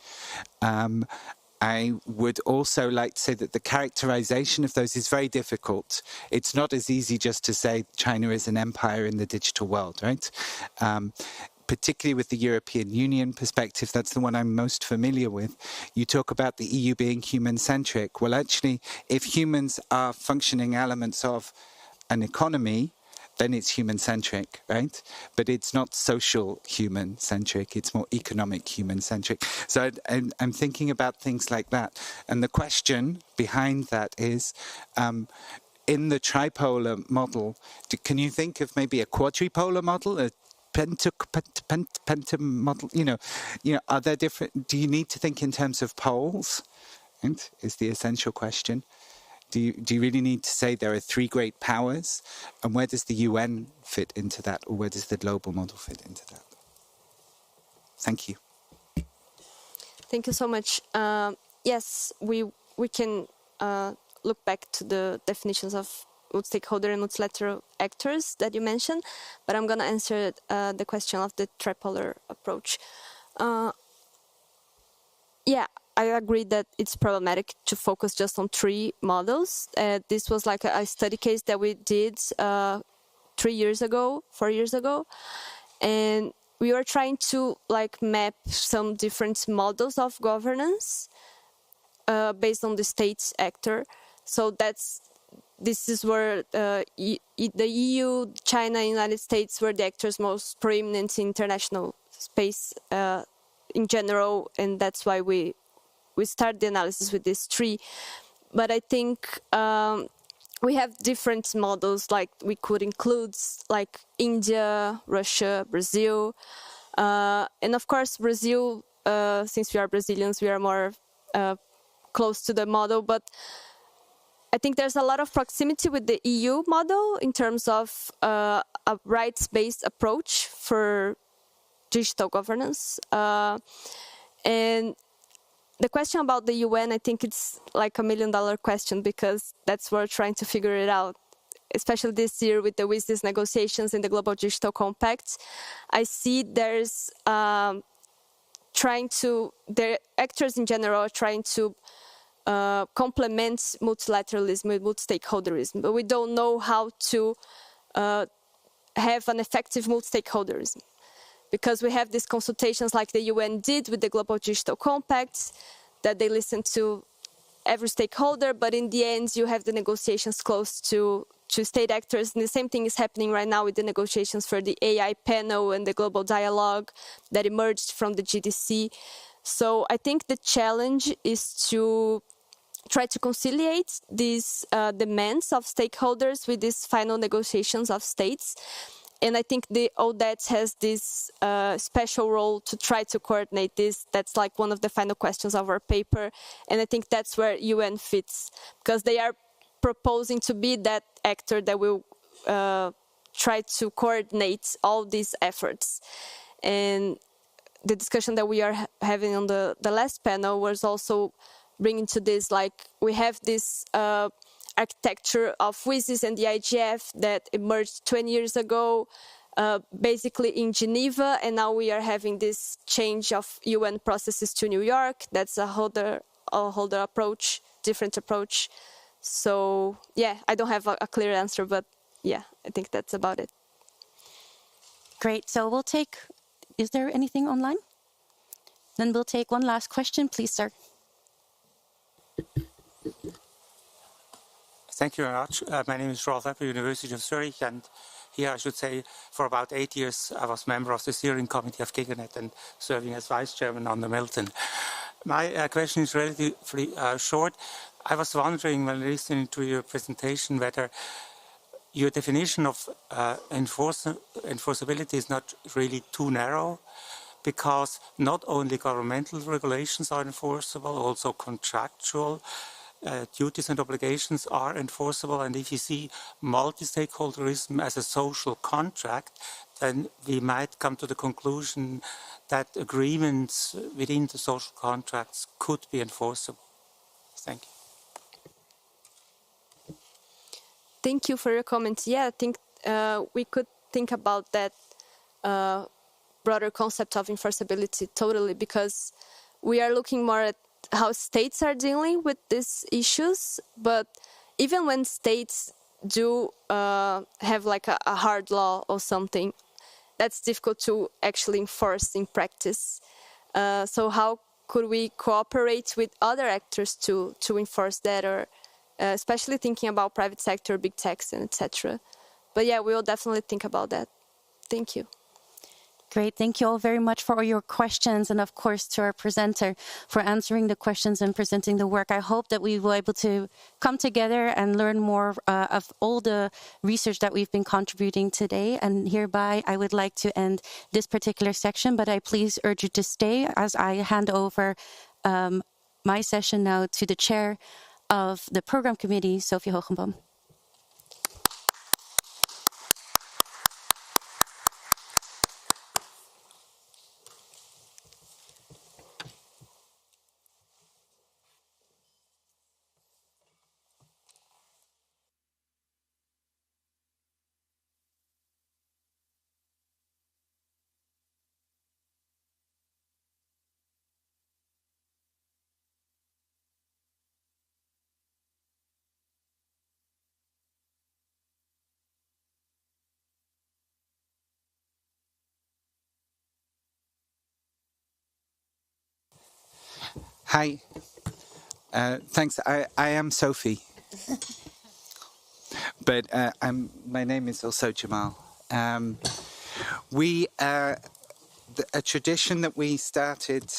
I would also like to say that the characterization of those is very difficult. It's not as easy just to say China is an empire in the digital world, right? Particularly with the European Union perspective, that's the one I'm most familiar with. You talk about the EU being human-centric. Well, actually, if humans are functioning elements of an economy, then it's human-centric, right? But it's not social human-centric, it's more economic human-centric. So I'm thinking about things like that. And the question behind that is, in the tripolar model, can you think of maybe a quadripolar model, a penta model? Are there different, do you need to think in terms of poles? Right? Is the essential question. Do you really need to say there are three great powers? And where does the UN fit into that? Or where does the global model fit into that? Thank you. Thank you so much. Yes, we can look back to the definitions of multi-stakeholder and multilateral actors that you mentioned, but I'm going to answer the question of the tripolar approach. Yeah, I agree that it's problematic to focus just on three models. This was like a study case that we did 4 years ago, and we were trying to map some different models of governance based on the state actor. So this is where the EU, China, and United States were the actors most prominent in international space in general, and that's why we start the analysis with these three. But I think we have different models, like we could include like India, Russia, Brazil, and of course Brazil, since we are Brazilians, we are more close to the model, but I think there's a lot of proximity with the EU model in terms of a rights-based approach for digital governance. And the question about the UN, I think it's like $1 million question, because that's where we're trying to figure it out, especially this year with the WSDS negotiations in the Global Digital Compact. I see there's the actors in general are trying to complement multilateralism with multi-stakeholderism, but we don't know how to have an effective multi-stakeholderism, because we have these consultations like the UN did with the Global Digital Compact, that they listen to every stakeholder, but in the end you have the negotiations close to state actors, and the same thing is happening right now with the negotiations for the AI panel and the global dialogue that emerged from the GDC. So I think the challenge is to try to conciliate these demands of stakeholders with these final negotiations of states. And I think the ODET has this special role to try to coordinate this. That's like one of the final questions of our paper. And I think that's where UN fits, because they are proposing to be that actor that will try to coordinate all these efforts. And the discussion that we are having on the last panel was also bringing to this, like we have this architecture of WSIS and the IGF that emerged 20 years ago, basically in Geneva, and now we are having this change of UN processes to New York. That's a whole other approach, different approach. So yeah, I don't have a clear answer, but yeah, I think that's about it. Great. So we'll take, is there anything online? Then we'll take one last question, please, sir. Thank you very much. My name is Rolf Epper, University of Zurich, and here I should say for about 8 years I was member of the steering committee of GigaNet and serving as vice chairman under Milton. My question is relatively short. I was wondering when listening to your presentation whether your definition of enforceability is not really too narrow, because not only governmental regulations are enforceable, also contractual duties and obligations are enforceable. And if you see multi-stakeholderism as a social contract, then we might come to the conclusion that agreements within the social contracts could be enforceable. Thank you. Thank you for your comments. Yeah, I think we could think about that broader concept of enforceability totally, because we are looking more at how states are dealing with these issues. But even when states do have like a hard law or something, that's difficult to actually enforce in practice. So how could we cooperate with other actors to enforce that, or especially thinking about private sector, big techs, and etc. But yeah, we will definitely think about that. Thank you. Great. Thank you all very much for all your questions, and of course to our presenter for answering the questions and presenting the work. I hope that we will be able to come together and learn more of all the research that we've been contributing today. And hereby, I would like to end this particular section, but I please urge you to stay as I hand over my session now to the chair of the program committee, Sophie Hogenboom. Hi. Thanks. I am Sophie. But my name is also Jamal. A tradition that we started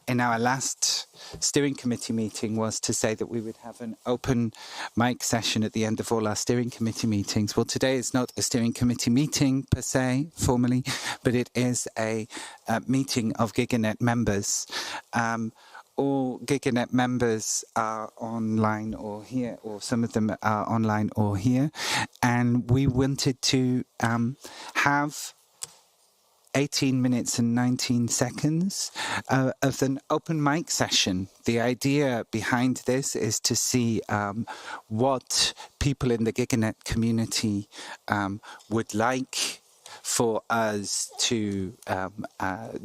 in our last steering committee meeting was to say that we would have an open mic session at the end of all our steering committee meetings. Well, today is not a steering committee meeting per se, formally, but it is a meeting of GigaNet members. All GigaNet members are online or here, or some of them are online or here. And we wanted to have 18 minutes and 19 seconds of an open mic session. The idea behind this is to see what people in the GigaNet community would like for us to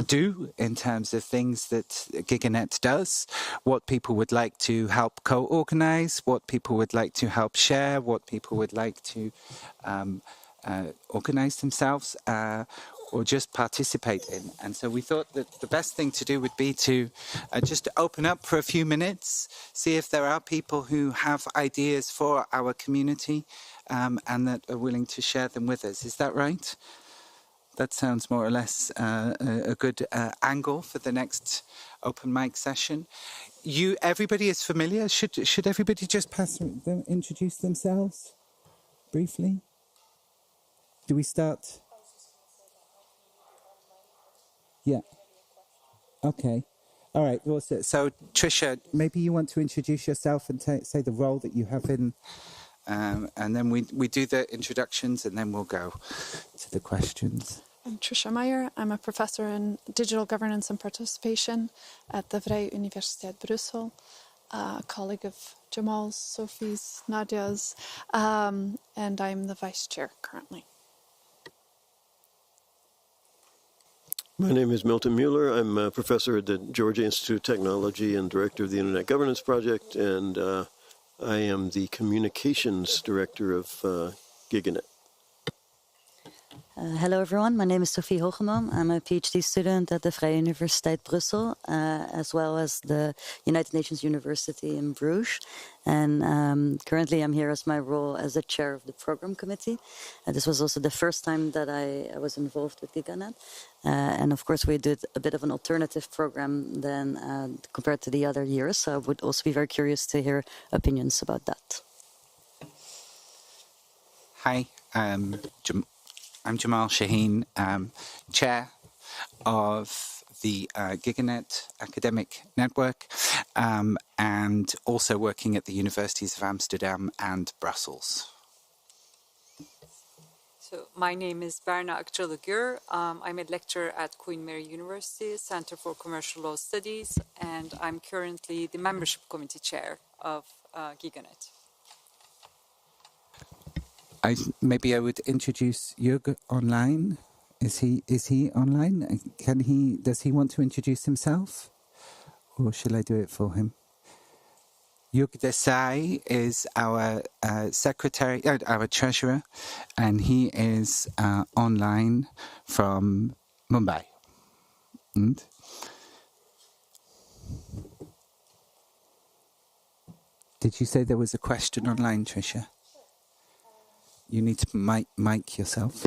do in terms of things that GigaNet does, what people would like to help co-organize, what people would like to help share, what people would like to organize themselves or just participate in. And so we thought that the best thing to do would be to just open up for a few minutes, see if there are people who have ideas for our community and that are willing to share them with us. Is that right? That sounds more or less a good angle for the next open mic session. Everybody is familiar. Should everybody just introduce themselves briefly? Do we start? Yeah. Okay. All right. Well, so Tricia, maybe you want to introduce yourself and say the role that you have in, and then we do the introductions, and then we'll go to the questions. I'm Tricia Meyer. I'm a professor in digital governance and participation at the Vrije Universiteit Brussel, a colleague of Jamal's, Sophie's, Nadia's, and I'm the vice chair currently. My name is Milton Mueller. I'm a professor at the Georgia Institute of Technology and director of the Internet Governance Project, and I am the communications director of GigaNet. Hello everyone, my name is Sophie Hogemam. I'm a PhD student at the Vrije Universiteit Brussel, as well as the United Nations University in Bruges. And currently I'm here as my role as the chair of the program committee. This was also the first time that I was involved with GigaNet. And of course we did a bit of an alternative program than compared to the other years. So I would also be very curious to hear opinions about that. Hi, I'm Jamal Shaheen, chair of the GigaNet Academic Network, and also working at the Universities of Amsterdam and Brussels. So my name is Berna Akçalıgür. I'm a lecturer at Queen Mary University Center for Commercial Law Studies, and I'm currently the membership committee chair of GigaNet. Maybe I would introduce Jörg online. Is he online? Does he want to introduce himself? Or shall I do it for him? Jörg Desai is our secretary, our treasurer, and he is online from Mumbai. And did you say there was a question online, Tricia? You need to mic yourself.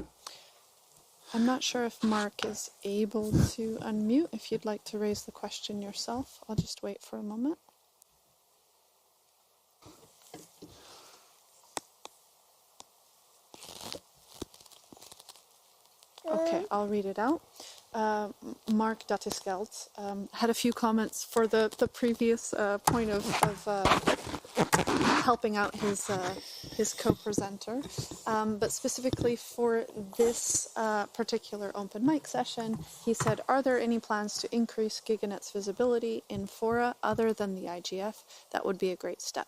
I'm not sure if Mark is able to unmute. If you'd like to raise the question yourself, I'll just wait for a moment. Okay, I'll read it out. Mark Dattiskelt had a few comments for the previous point of helping out his co-presenter, but specifically for this particular open mic session, he said, are there any plans to increase GigaNet's visibility in fora other than the IGF? That would be a great step.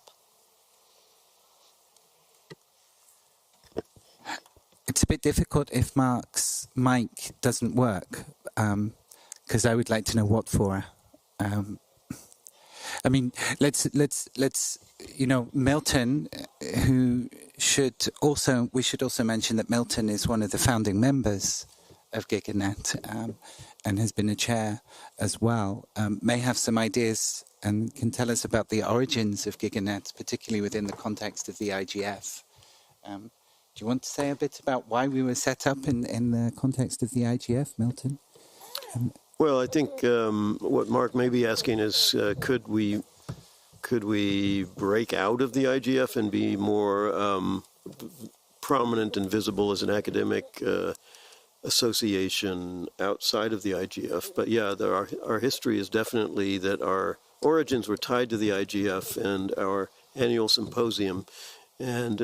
It's a bit difficult if Mark's mic doesn't work, because I would like to know what fora. I mean, let's Milton, we should also mention that Milton is one of the founding members of GigaNet and has been a chair as well, may have some ideas and can tell us about the origins of GigaNet, particularly within the context of the IGF. Do you want to say a bit about why we were set up in the context of the IGF, Milton? Well, I think what Mark may be asking is, could we break out of the IGF and be more prominent and visible as an academic association outside of the IGF? But yeah, our history is definitely that our origins were tied to the IGF and our annual symposium. And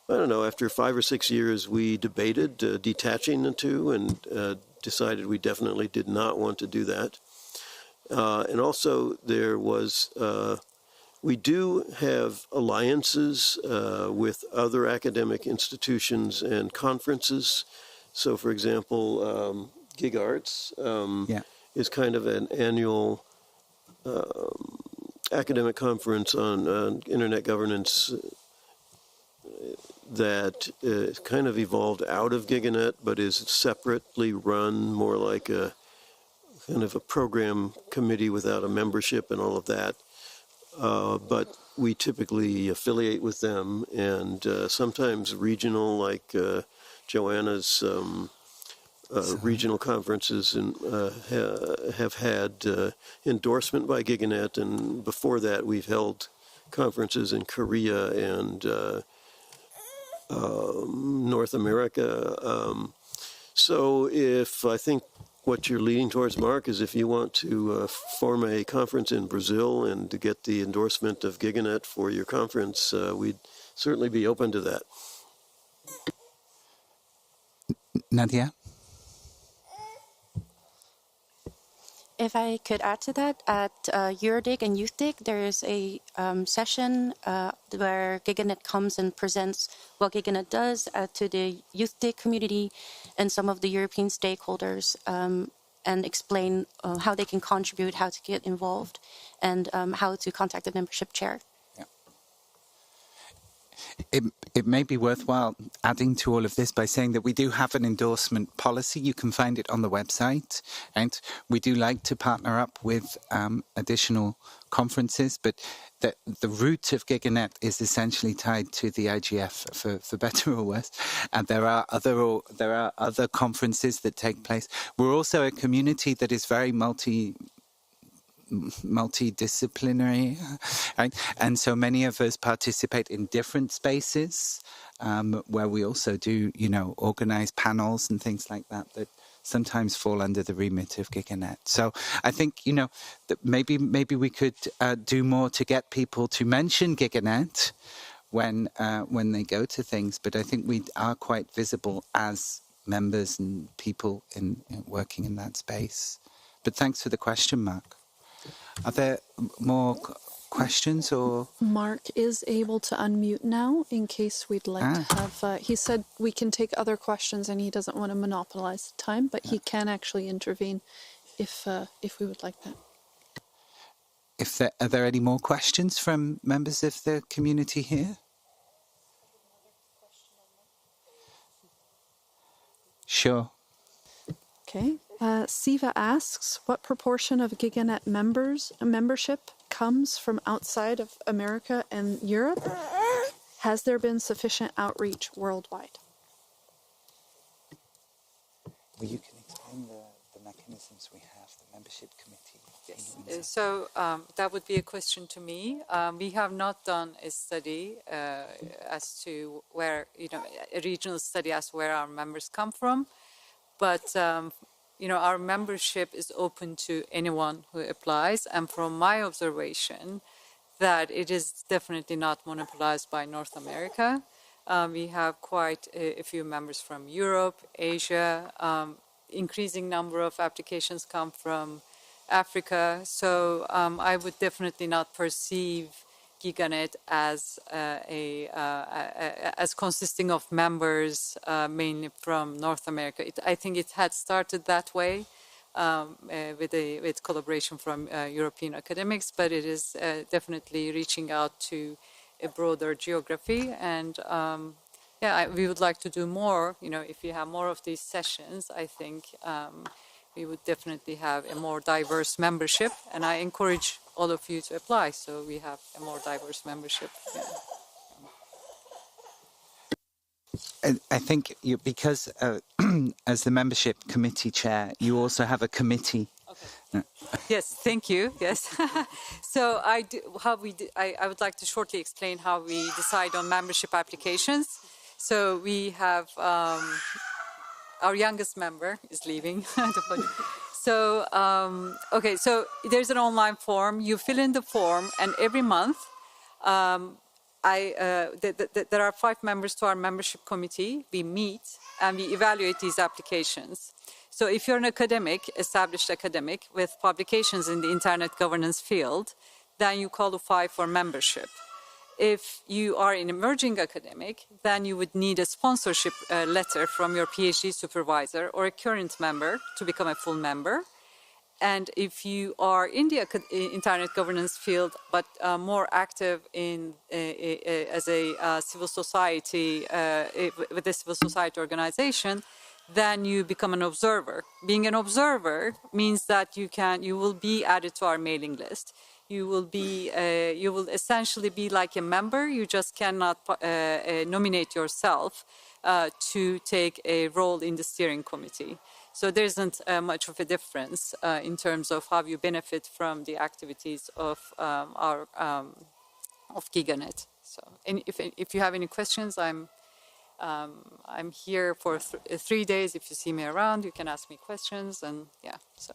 I don't know, after 5 or 6 years, we debated detaching the two and decided we definitely did not want to do that. And also there was, we do have alliances with other academic institutions and conferences. So for example, GigArts is kind of an annual academic conference on internet governance that kind of evolved out of GigaNet, but is separately run, more like a kind of a program committee without a membership and all of that. But we typically affiliate with them, and sometimes regional, like Joanna's regional conferences and have had endorsement by GigaNet, and before that we've held conferences in Korea and North America. So if I think what you're leading towards, Mark, is if you want to form a conference in Brazil and to get the endorsement of GigaNet for your conference, we'd certainly be open to that. Nadia? if I could add to that, at EuroDig and YouthDig, there is a session where GigaNet comes and presents what GigaNet does to the YouthDig community and some of the European stakeholders, and explain how they can contribute, how to get involved, and how to contact the membership chair. It may be worthwhile adding to all of this by saying that we do have an endorsement policy. You can find it on the website, and we do like to partner up with additional conferences, but the root of GigaNet is essentially tied to the IGF, for better or worse. And there are other conferences that take place. We're also a community that is very multidisciplinary, right? And so many of us participate in different spaces where we also do, organize panels and things like that sometimes fall under the remit of GigaNet. So I think, that maybe we could do more to get people to mention GigaNet when they go to things. But I think we are quite visible as members and people in working in that space. But thanks for the question, Mark. Are there more questions or? Mark is able to unmute now in case we'd like to have, he said we can take other questions and he doesn't want to monopolize the time, but he can actually intervene if we would like that. Are there any more questions from members of the community here? Sure. Okay. Siva asks, what proportion of GigaNet membership comes from outside of America and Europe? Has there been sufficient outreach worldwide? Well, you can explain the mechanisms we have, the membership committee. Yes. So that would be a question to me. We have not done a study as to where, a regional study as to where our members come from, but our membership is open to anyone who applies. And from my observation, that it is definitely not monopolized by North America. We have quite a few members from Europe, Asia. Increasing number of applications come from Africa. So I would definitely not perceive GigaNet as as consisting of members mainly from North America. I think it had started that way with collaboration from European academics, but it is definitely reaching out to a broader geography. And we would like to do more. If you have more of these sessions, I think we would definitely have a more diverse membership, and I encourage all of you to apply so we have a more diverse membership. I think because as the membership committee chair, you also have a committee. Okay. Yes, thank you. Yes. So I would like to shortly explain how we decide on membership applications. So we have our youngest member is leaving. So, so there's an online form. You fill in the form, and every month, there are 5 members to our membership committee. We meet and we evaluate these applications. So if you're an academic, established academic with publications in the internet governance field, then you qualify for membership. If you are an emerging academic, then you would need a sponsorship letter from your PhD supervisor or a current member to become a full member. And if you are in the internet governance field, but more active as a civil society, with a civil society organization, then you become an observer. Being an observer means that you will be added to our mailing list. You will essentially be like a member. You just cannot nominate yourself to take a role in the steering committee. So there isn't much of a difference in terms of how you benefit from the activities of GigaNet. So, and if you have any questions, I'm here for 3 days. If you see me around, you can ask me questions, and so.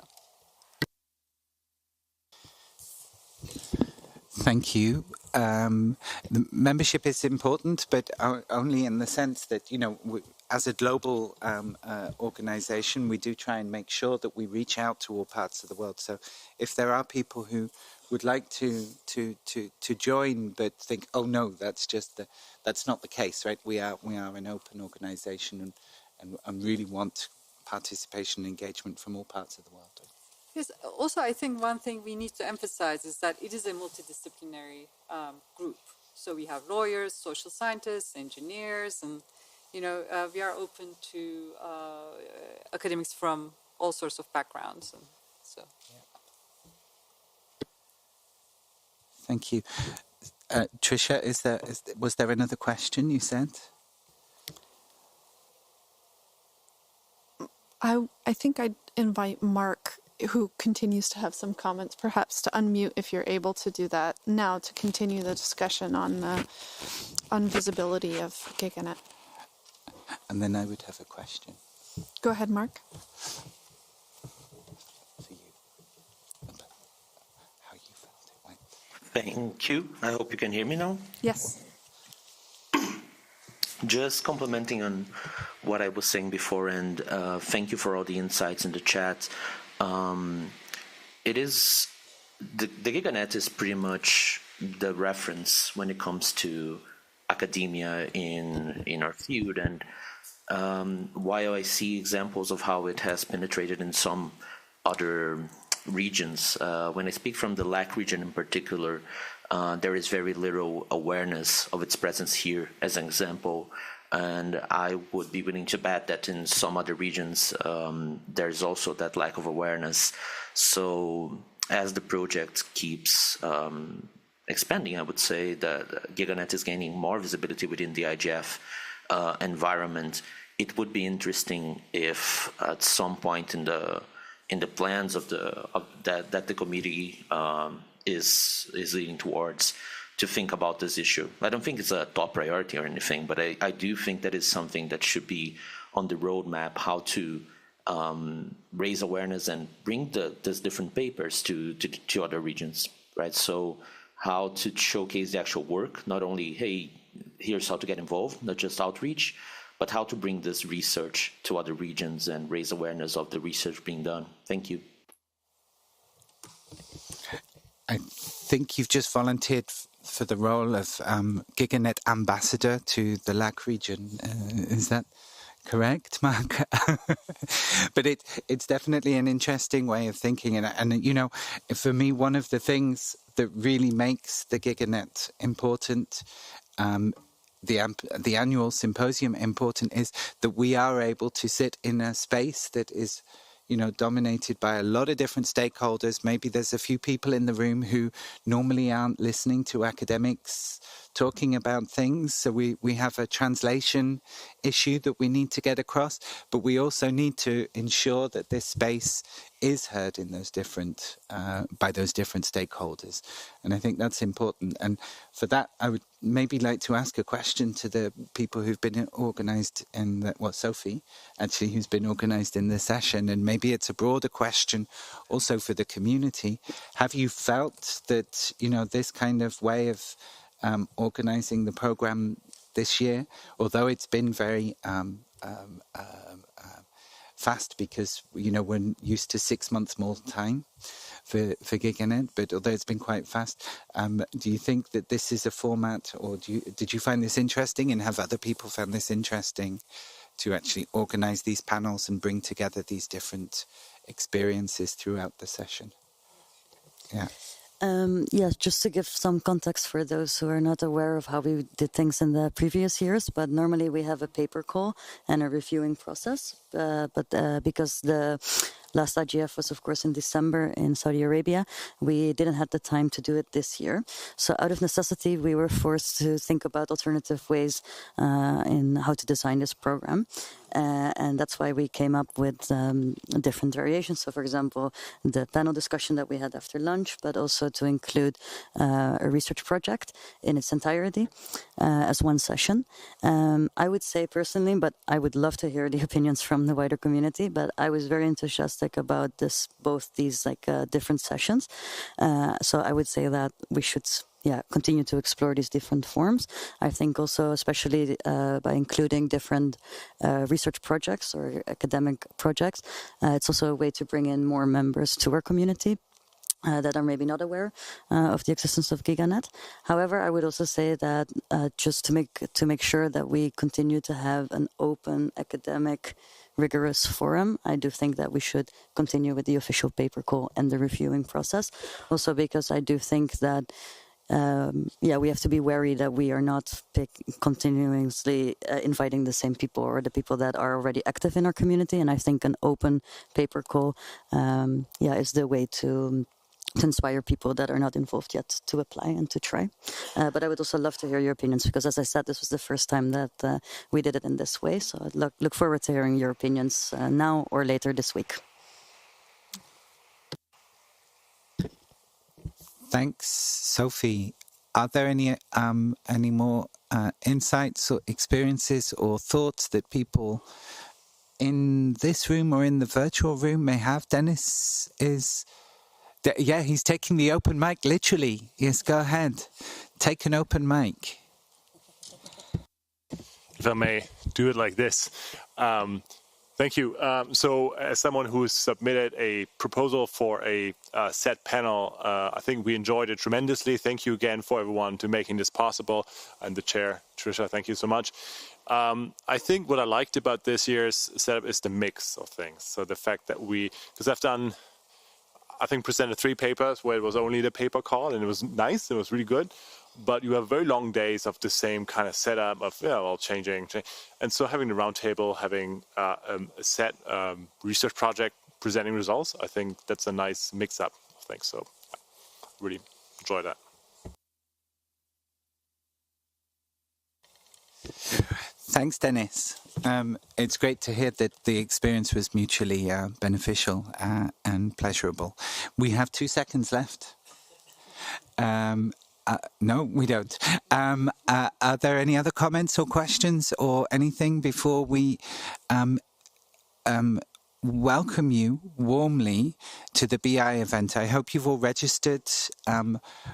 Thank you. the membership is important, but only in the sense that, as a global organization, we do try and make sure that we reach out to all parts of the world. So if there are people who would like to join but think, oh no, that's not the case, right? We are an open organization and really want participation and engagement from all parts of the world. Yes, also I think one thing we need to emphasize is that it is a multidisciplinary group. So we have lawyers, social scientists, engineers, and we are open to academics from all sorts of backgrounds. And so. Thank you. Tricia, was there another question you sent? I think I'd invite Mark, who continues to have some comments, perhaps to unmute if you're able to do that now, to continue the discussion on visibility of GigaNet. And then I would have a question. Go ahead, Mark. For you. About how you felt it went. Thank you. I hope you can hear me now. Yes. Just commenting on what I was saying before, and thank you for all the insights in the chat. It is the GigaNet is pretty much the reference when it comes to academia in our field, and while I see examples of how it has penetrated in some other regions, when I speak from the LAC region in particular, there is very little awareness of its presence here, as an example. And I would be willing to bet that in some other regions, there's also that lack of awareness. So as the project keeps expanding, I would say that GigaNet is gaining more visibility within the IGF environment. It would be interesting if at some point in the plans of that the committee is leading towards, to think about this issue. I don't think it's a top priority or anything, but I do think that is something that should be on the roadmap, how to raise awareness and bring these different papers to other regions, right? So how to showcase the actual work, not only, hey, here's how to get involved, not just outreach, but how to bring this research to other regions and raise awareness of the research being done. Thank you. I think you've just volunteered for the role of GigaNet ambassador to the LAC region. Is that correct, Mark? But it's definitely an interesting way of thinking. And for me, one of the things that really makes the GigaNet important, the annual symposium important, is that we are able to sit in a space that is dominated by a lot of different stakeholders. Maybe there's a few people in the room who normally aren't listening to academics talking about things. So we have a translation issue that we need to get across, but we also need to ensure that this space is heard in those different by those different stakeholders. And I think that's important. And for that, I would maybe like to ask a question to the people who've been organized in Sophie, actually, who's been organized in the session. And maybe it's a broader question also for the community. Have you felt that, this kind of way of organizing the program this year, although it's been very fast, because we're used to 6 months more time for GigaNet, but although it's been quite fast, do you think that this is a format, or did you find this interesting, and have other people found this interesting, to actually organize these panels and bring together these different experiences throughout the session? Yeah. Yes, just to give some context for those who are not aware of how we did things in the previous years, but normally we have a paper call and a reviewing process. But because the last IGF was, of course, in December in Saudi Arabia, we didn't have the time to do it this year. So out of necessity, we were forced to think about alternative ways in how to design this program. And that's why we came up with different variations. So, for example, the panel discussion that we had after lunch, but also to include a research project in its entirety as one session. I would say personally, but I would love to hear the opinions from the wider community, but I was very enthusiastic about both these different sessions. So I would say that we should continue to explore these different forms. I think also, especially by including different research projects or academic projects, it's also a way to bring in more members to our community. That are maybe not aware of the existence of GigaNet. However, I would also say that just to make sure that we continue to have an open, academic, rigorous forum, I do think that we should continue with the official paper call and the reviewing process. Also, because I do think that we have to be wary that we are not continuously inviting the same people or the people that are already active in our community. And I think an open paper call, is the way to inspire people that are not involved yet to apply and to try. But I would also love to hear your opinions, because as I said, this was the first time that we did it in this way. So I'd look forward to hearing your opinions now or later this week. Thanks, Sophie. Are there any more insights or experiences or thoughts that people in this room or in the virtual room may have? Dennis is... he's taking the open mic, literally. Yes, go ahead. Take an open mic. If I may do it like this. Thank you. So as someone who has submitted a proposal for a set panel, I think we enjoyed it tremendously. Thank you again for everyone to making this possible. And the chair, Tricia, thank you so much. I think what I liked about this year's setup is the mix of things. So the fact that because I've presented 3 papers where it was only the paper call, and it was nice, it was really good. But you have very long days of the same kind of setup of changing. And so having the roundtable, having a set research project presenting results, I think that's a nice mix-up of things. So really enjoy that. Thanks, Dennis. It's great to hear that the experience was mutually beneficial and pleasurable. We have 2 seconds left. No, we don't. Are there any other comments or questions or anything before we welcome you warmly to the BI event? I hope you've all registered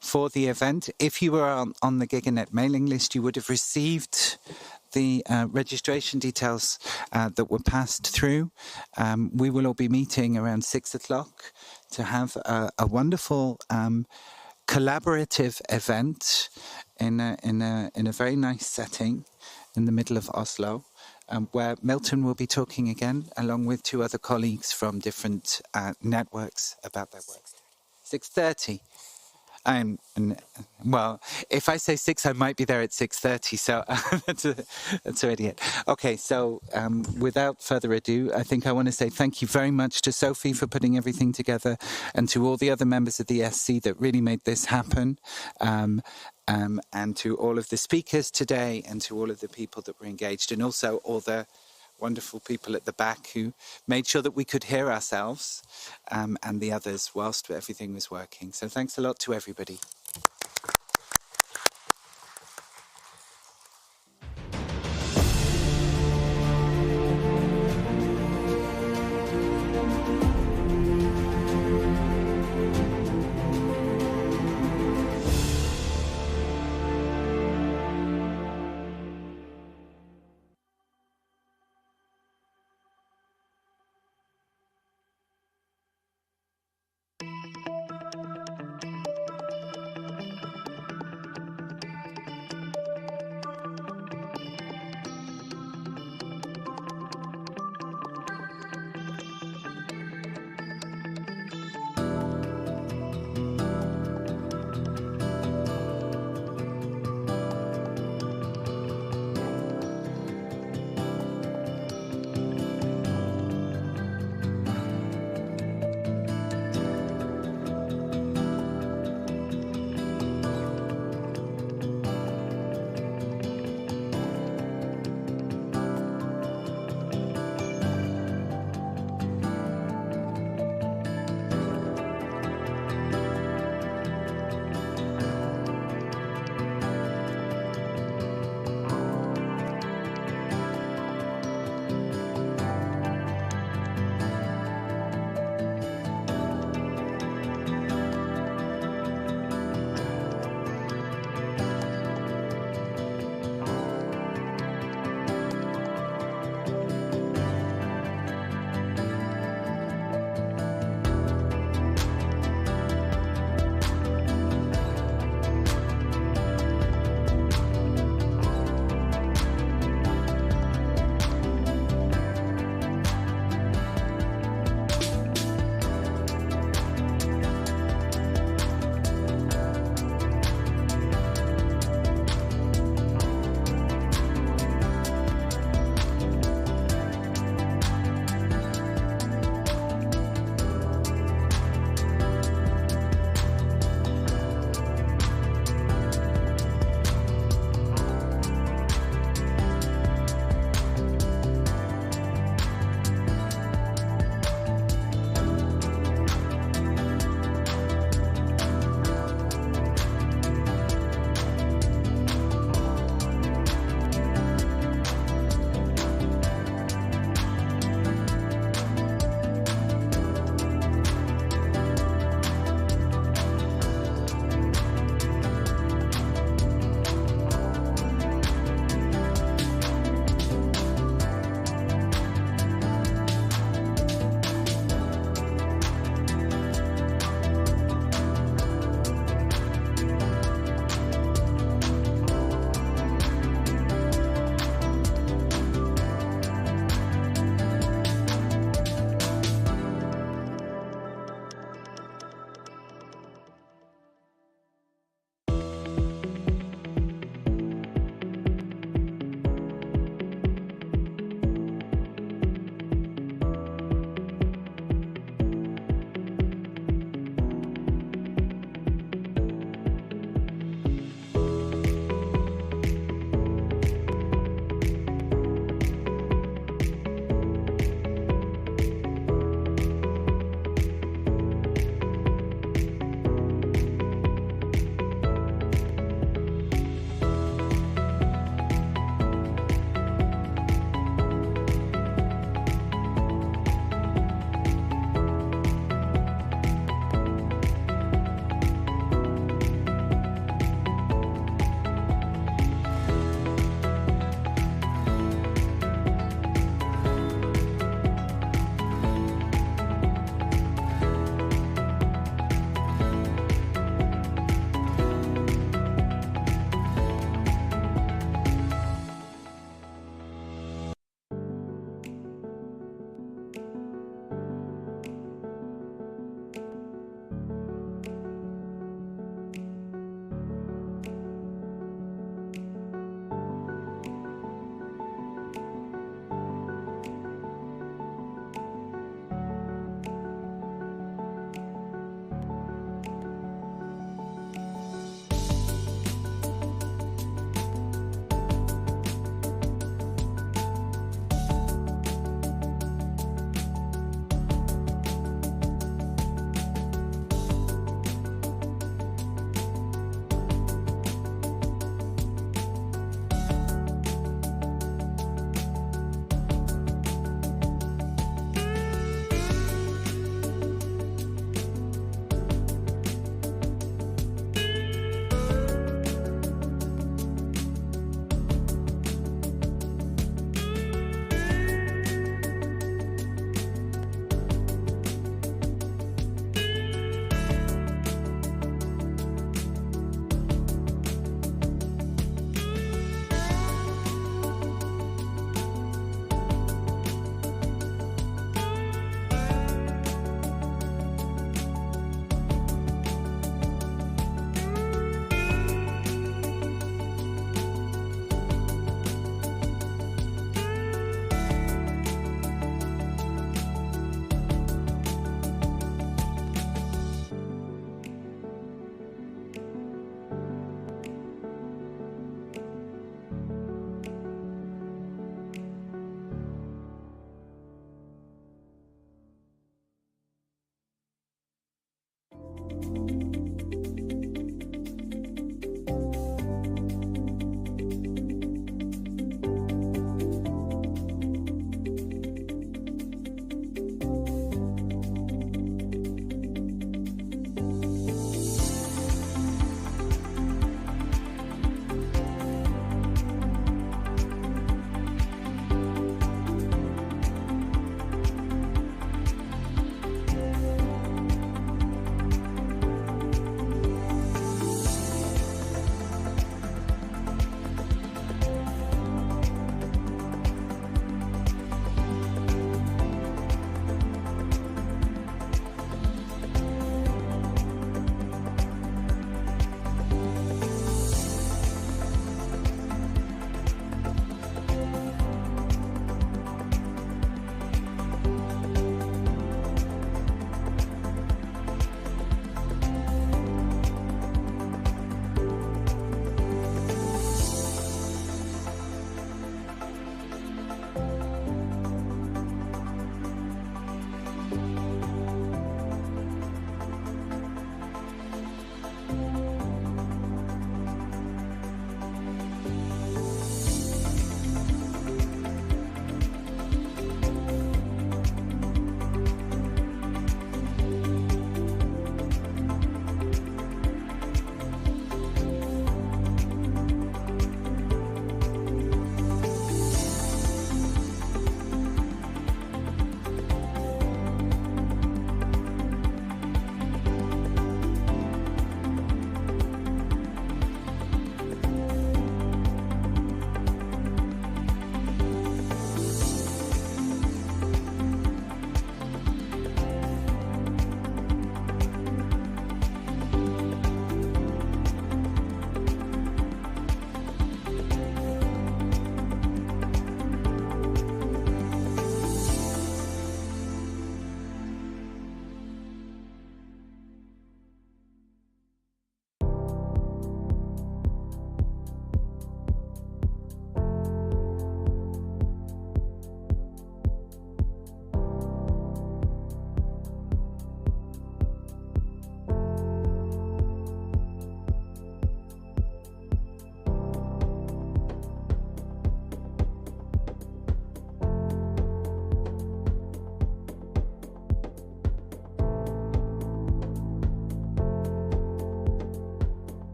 for the event. If you were on the GigaNet mailing list, you would have received the registration details that were passed through. We will all be meeting around 6 o'clock to have a wonderful collaborative event in a very nice setting in the middle of Oslo, where Milton will be talking again, along with 2 other colleagues from different networks about their work. 6:30. Well, if I say 6, I might be there at 6:30, so that's already it. Okay, so without further ado, I think I want to say thank you very much to Sophie for putting everything together, and to all the other members of the SC that really made this happen, and to all of the speakers today, and to all of the people that were engaged, and also all the wonderful people at the back who made sure that we could hear ourselves and the others whilst everything was working. So thanks a lot to everybody.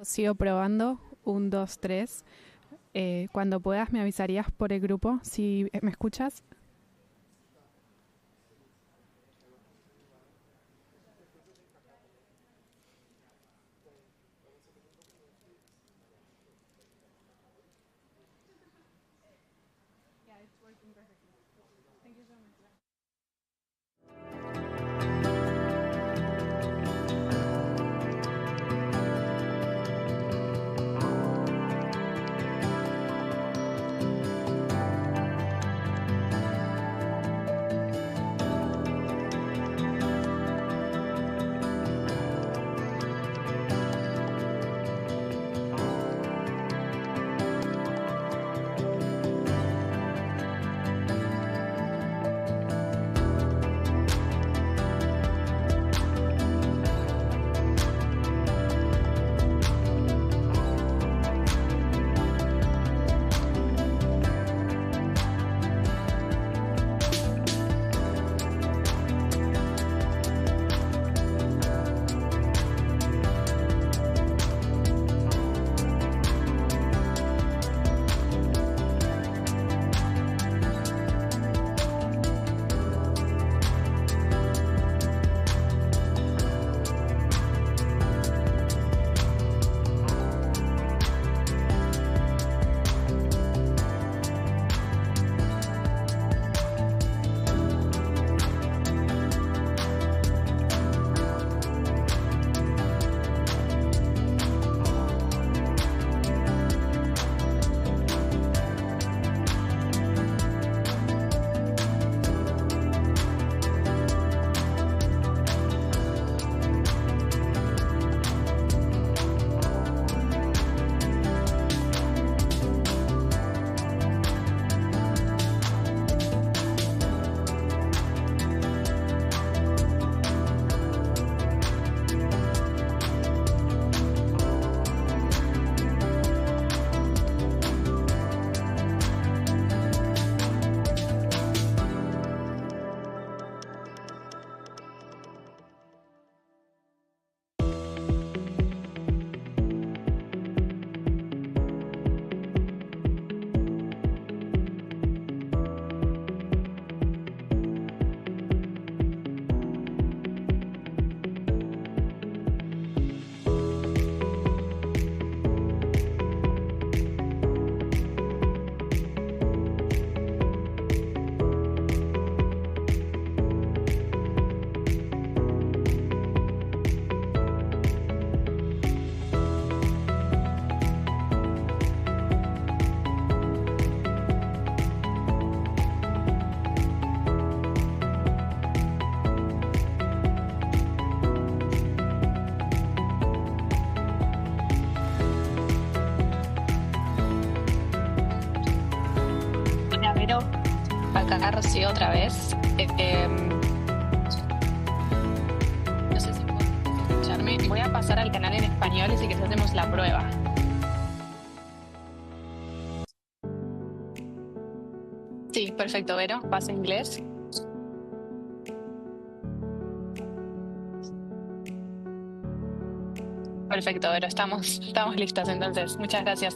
Sigo probando. 1, 2, 3. Cuando puedas me avisarías por el grupo si me escuchas. Acá Rocío otra vez. No sé si puedes escucharme. Voy a pasar al canal en español y si quieres hacemos la prueba. Sí, perfecto, Vero. Paso a inglés. Perfecto, Vero. Estamos listos entonces. Muchas gracias.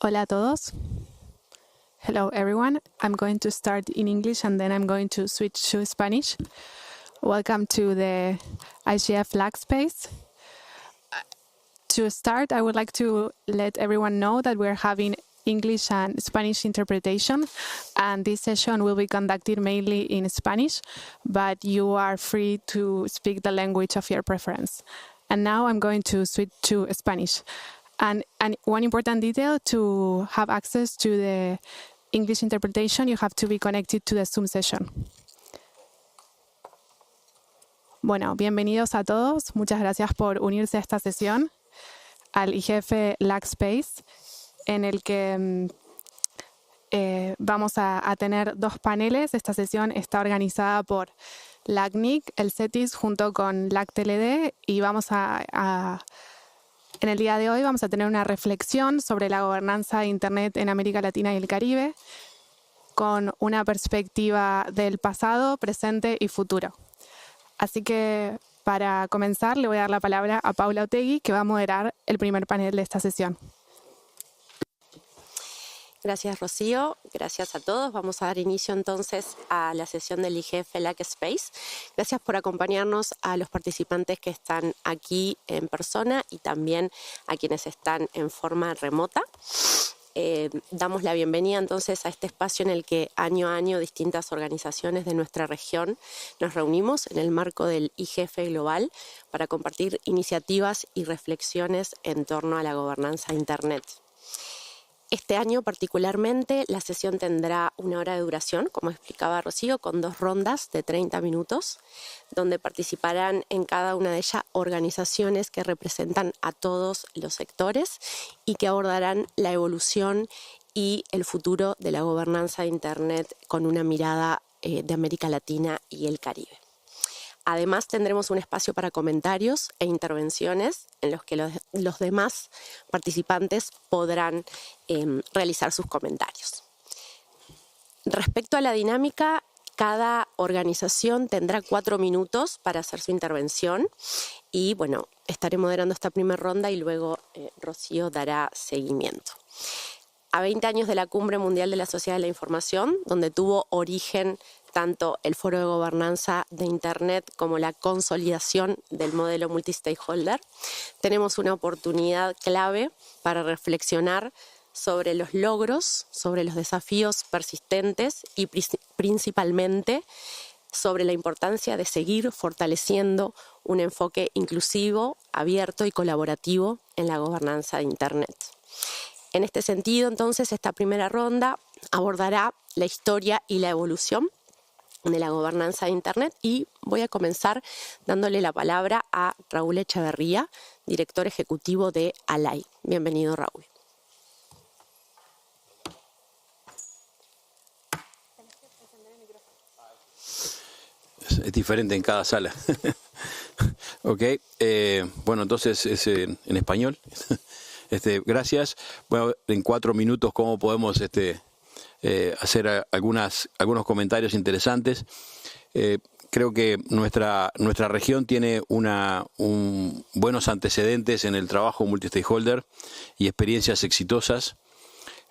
Hola a todos. Hello everyone. I'm going to start in English and then I'm going to switch to Spanish. Welcome to the IGF LAC space. To start, I would like to let everyone know that we're having English and Spanish interpretation, and this session will be conducted mainly in Spanish, but you are free to speak the language of your preference. And now I'm going to switch to Spanish. And one important detail, to have access to the English interpretation, you have to be connected to the Zoom session. Bueno, bienvenidos a todos. Muchas gracias por unirse a esta sesión, al IGF LAC Space, en el que vamos a tener dos paneles. Esta sesión está organizada por LACNIC, el CETIS, junto con LACTLD, y en el día de hoy vamos a tener una reflexión sobre la gobernanza de Internet en América Latina y el Caribe, con una perspectiva del pasado, presente y futuro. Así que, para comenzar, le voy a dar la palabra a Paula Otegui, que va a moderar el primer panel de esta sesión. Gracias, Rocío. Gracias a todos. Vamos a dar inicio entonces a la sesión del IGF LAC Space. Gracias por acompañarnos a los participantes que están aquí en persona y también a quienes están en forma remota. Damos la bienvenida entonces a este espacio en el que año a año distintas organizaciones de nuestra región nos reunimos en el marco del IGF Global para compartir iniciativas y reflexiones en torno a la gobernanza de Internet. Este año particularmente la sesión tendrá 1 hora de duración, como explicaba Rocío, con 2 rondas de 30 minutos, donde participarán en cada una de ellas organizaciones que representan a todos los sectores y que abordarán la evolución y el futuro de la gobernanza de Internet con una mirada de América Latina y el Caribe. Además, tendremos un espacio para comentarios e intervenciones en los que los demás participantes podrán realizar sus comentarios. Respecto a la dinámica, cada organización tendrá 4 minutos para hacer su intervención y, bueno, estaré moderando esta primera ronda y luego Rocío dará seguimiento. A 20 años de la Cumbre Mundial de la Sociedad de la Información, donde tuvo origen tanto el Foro de Gobernanza de Internet como la consolidación del modelo multi-stakeholder, tenemos una oportunidad clave para reflexionar sobre los logros, sobre los desafíos persistentes y principalmente sobre la importancia de seguir fortaleciendo un enfoque inclusivo, abierto y colaborativo en la gobernanza de Internet. En este sentido, entonces, esta primera ronda abordará la historia y la evolución de la gobernanza de Internet y voy a comenzar dándole la palabra a Raúl Echeverría, director ejecutivo de ALAI. Bienvenido, Raúl. Es diferente en cada sala. Ok, bueno, entonces es en español. Gracias. Bueno, en 4 minutos, ¿cómo podemos hacer algunos comentarios interesantes? Creo que nuestra región tiene buenos antecedentes en el trabajo multi-stakeholder y experiencias exitosas.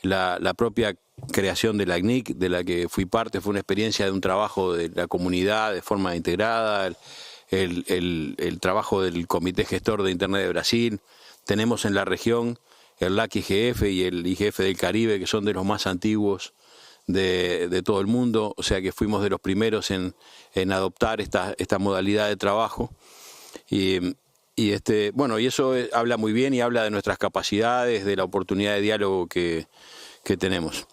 La propia creación de la IGNIC, de la que fui parte, fue una experiencia de un trabajo de la comunidad de forma integrada, el trabajo del Comité Gestor de Internet de Brasil. Tenemos en la región el LAC IGF y el IGF del Caribe, que son de los más antiguos de todo el mundo, o sea que fuimos de los primeros en adoptar esta modalidad de trabajo. Y eso habla muy bien y habla de nuestras capacidades, de la oportunidad de diálogo que tenemos.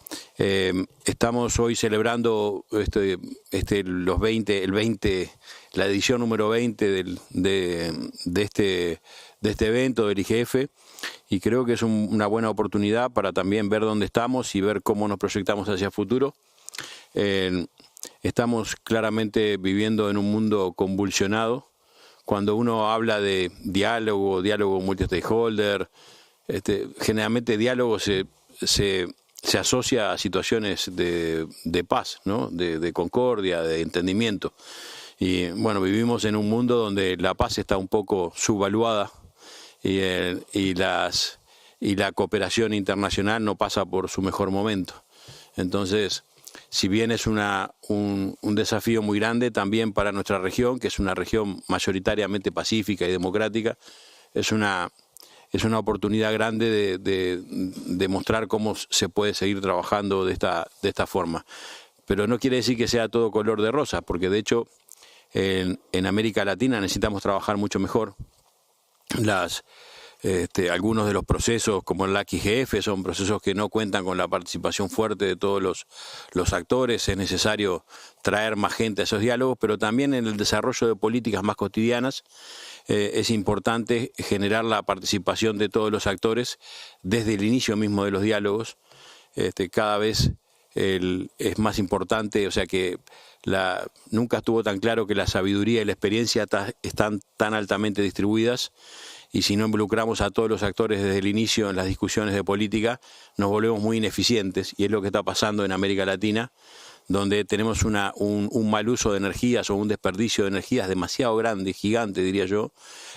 Estamos hoy celebrando la edición número 20 de este evento del IGF, y creo que es una buena oportunidad para también ver dónde estamos y ver cómo nos proyectamos hacia el futuro. Estamos claramente viviendo en un mundo convulsionado. Cuando uno habla de diálogo multi-stakeholder, generalmente diálogo se asocia a situaciones de paz, ¿no? de concordia, de entendimiento. Y bueno, vivimos en un mundo donde la paz está un poco subvaluada y y la cooperación internacional no pasa por su mejor momento. Entonces, si bien es un desafío muy grande también para nuestra región, que es una región mayoritariamente pacífica y democrática, es una oportunidad grande de mostrar cómo se puede seguir trabajando de esta forma. Pero no quiere decir que sea todo color de rosa, porque de hecho en América Latina necesitamos trabajar mucho mejor. Algunos de los procesos, como el IGF, son procesos que no cuentan con la participación fuerte de todos los actores. Es necesario traer más gente a esos diálogos, pero también en el desarrollo de políticas más cotidianas es importante generar la participación de todos los actores desde el inicio mismo de los diálogos. Cada vez es más importante, o sea que nunca estuvo tan claro que la sabiduría y la experiencia están tan altamente distribuidas. Y si no involucramos a todos los actores desde el inicio en las discusiones de política, nos volvemos muy ineficientes, y es lo que está pasando en América Latina, donde tenemos un mal uso de energías o un desperdicio de energías demasiado grande, gigante diría yo,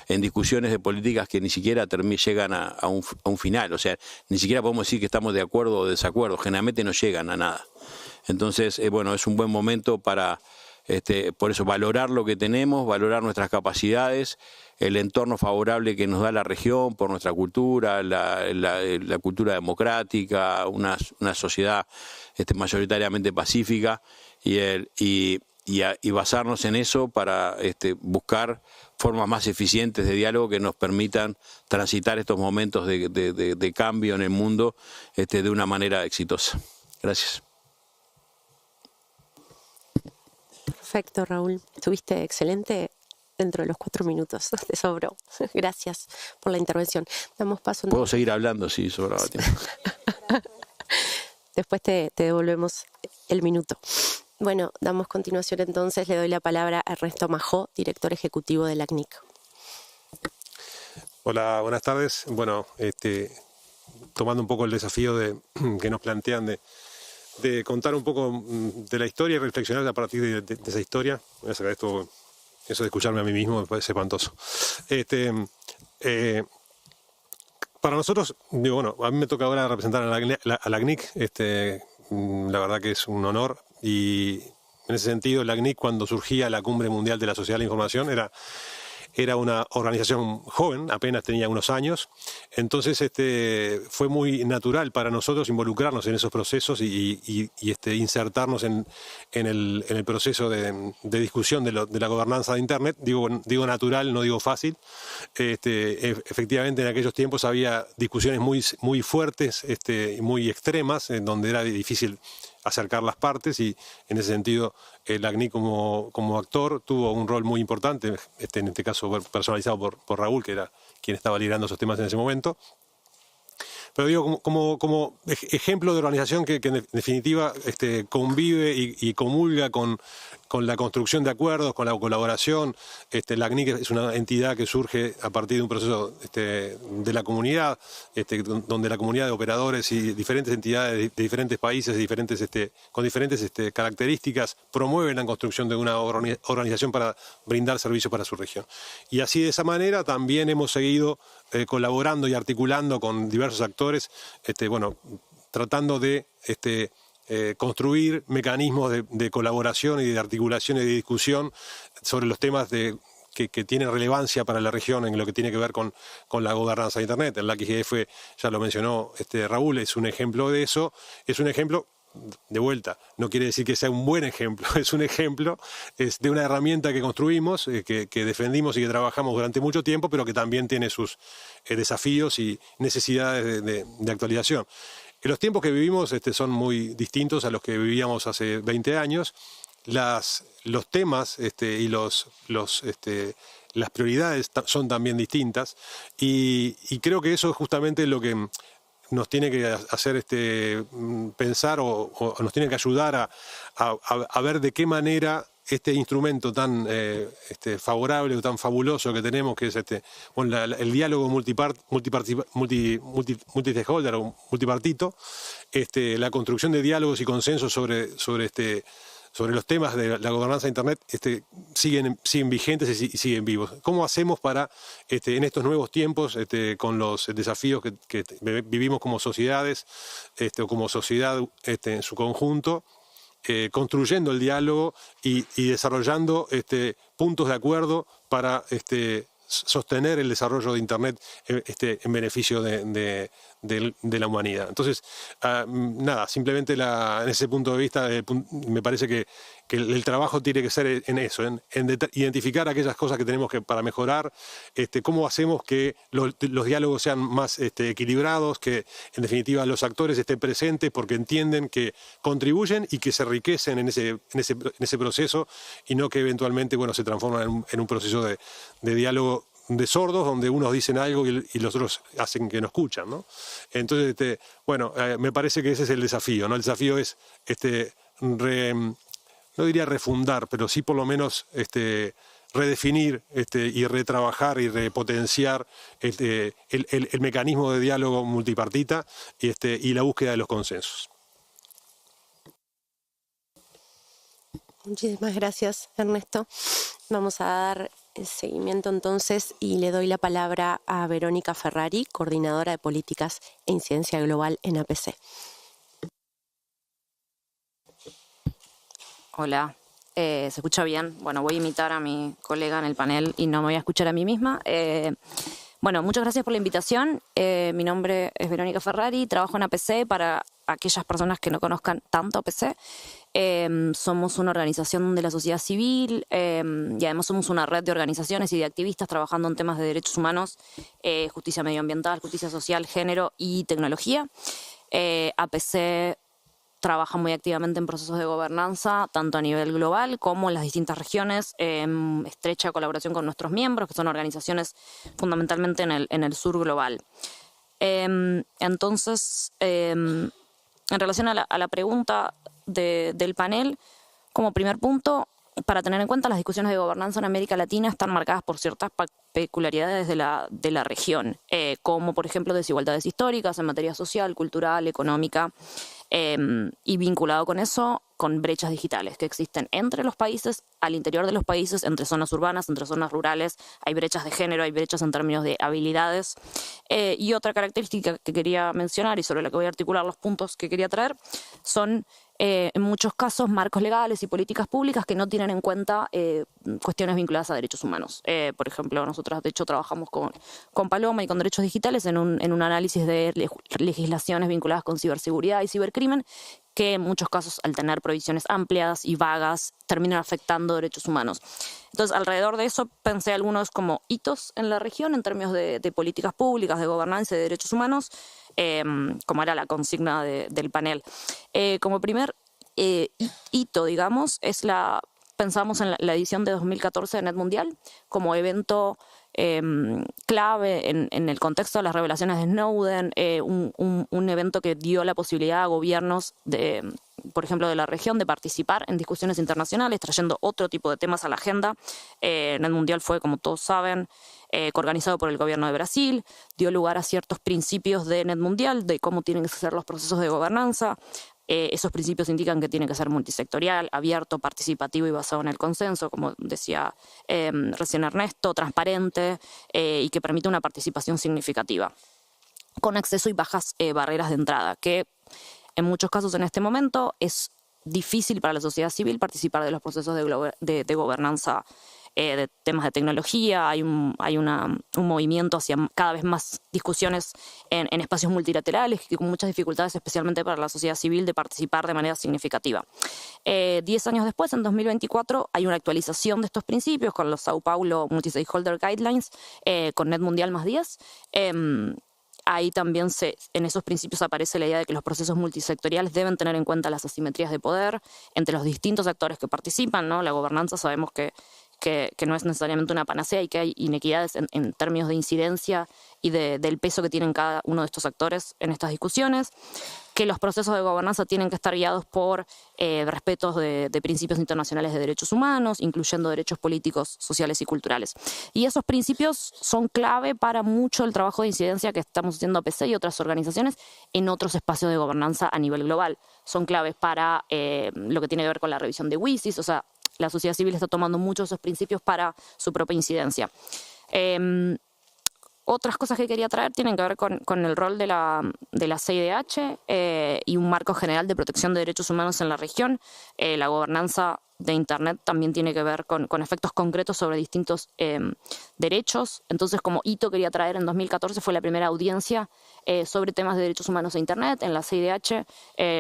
en discusiones de políticas que ni siquiera llegan a un final. O sea, ni siquiera podemos decir que estamos de acuerdo o desacuerdo, generalmente no llegan a nada. Entonces, es un buen momento para, por eso, valorar lo que tenemos, valorar nuestras capacidades, el entorno favorable que nos da la región por nuestra cultura, la cultura democrática, una sociedad mayoritariamente pacífica, y basarnos en eso para buscar formas más eficientes de diálogo que nos permitan transitar estos momentos de cambio en el mundo de una manera exitosa. Gracias. Perfecto, Raúl. Estuviste excelente dentro de los 4 minutos. Te sobró. Gracias por la intervención. Damos paso. Puedo seguir hablando si sobraba tiempo. Después te devolvemos el minuto. Bueno, damos continuación entonces. Le doy la palabra a Ernesto Majó, director ejecutivo de la CNIC. Hola, buenas tardes. Bueno, tomando un poco el desafío que nos plantean de contar un poco de la historia y reflexionar a partir de esa historia. Voy a sacar esto, eso de escucharme a mí mismo me parece espantoso. Para nosotros, digo, bueno, a mí me toca ahora representar a la CNIC, la verdad que es un honor, y en ese sentido la CNIC, cuando surgía la Cumbre Mundial de la Sociedad de la Información, era una organización joven, apenas tenía unos años. Entonces fue muy natural para nosotros involucrarnos en esos procesos y insertarnos en el proceso de discusión de la gobernanza de Internet. Digo natural, no digo fácil. Efectivamente, en aquellos tiempos había discusiones muy fuertes, muy extremas, en donde era difícil acercar las partes, y en ese sentido la CNIC como actor tuvo un rol muy importante, en este caso personalizado por Raúl, que era quien estaba liderando esos temas en ese momento. Pero digo, como ejemplo de organización que en definitiva convive y comulga con la construcción de acuerdos, con la colaboración. La CNIC es una entidad que surge a partir de un proceso de la comunidad, donde la comunidad de operadores y diferentes entidades de diferentes países, con diferentes características, promueven la construcción de una organización para brindar servicios para su región. Y así, de esa manera, también hemos seguido colaborando y articulando con diversos actores, tratando de construir mecanismos de colaboración y de articulación y de discusión sobre los temas que tienen relevancia para la región en lo que tiene que ver con la gobernanza de Internet. El IGF, ya lo mencionó Raúl, es un ejemplo de eso. Es un ejemplo, de vuelta, no quiere decir que sea un buen ejemplo, es un ejemplo de una herramienta que construimos, que defendimos y que trabajamos durante mucho tiempo, pero que también tiene sus desafíos y necesidades de actualización. Los tiempos que vivimos son muy distintos a los que vivíamos hace 20 años. Los temas y las prioridades son también distintas, y creo que eso es justamente lo que nos tiene que hacer pensar o nos tiene que ayudar a ver de qué manera este instrumento tan favorable o tan fabuloso que tenemos, que es el diálogo multi-stakeholder o multipartito, la construcción de diálogos y consensos sobre sobre los temas de la gobernanza de Internet siguen vigentes y siguen vivos. ¿Cómo hacemos para, en estos nuevos tiempos, con los desafíos que vivimos como sociedades o como sociedad en su conjunto, construyendo el diálogo y desarrollando puntos de acuerdo para sostener el desarrollo de Internet en beneficio de la humanidad? Entonces, nada, simplemente en ese punto de vista me parece que el trabajo tiene que ser en eso, en identificar aquellas cosas que tenemos para mejorar, cómo hacemos que los diálogos sean más equilibrados, que en definitiva los actores estén presentes porque entienden que contribuyen y que se enriquecen en ese proceso y no que eventualmente se transforman en un proceso de diálogo de sordos, donde unos dicen algo y los otros hacen que no escuchan, ¿no? Entonces, me parece que ese es el desafío, ¿no? El desafío es, no diría refundar, pero sí por lo menos redefinir y retrabajar y repotenciar el mecanismo de diálogo multipartita y la búsqueda de los consensos. Muchísimas gracias, Ernesto. Vamos a dar seguimiento entonces y le doy la palabra a Verónica Ferrari, coordinadora de políticas e incidencia global en APC. Hola, ¿se escucha bien? Bueno, voy a imitar a mi colega en el panel y no me voy a escuchar a mí misma. Bueno, muchas gracias por la invitación. Mi nombre es Verónica Ferrari, trabajo en APC. Para aquellas personas que no conozcan tanto APC, somos una organización de la sociedad civil y además somos una red de organizaciones y de activistas trabajando en temas de derechos humanos, justicia medioambiental, justicia social, género y tecnología. APC trabaja muy activamente en procesos de gobernanza, tanto a nivel global como en las distintas regiones, en estrecha colaboración con nuestros miembros, que son organizaciones fundamentalmente en el sur global. Entonces, en relación a la pregunta del panel, como primer punto, para tener en cuenta, las discusiones de gobernanza en América Latina están marcadas por ciertas peculiaridades de la región, como por ejemplo desigualdades históricas en materia social, cultural, económica, y vinculado con eso, con brechas digitales que existen entre los países, al interior de los países, entre zonas urbanas, entre zonas rurales. Hay brechas de género, hay brechas en términos de habilidades. Y otra característica que quería mencionar y sobre la que voy a articular los puntos que quería traer son en muchos casos marcos legales y políticas públicas que no tienen en cuenta cuestiones vinculadas a derechos humanos. Por ejemplo, nosotros de hecho trabajamos con Paloma y con derechos digitales en un análisis de legislaciones vinculadas con ciberseguridad y cibercrimen, que en muchos casos, al tener provisiones amplias y vagas, terminan afectando derechos humanos. Entonces, alrededor de eso pensé algunos como hitos en la región en términos de políticas públicas, de gobernanza y de derechos humanos, como era la consigna del panel. Como primer hito, digamos, pensamos en la edición de 2014 de Net Mundial como evento clave en el contexto de las revelaciones de Snowden, un evento que dio la posibilidad a gobiernos, por ejemplo, de la región, de participar en discusiones internacionales, trayendo otro tipo de temas a la agenda. Net Mundial fue, como todos saben, coorganizado por el gobierno de Brasil, dio lugar a ciertos principios de Net Mundial, de cómo tienen que ser los procesos de gobernanza. Esos principios indican que tiene que ser multisectorial, abierto, participativo y basado en el consenso, como decía recién Ernesto, transparente y que permite una participación significativa, con acceso y bajas barreras de entrada, que en muchos casos en este momento es difícil para la sociedad civil participar de los procesos de gobernanza de temas de tecnología. Hay un movimiento hacia cada vez más discusiones en espacios multilaterales y con muchas dificultades, especialmente para la sociedad civil, de participar de manera significativa. 10 años después, en 2024, hay una actualización de estos principios con los Sao Paulo Multi-Stakeholder Guidelines, con Net Mundial más 10. Ahí también en esos principios aparece la idea de que los procesos multisectoriales deben tener en cuenta las asimetrías de poder entre los distintos actores que participan, ¿no? La gobernanza sabemos que no es necesariamente una panacea y que hay inequidades en términos de incidencia y del peso que tienen cada uno de estos actores en estas discusiones. que los procesos de gobernanza tienen que estar guiados por respetos de principios internacionales de derechos humanos, incluyendo derechos políticos, sociales y culturales. Y esos principios son clave para mucho el trabajo de incidencia que estamos haciendo APC y otras organizaciones en otros espacios de gobernanza a nivel global. Son claves para lo que tiene que ver con la revisión de WISIS, o sea, la sociedad civil está tomando muchos de esos principios para su propia incidencia. Otras cosas que quería traer tienen que ver con el rol de la CIDH y un marco general de protección de derechos humanos en la región. La gobernanza de Internet también tiene que ver con efectos concretos sobre distintos derechos. Entonces, como hito quería traer en 2014 fue la primera audiencia sobre temas de derechos humanos de Internet en la CIDH.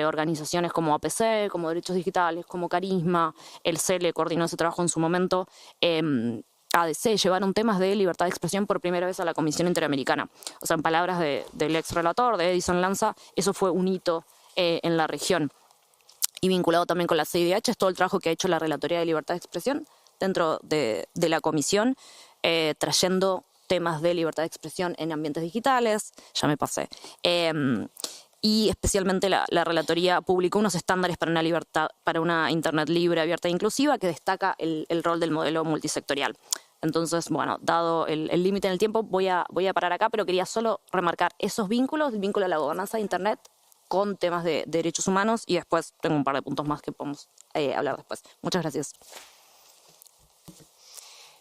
Organizaciones como APC, como Derechos Digitales, como Carisma, el CELE coordinó ese trabajo en su momento. ADC llevaron temas de libertad de expresión por primera vez a la Comisión Interamericana. O sea, en palabras del ex relator, de Edison Lanza, eso fue un hito en la región. Y vinculado también con la CIDH es todo el trabajo que ha hecho la Relatoría de Libertad de Expresión dentro de la Comisión, trayendo temas de libertad de expresión en ambientes digitales, ya me pasé. Y especialmente la Relatoría publicó unos estándares para una Internet libre, abierta e inclusiva que destaca el rol del modelo multisectorial. Entonces, bueno, dado el límite en el tiempo, voy a parar acá, pero quería solo remarcar esos vínculos, el vínculo a la gobernanza de Internet con temas de derechos humanos, y después tengo un par de puntos más que podemos hablar después. Muchas gracias.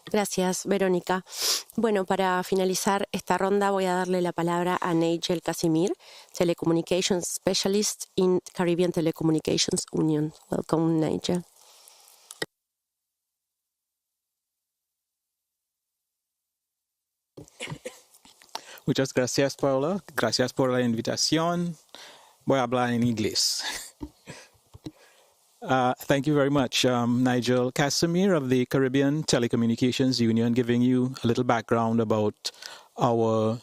Gracias, Verónica. Bueno, para finalizar esta ronda voy a darle la palabra a Nigel Casimir, Telecommunications Specialist in Caribbean Telecommunications Union. Welcome, Nigel. Muchas gracias, Paula. Gracias por la invitación. Voy a hablar en inglés. Thank you very much. Nigel Casimir of the Caribbean Telecommunications Union, giving you a little background about our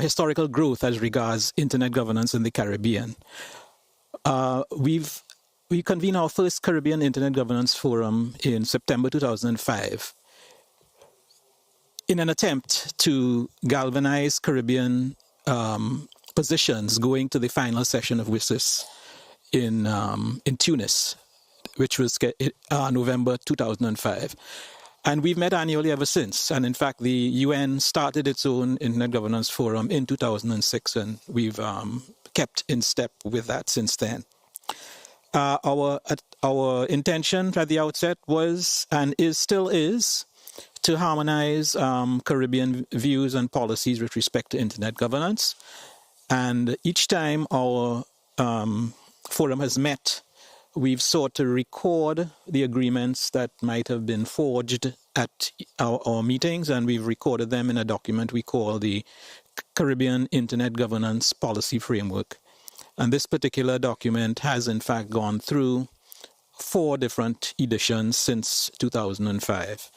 historical growth as regards internet governance in the Caribbean. We convened our first Caribbean Internet Governance Forum in September 2005 in an attempt to galvanize Caribbean positions going to the final session of WSIS in Tunis, which was November 2005. And we've met annually ever since. And in fact, the UN started its own Internet Governance Forum in 2006, and we've kept in step with that since then. Our intention at the outset was, and still is, to harmonize Caribbean views and policies with respect to Internet governance. And each time our forum has met, we've sought to record the agreements that might have been forged at our meetings, and we've recorded them in a document we call the Caribbean Internet Governance Policy Framework. And this particular document has, in fact, gone through 4 different editions since 2005.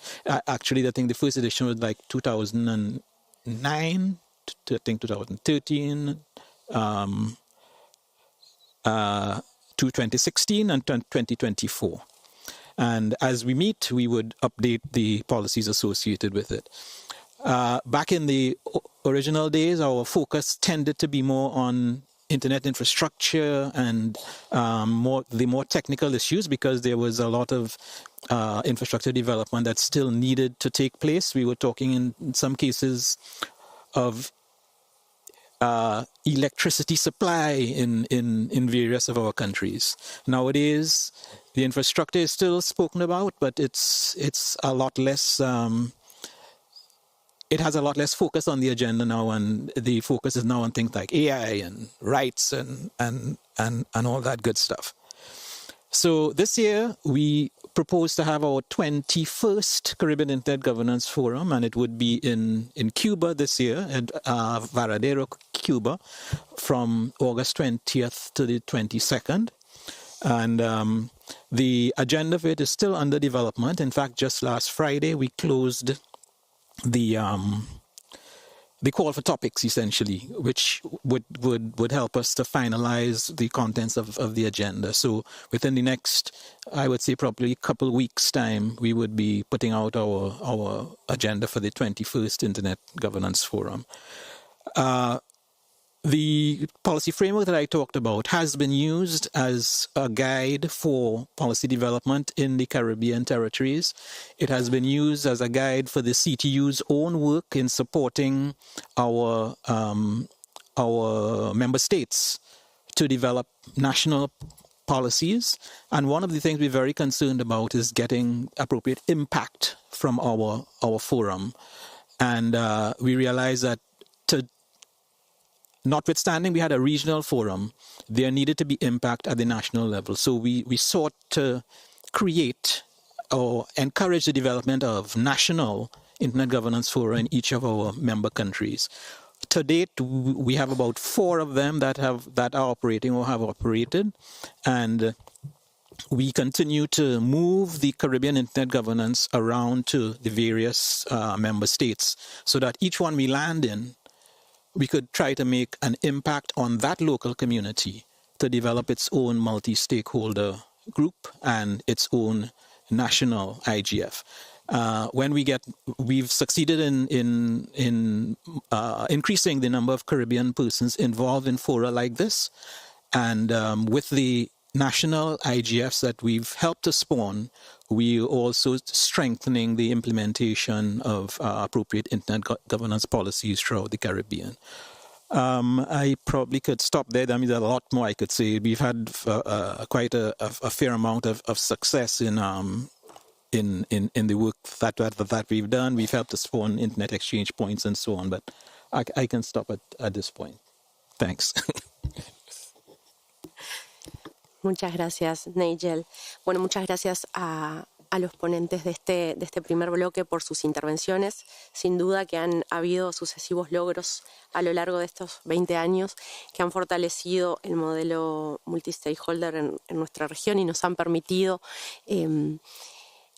Actually, I think the first edition was like 2009 to, I think, 2013. To 2016 and 2024. And as we meet, we would update the policies associated with it. Back in the original days, our focus tended to be more on internet infrastructure and the more technical issues, because there was a lot of infrastructure development that still needed to take place. We were talking in some cases of electricity supply in various of our countries. Nowadays, the infrastructure is still spoken about, but it's a lot less. It has a lot less focus on the agenda now, and the focus is now on things like AI and rights and all that good stuff. So this year we propose to have our 21st Caribbean Internet Governance Forum, and it would be in Cuba this year, at Varadero, Cuba, from August 20th to the 22nd. And the agenda for it is still under development. In fact, just last Friday, we closed the call for topics, essentially, which would help us to finalize the contents of the agenda. So within the next, I would say, probably a couple of weeks' time, we would be putting out our agenda for the 21st Internet Governance Forum. the policy framework that I talked about has been used as a guide for policy development in the Caribbean territories. It has been used as a guide for the CTU's own work in supporting our member states to develop national policies. And one of the things we're very concerned about is getting appropriate impact from our forum. And we realize that notwithstanding we had a regional forum, there needed to be impact at the national level. So we sought to create or encourage the development of national internet governance fora in each of our member countries. To date, we have about 4 of them that are operating or have operated, and we continue to move the Caribbean internet governance around to the various member states so that each one we land in, we could try to make an impact on that local community to develop its own multi-stakeholder group and its own national IGF. We've succeeded in increasing the number of Caribbean persons involved in fora like this, and with the national IGFs that we've helped to spawn, we are also strengthening the implementation of appropriate internet governance policies throughout the Caribbean. I probably could stop there. I mean, there's a lot more I could say. We've had quite a fair amount of success in the work that we've done. We've helped to spawn internet exchange points and so on, but I can stop at this point. Thanks. Muchas gracias, Nigel. Bueno, muchas gracias a los ponentes de este primer bloque por sus intervenciones. Sin duda que han habido sucesivos logros a lo largo de estos 20 años que han fortalecido el modelo multi-stakeholder en nuestra región y nos han permitido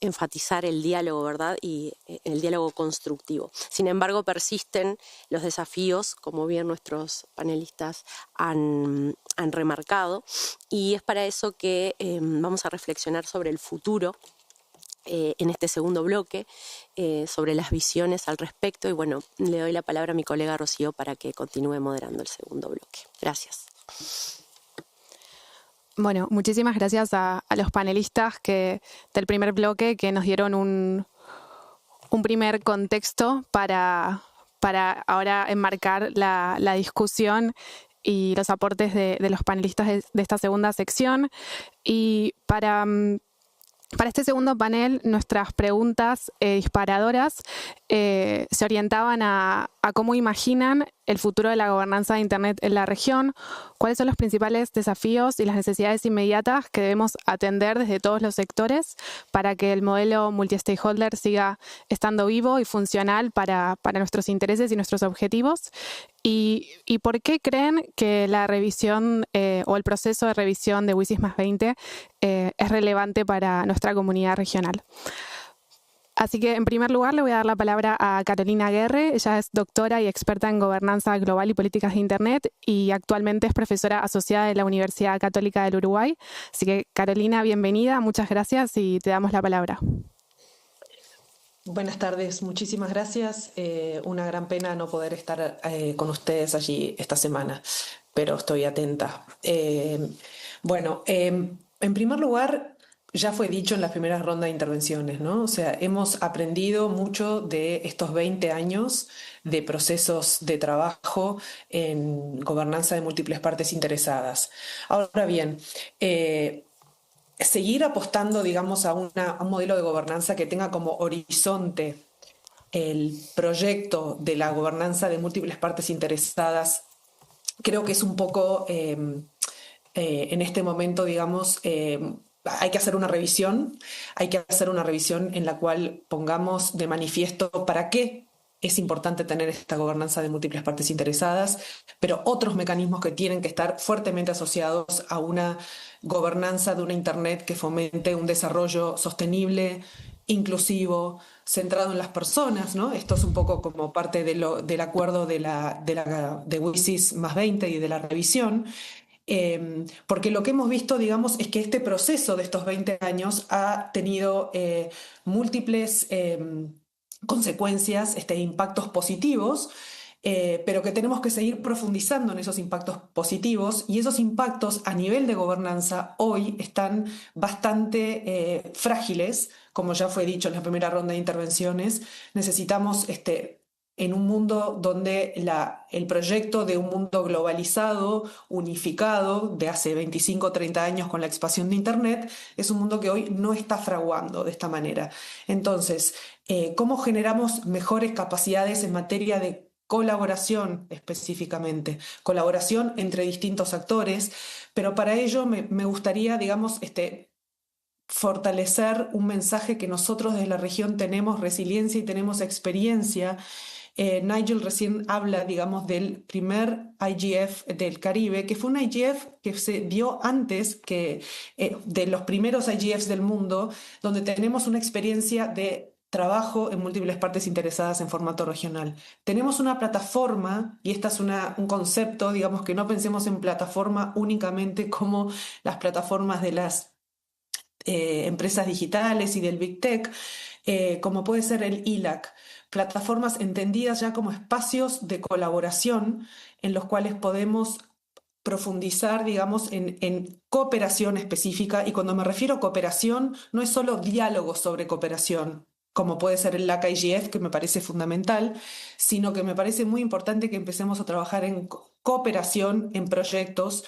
enfatizar el diálogo, ¿verdad? Y el diálogo constructivo. Sin embargo, persisten los desafíos, como bien nuestros panelistas han remarcado, y es para eso que vamos a reflexionar sobre el futuro en este segundo bloque, sobre las visiones al respecto, y bueno, le doy la palabra a mi colega Rocío para que continúe moderando el segundo bloque. Gracias. Bueno, muchísimas gracias a los panelistas del primer bloque que nos dieron un primer contexto para ahora enmarcar la discusión y los aportes de los panelistas de esta segunda sección. Y para este segundo panel, nuestras preguntas disparadoras se orientaban a cómo imaginan el futuro de la gobernanza de Internet en la región, cuáles son los principales desafíos y las necesidades inmediatas que debemos atender desde todos los sectores para que el modelo multi-stakeholder siga estando vivo y funcional para nuestros intereses y nuestros objetivos. ¿Y por qué creen que la revisión o el proceso de revisión de WSIS más 20 es relevante para nuestra comunidad regional? Así que, en primer lugar, le voy a dar la palabra a Carolina Aguerre. Ella es doctora y experta en gobernanza global y políticas de Internet y actualmente es profesora asociada de la Universidad Católica del Uruguay. Así que, Carolina, bienvenida, muchas gracias y te damos la palabra. Buenas tardes, muchísimas gracias. Una gran pena no poder estar con ustedes allí esta semana, pero estoy atenta. En primer lugar, ya fue dicho en las primeras rondas de intervenciones, ¿no? O sea, hemos aprendido mucho de estos 20 años de procesos de trabajo en gobernanza de múltiples partes interesadas. Ahora bien, seguir apostando, digamos, a un modelo de gobernanza que tenga como horizonte el proyecto de la gobernanza de múltiples partes interesadas, creo que es un poco, en este momento, digamos, hay que hacer una revisión en la cual pongamos de manifiesto para qué es importante tener esta gobernanza de múltiples partes interesadas, pero otros mecanismos que tienen que estar fuertemente asociados a una gobernanza de una Internet que fomente un desarrollo sostenible, inclusivo, centrado en las personas, ¿no? Esto es un poco como parte del acuerdo de WSIS más 20 y de la revisión. Porque lo que hemos visto, digamos, es que este proceso de estos 20 años ha tenido múltiples consecuencias, impactos positivos, pero que tenemos que seguir profundizando en esos impactos positivos, y esos impactos a nivel de gobernanza hoy están bastante frágiles, como ya fue dicho en la primera ronda de intervenciones. Necesitamos en un mundo donde el proyecto de un mundo globalizado, unificado, de hace 25 o 30 años con la expansión de Internet, es un mundo que hoy no está fraguando de esta manera. Entonces, ¿cómo generamos mejores capacidades en materia de colaboración específicamente? Colaboración entre distintos actores, pero para ello me gustaría, digamos, fortalecer un mensaje que nosotros desde la región tenemos resiliencia y tenemos experiencia. Nigel recién habla, digamos, del primer IGF del Caribe, que fue un IGF que se dio antes que de los primeros IGFs del mundo, donde tenemos una experiencia de trabajo en múltiples partes interesadas en formato regional. Tenemos una plataforma, y este es un concepto, digamos, que no pensemos en plataforma únicamente como las plataformas de las empresas digitales y del Big Tech, como puede ser el ILAC, plataformas entendidas ya como espacios de colaboración en los cuales podemos profundizar, digamos, en cooperación específica. Y cuando me refiero a cooperación, no es solo diálogo sobre cooperación, como puede ser el LAC IGF, que me parece fundamental, sino que me parece muy importante que empecemos a trabajar en cooperación en proyectos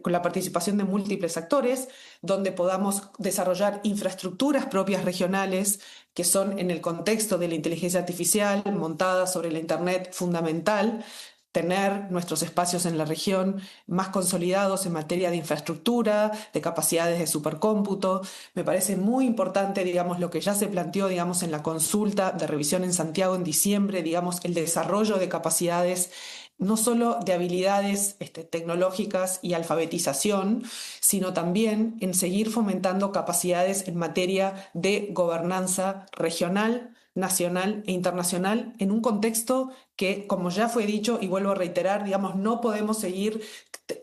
con la participación de múltiples actores, donde podamos desarrollar infraestructuras propias regionales que son, en el contexto de la inteligencia artificial montada sobre la Internet, fundamental. Tener nuestros espacios en la región más consolidados en materia de infraestructura, de capacidades de supercómputo. Me parece muy importante, digamos, lo que ya se planteó, digamos, en la consulta de revisión en Santiago en diciembre, digamos, el desarrollo de capacidades no solo de habilidades tecnológicas y alfabetización, sino también en seguir fomentando capacidades en materia de gobernanza regional, nacional e internacional, en un contexto que, como ya fue dicho y vuelvo a reiterar, digamos, no podemos seguir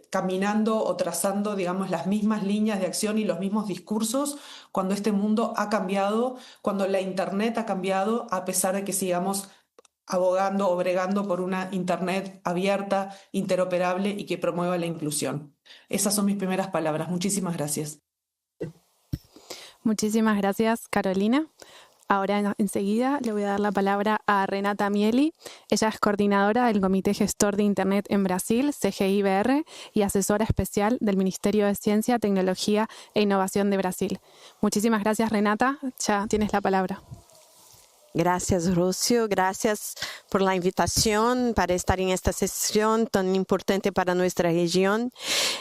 caminando o trazando, digamos, las mismas líneas de acción y los mismos discursos cuando este mundo ha cambiado, cuando la Internet ha cambiado, a pesar de que sigamos abogando o bregando por una Internet abierta, interoperable y que promueva la inclusión. Esas son mis primeras palabras. Muchísimas gracias. Muchísimas gracias, Carolina. Ahora enseguida le voy a dar la palabra a Renata Mieli. Ella es coordinadora del Comité Gestor de Internet en Brasil, CGIBR, y asesora especial del Ministerio de Ciencia, Tecnología e Innovación de Brasil. Muchísimas gracias, Renata. Ya tienes la palabra. Gracias, Rocio. Gracias por la invitación para estar en esta sesión tan importante para nuestra región.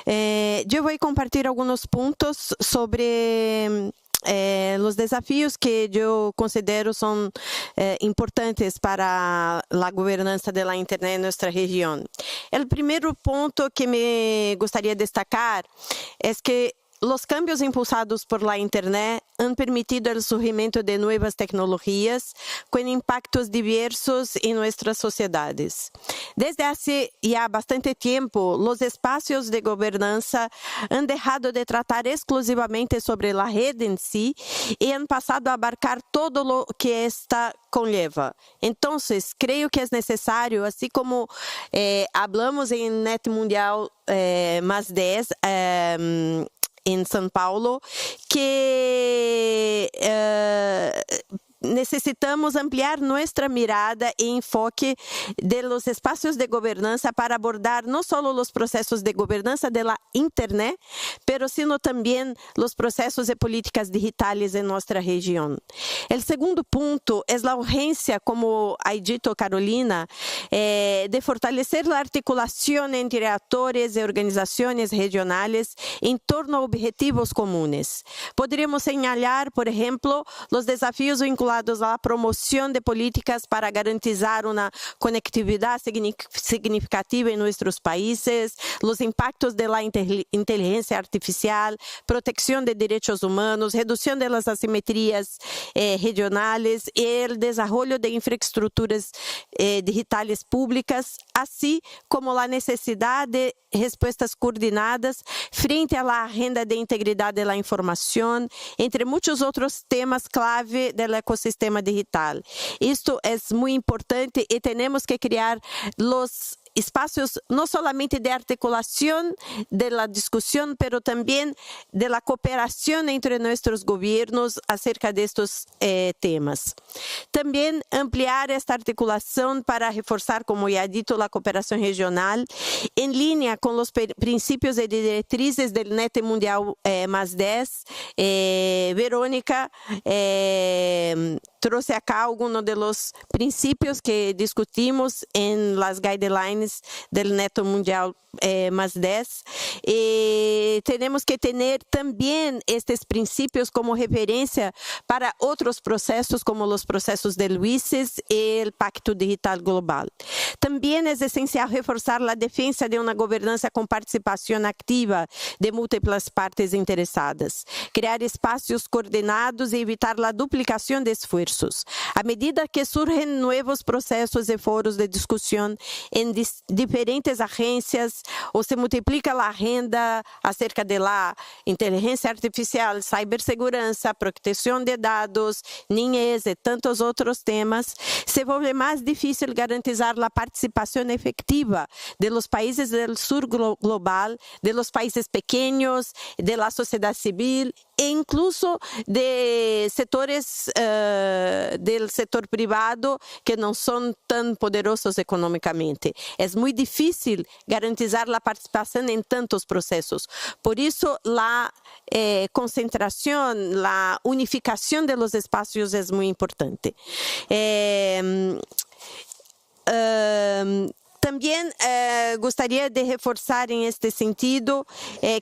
Yo voy a compartir algunos puntos sobre los desafíos que yo considero son importantes para la gobernanza de la Internet en nuestra región. El primer punto que me gustaría destacar es que los cambios impulsados por la Internet han permitido el surgimiento de nuevas tecnologías con impactos diversos en nuestras sociedades. Desde hace ya bastante tiempo, los espacios de gobernanza han dejado de tratar exclusivamente sobre la red en sí y han pasado a abarcar todo lo que esta conlleva. Entonces, creo que es necesario, así como hablamos en Net Mundial más 10, en São Paulo, que necesitamos ampliar nuestra mirada e enfoque de los espacios de gobernanza para abordar no solo los procesos de gobernanza de la Internet, pero sino también los procesos de políticas digitales en nuestra región. El segundo punto es la urgencia, como ha dicho Carolina, de fortalecer la articulación entre actores y organizaciones regionales en torno a objetivos comunes. Podríamos señalar, por ejemplo, los desafíos vinculados a la promoción de políticas para garantizar una conectividad significativa en nuestros países, los impactos de la inteligencia artificial, protección de derechos humanos, reducción de las asimetrías regionales y el desarrollo de infraestructuras digitales públicas, así como la necesidad de respuestas coordenadas frente a la agenda de integridad de la información, entre muchos otros temas clave del ecosistema ecosistema digital. Esto es muy importante y tenemos que crear los espacios no solamente de articulación de la discusión, pero también de la cooperación entre nuestros gobiernos acerca de estos temas. También ampliar esta articulación para reforzar, como ya he dicho, la cooperación regional en línea con los principios y directrices del NET Mundial más 10. Verónica trouxe acá algunos de los principios que discutimos en las guidelines del Neto Mundial más 10. Tenemos que tener también estos principios como referencia para otros procesos como los procesos del WICES y el Pacto Digital Global. También es esencial reforzar la defensa de una gobernanza con participación activa de múltiples partes interesadas, crear espacios coordenados y evitar la duplicación de esfuerzos. A medida que surgen nuevos procesos y foros de discusión en diferentes agencias, o se multiplica a agenda acerca de la inteligência artificial, cibersegurança, proteção de dados, niñez e tantos outros temas, se vuelve mais difícil garantizar a participação efectiva de los países del sur global, de los países pequeños, de la sociedad civil e incluso de setores del sector privado que não são tão poderosos econômicamente. É muito difícil garantizar a participação em tantos processos. Por isso, a concentração, a unificação de los espaços é muito importante. También gostaria de reforçar en este sentido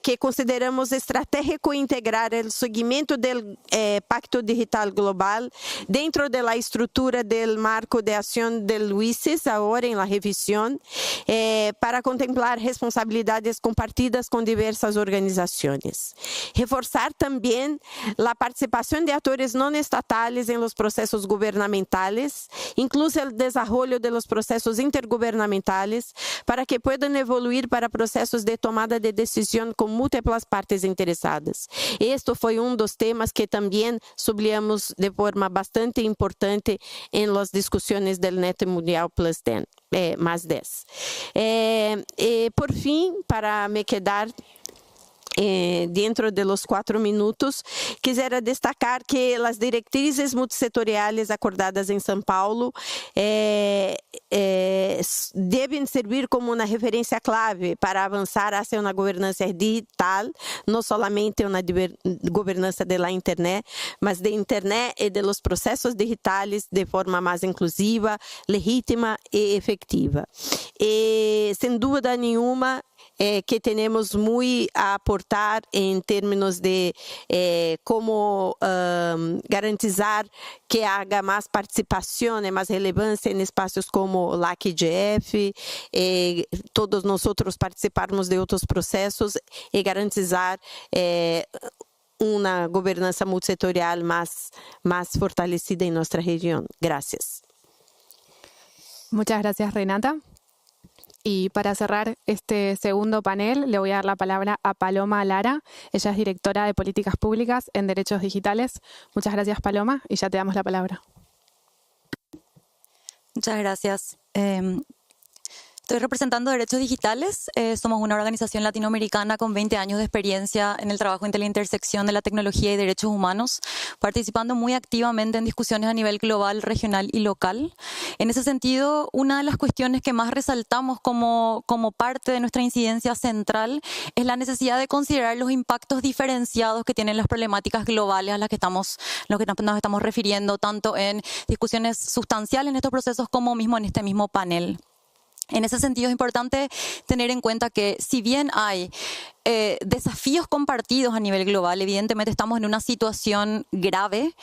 que consideramos estratégico integrar el seguimiento del Pacto Digital Global dentro de la estructura del marco de acción del WICES, ahora en la revisión, para contemplar responsabilidades compartidas con diversas organizaciones. Reforçar también la participación de actores no estatales en los procesos gubernamentales, incluso el desarrollo de los procesos intergubernamentales, para que puedan evoluir para processos de tomada de decisão com múltiplas partes interessadas. Este foi dos temas que também sublinhamos de forma bastante importante em las discussões del Net Mundial Plus 10, más 10. Por fim, para me quedar dentro de los 4 minutos, quisiera destacar que las directrices multisectoriales acordadas en São Paulo deben servir como una referencia clave para avanzar hacia una gobernanza digital, no solamente una gobernanza de la Internet, mas de Internet y de los procesos digitales de forma más inclusiva, legítima y efectiva. Sin duda nenhuma, que tenemos muy a aportar en términos de cómo garantizar que haga más participación y más relevancia en espacios como la IGF, todos nosotros participarmos de otros procesos y garantizar una gobernanza multisectorial más fortalecida en nuestra región. Gracias. Muchas gracias, Renata. Y para cerrar este segundo panel, le voy a dar la palabra a Paloma Lara. Ella es directora de Políticas Públicas en Derechos Digitales. Muchas gracias, Paloma, y ya te damos la palabra. Muchas gracias. Estoy representando Derechos Digitales. Somos una organización latinoamericana con 20 años de experiencia en el trabajo entre la intersección de la tecnología y derechos humanos, participando muy activamente en discusiones a nivel global, regional y local. En ese sentido, una de las cuestiones que más resaltamos como parte de nuestra incidencia central es la necesidad de considerar los impactos diferenciados que tienen las problemáticas globales a las que nos estamos refiriendo, tanto en discusiones sustanciales en estos procesos como mismo en este mismo panel. En ese sentido es importante tener en cuenta que si bien hay desafíos compartidos a nivel global, evidentemente estamos en una situación grave,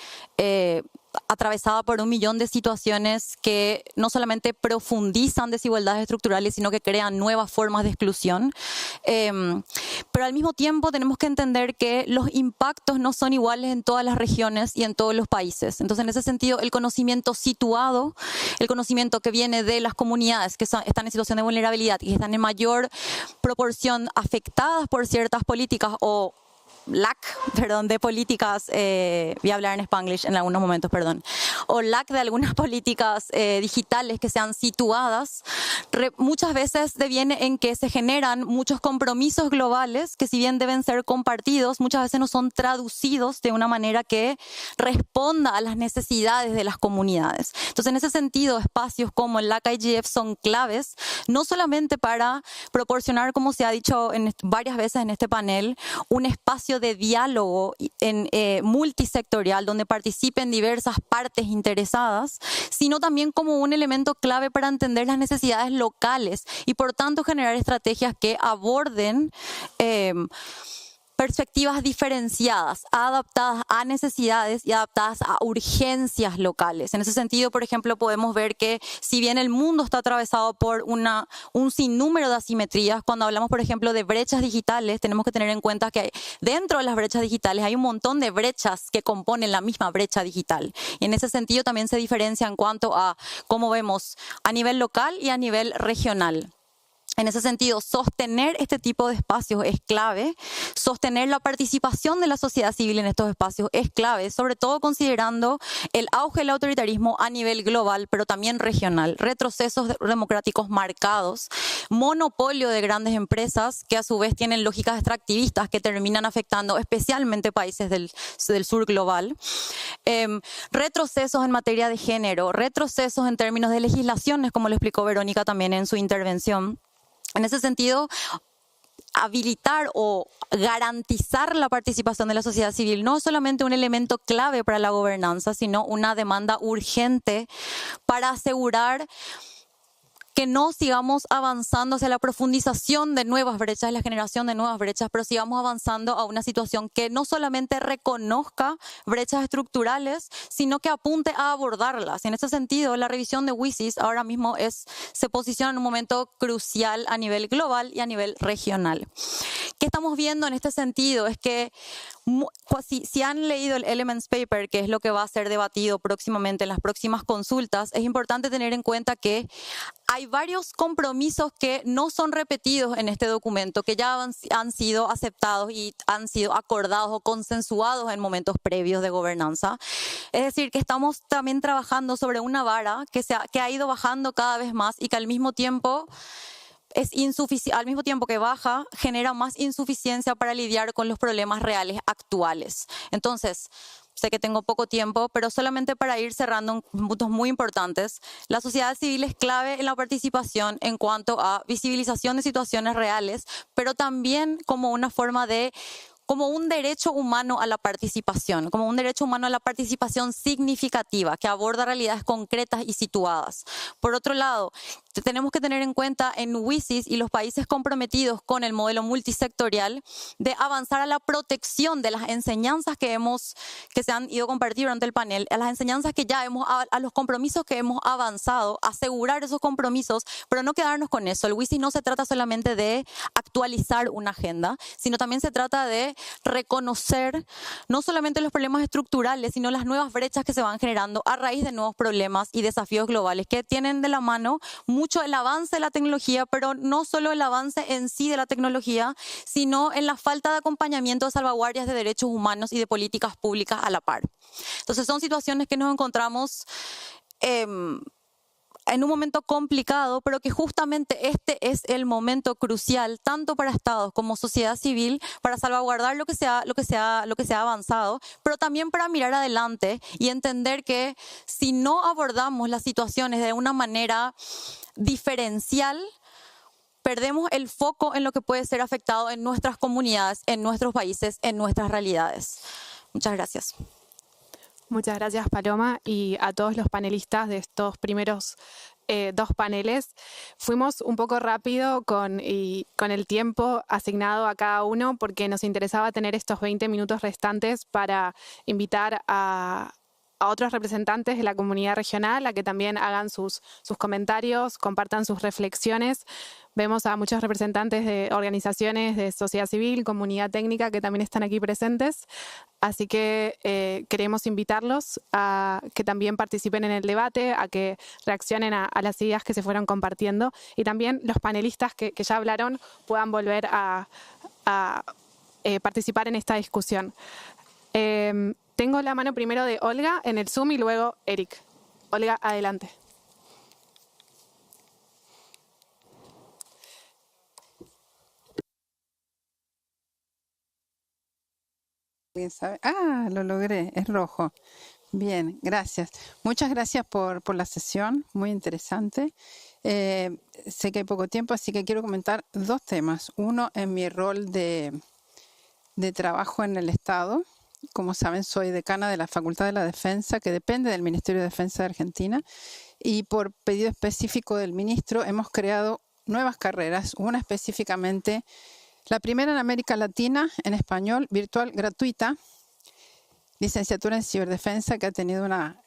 atravesada por 1 millón de situaciones que no solamente profundizan desigualdades estructurales, sino que crean nuevas formas de exclusión. Pero al mismo tiempo tenemos que entender que los impactos no son iguales en todas las regiones y en todos los países. Entonces, en ese sentido, el conocimiento situado, el conocimiento que viene de las comunidades que están en situación de vulnerabilidad y que están en mayor proporción afectadas por ciertas políticas o lack, perdón, de políticas, voy a hablar en Spanglish en algunos momentos, perdón, o lack de algunas políticas digitales que sean situadas, muchas veces deviene en que se generan muchos compromisos globales que si bien deben ser compartidos, muchas veces no son traducidos de una manera que responda a las necesidades de las comunidades. Entonces, en ese sentido, espacios como el LAC IGF son claves, no solamente para proporcionar, como se ha dicho varias veces en este panel, un espacio de diálogo multisectorial donde participen diversas partes interesadas, sino también como un elemento clave para entender las necesidades locales y por tanto generar estrategias que aborden perspectivas diferenciadas, adaptadas a necesidades y adaptadas a urgencias locales. En ese sentido, por ejemplo, podemos ver que si bien el mundo está atravesado por un sinnúmero de asimetrías, cuando hablamos, por ejemplo, de brechas digitales, tenemos que tener en cuenta que dentro de las brechas digitales hay un montón de brechas que componen la misma brecha digital. Y en ese sentido también se diferencia en cuanto a cómo vemos a nivel local y a nivel regional. En ese sentido, sostener este tipo de espacios es clave, sostener la participación de la sociedad civil en estos espacios es clave, sobre todo considerando el auge del autoritarismo a nivel global, pero también regional, retrocesos democráticos marcados, monopolio de grandes empresas que a su vez tienen lógicas extractivistas que terminan afectando especialmente países del sur global, retrocesos en materia de género, retrocesos en términos de legislaciones, como lo explicó Verónica también en su intervención. En ese sentido, habilitar o garantizar la participación de la sociedad civil no es solamente un elemento clave para la gobernanza, sino una demanda urgente para asegurar que no sigamos avanzando hacia la profundización de nuevas brechas, la generación de nuevas brechas, pero sigamos avanzando a una situación que no solamente reconozca brechas estructurales, sino que apunte a abordarlas. En ese sentido, la revisión de WSIS ahora mismo se posiciona en un momento crucial a nivel global y a nivel regional. ¿Qué estamos viendo en este sentido? Es que si han leído el Elements Paper, que es lo que va a ser debatido próximamente en las próximas consultas, es importante tener en cuenta que hay varios compromisos que no son repetidos en este documento, que ya han sido aceptados y han sido acordados o consensuados en momentos previos de gobernanza. Es decir, que estamos también trabajando sobre una vara que ha ido bajando cada vez más y que al mismo tiempo al mismo tiempo que baja, genera más insuficiencia para lidiar con los problemas reales actuales. Entonces, sé que tengo poco tiempo, pero solamente para ir cerrando puntos muy importantes, la sociedad civil es clave en la participación en cuanto a visibilización de situaciones reales, pero también como una forma como un derecho humano a la participación, como un derecho humano a la participación significativa que aborda realidades concretas y situadas. Por otro lado, tenemos que tener en cuenta en WSIS y los países comprometidos con el modelo multisectorial de avanzar a la protección de las enseñanzas que se han ido a compartir durante el panel, a las enseñanzas que ya a los compromisos que hemos avanzado, asegurar esos compromisos, pero no quedarnos con eso. El WSIS no se trata solamente de actualizar una agenda, sino también se trata de reconocer no solamente los problemas estructurales, sino las nuevas brechas que se van generando a raíz de nuevos problemas y desafíos globales que tienen de la mano mucho el avance de la tecnología, pero no solo el avance en sí de la tecnología, sino en la falta de acompañamiento de salvaguardias de derechos humanos y de políticas públicas a la par. Entonces son situaciones que nos encontramos en un momento complicado, pero que justamente este es el momento crucial tanto para estados como sociedad civil para salvaguardar lo que se ha avanzado, pero también para mirar adelante y entender que si no abordamos las situaciones de una manera diferencial, perdemos el foco en lo que puede ser afectado en nuestras comunidades, en nuestros países, en nuestras realidades. Muchas gracias. Muchas gracias, Paloma, y a todos los panelistas de estos primeros 2 paneles. Fuimos un poco rápido con el tiempo asignado a cada uno porque nos interesaba tener estos 20 minutos restantes para invitar a otros representantes de la comunidad regional a que también hagan sus comentarios, compartan sus reflexiones. Vemos a muchos representantes de organizaciones de sociedad civil, comunidad técnica que también están aquí presentes. Así que queremos invitarlos a que también participen en el debate, a que reaccionen a las ideas que se fueron compartiendo y también los panelistas que ya hablaron puedan volver a participar en esta discusión. Tengo la mano primero de Olga en el Zoom y luego Eric. Olga, adelante. Bien sabe. Ah, lo logré, es rojo. Bien, gracias. Muchas gracias por la sesión, muy interesante. Sé que hay poco tiempo, así que quiero comentar dos temas. Uno, en mi rol de trabajo en el Estado. Como saben, soy decana de la Facultad de la Defensa, que depende del Ministerio de Defensa de Argentina. Y por pedido específico del ministro, hemos creado nuevas carreras, una específicamente, la primera en América Latina, en español, virtual, gratuita, licenciatura en ciberdefensa, que ha tenido una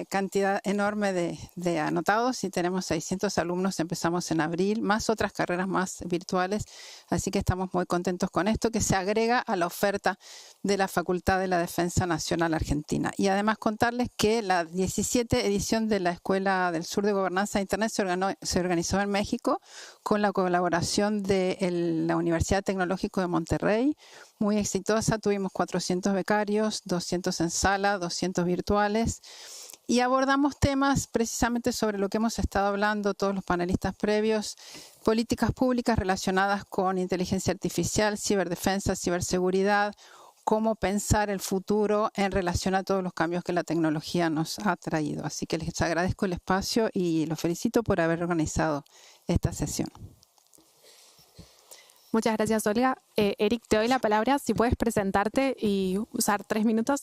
cantidad enorme de anotados y tenemos 600 alumnos, empezamos en abril, más otras carreras más virtuales, así que estamos muy contentos con esto, que se agrega a la oferta de la Facultad de la Defensa Nacional Argentina. Y además contarles que la 17 edición de la Escuela del Sur de Gobernanza de Internet se organizó en México con la colaboración de la Universidad Tecnológica de Monterrey, muy exitosa, tuvimos 400 becarios, 200 en sala, 200 virtuales, y abordamos temas precisamente sobre lo que hemos estado hablando todos los panelistas previos, políticas públicas relacionadas con inteligencia artificial, ciberdefensa, ciberseguridad, cómo pensar el futuro en relación a todos los cambios que la tecnología nos ha traído. Así que les agradezco el espacio y los felicito por haber organizado esta sesión. Muchas gracias, Olga. Eric, te doy la palabra. Si puedes presentarte y usar 3 minutos.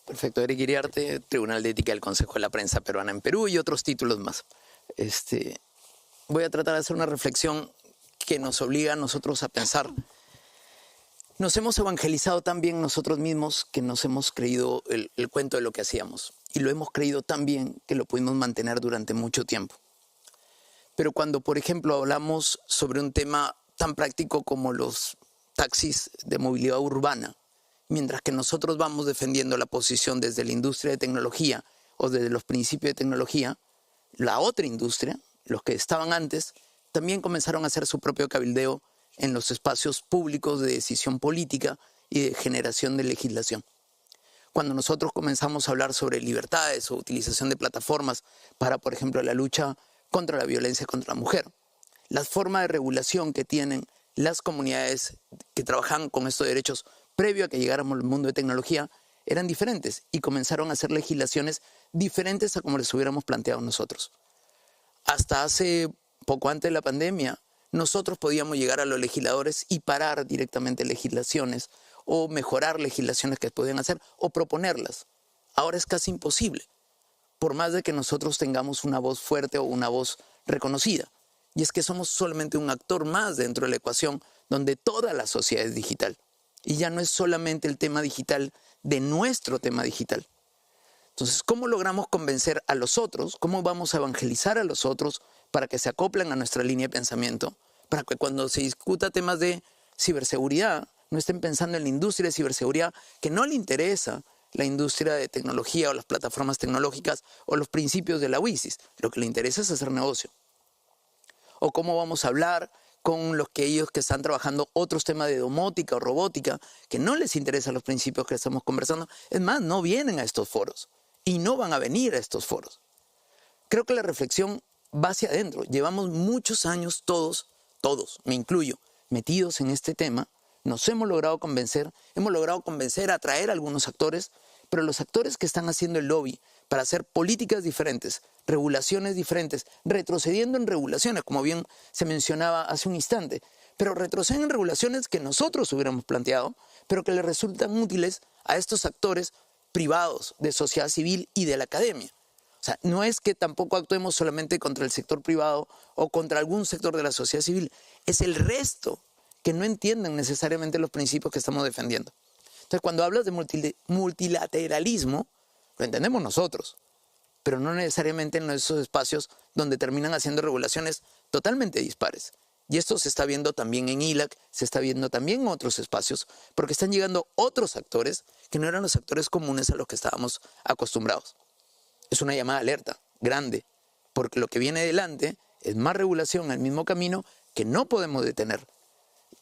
Perfecto. Eric Iriarte, Tribunal de Ética del Consejo de la Prensa Peruana en Perú y otros títulos más. Voy a tratar de hacer una reflexión que nos obliga a nosotros a pensar. Nos hemos evangelizado tan bien nosotros mismos que nos hemos creído el cuento de lo que hacíamos. Y lo hemos creído tan bien que lo pudimos mantener durante mucho tiempo. Pero cuando, por ejemplo, hablamos sobre un tema tan práctico como los taxis de movilidad urbana, mientras que nosotros vamos defendiendo la posición desde la industria de tecnología o desde los principios de tecnología, la otra industria, los que estaban antes, también comenzaron a hacer su propio cabildeo en los espacios públicos de decisión política y de generación de legislación. Cuando nosotros comenzamos a hablar sobre libertades o utilización de plataformas para, por ejemplo, la lucha contra la violencia contra la mujer, las formas de regulación que tienen las comunidades que trabajan con estos derechos previo a que llegáramos al mundo de tecnología eran diferentes y comenzaron a hacer legislaciones diferentes a como les hubiéramos planteado nosotros. Hasta hace poco antes de la pandemia, nosotros podíamos llegar a los legisladores y parar directamente legislaciones o mejorar legislaciones que podían hacer o proponerlas. Ahora es casi imposible, por más de que nosotros tengamos una voz fuerte o una voz reconocida. Y es que somos solamente un actor más dentro de la ecuación donde toda la sociedad es digital. Y ya no es solamente el tema digital de nuestro tema digital. Entonces, ¿cómo logramos convencer a los otros? ¿Cómo vamos a evangelizar a los otros para que se acoplen a nuestra línea de pensamiento? Para que cuando se discuta temas de ciberseguridad, no estén pensando en la industria de ciberseguridad, que no le interesa la industria de tecnología o las plataformas tecnológicas o los principios de la WISIS. Lo que le interesa es hacer negocio. O cómo vamos a hablar con los que ellos que están trabajando otros temas de domótica o robótica, que no les interesan los principios que estamos conversando. Es más, no vienen a estos foros y no van a venir a estos foros. Creo que la reflexión va hacia adentro. Llevamos muchos años todos, me incluyo, metidos en este tema. Nos hemos logrado convencer, atraer a algunos actores, pero los actores que están haciendo el lobby para hacer políticas diferentes, regulaciones diferentes, retrocediendo en regulaciones, como bien se mencionaba hace un instante, pero retroceden en regulaciones que nosotros hubiéramos planteado, pero que le resultan útiles a estos actores privados de sociedad civil y de la academia. O sea, no es que tampoco actuemos solamente contra el sector privado o contra algún sector de la sociedad civil, es el resto que no entienden necesariamente los principios que estamos defendiendo. Entonces, cuando hablas de multilateralismo, lo entendemos nosotros, pero no necesariamente en esos espacios donde terminan haciendo regulaciones totalmente dispares. Y esto se está viendo también en ILAC, se está viendo también en otros espacios, porque están llegando otros actores que no eran los actores comunes a los que estábamos acostumbrados. Es una llamada de alerta grande, porque lo que viene delante es más regulación al mismo camino que no podemos detener.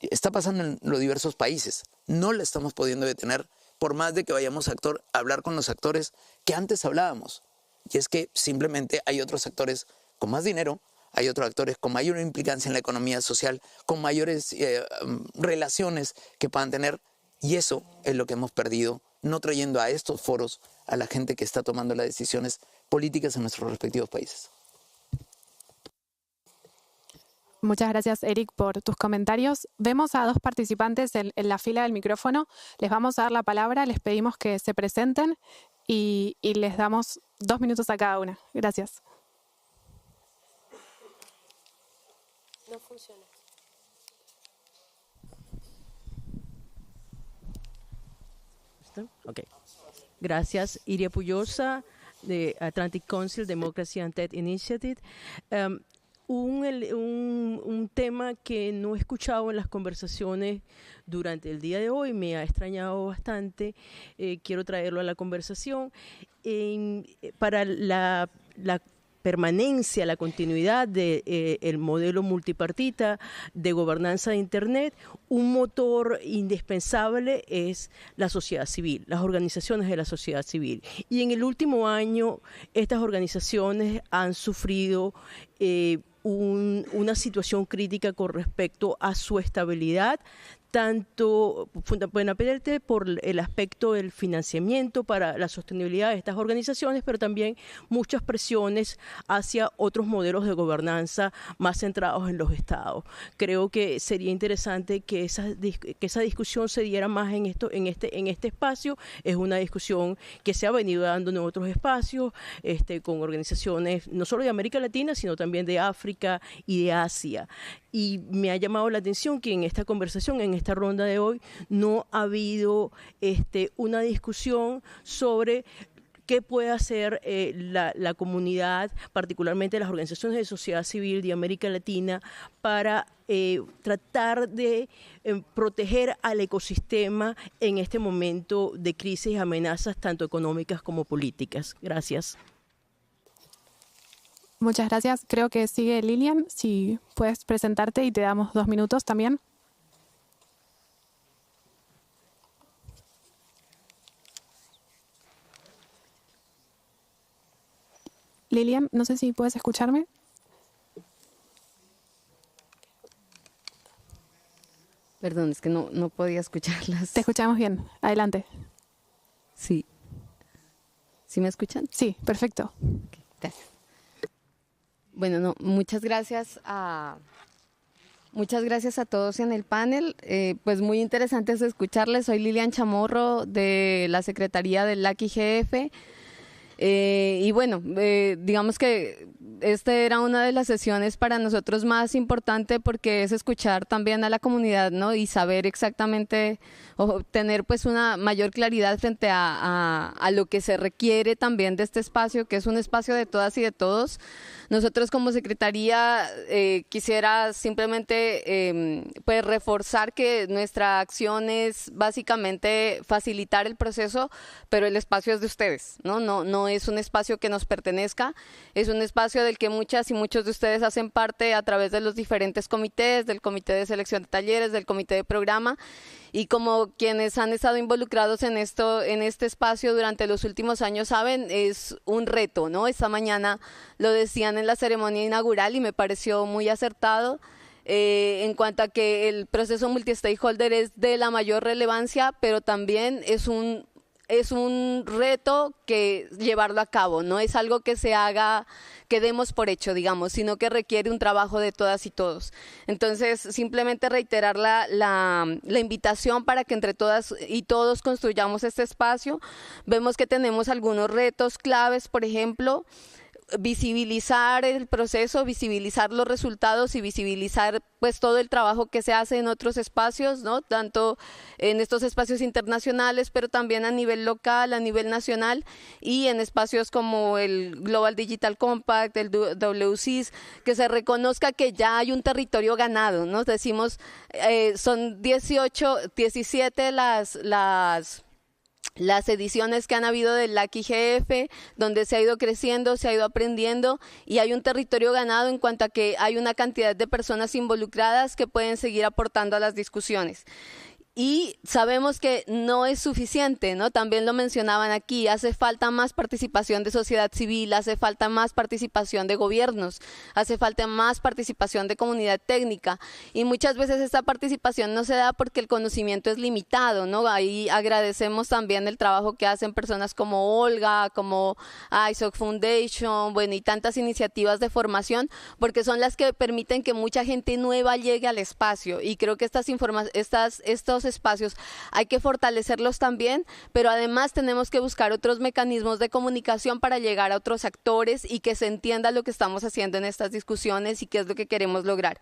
está pasando en los diversos países. No la estamos pudiendo detener por más de que vayamos a hablar con los actores que antes hablábamos. Y es que simplemente hay otros actores con más dinero, hay otros actores con mayor implicancia en la economía social, con mayores relaciones que puedan tener. Y eso es lo que hemos perdido, no trayendo a estos foros a la gente que está tomando las decisiones políticas en nuestros respectivos países. Muchas gracias, Eric, por tus comentarios. Vemos a dos participantes en la fila del micrófono. Les vamos a dar la palabra, les pedimos que se presenten y les damos 2 minutos a cada una. Gracias. No funciona. Ok. Gracias. Iria Puyosa, de Atlantic Council Democracy and Tech Initiative. Un tema que no he escuchado en las conversaciones durante el día de hoy, me ha extrañado bastante, quiero traerlo a la conversación. Para la permanencia, la continuidad del modelo multipartita de gobernanza de Internet, un motor indispensable es la sociedad civil, las organizaciones de la sociedad civil. Y en el último año, estas organizaciones han sufrido una situación crítica con respecto a su estabilidad, tanto fundamentalmente por el aspecto del financiamiento para la sostenibilidad de estas organizaciones, pero también muchas presiones hacia otros modelos de gobernanza más centrados en los estados. Creo que sería interesante que esa discusión se diera más en este espacio. Es una discusión que se ha venido dando en otros espacios, con organizaciones no solo de América Latina, sino también de África y de Asia. Y me ha llamado la atención que en esta conversación, en esta ronda de hoy, no ha habido una discusión sobre qué puede hacer la comunidad, particularmente las organizaciones de sociedad civil de América Latina, para tratar de proteger al ecosistema en este momento de crisis y amenazas tanto económicas como políticas. Gracias. Muchas gracias. Creo que sigue Lilian. Si puedes presentarte y te damos 2 minutos también. Lilian, no sé si puedes escucharme. Perdón, es que no podía escucharlas. Te escuchamos bien. Adelante. Sí. ¿Sí me escuchan? Sí, perfecto. Okay, gracias. Bueno, muchas gracias a todos en el panel. Pues muy interesante es escucharles. Soy Lilian Chamorro de la Secretaría del IGF. Y bueno, digamos que esta era una de las sesiones para nosotros más importante porque es escuchar también a la comunidad, ¿no? Y saber exactamente, o tener pues una mayor claridad frente a lo que se requiere también de este espacio, que es un espacio de todas y de todos. Nosotros como Secretaría quisiera simplemente pues reforzar que nuestra acción es básicamente facilitar el proceso, pero el espacio es de ustedes, ¿no? No es un espacio que nos pertenezca, es un espacio del que muchas y muchos de ustedes hacen parte a través de los diferentes comités, del comité de selección de talleres, del comité de programa, y como quienes han estado involucrados en este espacio durante los últimos años saben, es un reto, ¿no? Esta mañana lo decían en la ceremonia inaugural y me pareció muy acertado en cuanto a que el proceso multi-stakeholder es de la mayor relevancia, pero también es un reto que llevarlo a cabo, no es algo que se haga, que demos por hecho, digamos, sino que requiere un trabajo de todas y todos. Entonces, simplemente reiterar la invitación para que entre todas y todos construyamos este espacio. Vemos que tenemos algunos retos claves, por ejemplo, visibilizar el proceso, visibilizar los resultados y visibilizar pues todo el trabajo que se hace en otros espacios, ¿no? Tanto en estos espacios internacionales, pero también a nivel local, a nivel nacional y en espacios como el Global Digital Compact, el WCIS, que se reconozca que ya hay un territorio ganado, ¿no? Decimos, son 17 las ediciones que han habido del LAC IGF, donde se ha ido creciendo, se ha ido aprendiendo y hay un territorio ganado en cuanto a que hay una cantidad de personas involucradas que pueden seguir aportando a las discusiones. Y sabemos que no es suficiente, ¿no? También lo mencionaban aquí, hace falta más participación de sociedad civil, hace falta más participación de gobiernos, hace falta más participación de comunidad técnica y muchas veces esta participación no se da porque el conocimiento es limitado, ¿no? Ahí agradecemos también el trabajo que hacen personas como Olga, como ISOC Foundation, bueno, y tantas iniciativas de formación, porque son las que permiten que mucha gente nueva llegue al espacio y creo que estos espacios hay que fortalecerlos también, pero además tenemos que buscar otros mecanismos de comunicación para llegar a otros actores y que se entienda lo que estamos haciendo en estas discusiones y qué es lo que queremos lograr.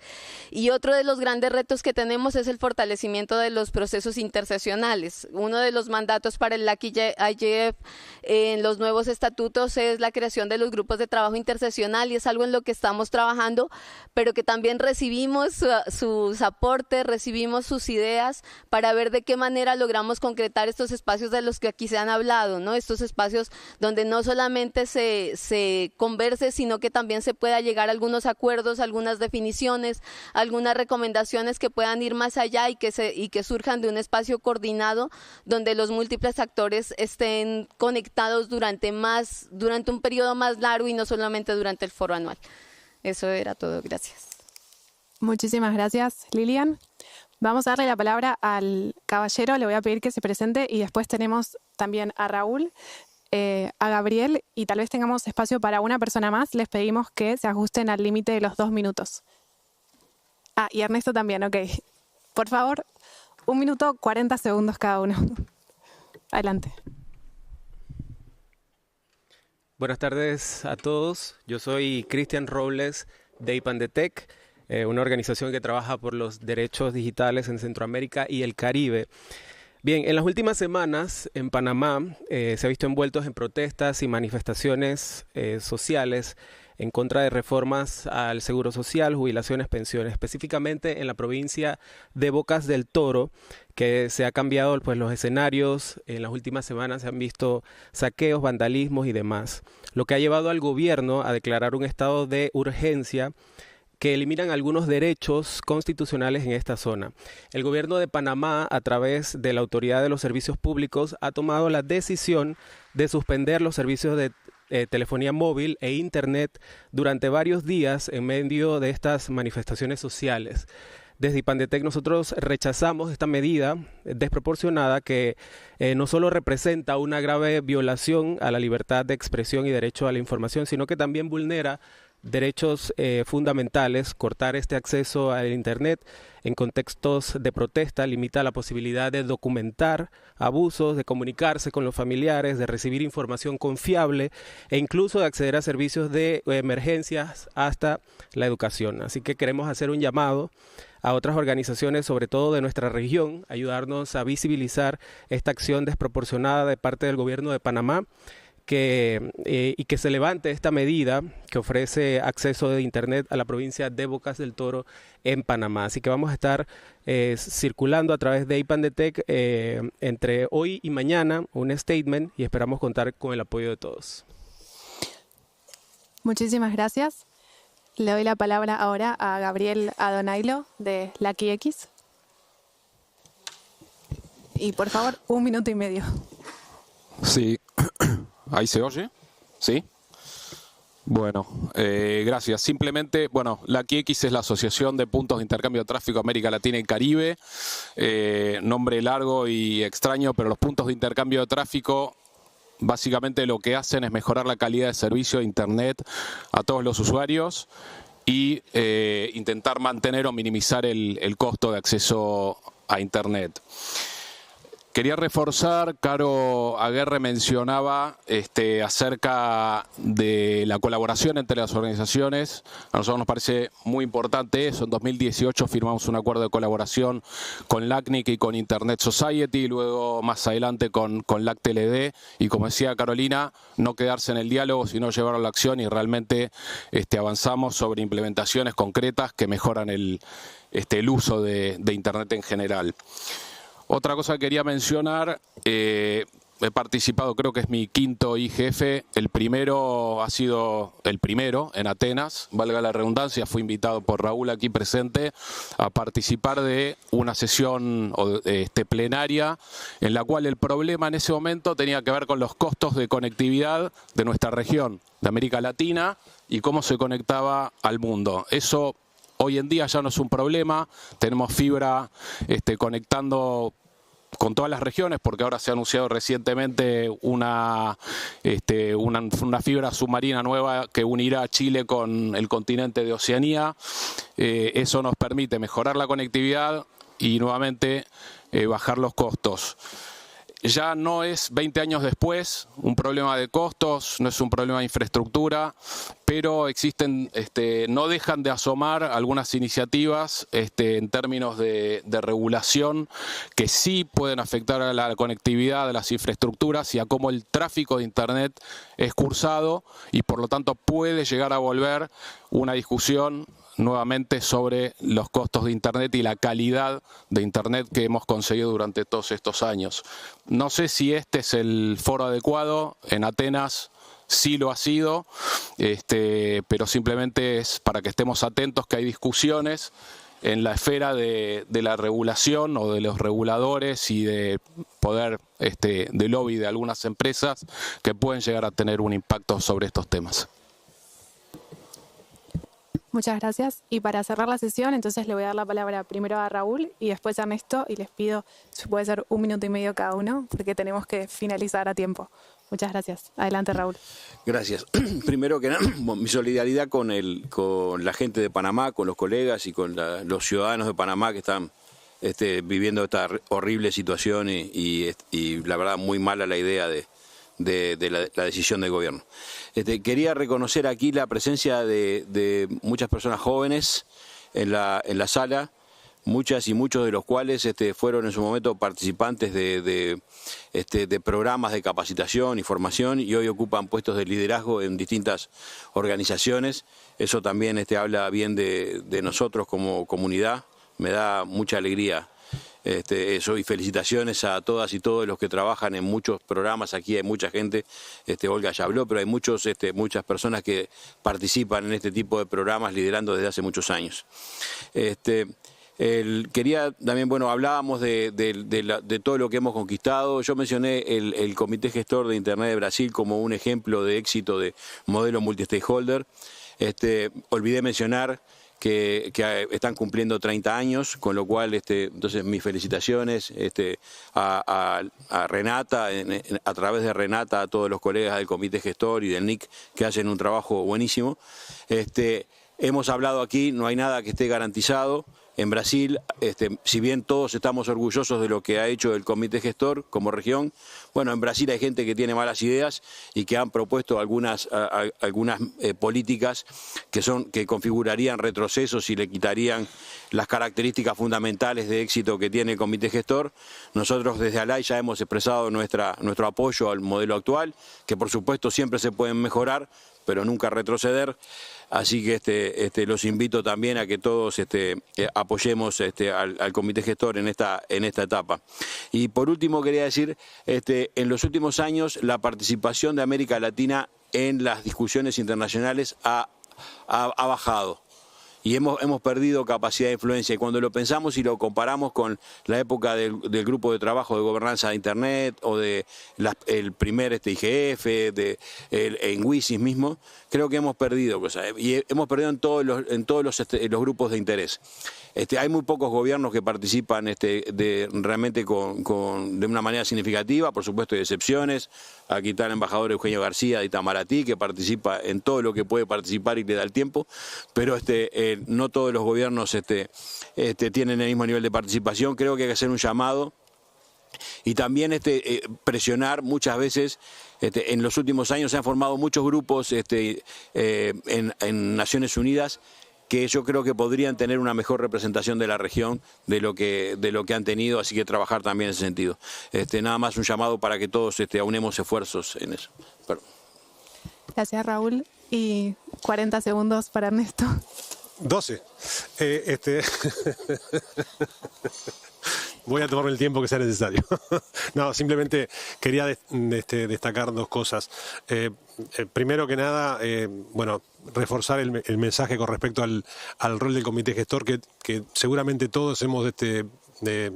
Y otro de los grandes retos que tenemos es el fortalecimiento de los procesos interseccionales. Uno de los mandatos para el LAC IGF en los nuevos estatutos es la creación de los grupos de trabajo interseccional y es algo en lo que estamos trabajando, pero que también recibimos sus aportes, recibimos sus ideas para ver de qué manera logramos concretar estos espacios de los que aquí se han hablado, ¿no? Estos espacios donde no solamente se converse, sino que también se pueda llegar a algunos acuerdos, algunas definiciones, algunas recomendaciones que puedan ir más allá y que surjan de un espacio coordinado donde los múltiples actores estén conectados durante un periodo más largo y no solamente durante el foro anual. Eso era todo, gracias. Muchísimas gracias, Lilian. Vamos a darle la palabra al caballero, le voy a pedir que se presente y después tenemos también a Raúl, a Gabriel y tal vez tengamos espacio para una persona más. Les pedimos que se ajusten al límite de los 2 minutos. Ah, y Ernesto también, ok. Por favor, 1 minuto 40 segundos cada uno. Adelante. Buenas tardes a todos. Yo soy Cristian Robles de IPANDETEC, una organización que trabaja por los derechos digitales en Centroamérica y el Caribe. Bien, en las últimas semanas en Panamá se ha visto envueltos en protestas y manifestaciones sociales en contra de reformas al seguro social, jubilaciones, pensiones, específicamente en la provincia de Bocas del Toro, que se ha cambiado pues, los escenarios. En las últimas semanas se han visto saqueos, vandalismos y demás, lo que ha llevado al gobierno a declarar un estado de urgencia que eliminan algunos derechos constitucionales en esta zona. El gobierno de Panamá, a través de la Autoridad de los Servicios Públicos, ha tomado la decisión de suspender los servicios de telefonía móvil e internet durante varios días en medio de estas manifestaciones sociales. Desde IPANDETEC nosotros rechazamos esta medida desproporcionada que no solo representa una grave violación a la libertad de expresión y derecho a la información, sino que también vulnera derechos fundamentales. Cortar este acceso al Internet en contextos de protesta limita la posibilidad de documentar abusos, de comunicarse con los familiares, de recibir información confiable e incluso de acceder a servicios de emergencias hasta la educación. Así que queremos hacer un llamado a otras organizaciones, sobre todo de nuestra región, ayudarnos a visibilizar esta acción desproporcionada de parte del gobierno de Panamá, y que se levante esta medida que ofrece acceso de Internet a la provincia de Bocas del Toro en Panamá. Así que vamos a estar circulando a través de IPANDETEC entre hoy y mañana un statement y esperamos contar con el apoyo de todos. Muchísimas gracias. Le doy la palabra ahora a Gabriel Adonailo de LAC IX. Y por favor, 1 minuto y medio. Sí. ¿Ahí se oye? ¿Sí? Bueno, gracias. Simplemente, bueno, la IGF es la Asociación de Puntos de Intercambio de Tráfico América Latina y Caribe. Nombre largo y extraño, pero los puntos de intercambio de tráfico básicamente lo que hacen es mejorar la calidad de servicio de Internet a todos los usuarios y intentar mantener o minimizar el costo de acceso a Internet. Quería reforzar, Caro Aguerre mencionaba acerca de la colaboración entre las organizaciones. A nosotros nos parece muy importante eso. En 2018 firmamos un acuerdo de colaboración con LACNIC y con Internet Society, y luego más adelante con LACTLD. Y como decía Carolina, no quedarse en el diálogo, sino llevarlo a la acción y realmente avanzamos sobre implementaciones concretas que mejoran el uso de Internet en general. Otra cosa que quería mencionar, he participado, creo que es mi quinto IGF. El primero ha sido el primero en Atenas, valga la redundancia. Fui invitado por Raúl aquí presente a participar de una sesión plenaria en la cual el problema en ese momento tenía que ver con los costos de conectividad de nuestra región, de América Latina, y cómo se conectaba al mundo. Eso hoy en día ya no es un problema. Tenemos fibra conectando con todas las regiones, porque ahora se ha anunciado recientemente una fibra submarina nueva que unirá a Chile con el continente de Oceanía. Eso nos permite mejorar la conectividad y nuevamente bajar los costos. Ya no es 20 años después un problema de costos, no es un problema de infraestructura, pero existen, no dejan de asomar algunas iniciativas en términos de regulación que sí pueden afectar a la conectividad de las infraestructuras y a cómo el tráfico de Internet es cursado, y por lo tanto puede llegar a volver una discusión nuevamente sobre los costos de Internet y la calidad de Internet que hemos conseguido durante todos estos años. No sé si este es el foro adecuado. En Atenas sí lo ha sido, pero simplemente es para que estemos atentos que hay discusiones en la esfera de la regulación o de los reguladores y de poder de lobby de algunas empresas que pueden llegar a tener un impacto sobre estos temas. Muchas gracias. Y para cerrar la sesión, entonces le voy a dar la palabra primero a Raúl y después a Ernesto, y les pido si puede ser 1 minuto y medio cada uno, porque tenemos que finalizar a tiempo. Muchas gracias. Adelante, Raúl. Gracias. Primero que nada, mi solidaridad con la gente de Panamá, con los colegas y con los ciudadanos de Panamá que están viviendo esta horrible situación y la verdad muy mala la idea de la decisión del gobierno. Quería reconocer aquí la presencia de muchas personas jóvenes en la sala, muchas y muchos de los cuales fueron en su momento participantes de programas de capacitación y formación, y hoy ocupan puestos de liderazgo en distintas organizaciones. Eso también habla bien de nosotros como comunidad. Me da mucha alegría eso, y felicitaciones a todas y todos los que trabajan en muchos programas. Aquí hay mucha gente, Olga ya habló, pero hay muchas personas que participan en este tipo de programas liderando desde hace muchos años. Quería también, hablábamos de todo lo que hemos conquistado. Yo mencioné el Comité Gestor de Internet de Brasil como un ejemplo de éxito de modelo multi-stakeholder. Olvidé mencionar que están cumpliendo 30 años, con lo cual entonces mis felicitaciones a Renata, a través de Renata, a todos los colegas del Comité Gestor y del NIC que hacen un trabajo buenísimo. Hemos hablado aquí, no hay nada que esté garantizado. En Brasil, si bien todos estamos orgullosos de lo que ha hecho el Comité Gestor como región, en Brasil hay gente que tiene malas ideas y que han propuesto algunas políticas que configurarían retrocesos y le quitarían las características fundamentales de éxito que tiene el Comité Gestor. Nosotros desde ALAI ya hemos expresado nuestro apoyo al modelo actual, que por supuesto siempre se pueden mejorar, pero nunca retroceder. Así que los invito también a que todos apoyemos al Comité Gestor en esta etapa. Y por último quería decir, en los últimos años la participación de América Latina en las discusiones internacionales ha bajado. Y hemos perdido capacidad de influencia, y cuando lo pensamos y lo comparamos con la época del grupo de trabajo de gobernanza de Internet o el primer IGF, en WISIS mismo, creo que hemos perdido cosas, y hemos perdido en todos los grupos de interés. Hay muy pocos gobiernos que participan realmente de una manera significativa. Por supuesto hay excepciones. Aquí está el embajador Eugenio García de Itamaraty, que participa en todo lo que puede participar y le da el tiempo, pero no todos los gobiernos tienen el mismo nivel de participación. Creo que hay que hacer un llamado y también presionar muchas veces. En los últimos años se han formado muchos grupos en Naciones Unidas que yo creo que podrían tener una mejor representación de la región de lo que han tenido, así que trabajar también en ese sentido. Nada más un llamado para que todos aunemos esfuerzos en eso. Perdón. Gracias, Raúl. Y 40 segundos para Ernesto. 12. voy a tomarme el tiempo que sea necesario. No, simplemente quería destacar dos cosas. Primero que nada, bueno, reforzar el mensaje con respecto al rol del comité gestor, que seguramente todos hemos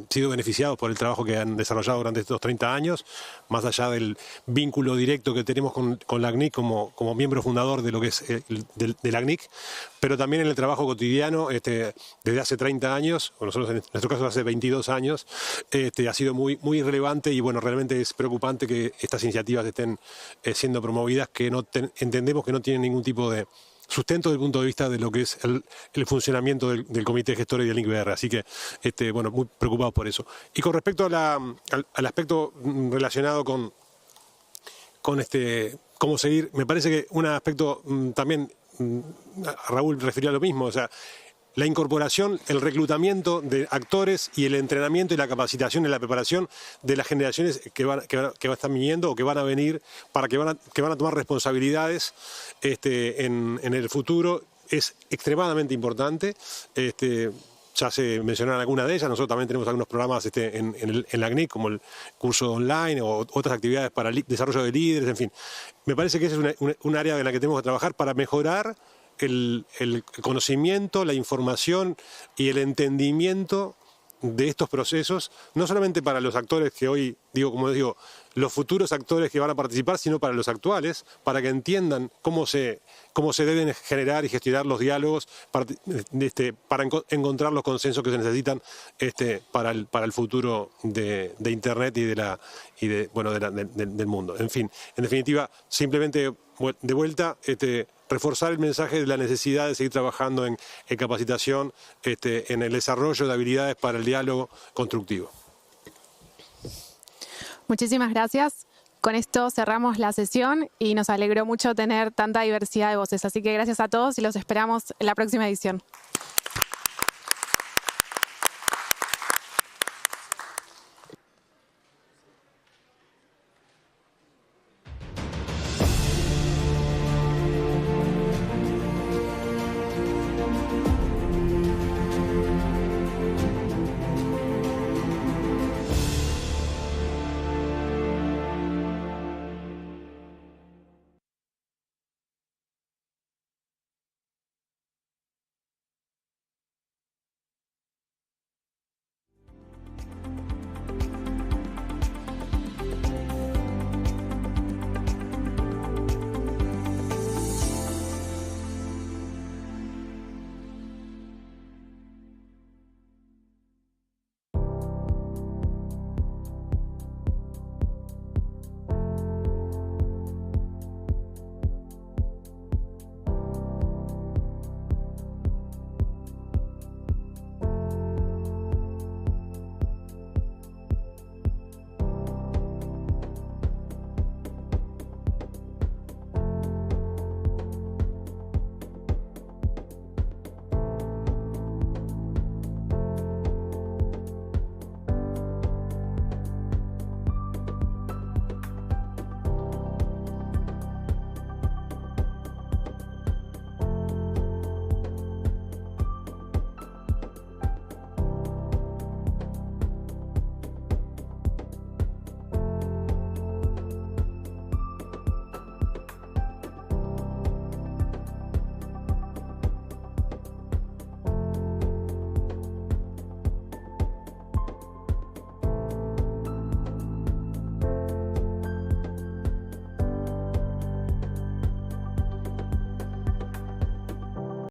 sido beneficiados por el trabajo que han desarrollado durante estos 30 años, más allá del vínculo directo que tenemos con la ACNIC como miembro fundador de lo que es de la ACNIC, pero también en el trabajo cotidiano desde hace 30 años, o nosotros en nuestro caso hace 22 años, ha sido muy, muy relevante y bueno, realmente es preocupante que estas iniciativas estén siendo promovidas, que entendemos que no tienen ningún tipo de sustento desde el punto de vista de lo que es el funcionamiento del comité gestor y del LinkBR. Así que, bueno, muy preocupados por eso. Y con respecto al aspecto relacionado con cómo seguir, me parece que un aspecto también, Raúl refería a lo mismo, o sea, la incorporación, el reclutamiento de actores y el entrenamiento y la capacitación y la preparación de las generaciones que están viniendo o que van a venir, para que van a tomar responsabilidades en el futuro, es extremadamente importante. Ya se mencionaron algunas de ellas, nosotros también tenemos algunos programas en la ACNIC, como el curso online o otras actividades para el desarrollo de líderes, en fin. Me parece que ese es un área en la que tenemos que trabajar para mejorar el conocimiento, la información y el entendimiento de estos procesos, no solamente para los actores que hoy, como digo, los futuros actores que van a participar, sino para los actuales, para que entiendan cómo se deben generar y gestionar los diálogos para encontrar los consensos que se necesitan para el futuro de Internet y del mundo. En fin, en definitiva, simplemente de vuelta, reforzar el mensaje de la necesidad de seguir trabajando en capacitación, en el desarrollo de habilidades para el diálogo constructivo. Muchísimas gracias. Con esto cerramos la sesión y nos alegró mucho tener tanta diversidad de voces. Así que gracias a todos y los esperamos en la próxima edición.